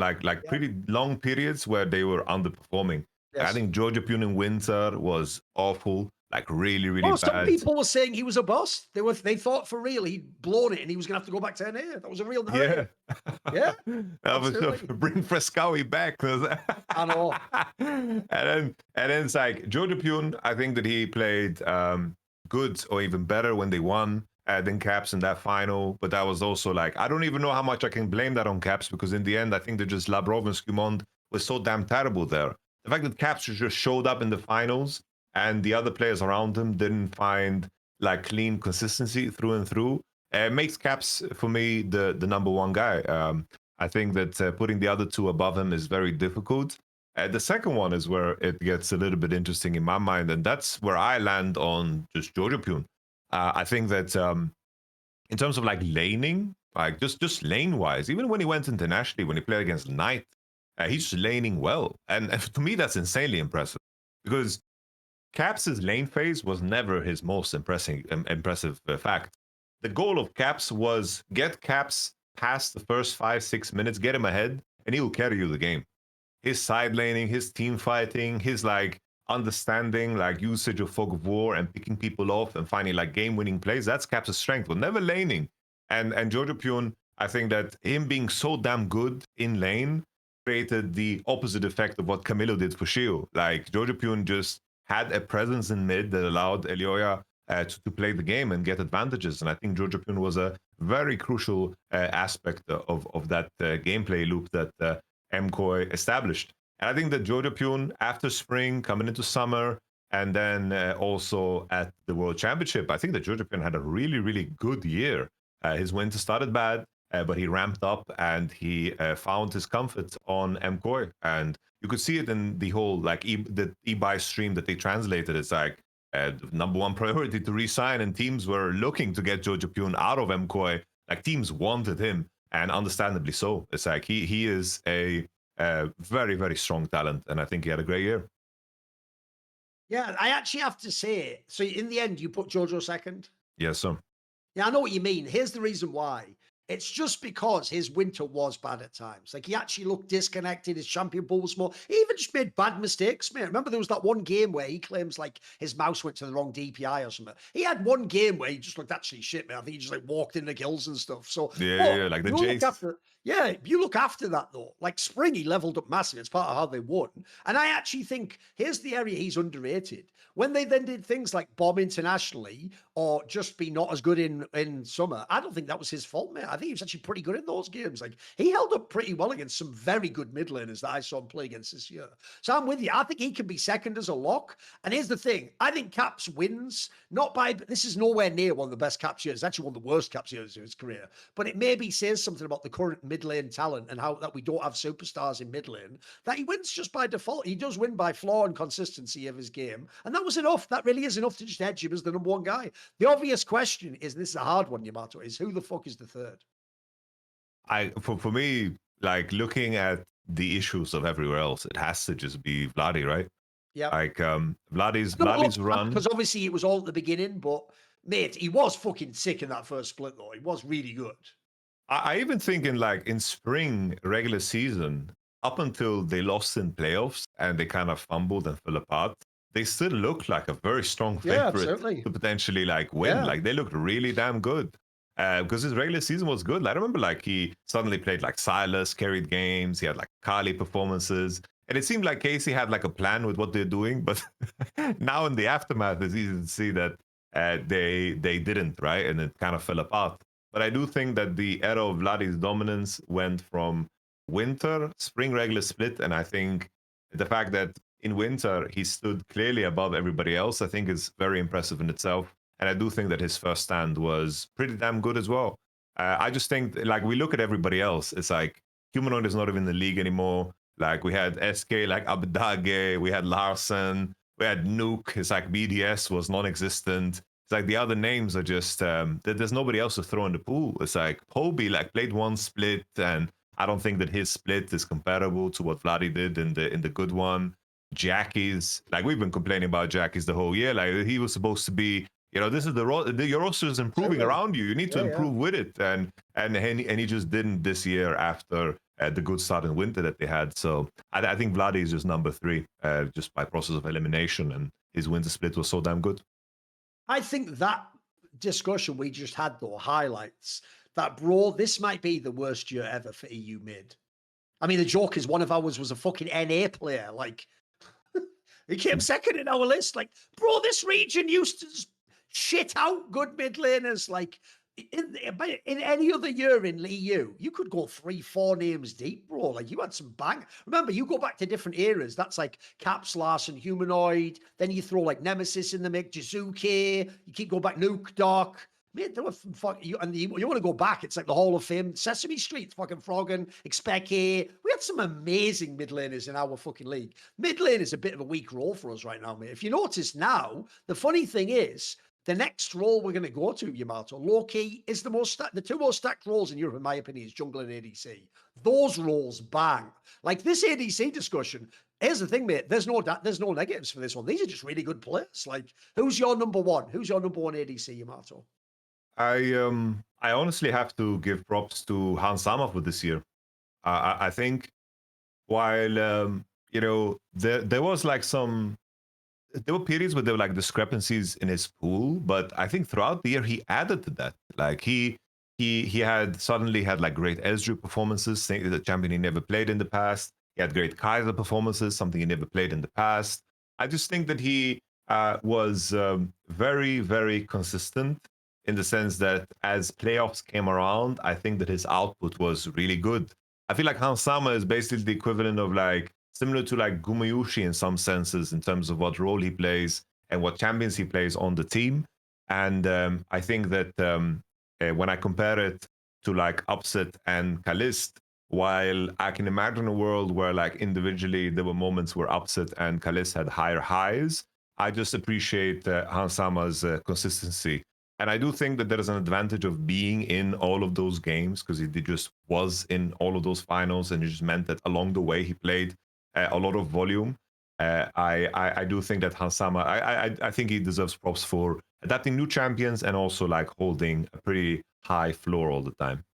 pretty long periods where they were underperforming. Yes. I think Jojo Pune in winter was awful. Like really, really bad. Some people were saying he was a bust. They thought for real he'd blown it and he was gonna have to go back to NA. That was a real narrative. Yeah. That was bring Frescawi back. I know. and then it's like Jojo Pune, I think that he played good or even better when they won than Caps in that final. But that was also like, I don't even know how much I can blame that on Caps, because in the end, I think that just Labrov and Scumond was so damn terrible there. The fact that Caps just showed up in the finals and the other players around him didn't find like clean consistency through and through, makes Caps for me the number one guy. I think that putting the other two above him is very difficult. The second one is where it gets a little bit interesting in my mind, and that's where I land on just Jojo Pune. I think that in terms of like laning, like just lane wise, even when he went internationally, when he played against Knight, he's just laning well, and to me that's insanely impressive, because Caps' lane phase was never his most impressive fact. The goal of Caps was get Caps past the first 5-6 minutes, get him ahead, and he will carry you the game. His side laning, his team fighting, his like understanding, like usage of fog of war and picking people off and finding like game-winning plays, that's Caps' strength, but never laning. And Jojo Pune, I think that him being so damn good in lane created the opposite effect of what Camilo did for Shio. Like Jojo Pune just had a presence in mid that allowed Elioya to play the game and get advantages. And I think Jojo Pune was a very crucial aspect of that gameplay loop that MKOI established. And I think that Jojo Pune, after spring, coming into summer, and then also at the World Championship, I think that Jojo Pune had a really, really good year. His winter started bad, but he ramped up and he found his comfort on MKOI. And you could see it in the whole like the eBuy stream that they translated. It's like number one priority to resign, and teams were looking to get Jojo Pune out of MKOI. Like teams wanted him, and understandably so. It's like he is a very, very strong talent, and I think he had a great year. Yeah, I actually have to say, so in the end, you put Jojo second? Yes, sir. Yeah, I know what you mean. Here's the reason why. It's just because his winter was bad at times. Like he actually looked disconnected. His champion pool was small. He even just made bad mistakes, mate. Remember there was that one game where he claims like his mouse went to the wrong DPI or something. He had one game where he just looked actually shit, man. I think he just like walked in the kills and stuff. So, but Yeah, like the you look Jace. after, yeah, you look after that though. Like Spring, he leveled up massive. It's part of how they won. And I actually think here's the area he's underrated. When they then did things like bomb internationally or just be not as good in summer, I don't think that was his fault, mate. I think he was actually pretty good in those games. Like he held up pretty well against some very good mid laners that I saw him play against this year. So I'm with you. I think he can be second as a lock. And here's the thing: I think Caps wins not by. This is nowhere near one of the best Caps years. It's actually one of the worst Caps years of his career. But it maybe says something about the current mid lane talent and how that we don't have superstars in mid lane. That he wins just by default. He does win by flaw and consistency of his game, and that was enough. That really is enough to just edge him as the number one guy. The obvious question is, and this is a hard one, Yamato, is who the fuck is the third? For me, like looking at the issues of everywhere else, it has to just be Vladi, right? Yeah. Like Vladi's run. Because obviously it was all at the beginning, but mate, he was fucking sick in that first split though. He was really good. I even think in spring regular season, up until they lost in playoffs and they kind of fumbled and fell apart, they still look like a very strong favorite to potentially like win. Like they looked really damn good. Because his regular season was good. I remember like he suddenly played like Silas, carried games, he had like Kali performances. And it seemed like Casey had like a plan with what they're doing, but now in the aftermath, it's easy to see that they didn't, right? And it kind of fell apart. But I do think that the era of Vladi's dominance went from winter, spring regular split, and I think the fact that in winter he stood clearly above everybody else, I think is very impressive in itself. And I do think that his first stand was pretty damn good as well. I just think, like, we look at everybody else, it's like Humanoid is not even in the league anymore. Like, we had SK, like Abdage, we had Larson, we had Nuke. It's like BDS was non-existent. It's like the other names are just, there's nobody else to throw in the pool. It's like Poby, like, played one split, and I don't think that his split is comparable to what Vladi did in the good one. Jackie's, like, we've been complaining about Jackie's the whole year. Like, he was supposed to be, you know, this is your roster is improving around you. You need to improve with it, and he just didn't this year after the good start in winter that they had. So I think Vladi is just number 3, just by process of elimination, and his winter split was so damn good. I think that discussion we just had though highlights that, bro, this might be the worst year ever for EU mid. I mean, the joke is one of ours was a fucking NA player. Like, he came second in our list. Like, bro, this region used to just shit out good mid laners. Like, in any other year in EU, you could go 3-4 names deep, bro. Like, you had some bang. Remember, you go back to different eras. That's like Caps, Larson, Humanoid. Then you throw like Nemesis in the mix, Jizuke. You keep going back, Nuke, Doc. Man, they were you want to go back, it's like the Hall of Fame, Sesame Street, fucking Froggen, Expect We had some amazing mid laners in our fucking league. Mid lane is a bit of a weak role for us right now, mate. If you notice now, the funny thing is, the next role we're going to go to, Yamato, low-key, is the two most stacked roles in Europe, in my opinion, is Jungler and ADC. Those roles bang. Like this ADC discussion, here's the thing, mate. There's no negatives for this one. These are just really good players. Like, who's your number one? Who's your number one ADC, Yamato? I honestly have to give props to Hans Sama for this year. I think while you know there was like there were periods where there were like discrepancies in his pool, but I think throughout the year he added to that. Like he had suddenly had like great Ezreal performances, the champion he never played in the past. He had great Kaiser performances, something he never played in the past. I just think that he was very, very consistent in the sense that as playoffs came around, I think that his output was really good. I feel like Hans Sama is basically the equivalent of like, similar to like Gumayusi in some senses in terms of what role he plays and what champions he plays on the team. And I think that when I compare it to like Upset and Kalist, while I can imagine a world where like individually there were moments where Upset and Kalist had higher highs, I just appreciate Hans Sama's consistency. And I do think that there is an advantage of being in all of those games because he just was in all of those finals, and it just meant that along the way he played a lot of volume. I do think that Hans Sama, I think he deserves props for adapting new champions and also like holding a pretty high floor all the time.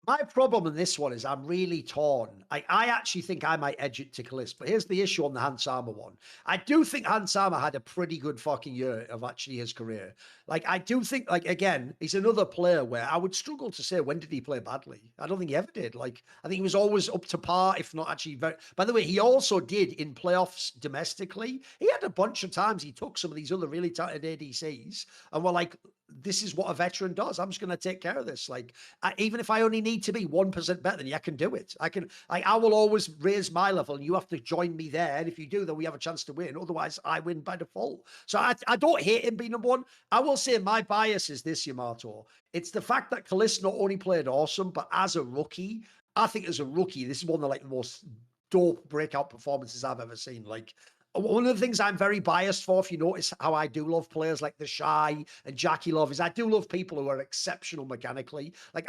My problem in this one is I'm really torn. I actually think I might edge it to Kalist, but here's the issue on the Hans Sama one. I do think Hans Sama had a pretty good fucking year of actually his career. Like, I do think, like, again, he's another player where I would struggle to say when did he play badly. I don't think he ever did. Like, I think he was always up to par, if not actually very. By the way, he also did in playoffs domestically. He had a bunch of times he took some of these other really talented ADCs and were like, this is what a veteran does. I'm just going to take care of this. Like, even if I only need to be 1% better than you, I can do it. I will always raise my level and you have to join me there. And if you do, then we have a chance to win. Otherwise, I win by default. So I don't hate him being number one. I will say my bias is this, Yamato. It's the fact that Kalist not only played awesome, but as a rookie, I think as a rookie, this is one of the most dope breakout performances I've ever seen. Like, one of the things I'm very biased for, if you notice how I do love players like the Shy and Jackie Love, is I do love people who are exceptional mechanically. Like,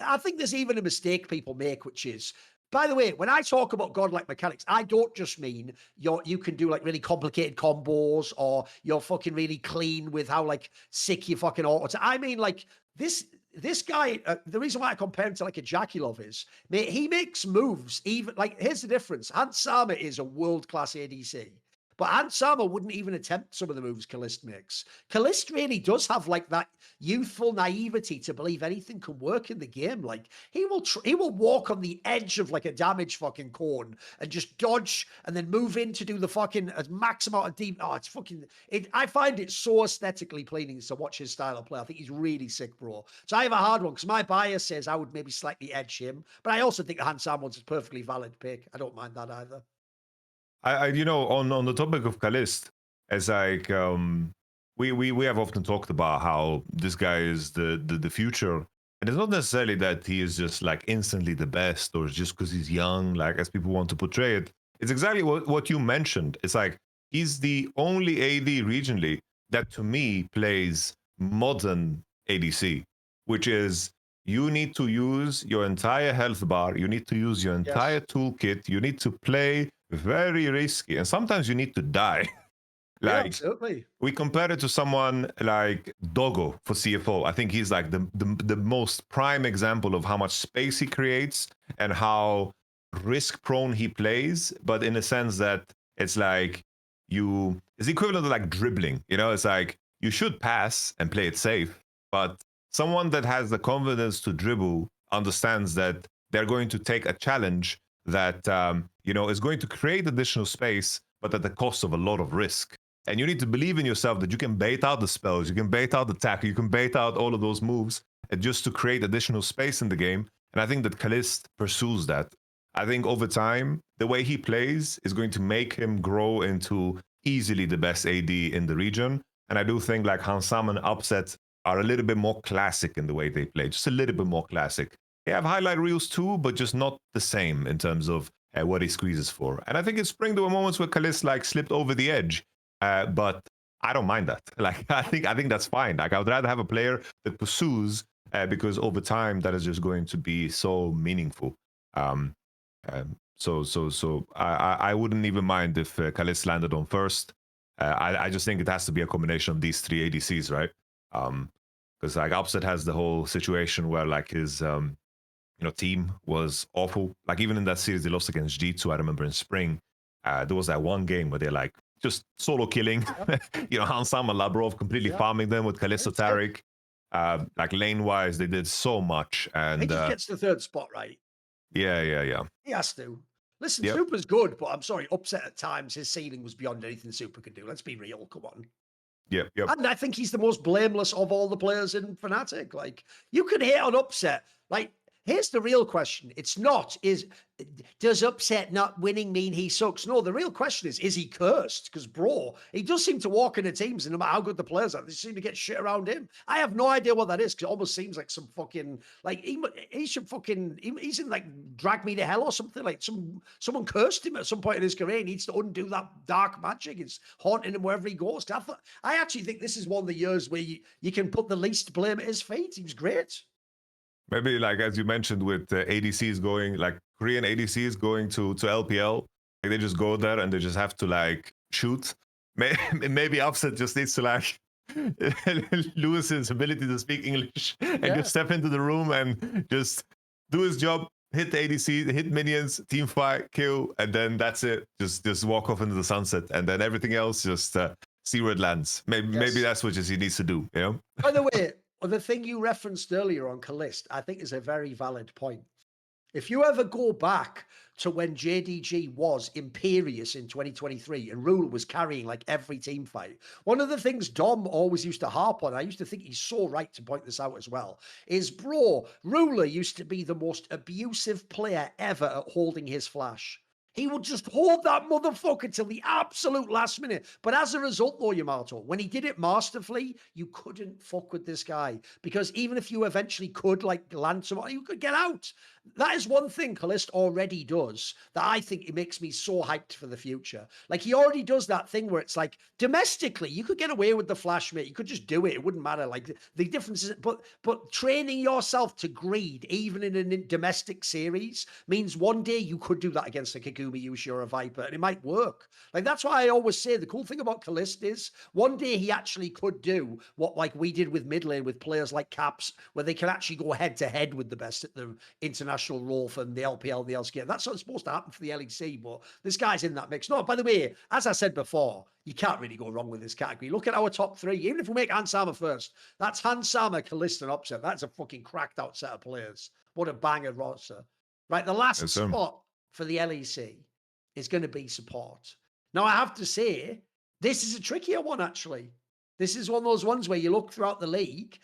I think there's even a mistake people make, which is, by the way, when I talk about godlike mechanics, I don't just mean you can do like really complicated combos or you're fucking really clean with how like sick you fucking auto. I mean like this guy, the reason why I compare him to like a Jackie Love is, mate, he makes moves even like, here's the difference. Hans Sama is a world-class ADC. But Hans Sama wouldn't even attempt some of the moves Kalist makes. Kalist really does have like that youthful naivety to believe anything can work in the game. Like he will walk on the edge of like a damage fucking cone and just dodge and then move in to do the fucking max amount of deep. Oh, it's fucking. I find it so aesthetically pleasing to watch his style of play. I think he's really sick, bro. So I have a hard one because my bias says I would maybe slightly edge him, but I also think the Hans Sama one's a perfectly valid pick. I don't mind that either. You know, on the topic of Kalist, it's like we have often talked about how this guy is the future, and it's not necessarily that he is just like instantly the best or just because he's young, like as people want to portray it. It's exactly what you mentioned. It's like he's the only AD regionally that to me plays modern ADC, which is you need to use your entire health bar, you need to use your entire toolkit, you need to play very risky, and sometimes you need to die. Yeah, Like absolutely. we compare it to someone like Dogo for CFO. I think he's like the most prime example of how much space he creates and how risk prone he plays, but in a sense that it's like it's equivalent to like dribbling, you know. It's like you should pass and play it safe, but someone that has the confidence to dribble understands that they're going to take a challenge that is going to create additional space, but at the cost of a lot of risk. And you need to believe in yourself that you can bait out the spells, you can bait out the tackle, you can bait out all of those moves just to create additional space in the game. And I think that Kalist pursues that. I think over time, the way he plays is going to make him grow into easily the best AD in the region. And I do think like Hans Sama and Upset are a little bit more classic in the way they play, just a little bit more classic. They have highlight reels too, but just not the same in terms of what he squeezes for. And I think in spring there were moments where Kalist like slipped over the edge, but I don't mind that. Like I think that's fine. Like I would rather have a player that pursues because over time that is just going to be so meaningful. So I wouldn't even mind if Kalist landed on first. I just think it has to be a combination of these three ADCs, right? Because like Upset has the whole situation where like his team was awful. Like even in that series they lost against G2, I remember in spring, there was that one game where they're like just solo killing, Hans Sama Labrov completely farming them with Kalista Taric. Like lane wise, they did so much, and he just gets the third spot right. Yeah. He has to. Listen, Super's good, but I'm sorry, Upset at times, his ceiling was beyond anything Super could do. Let's be real. Come on. Yep. And I think he's the most blameless of all the players in Fnatic. Like, you could hate on Upset. Like, here's the real question. It's not, does Upset not winning mean he sucks? No, the real question is he cursed? Because, bro, he does seem to walk into teams, and no matter how good the players are, they seem to get shit around him. I have no idea what that is, because it almost seems like some fucking, like, he should fucking, he's in, like, Drag Me to Hell or something. Like, someone cursed him at some point in his career. He needs to undo that dark magic. It's haunting him wherever he goes. I actually think this is one of the years where you can put the least blame at his feet. He was great. Maybe like as you mentioned with ADCs going, like Korean ADCs going to LPL, like they just go there and they just have to like shoot. Maybe Upset just needs to like lose his ability to speak English and just step into the room and just do his job, hit the ADC, hit minions, team fight, kill, and then that's it. Just walk off into the sunset, and then everything else just see where it lands. Maybe that's what he needs to do. You know. By the way, the thing you referenced earlier on Calist, I think is a very valid point. If you ever go back to when JDG was imperious in 2023 and Ruler was carrying like every team fight, one of the things Dom always used to harp on, I used to think he's so right to point this out as well, is bro, Ruler used to be the most abusive player ever at holding his flash. He would just hold that motherfucker till the absolute last minute. But as a result, though, Yamato, when he did it masterfully, you couldn't fuck with this guy. Because even if you eventually could, like, land someone, you could get out. That is one thing Calist already does that I think it makes me so hyped for the future. Like, he already does that thing where it's like, domestically, you could get away with the flash, mate. You could just do it. It wouldn't matter. Like, the difference is, but training yourself to greed, even in a domestic series, means one day you could do that against a Gumayusi or a Viper, and it might work. Like, that's why I always say the cool thing about Calist is one day he actually could do what, like, we did with mid lane with players like Caps, where they can actually go head to head with the best at the international role from the LPL and the LCK. That's not supposed to happen for the LEC, but this guy's in that mix. No, by the way, as I said before, you can't really go wrong with this category. Look at our top three. Even if we make Hansama first, that's Hansama, Calist, and Upset. That's a fucking cracked out set of players. What a banger roster. Right, the last spot for the LEC is going to be support. Now, I have to say, this is a trickier one, actually. This is one of those ones where you look throughout the league,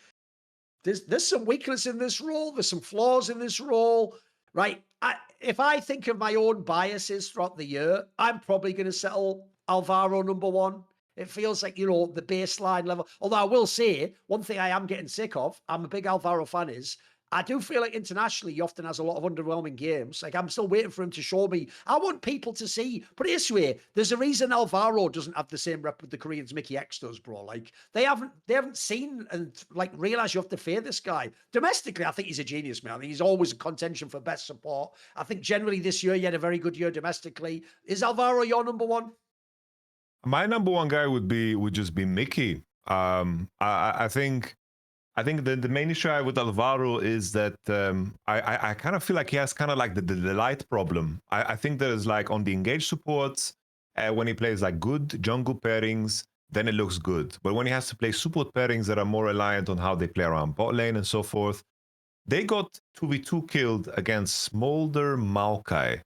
there's some weakness in this role, there's some flaws in this role, right? If I think of my own biases throughout the year, I'm probably going to settle Alvaro number one. It feels like, you know, the baseline level. Although I will say, one thing I am getting sick of, I'm a big Alvaro fan, is I do feel like internationally he often has a lot of underwhelming games. Like, I'm still waiting for him to show me. I want people to see. Put it this way, there's a reason Alvaro doesn't have the same rep with the Koreans Mickey X does, bro. Like, they haven't seen and like realized you have to fear this guy. Domestically, I think he's a genius, man. I think he's always a contention for best support. I think generally this year he had a very good year domestically. Is Alvaro your number one? My number one guy would just be Mickey. I think the main issue with Alvaro is that I kind of feel like he has kind of like the light problem. I think there's like on the engaged supports, when he plays like good jungle pairings, then it looks good. But when he has to play support pairings that are more reliant on how they play around bot lane and so forth, they got 2v2 killed against Smolder Maokai,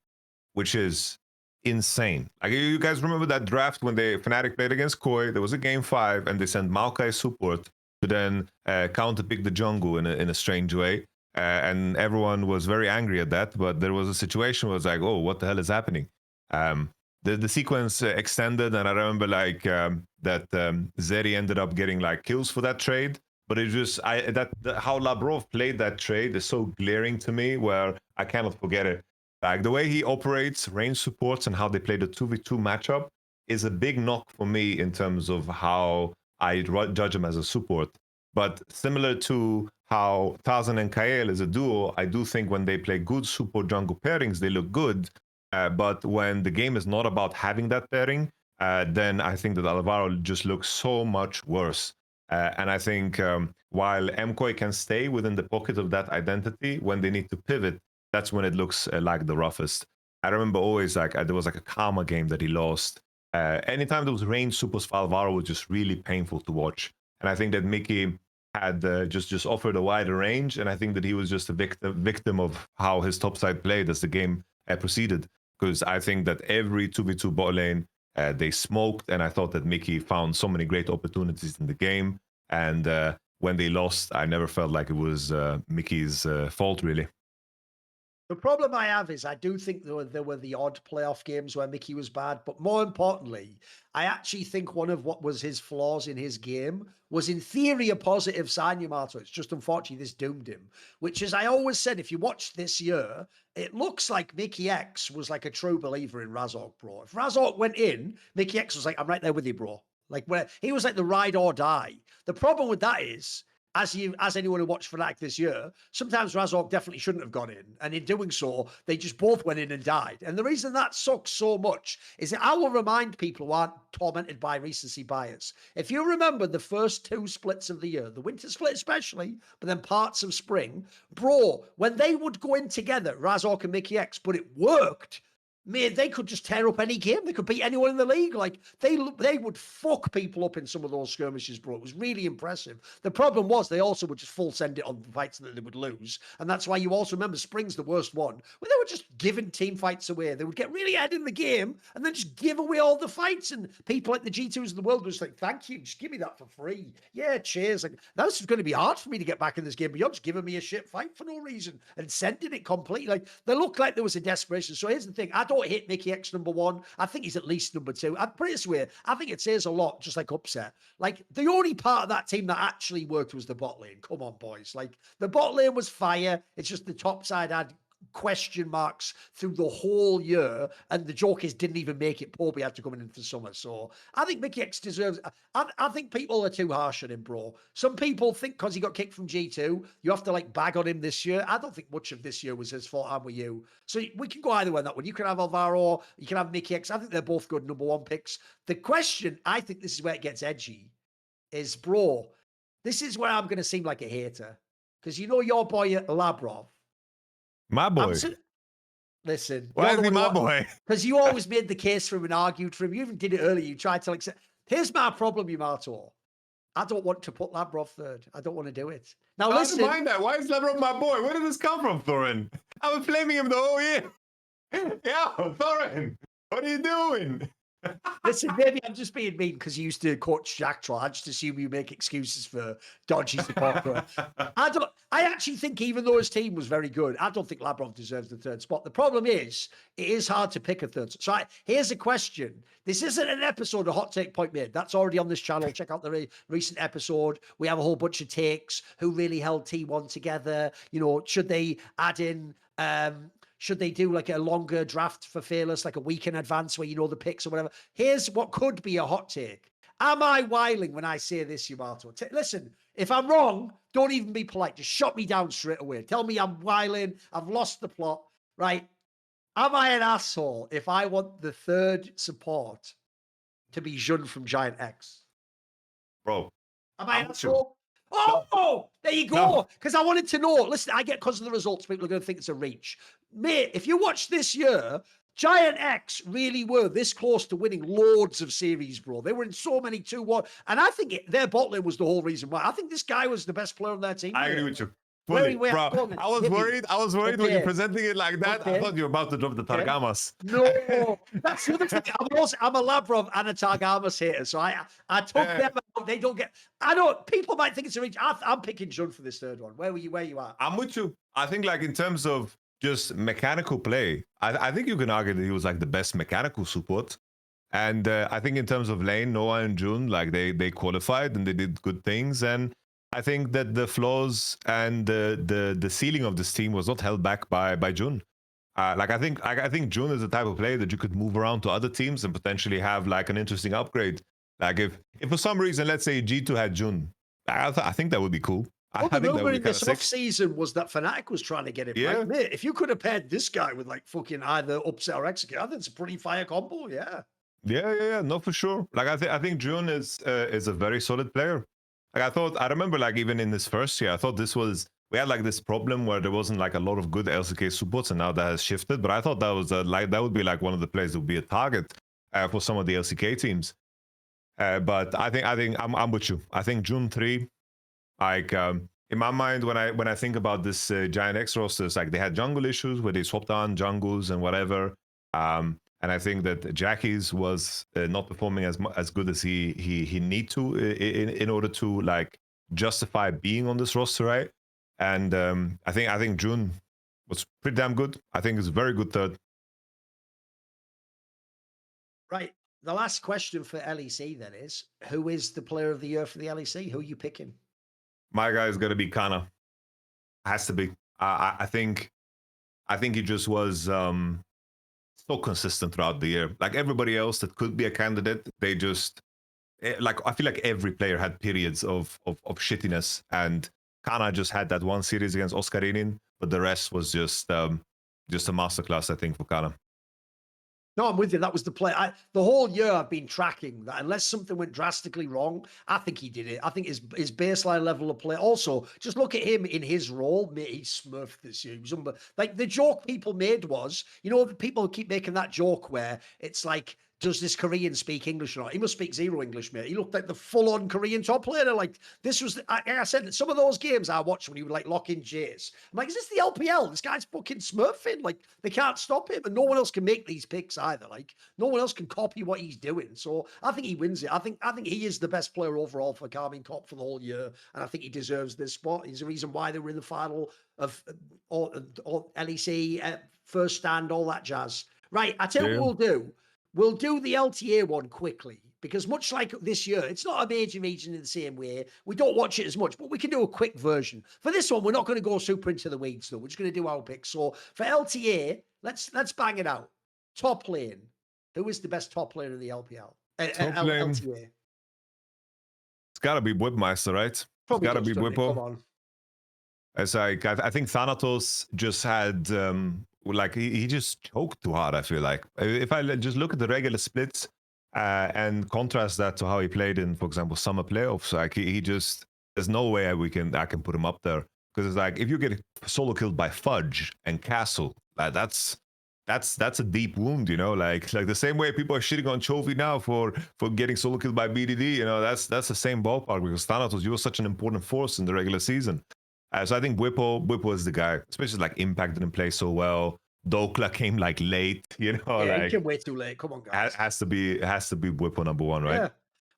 which is insane. Like, you guys remember that draft when Fnatic played against Koi? There was a game 5 and they sent Maokai support to then counterpick the jungle in a strange way. And everyone was very angry at that, but there was a situation where it was like, oh, what the hell is happening? The sequence extended, and I remember like that Zeri ended up getting like kills for that trade. But it just, how Labrov played that trade is so glaring to me, where I cannot forget it. Like, the way he operates range supports and how they play the 2v2 matchup is a big knock for me in terms of how I judge him as a support. But similar to how Tarzan and Kael is a duo, I do think when they play good support jungle pairings, they look good. But when the game is not about having that pairing, then I think that Alvaro just looks so much worse. And I think while MKOI can stay within the pocket of that identity, when they need to pivot, that's when it looks like the roughest. I remember always like there was like a Karma game that he lost. Anytime there was range supers for Alvaro was just really painful to watch. And I think that Mickey had just offered a wider range, and I think that he was just a victim of how his topside played as the game proceeded. Because I think that every 2v2 bot lane, they smoked, and I thought that Mickey found so many great opportunities in the game. And when they lost, I never felt like it was Mickey's fault, really. The problem I have is I do think there were the odd playoff games where Mickey was bad, but more importantly, I actually think one of what was his flaws in his game was in theory a positive sign, Yamato. It's just unfortunately this doomed him, which is, I always said, if you watch this year, it looks like Mickey X was like a true believer in Razork, bro. If Razork went in, Mickey X was like, I'm right there with you, bro. Like, where he was like the ride or die. The problem with that is, as anyone who watched Fnatic this year, sometimes Razork definitely shouldn't have gone in. And in doing so, they just both went in and died. And the reason that sucks so much is that I will remind people who aren't tormented by recency bias. If you remember the first 2 splits of the year, the winter split especially, but then parts of spring, bro, when they would go in together, Razork and Mickey X, but it worked. Man, they could just tear up any game. They could beat anyone in the league. Like they would fuck people up in some of those skirmishes, bro. It was really impressive. The problem was they also would just full send it on fights that they would lose, and that's why you also remember Spring's the worst one, where they were just giving team fights away. They would get really ahead in the game and then just give away all the fights, and people like the G2s of the world was like, "Thank you, just give me that for free." Yeah, cheers. Like that's going to be hard for me to get back in this game, but you're just giving me a shit fight for no reason and sending it completely. Like they looked like there was a desperation. So here's the thing: I don't hit Mickey X #1. I think he's at least #2. I put it this way: I think it says a lot, just like upset. Like the only part of that team that actually worked was the bot lane. Come on, boys. Like the bot lane was fire. It's just the top side had question marks through the whole year, and the Jokers didn't even make it. Poby had to come in for summer. So I think Mickey X deserves. I think people are too harsh on him, bro. Some people think because he got kicked from G2, you have to like bag on him this year. I don't think much of this year was his fault. I'm with you. So we can go either way on that one. You can have Alvaro, you can have Mickey X. I think they're both good #1 picks. The question, I think this is where it gets edgy, is bro, this is where I'm going to seem like a hater. Because you know your boy Labrov. My boy. Listen. Why is he my boy? Because you always made the case for him and argued for him. You even did it earlier. You tried to like say, here's my problem, Yamato. I don't want to put Labrov third. I don't want to do it. Now listen. I don't mind that. Why is Labrov my boy? Where did this come from, Thorin? I was blaming him the whole year. Yeah, Thorin, what are you doing? Listen, maybe I'm just being mean because you used to coach Jack Troll. I just assume you make excuses for dodgy support. I actually think even though his team was very good, I don't think Labrov deserves the third spot. The problem is, it is hard to pick a third. So here's a question. This isn't an episode of Hot Take Point Mid. That's already on this channel. Check out the recent episode. We have a whole bunch of takes. Who really held T1 together? You know, should they add in... should they do like a longer draft for Fearless, like a week in advance where you know the picks or whatever? Here's what could be a hot take. Am I whiling when I say this, Yamato? Listen, if I'm wrong, don't even be polite. Just shut me down straight away. Tell me I'm whiling. I've lost the plot, right? Am I an asshole if I want the third support to be Jun from Giant X? Bro. Am I an asshole? Oh, there you go. Because I wanted to know. Listen, I get because of the results, people are going to think it's a reach. Mate, if you watch this year, Giant X really were this close to winning loads of series, bro. They were in so many 2-1. And I think their bot lane was the whole reason why. I think this guy was the best player on their team. I agree with you. Fully, bro. I was worried when you're presenting it like that. I thought you were about to drop the Targamas. No, that's the other thing. I'm a Labrov and a Targamas hater, so I took them out. They don't get. I don't. People might think it's a reach. I'm picking Jun for this third one. Where you at? I'm with you. I think like in terms of just mechanical play, I think you can argue that he was like the best mechanical support. And I think in terms of lane, Noah and Jun, like they qualified and they did good things. And I think that the flaws and the ceiling of this team was not held back by Jun. Like I think Jun is the type of player that you could move around to other teams and potentially have like an interesting upgrade. Like if for some reason, let's say G2 had Jun, I think that would be cool. Well, the rumor in this off-season was that Fnatic was trying to get him. Yeah. Like, mate, if you could have paired this guy with like fucking either Upset or Execute, I think it's a pretty fire combo. Yeah. Yeah. No, for sure. Like I think Jun is a very solid player. Like I remember like even in this first year, I thought we had like this problem where there wasn't like a lot of good LCK supports, and now that has shifted. But I thought that was that would be like one of the players that would be a target for some of the LCK teams. But I think I'm with you. I think Jun 3. Like in my mind, when I think about this Giant X rosters, like they had jungle issues where they swapped on jungles and whatever. And I think that Jackie's was not performing as good as he need to in order to like justify being on this roster, right? And I think Jun was pretty damn good. I think it's a very good third. Right. The last question for LEC then is: who is the player of the year for the LEC? Who are you picking? My guy is gonna be Kana. Has to be. I think he just was so consistent throughout the year. Like everybody else that could be a candidate, they just like I feel like every player had periods of shittiness, and Kana just had that one series against Oscarinin, but the rest was just a masterclass, I think, for Kana. No, I'm with you. That was the play. The whole year I've been tracking that unless something went drastically wrong, I think he did it. I think his baseline level of play. Also, just look at him in his role. Mate, he smurfed this year. He was like the joke people made was, the people keep making that joke where it's like, does this Korean speak English or not? He must speak zero English, mate. He looked like the full-on Korean top player. Like, this was, like I said, some of those games I watched when he would, like, lock in Jays. I'm like, is this the LPL? This guy's fucking smurfing. Like, they can't stop him. And no one else can make these picks either. Like, no one else can copy what he's doing. So I think he wins it. I think he is the best player overall for Carmine Corp for the whole year. And I think he deserves this spot. He's the reason why they were in the final of LEC, first stand, all that jazz. Right, I tell you what we'll do. We'll do the LTA one quickly because much like this year, it's not a major region in the same way. We don't watch it as much, but we can do a quick version. For this one, we're not going to go super into the weeds though. We're just going to do our picks. So for LTA, let's bang it out. Top lane. Who is the best top lane in the LPL? Top lane. LTA. It's got to be Whipmeister, right? Probably it's got to be Whippo. Come on. It's like I think Thanatos just had like he just choked too hard. I feel like if I just look at the regular splits and contrast that to how he played in, for example, summer playoffs, like he just there's no way I can put him up there because it's like if you get solo killed by Fudge and Castle, that's a deep wound, like the same way people are shitting on Chovy now for getting solo killed by BDD, that's the same ballpark because Thanatos, you were such an important force in the regular season. So I think Whippo is the guy, especially like Impact didn't play so well. Dokla came like late, Yeah, like he came way too late. Come on, guys. Has to be Whippo number one, right? Yeah.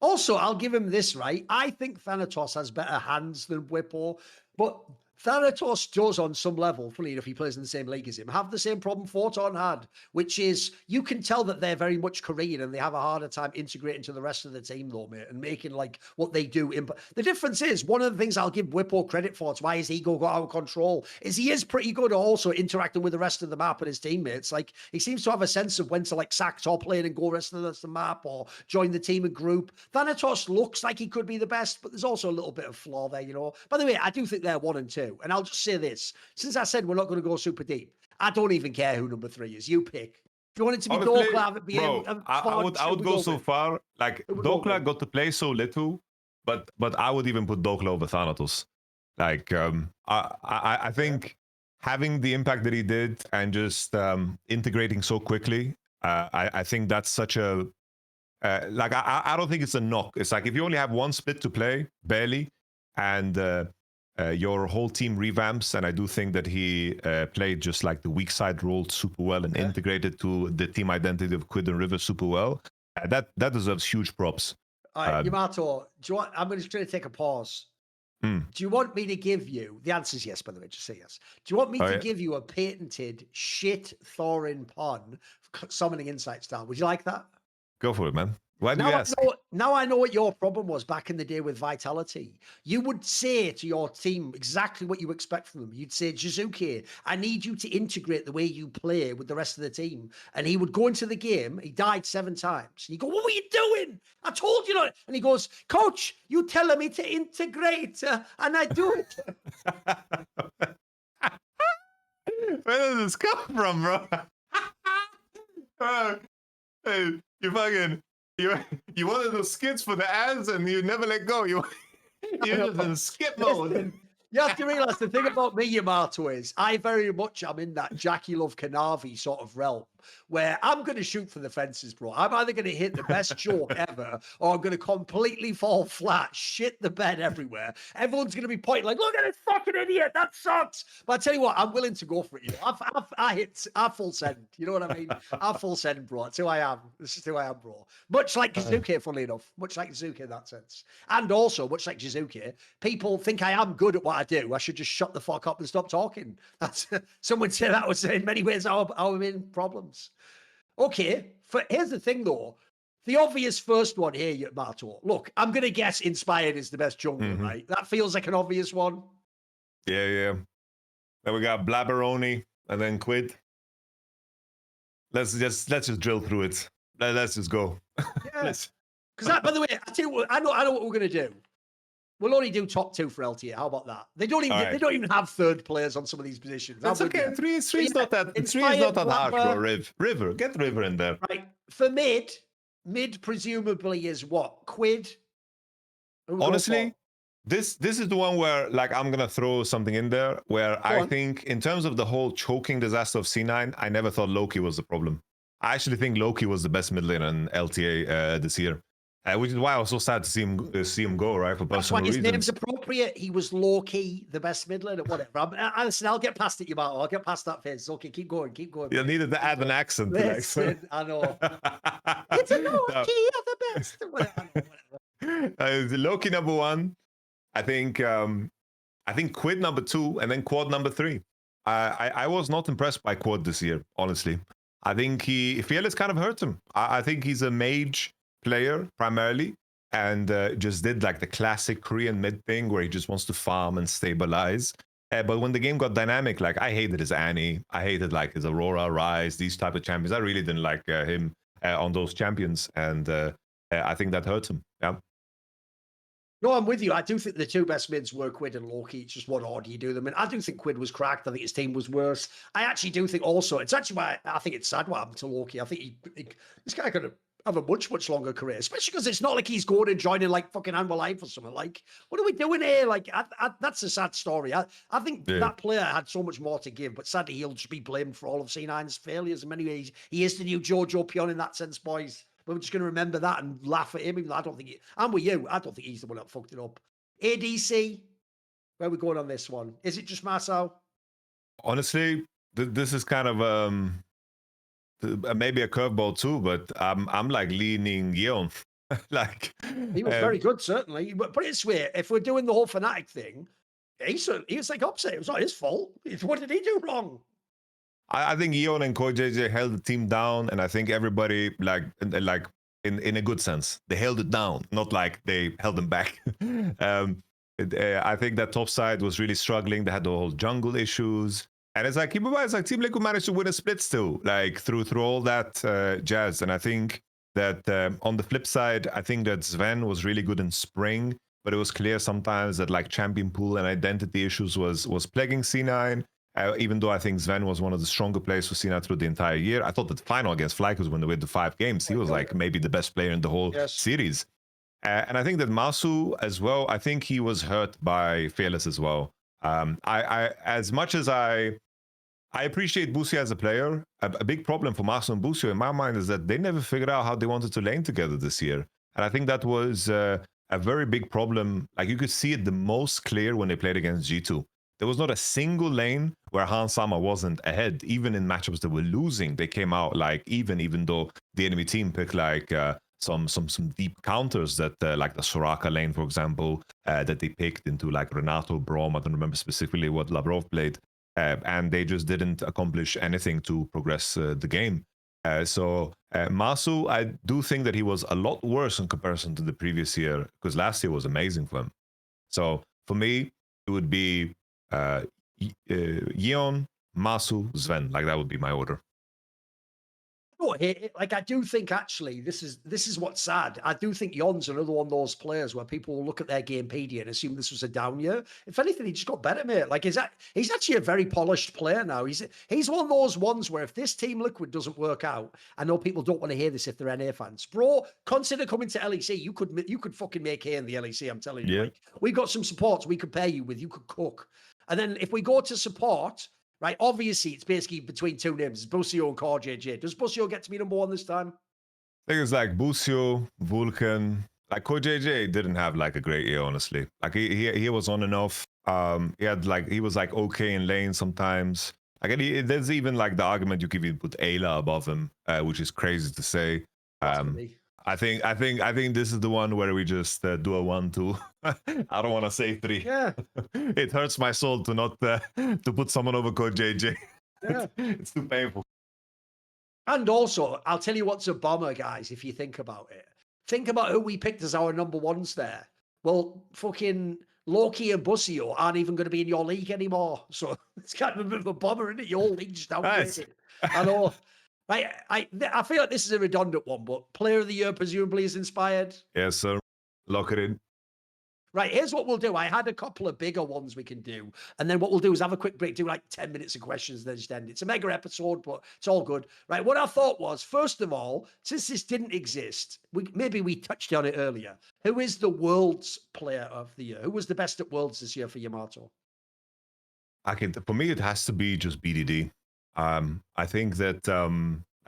Also, I'll give him this, right? I think Thanatos has better hands than Whippo, but Thanatos does, on some level, funny enough, he plays in the same league as him, have the same problem Photon had, which is you can tell that they're very much Korean and they have a harder time integrating to the rest of the team, though, mate, and making like what they do. The difference is, one of the things I'll give Whippo credit for, it's why his ego got out of control, is he is pretty good also interacting with the rest of the map and his teammates. Like, he seems to have a sense of when to like sack top lane and go rest of the map or join the team and group. Thanatos looks like he could be the best, but there's also a little bit of flaw there, By the way, I do think they're 1 and 2. And I'll just say this, since I said we're not going to go super deep, I don't even care who number 3 is. You pick. If you want it to be Dokla, I would go so far. Like Dokla got to play so little, but I would even put Dokla over Thanatos. Like I think having the impact that he did and just integrating so quickly, I think that's such a like I don't think it's a knock. It's like if you only have one split to play, barely, and your whole team revamps, and I do think that he played just like the weak side role super well and integrated to the team identity of Quid and River super well. That deserves huge props. All right, Yamato, I'm just going to take a pause. Do you want me to give you, the answer is yes, by the way, just say yes. Do you want me to give you a patented shit Thorin pun summoning insight style? Would you like that? Go for it, man. Why do you ask? Now I know what your problem was back in the day with Vitality. You would say to your team exactly what you expect from them. You'd say, Jizuke, I need you to integrate the way you play with the rest of the team. And he would go into the game. He died 7 times. You go, what were you doing? I told you not. And he goes, Coach, you telling me to integrate, and I do it. Where does this come from, bro? Hey, you fucking... You wanted those skits for the ads and you never let go. You're just in skip mode. You have to realize the thing about me, Yamato, is I very much am in that Jackie Love Kanavi sort of realm where I'm going to shoot for the fences, bro. I'm either going to hit the best joke ever or I'm going to completely fall flat, shit the bed everywhere. Everyone's going to be pointing like, look at this fucking idiot. That sucks. But I tell you what, I'm willing to go for it. I full send. You know what I mean? I full send, bro. That's who I am. This is who I am, bro. Much like Jizuke, funnily enough. Much like Jizuke in that sense. And also, much like Jizuke, people think I am good at what I do. I should just shut the fuck up and stop talking. That's someone said that was in many ways I'm in problems. Okay, here's the thing though. The obvious first one here, Yamato. Look, I'm going to guess Inspired is the best jungler, right? That feels like an obvious one. Yeah. Then we got Blabberoni and then Quid. Let's just drill through it. Let's just go. Yeah. Because by the way, I know what we're gonna do. We'll only do top 2 for LTA. How about that? They don't even have third players on some of these positions. That's okay. Three is not that. Three is not that harsh, bro. River, get River in there. Right for mid presumably is what Quid. Honestly, this is the one where like I'm gonna throw something in there where I think in terms of the whole choking disaster of C9, I never thought Loki was the problem. I actually think Loki was the best mid laner in LTA this year. Which is why I was so sad to see him go, right? For personal reasons. His name's appropriate. He was low-key the best mid laner, whatever. Listen, I'll get past it, Yamato. I'll get past that phase. Okay, keep going. You needed to add an accent. Listen, I know. It's a low-key, you're the best. Loki number 1. I think Quid number 2, and then Quad number 3. I was not impressed by Quad this year, honestly. I think Fearless kind of hurt him. I think he's a mage player primarily, and just did like the classic Korean mid thing where he just wants to farm and stabilize. But when the game got dynamic, like I hated his Annie, I hated like his Aurora, Rise, these type of champions. I really didn't like him on those champions, and I think that hurt him. Yeah. No, I'm with you. I do think the 2 best mids were Quid and Loki. It's just what order you do them in. I do think Quid was cracked. I think his team was worse. I actually do think also, it's actually why I think it's sad what happened to Loki. I think this guy could have a much longer career, especially because it's not like he's going and joining like fucking Animal Life or something. Like, what are we doing here? Like, that's a sad story. I think that player had so much more to give, but sadly he'll just be blamed for all of C9's failures in many ways. He is the new Jojo Pion in that sense, boys. We're just going to remember that and laugh at him. Even though I don't think I'm with you. I don't think he's the one that fucked it up. ADC, where are we going on this one? Is it just Marcel? Honestly, this is kind of maybe a curveball too, but I'm like leaning Yeon. Like he was very good, certainly. But put it this way: if we're doing the whole Fnatic thing, he was like upset. It was not his fault. What did he do wrong? I think Yeon and KoJJ held the team down, and I think everybody like in a good sense, they held it down, not like they held them back. I think that top side was really struggling. They had the whole jungle issues. And it's like, keep in mind, it's like Team Liquid managed to win a split still, like through all that jazz. And I think that on the flip side, I think that Sven was really good in spring, but it was clear sometimes that like champion pool and identity issues was plaguing C9. Even though I think Sven was one of the stronger players for C9 through the entire year. I thought that the final against Flykers, when they win the 5 games, he was like maybe the best player in the whole series. And I think that Masu as well, I think he was hurt by Fearless as well. I as much as I appreciate Busio as a player, a big problem for Masu and Busio in my mind is that they never figured out how they wanted to lane together this year. And I think that was a very big problem. Like you could see it the most clear when they played against G2. There was not a single lane where Hans Sama wasn't ahead. Even in matchups that were losing, they came out like even though the enemy team picked like some deep counters that like the Soraka lane, for example, that they picked into like Renato, Braum. I don't remember specifically what Lavrov played. And they just didn't accomplish anything to progress the game. So Masu, I do think that he was a lot worse in comparison to the previous year, because last year was amazing for him. So for me, it would be Yeon, Masu, Sven. Like that would be my order. Like I do think actually this is what's sad. I do think Yon's another one of those players where people will look at their Gamepedia and assume this was a down year. If anything, he just got better, mate. Like he's actually a very polished player now. He's one of those ones where if this Team Liquid doesn't work out, I know people don't want to hear this if they're NA fans. Bro, consider coming to LEC. You could fucking make hay in the LEC, I'm telling you. Yeah. Like, we've got some supports we could pair you with. You could cook. And then if we go to support, right, obviously it's basically between 2 names, Busio and KoJJ. Does Busio get to be number 1 this time? I think it's like Busio, Vulcan. Like KoJJ didn't have like a great year, honestly. Like he was on and off. He was like okay in lane sometimes. Like there's even like the argument you could even put Ayla above him, which is crazy to say. I think this is the one where we just do a 1-2. I don't want to say 3. Yeah. It hurts my soul to not to put someone over KoJJ. Yeah. It's too painful. And also, I'll tell you what's a bomber, guys, if you think about it. Think about who we picked as our number 1s there. Well, fucking Loki and Busio aren't even going to be in your league anymore. So it's kind of a bit of a bomber, isn't it? Your league just downgraded. I know. Right, I feel like this is a redundant one, but Player of the Year presumably is inspired. Yes, sir. Lock it in. Right, here's what we'll do. I had a couple of bigger ones we can do. And then what we'll do is have a quick break, do like 10 minutes of questions, then just end. It's a mega episode, but it's all good. Right, what I thought was, first of all, since this didn't exist, maybe we touched on it earlier. Who is the World's Player of the Year? Who was the best at Worlds this year for Yamato? For me, it has to be just BDD. I think that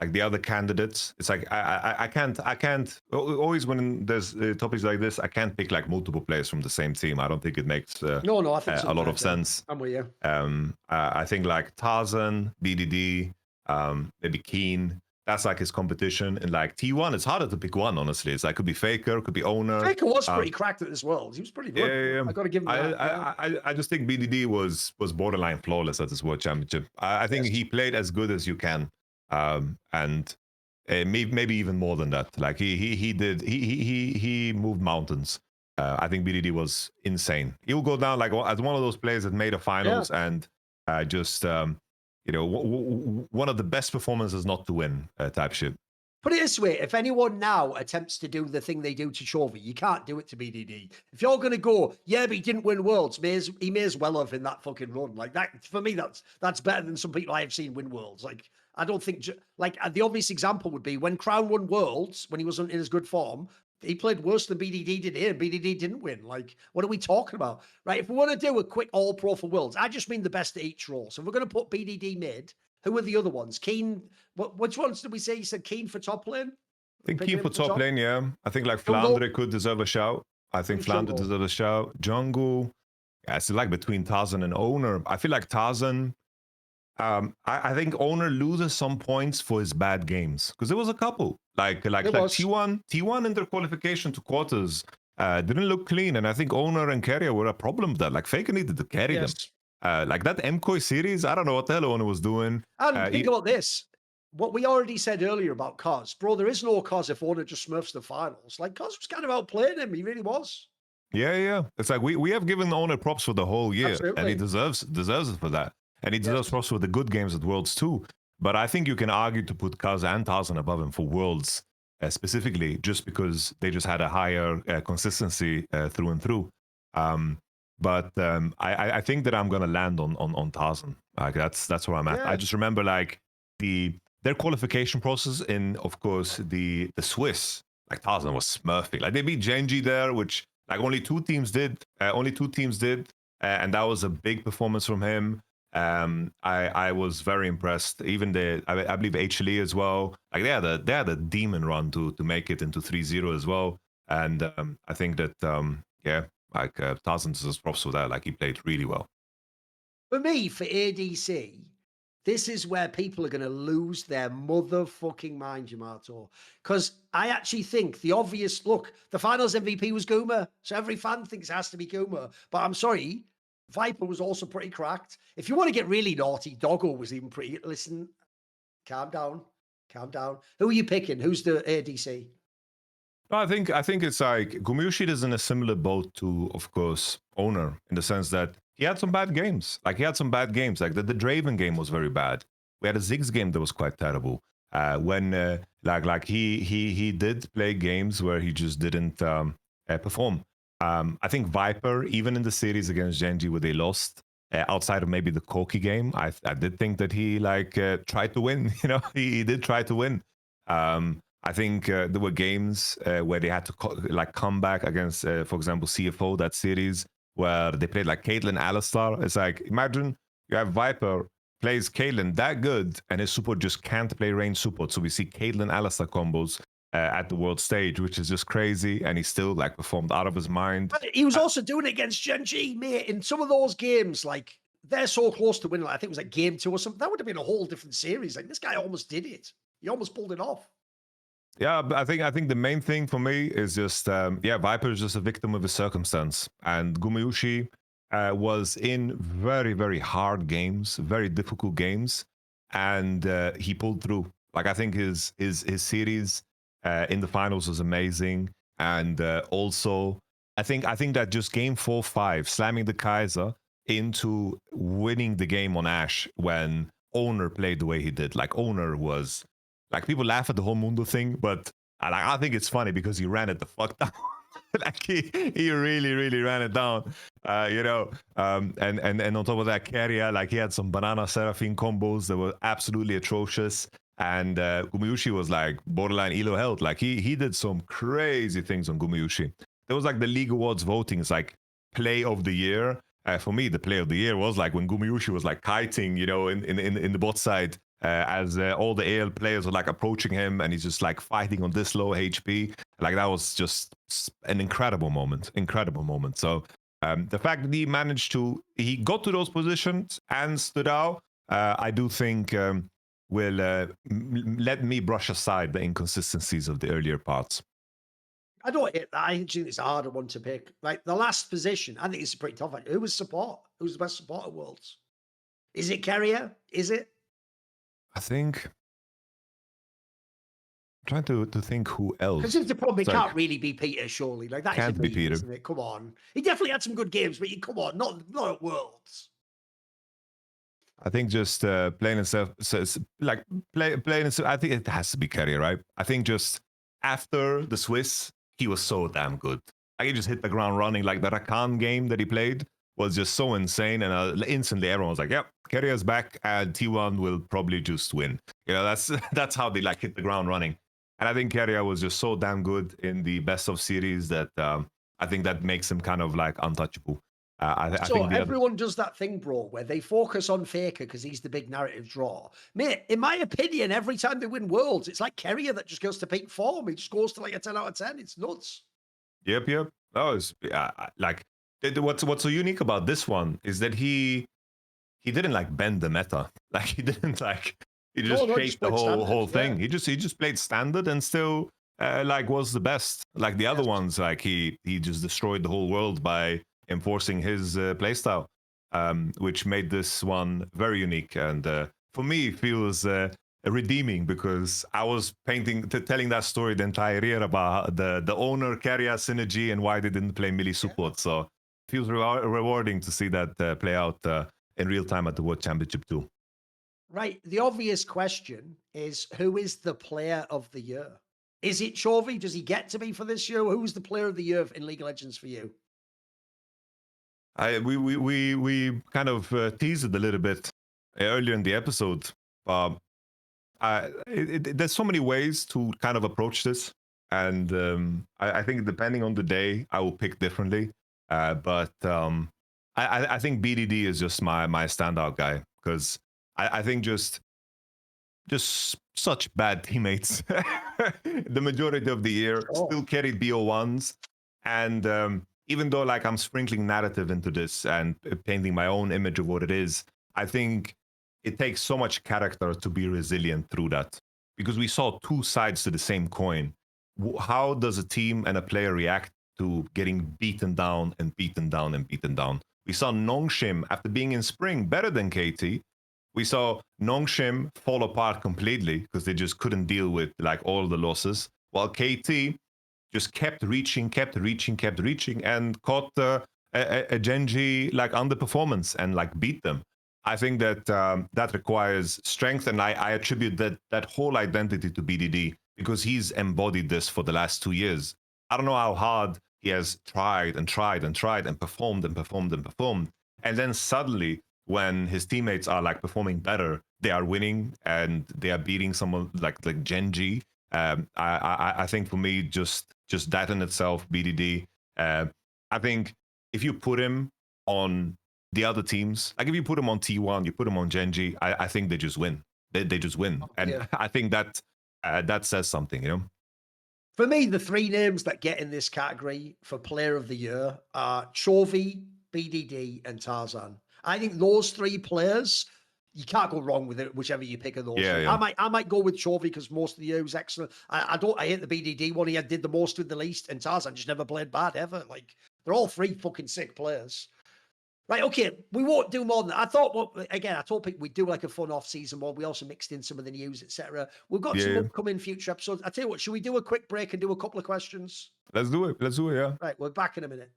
like the other candidates, it's like I can't always when there's topics like this, I can't pick like multiple players from the same team. I don't think it makes No, I think a lot of sense. I'm with you. I think like Tarzan, BDD, maybe Keen. That's like his competition. And like T1, it's harder to pick one, honestly. It's like could be Faker, could be Owner. Faker was pretty cracked at this World. He was pretty good. Yeah. I got to give him that. I just think BDD was borderline flawless at this World Championship. I think he played as good as you can, and maybe even more than that. Like he moved mountains. I think BDD was insane. He will go down like as one of those players that made a finals and just one of the best performances not to win type shit. Put it this way, if anyone now attempts to do the thing they do to Chovy, you can't do it to BDD. If you're going to go, yeah, but he didn't win Worlds, he may as well have in that fucking run. Like that, for me, that's better than some people I have seen win Worlds. Like, I don't think, like the obvious example would be when Crown won Worlds, when he wasn't in his good form, he played worse than BDD did here. BDD didn't win. Like, what are we talking about? Right? If we want to do a quick all-pro for Worlds, I just mean the best at each role. So if we're going to put BDD mid, who are the other ones? Keen, which ones did we say? You said Keen for top lane? I think Keen for top lane, yeah. I think like Flandre could deserve a shout. I think Flandre deserves a shout. Jungle, yeah, it's like between Tarzan and Owner. I feel like Tarzan, I think Owner loses some points for his bad games because there was a couple like T1 in their qualification to quarters didn't look clean, and I think Owner and Keria were a problem with that. Like Faker needed to carry them. Like that MKOI series, I don't know what the hell Owner was doing. And think about this. What we already said earlier about Cos, bro, there is no Cos if Owner just smurfs the finals. Like Cos was kind of outplaying him. He really was. Yeah. It's like we have given Owner props for the whole year. Absolutely. And he deserves it for that. And he deserves props for the good games at Worlds too. But I think you can argue to put Kaz and Tarzan above him for Worlds specifically, just because they just had a higher consistency through and through. But I think that I'm gonna land on Tarzan. Like that's where I'm at. I just remember like their qualification process in, of course, the Swiss. Like Tarzan was smurfing. Like they beat Genji there, which like only two teams did, and that was a big performance from him. I was very impressed. Even I believe HLE as well. Like they had a demon run to make it into 3-0 as well. And I think that Tarzan deserves props for that. Like he played really well. For me, for ADC, this is where people are going to lose their motherfucking mind, Yamato. Because I actually think the obvious look, the finals MVP was Guma, so every fan thinks it has to be Guma. But I'm sorry, Viper was also pretty cracked. If you want to get really naughty, Doggo was even pretty. Listen, calm down. Who are you picking? Who's the ADC? I think it's like Gumayusi is in a similar boat to, of course, Owner, in the sense that he had some bad games. Like the Draven game was very bad. We had a Ziggs game that was quite terrible. When he did play games where he just didn't perform. I think Viper, even in the series against Genji where they lost, outside of maybe the Koki game, I did think that he tried to win. You know, he did try to win. I think there were games where they had to come back against, for example, CFO, that series where they played like Caitlyn Alistar. It's like, imagine you have Viper plays Caitlyn that good and his support just can't play range support. So we see Caitlyn Alistar combos at the world stage, which is just crazy. And he still performed out of his mind. But he was also doing it against Genji, mate. In some of those games, like they're so close to winning. I think it was like game 2 or something. That would have been a whole different series. Like this guy almost did it. He almost pulled it off. Yeah, but I think the main thing for me is just Viper is just a victim of his circumstance, and Gumayusi was in very, very hard games, very difficult games, and he pulled through. Like I think his series in the finals was amazing, and also I think that just game 4-5, slamming the Kaiser into winning the game on Ashe when Owner played the way he did. Like Owner was Like people laugh at the whole Mundo thing, but I think it's funny because he ran it the fuck down. Like he really ran it down. You know, and on top of that, Keria, like he had some banana Seraphine combos that were absolutely atrocious. And Gumayusi was like borderline elo health. Like he did some crazy things on Gumayusi. There was like the League Awards voting. It's like play of the year. For me, the play of the year was like when Gumayusi was like kiting, you know, in the bot side as all the AL players were like approaching him, and he's just like fighting on this low HP. Like that was just an incredible moment, incredible moment. So the fact that he got to those positions and stood out, I do think will let me brush aside the inconsistencies of the earlier parts. I don't hate that. I think it's a harder one to pick. Like the last position, I think it's pretty tough. Who was support? Who's the best support at Worlds? Is it Keria? Is it? I think I'm trying to think who else. Because it's the problem, it It's can't like, really be Peter, surely. Like that can't is a be meme, Peter. isn't it? Come on. He definitely had some good games, but come on, not at Worlds. I think just plain and self, like plain and self, I think it has to be Keria, right? I think just after the Swiss, he was so damn good. Like he just hit the ground running. Like the Raycon game that he played was just so insane, and instantly everyone was like, "Yep, Keria's back, and T1 will probably just win." You know, that's how they like hit the ground running. And I think Keria was just so damn good in the best of series that I think that makes him kind of like untouchable. I So think everyone does that thing, bro, where they focus on Faker because he's the big narrative draw. Mate, in my opinion, every time they win Worlds, it's like Keria that just goes to peak form. He just goes to like a 10 out of 10. It's nuts. Yep. Oh, it's like what's so unique about this one is that he didn't like bend the meta. Like he didn't like he just shaped the whole thing. Yeah. He just played standard and still like was the best. Like the other ones, like he just destroyed the whole world by enforcing his playstyle, which made this one very unique. And for me, it feels redeeming because I was telling that story the entire year about the owner Keria synergy and why they didn't play melee support. So it feels rewarding to see that play out in real time at the World Championship too. Right. The obvious question is, who is the player of the year? Is it Chovy? Does he get to be for this year? Who's the player of the year in League of Legends for you? We kind of teased it a little bit earlier in the episode. There's so many ways to kind of approach this, and I think depending on the day, I will pick differently. But I think BDD is just my standout guy because I think just such bad teammates the majority of the year, still carried BO1s, and even though like I'm sprinkling narrative into this and painting my own image of what it is, I think it takes so much character to be resilient through that, because we saw two sides to the same coin. How does a team and a player react to getting beaten down and beaten down and beaten down? We saw Nongshim, after being in spring better than KT, we saw Nongshim fall apart completely because they just couldn't deal with like all the losses, while KT just kept reaching, and caught a Genji like underperformance and like beat them. I think that that requires strength, and I attribute that whole identity to BDD because he's embodied this for the last 2 years. I don't know how hard he has tried and performed, and then suddenly, when his teammates are like performing better, they are winning and they are beating someone like Genji. I think for me, just that in itself, BDD. I think if you put him on the other teams, like if you put him on T1, you put him on Genji, I think they just win. They just win, and I think that that says something, you know. For me, the three names that get in this category for Player of the Year are Chovy, BDD, and Tarzan. I think those three players, you can't go wrong with it, whichever you pick of those. Yeah. I might go with Chovy because most of the year was excellent. I hate the BDD one. He did the most with the least, and Tarzan just never played bad ever. Like they're all three fucking sick players. Right, okay, we won't do more than that. I thought, well, again, I told people we'd do like a fun off-season one. We also mixed in some of the news, etc. We've got some upcoming future episodes. I tell you what, should we do a quick break and do a couple of questions? Let's do it. Yeah. Right, we're back in a minute.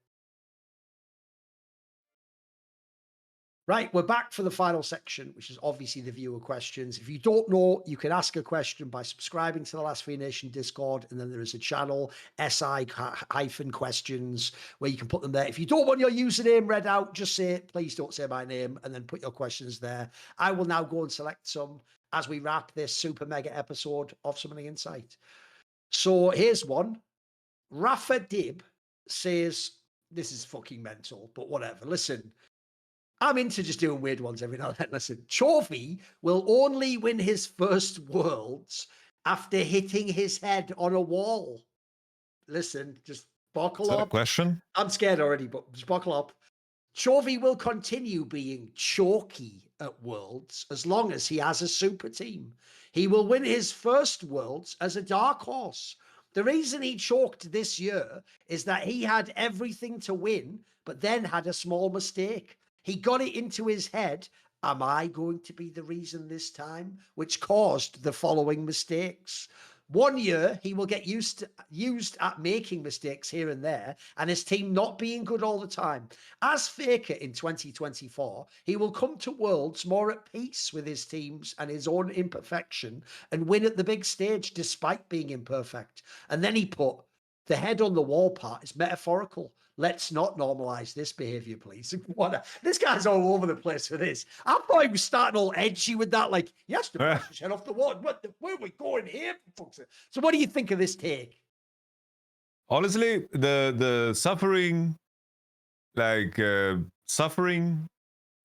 Right, we're back for the final section, which is obviously the viewer questions. If you don't know, you can ask a question by subscribing to the Last Free Nation Discord, and then there is a channel, SI-questions, where you can put them there. If you don't want your username read out, just say, please don't say my name, and then put your questions there. I will now go and select some as we wrap this super mega episode of Summoning Insight. So here's one. Rafa Dib says, this is fucking mental, but whatever. Listen, I'm into just doing weird ones every now and then. Listen, Chovy will only win his first Worlds after hitting his head on a wall. Listen, just buckle Is that a up. question? I'm scared already, but just buckle up. Chovy will continue being chalky at Worlds as long as he has a super team. He will win his first Worlds as a dark horse. The reason he chalked this year is that he had everything to win, but then had a small mistake. He got it into his head, am I going to be the reason this time? Which caused the following mistakes. 1 year, he will get used at making mistakes here and there, and his team not being good all the time. As Faker in 2024, he will come to Worlds more at peace with his teams and his own imperfection and win at the big stage despite being imperfect. And then he put, the head on the wall part is metaphorical. Let's not normalize this behavior, please. This guy's all over the place for this. I thought he was starting all edgy with that, like, he has to brush his head off the wall. Where are we going here? So what do you think of this take? Honestly, the suffering, like suffering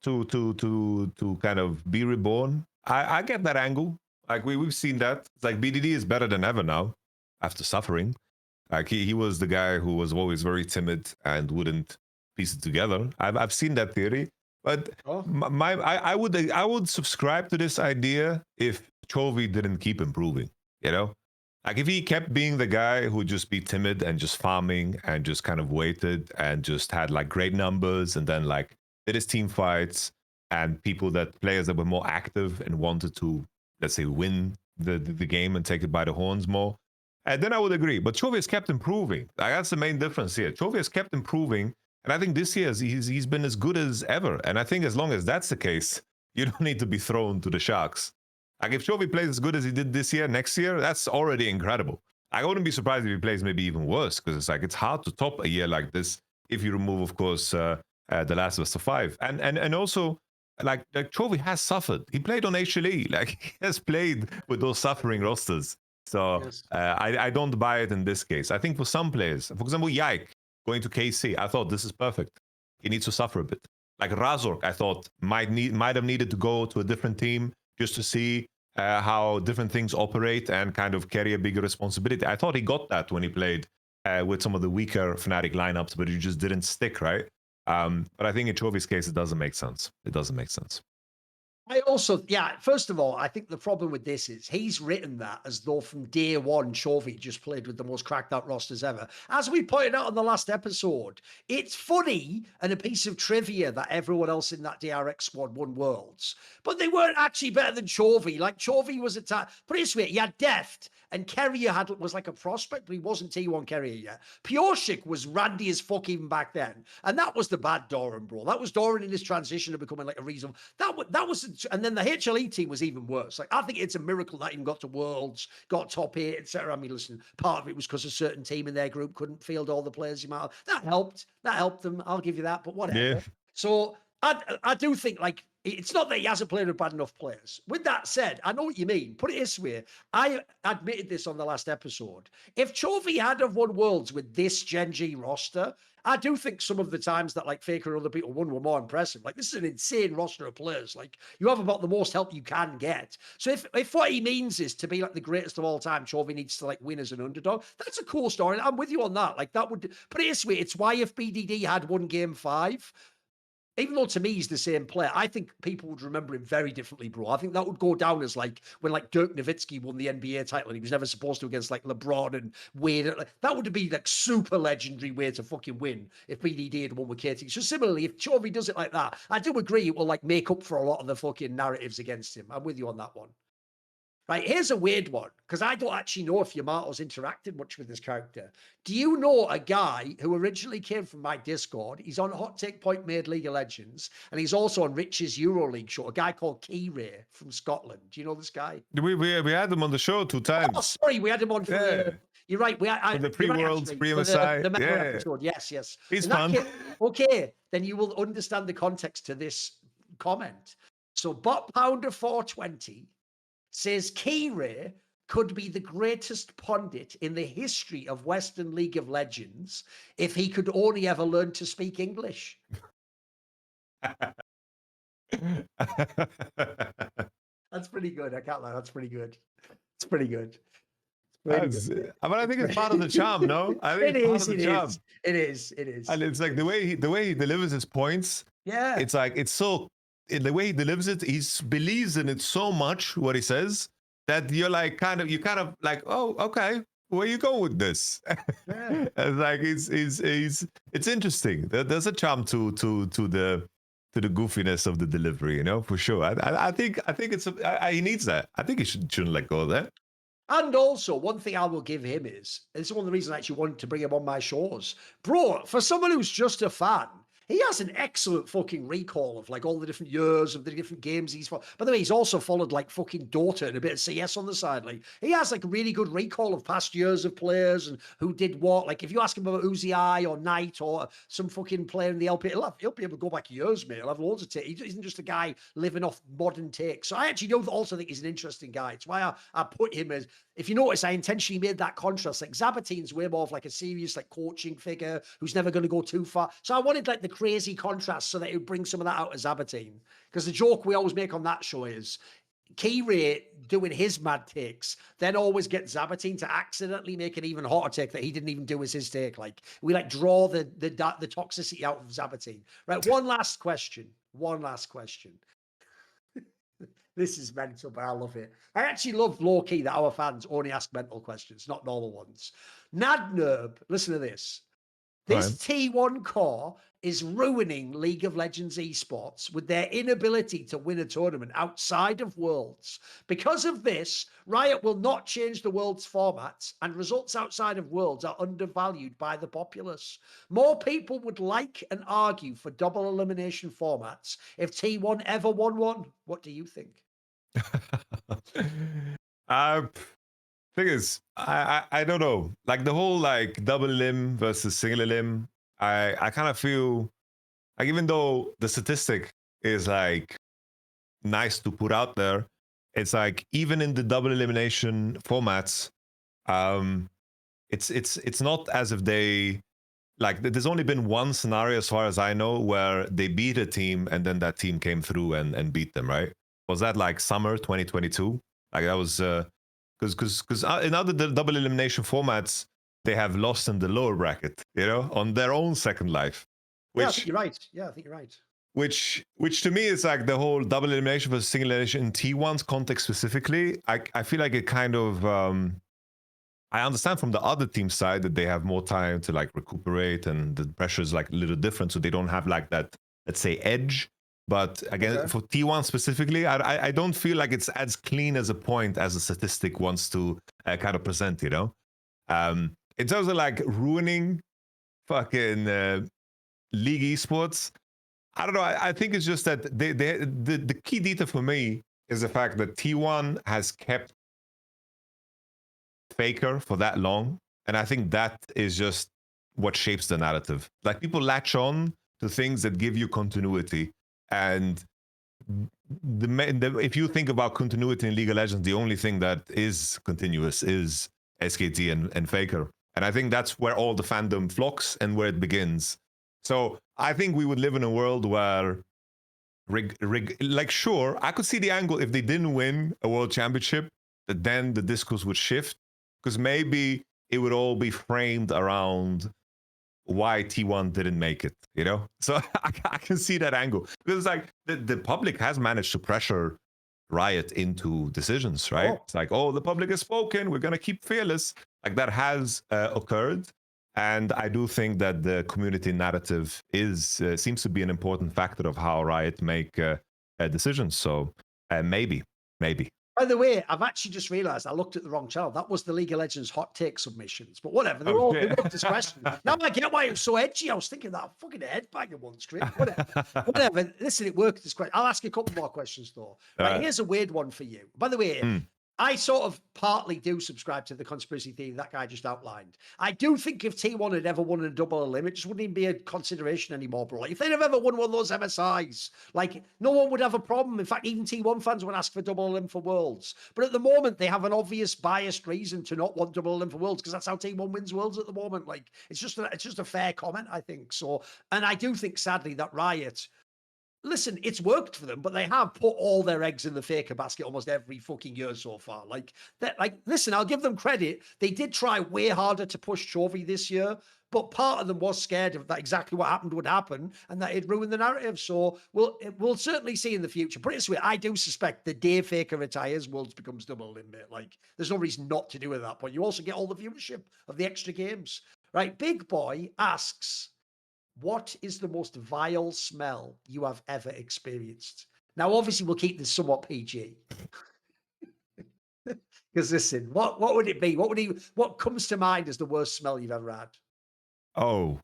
to kind of be reborn. I get that angle. Like we've seen that. It's like BDD is better than ever now after suffering. Like he was the guy who was always very timid and wouldn't piece it together. I've seen that theory, but I would subscribe to this idea if Chovy didn't keep improving. You know, like if he kept being the guy who would just be timid and just farming and just kind of waited and just had like great numbers and then like did his team fights and players that were more active and wanted to, let's say, win the game and take it by the horns more. And then I would agree. But Chovy has kept improving. Like, that's the main difference here. Chovy has kept improving. And I think this year he's been as good as ever. And I think as long as that's the case, you don't need to be thrown to the sharks. Like if Chovy plays as good as he did this year, next year, that's already incredible. I wouldn't be surprised if he plays maybe even worse, because it's like it's hard to top a year like this if you remove, of course, The Last of Us 5. And also, like Chovy has suffered. He played on HLE. Like he has played with those suffering rosters. So Yes. I don't buy it in this case. I think for some players, for example, Yike going to KC, I thought this is perfect. He needs to suffer a bit. Like Razork, I thought might have needed to go to a different team just to see how different things operate and kind of carry a bigger responsibility. I thought he got that when he played with some of the weaker Fnatic lineups, but he just didn't stick, right? But I think in Chovy's case, it doesn't make sense. It doesn't make sense. I also, first of all, I think the problem with this is he's written that as though from day one, Chovy just played with the most cracked out rosters ever. As we pointed out on the last episode, it's funny and a piece of trivia that everyone else in that DRX squad won Worlds, but they weren't actually better than Chovy. Like Chovy was put it this way, he had Deft and Keria was like a prospect, but he wasn't T1 Keria yet. Pioshik was randy as fuck even back then. And that was the bad Thorin, bro. That was Thorin in his transition to becoming like a reason. That was, and then the HLE team was even worse. Like I think it's a miracle that even got to Worlds, got top 8, etc. I mean, listen, part of it was because a certain team in their group couldn't field all the players you might have. That helped them. I'll give you that, but whatever. Yeah. So I do think like it's not that he hasn't played with bad enough players. With that said, I know what you mean. Put it this way. I admitted this on the last episode. If Chovy had have won Worlds with this Gen G roster, I do think some of the times that like Faker and other people won were more impressive. Like this is an insane roster of players. Like you have about the most help you can get. So if what he means is to be like the greatest of all time, Chovy needs to like win as an underdog. That's a cool story. I'm with you on that. Like that would put it this way. It's why if BDD had won Game 5, even though to me he's the same player, I think people would remember him very differently, bro. I think that would go down as like when like Dirk Nowitzki won the NBA title and he was never supposed to against like LeBron and Wade. That would be like super legendary way to fucking win if BDD had won with KT. So similarly, if Chovy does it like that, I do agree it will like make up for a lot of the fucking narratives against him. I'm with you on that one. Right, here's a weird one, because I don't actually know if Yamato's interacted much with this character. Do you know a guy who originally came from my Discord? He's on Hot Take Point Made League of Legends, and he's also on Rich's EuroLeague show, a guy called Keria from Scotland. Do you know this guy? We had him on the show 2 times. Oh, sorry, we had him on for the... You're right. For the pre-worlds, the pre-MSI. Mecca episode. Yes, yes. He's fun. Okay, then you will understand the context to this comment. So Bot Pounder 420 says Keria could be the greatest pundit in the history of Western League of Legends if he could only ever learn to speak English. That's pretty good. I can't lie. That's pretty good. It's pretty good. But I think it's part of the charm, no? I think it's part of the charm. It is. And it's like the way he delivers his points. Yeah. It's like the way he delivers it, he believes in it so much what he says that you're like kind of like, oh, okay, where you go with this? Yeah. It's like it's interesting. There's a charm to the goofiness of the delivery, you know, for sure. I think he needs that. I think he shouldn't let go of that. And also, one thing I will give him is, this is one of the reasons I actually wanted to bring him on my shows. Bro, for someone who's just a fan, he has an excellent fucking recall of like all the different years of the different games he's followed. By the way, he's also followed like fucking Dota and a bit of CS on the side. Like he has like a really good recall of past years of players and who did what. Like if you ask him about Uzi or Knight or some fucking player in the LPL, he'll be able to go back years, mate. He'll have loads of takes. He isn't just a guy living off modern takes. So I actually also think he's an interesting guy. It's why I put him as, if you notice, I intentionally made that contrast. Like Zabatine's way more of like a serious like coaching figure who's never going to go too far. So I wanted like the crazy contrast so that it would bring some of that out of Zabatine. Because the joke we always make on that show is Keria doing his mad takes, then always get Zabatine to accidentally make an even hotter take that he didn't even do as his take. Like we like draw the toxicity out of Zabatine. Right. One last question. This is mental, but I love it. I actually love low-key that our fans only ask mental questions, not normal ones. Nadnerb, listen to this. This T1 core is ruining League of Legends Esports with their inability to win a tournament outside of Worlds. Because of this, Riot will not change the Worlds formats, and results outside of Worlds are undervalued by the populace. More people would like and argue for double elimination formats if T1 ever won one. What do you think? Thing is, I don't know. Like the whole like double limb versus single limb, I kind of feel like even though the statistic is like nice to put out there, it's like even in the double elimination formats, it's not as if they like there's only been one scenario as far as I know where they beat a team and then that team came through and beat them, right? Was that like summer 2022? Like that was because in other double elimination formats they have lost in the lower bracket, you know, on their own second life. Which, yeah, I think you're right. Yeah, I think you're right. Which to me is like the whole double elimination versus single elimination in T1's context specifically. I feel like it kind of I understand from the other team side that they have more time to like recuperate and the pressure is like a little different, so they don't have like that, let's say, edge. But again, for T1 specifically, I don't feel like it's as clean as a point as a statistic wants to kind of present, you know? In terms of like ruining fucking League Esports, I don't know. I think it's just that the key detail for me is the fact that T1 has kept Faker for that long. And I think that is just what shapes the narrative. Like people latch on to things that give you continuity. And if you think about continuity in League of Legends, the only thing that is continuous is SKT and Faker. And I think that's where all the fandom flocks and where it begins. So I think we would live in a world where, like, sure, I could see the angle if they didn't win a world championship, that then the discourse would shift, because maybe it would all be framed around why T1 didn't make it, you know? So I can see that angle. Because like the public has managed to pressure Riot into decisions, right? Oh. It's like, oh, the public has spoken, we're going to keep fearless. Like that has occurred. And I do think that the community narrative seems to be an important factor of how Riot make decisions. So maybe. By the way, I've actually just realized I looked at the wrong channel. That was the League of Legends hot take submissions. But whatever, they were discretion. Now I get why it was so edgy. I was thinking that fucking headbanger one script. Whatever. Listen, it worked discretion. I'll ask you a couple more questions though. Right, here's a weird one for you. By the way, I sort of partly do subscribe to the conspiracy theory that guy just outlined. I do think if T1 had ever won a double elim, it just wouldn't even be a consideration anymore, bro. Like, if they'd have ever won one of those MSIs, like, no one would have a problem. In fact, even T1 fans would ask for double elim for Worlds. But at the moment, they have an obvious biased reason to not want double elim for Worlds, because that's how T1 wins Worlds at the moment. Like, it's just a fair comment, I think. So, and I do think, sadly, that Riot... Listen, it's worked for them, but they have put all their eggs in the faker basket almost every fucking year so far. Like, listen, I'll give them credit. They did try way harder to push Chovy this year, but part of them was scared of that exactly what happened would happen and that it'd ruin the narrative. So we'll certainly see in the future. But it's weird. I do suspect the day faker retires, Worlds becomes double limit. Like, there's no reason not to do it at that point. You also get all the viewership of the extra games. Right, Big Boy asks, what is the most vile smell you have ever experienced? Now, obviously, we'll keep this somewhat PG. Because listen, what would it be? What comes to mind as the worst smell you've ever had? Oh,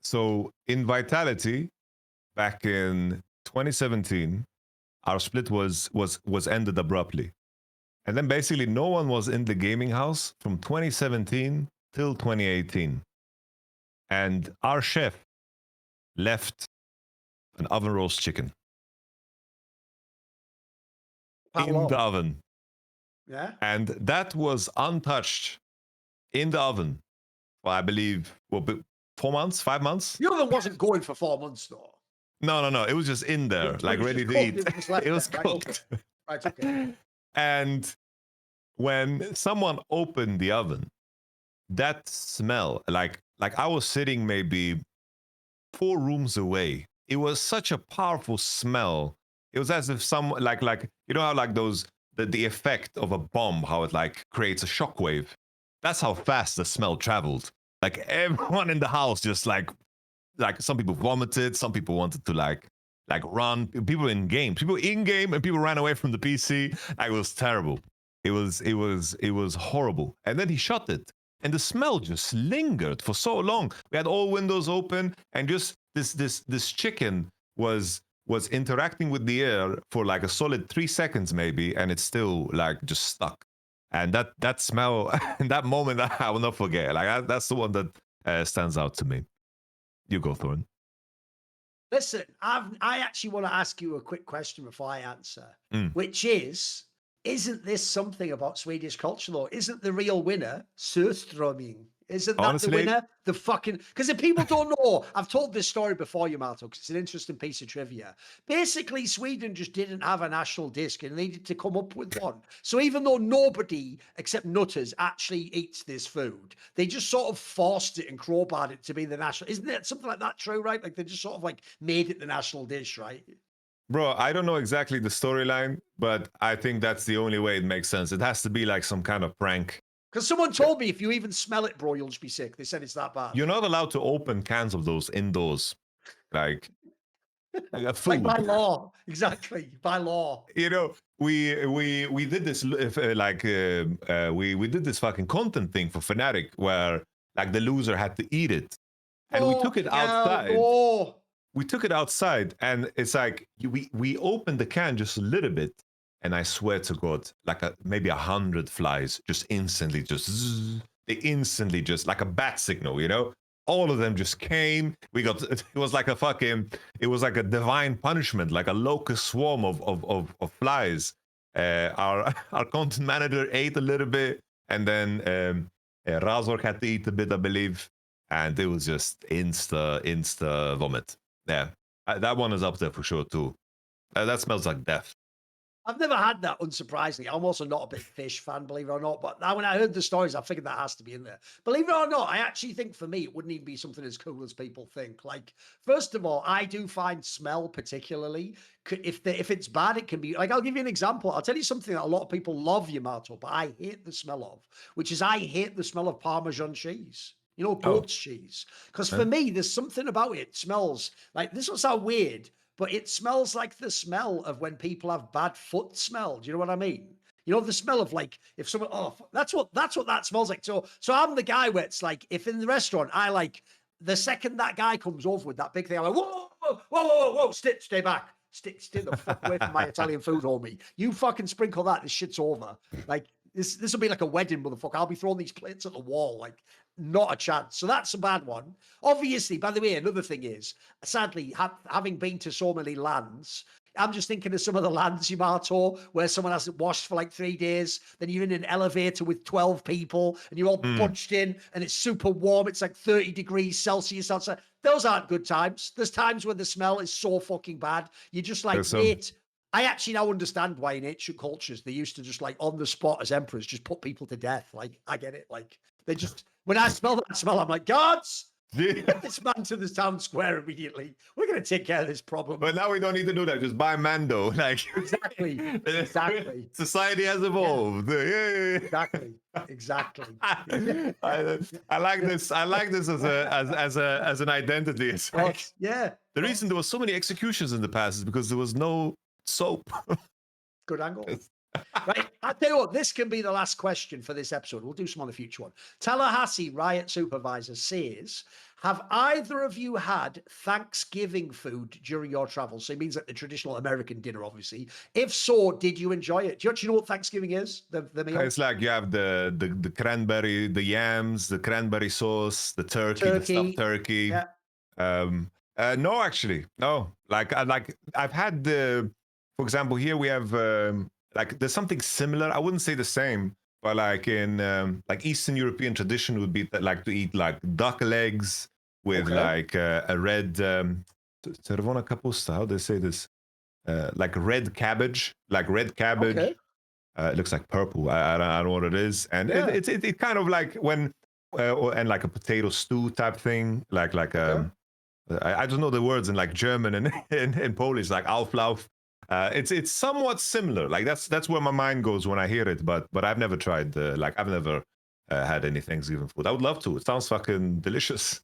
so in Vitality, back in 2017, our split was ended abruptly. And then basically no one was in the gaming house from 2017 till 2018. And our chef left an oven roast chicken in the oven. Yeah. And that was untouched in the oven for, I believe, 4 months, 5 months. The oven wasn't going for 4 months, though. No. It was just in there, like ready to eat. It was cooked. Right, okay. And when someone opened the oven, that smell, like I was sitting maybe 4 rooms away. It was such a powerful smell. It was as if someone, like you know how like those the effect of a bomb, how it like creates a shockwave. That's how fast the smell traveled. Like everyone in the house just like some people vomited, some people wanted to like run. People in game, and people ran away from the PC. It was terrible. It was horrible. And then he shut it. And the smell just lingered for so long. We had all windows open, and just this chicken was interacting with the air for like a solid 3 seconds maybe, and it's still like just stuck. And that smell in that moment, I will not forget. Like that's the one that stands out to me. You go, Thorin. Listen, I actually want to ask you a quick question before I answer, which is. Isn't this something about Swedish culture, though? Isn't the real winner surströmming? Isn't that Honestly, the winner? The fucking... Because if people don't know, I've told this story before, Yamato, because it's an interesting piece of trivia. Basically, Sweden just didn't have a national dish and needed to come up with one. So even though nobody except nutters actually eats this food, they just sort of forced it and crowbarred it to be the national... Isn't it something like that true, right? Like they just sort of like made it the national dish, right? Bro, I don't know exactly the storyline, but I think that's the only way it makes sense. It has to be like some kind of prank. Because someone told me if you even smell it, bro, you'll just be sick. They said it's that bad. You're not allowed to open cans of those indoors. Like food. Like by law. Exactly. By law. You know, we did this we did this fucking content thing for Fnatic where like the loser had to eat it. And we took it outside. Oh. We took it outside, and it's like we opened the can just a little bit, and I swear to God, like maybe 100 flies just instantly they instantly just like a bat signal, you know. All of them just came. It was like a divine punishment, like a locust swarm of flies. Our content manager ate a little bit, and then Razor had to eat a bit, I believe, and it was just insta vomit. Yeah, that one is up there for sure too. That smells like death. I've never had that, unsurprisingly. I'm also not a big fish fan, believe it or not. But when I heard the stories, I figured that has to be in there. Believe it or not, I actually think for me, it wouldn't even be something as cool as people think. Like, first of all, I do find smell particularly, if it's bad, it can be, like, I'll give you an example. I'll tell you something that a lot of people love, Yamato, but I hate the smell of, which is I hate the smell of Parmesan cheese. You know, goat's cheese. Because for me, there's something about it. It smells like, this will sound weird, but it smells like the smell of when people have bad foot smell. Do you know what I mean? You know, the smell of like, if someone, that's what that smells like. So I'm the guy where it's like, if in the restaurant, I like, the second that guy comes over with that big thing, I'm like, whoa, stay back. Stay the fuck away from my Italian food, homie. You fucking sprinkle that, this shit's over. Like, this will be like a wedding, motherfucker. I'll be throwing these plates at the wall. Like, not a chance. So that's a bad one. Obviously, by the way, another thing is, sadly, having been to so many lands, I'm just thinking of some of the lands, Yamato, where someone hasn't washed for like 3 days. Then you're in an elevator with 12 people and you're all bunched in and it's super warm. It's like 30 degrees Celsius outside. Those aren't good times. There's times when the smell is so fucking bad. You're just like, mate, I actually now understand why in ancient cultures they used to just like on the spot as emperors just put people to death. Like, I get it. Like, they just, when I smell that smell, I'm like, guards, get this man to the town square immediately. We're going to take care of this problem. But now we don't need to do that. Just buy Mando. Like, exactly. Society has evolved. Yeah. Exactly. I like this. I like this as an identity. It's like, yeah. The reason there was so many executions in the past is because there was no soap. Good angle. Right, I'll tell you what, this can be the last question for this episode. We'll do some on the future one. Tallahassee Riot Supervisor says, have either of you had Thanksgiving food during your travels? So it means like the traditional American dinner, obviously. If so, did you enjoy it? Do you actually know what Thanksgiving is? The meal? It's like you have the cranberry, the yams, the cranberry sauce, the turkey. The stuffed turkey. Yeah. No, actually, no. Like I've had for example, here we have like there's something similar. I wouldn't say the same, but like in like Eastern European tradition would be that, like to eat like duck legs with like a red Cervona capusta. How do they say this? Like red cabbage, Okay. It looks like purple. I don't know what it is, and it kind of like when and like a potato stew type thing, like I don't know the words in like German and in Polish, like Auflauf. It's somewhat similar. Like that's where my mind goes when I hear it. But I've never tried. Like I've never had any Thanksgiving food. I would love to. It sounds fucking delicious.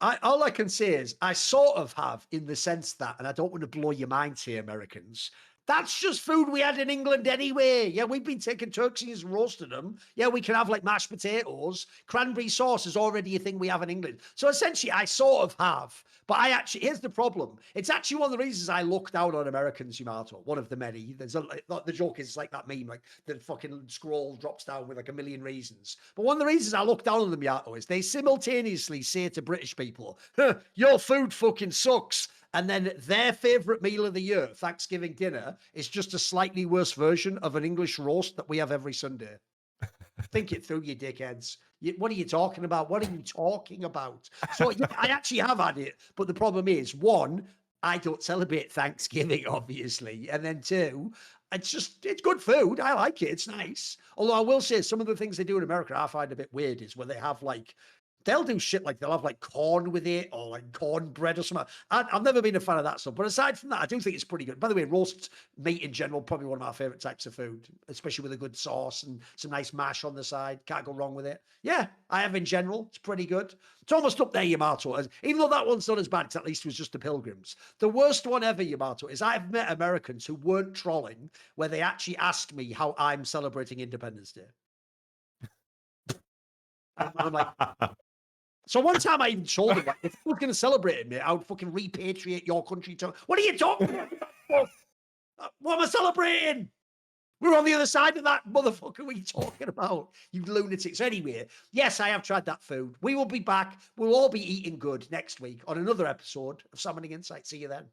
All I can say is I sort of have, in the sense that, and I don't want to blow your minds here, Americans, that's just food we had in England anyway. Yeah, we've been taking turkeys and roasting them. Yeah, we can have like mashed potatoes. Cranberry sauce is already a thing we have in England. So essentially, I sort of have. But here's the problem. It's actually one of the reasons I look down on Americans, Yamato. One of the many. The joke is like that meme, like the fucking scroll drops down with like a million reasons. But one of the reasons I look down on them, Yamato, is they simultaneously say to British people, your food fucking sucks. And then their favorite meal of the year, Thanksgiving dinner, is just a slightly worse version of an English roast that we have every Sunday. Think it through, you dickheads. What are you talking about? What are you talking about? So yeah, I actually have had it. But the problem is, one, I don't celebrate Thanksgiving, obviously. And then two, it's good food. I like it. It's nice. Although I will say some of the things they do in America I find a bit weird is where they have like, they'll do shit like they'll have like corn with it or like cornbread or something. I've never been a fan of that stuff. But aside from that, I do think it's pretty good. By the way, roast meat in general, probably one of my favorite types of food, especially with a good sauce and some nice mash on the side. Can't go wrong with it. Yeah, I have in general. It's pretty good. It's almost up there, Yamato. Even though that one's not as bad, because at least it was just the Pilgrims. The worst one ever, Yamato, is I've met Americans who weren't trolling, where they actually asked me how I'm celebrating Independence Day. And I'm like... So one time I even told him, like, if I was going to celebrate it, mate, I would fucking repatriate your country to... What are you talking about? What am I celebrating? We're on the other side of that, motherfucker. What are you talking about? You lunatics. Anyway, yes, I have tried that food. We will be back. We'll all be eating good next week on another episode of Summoning Insight. See you then.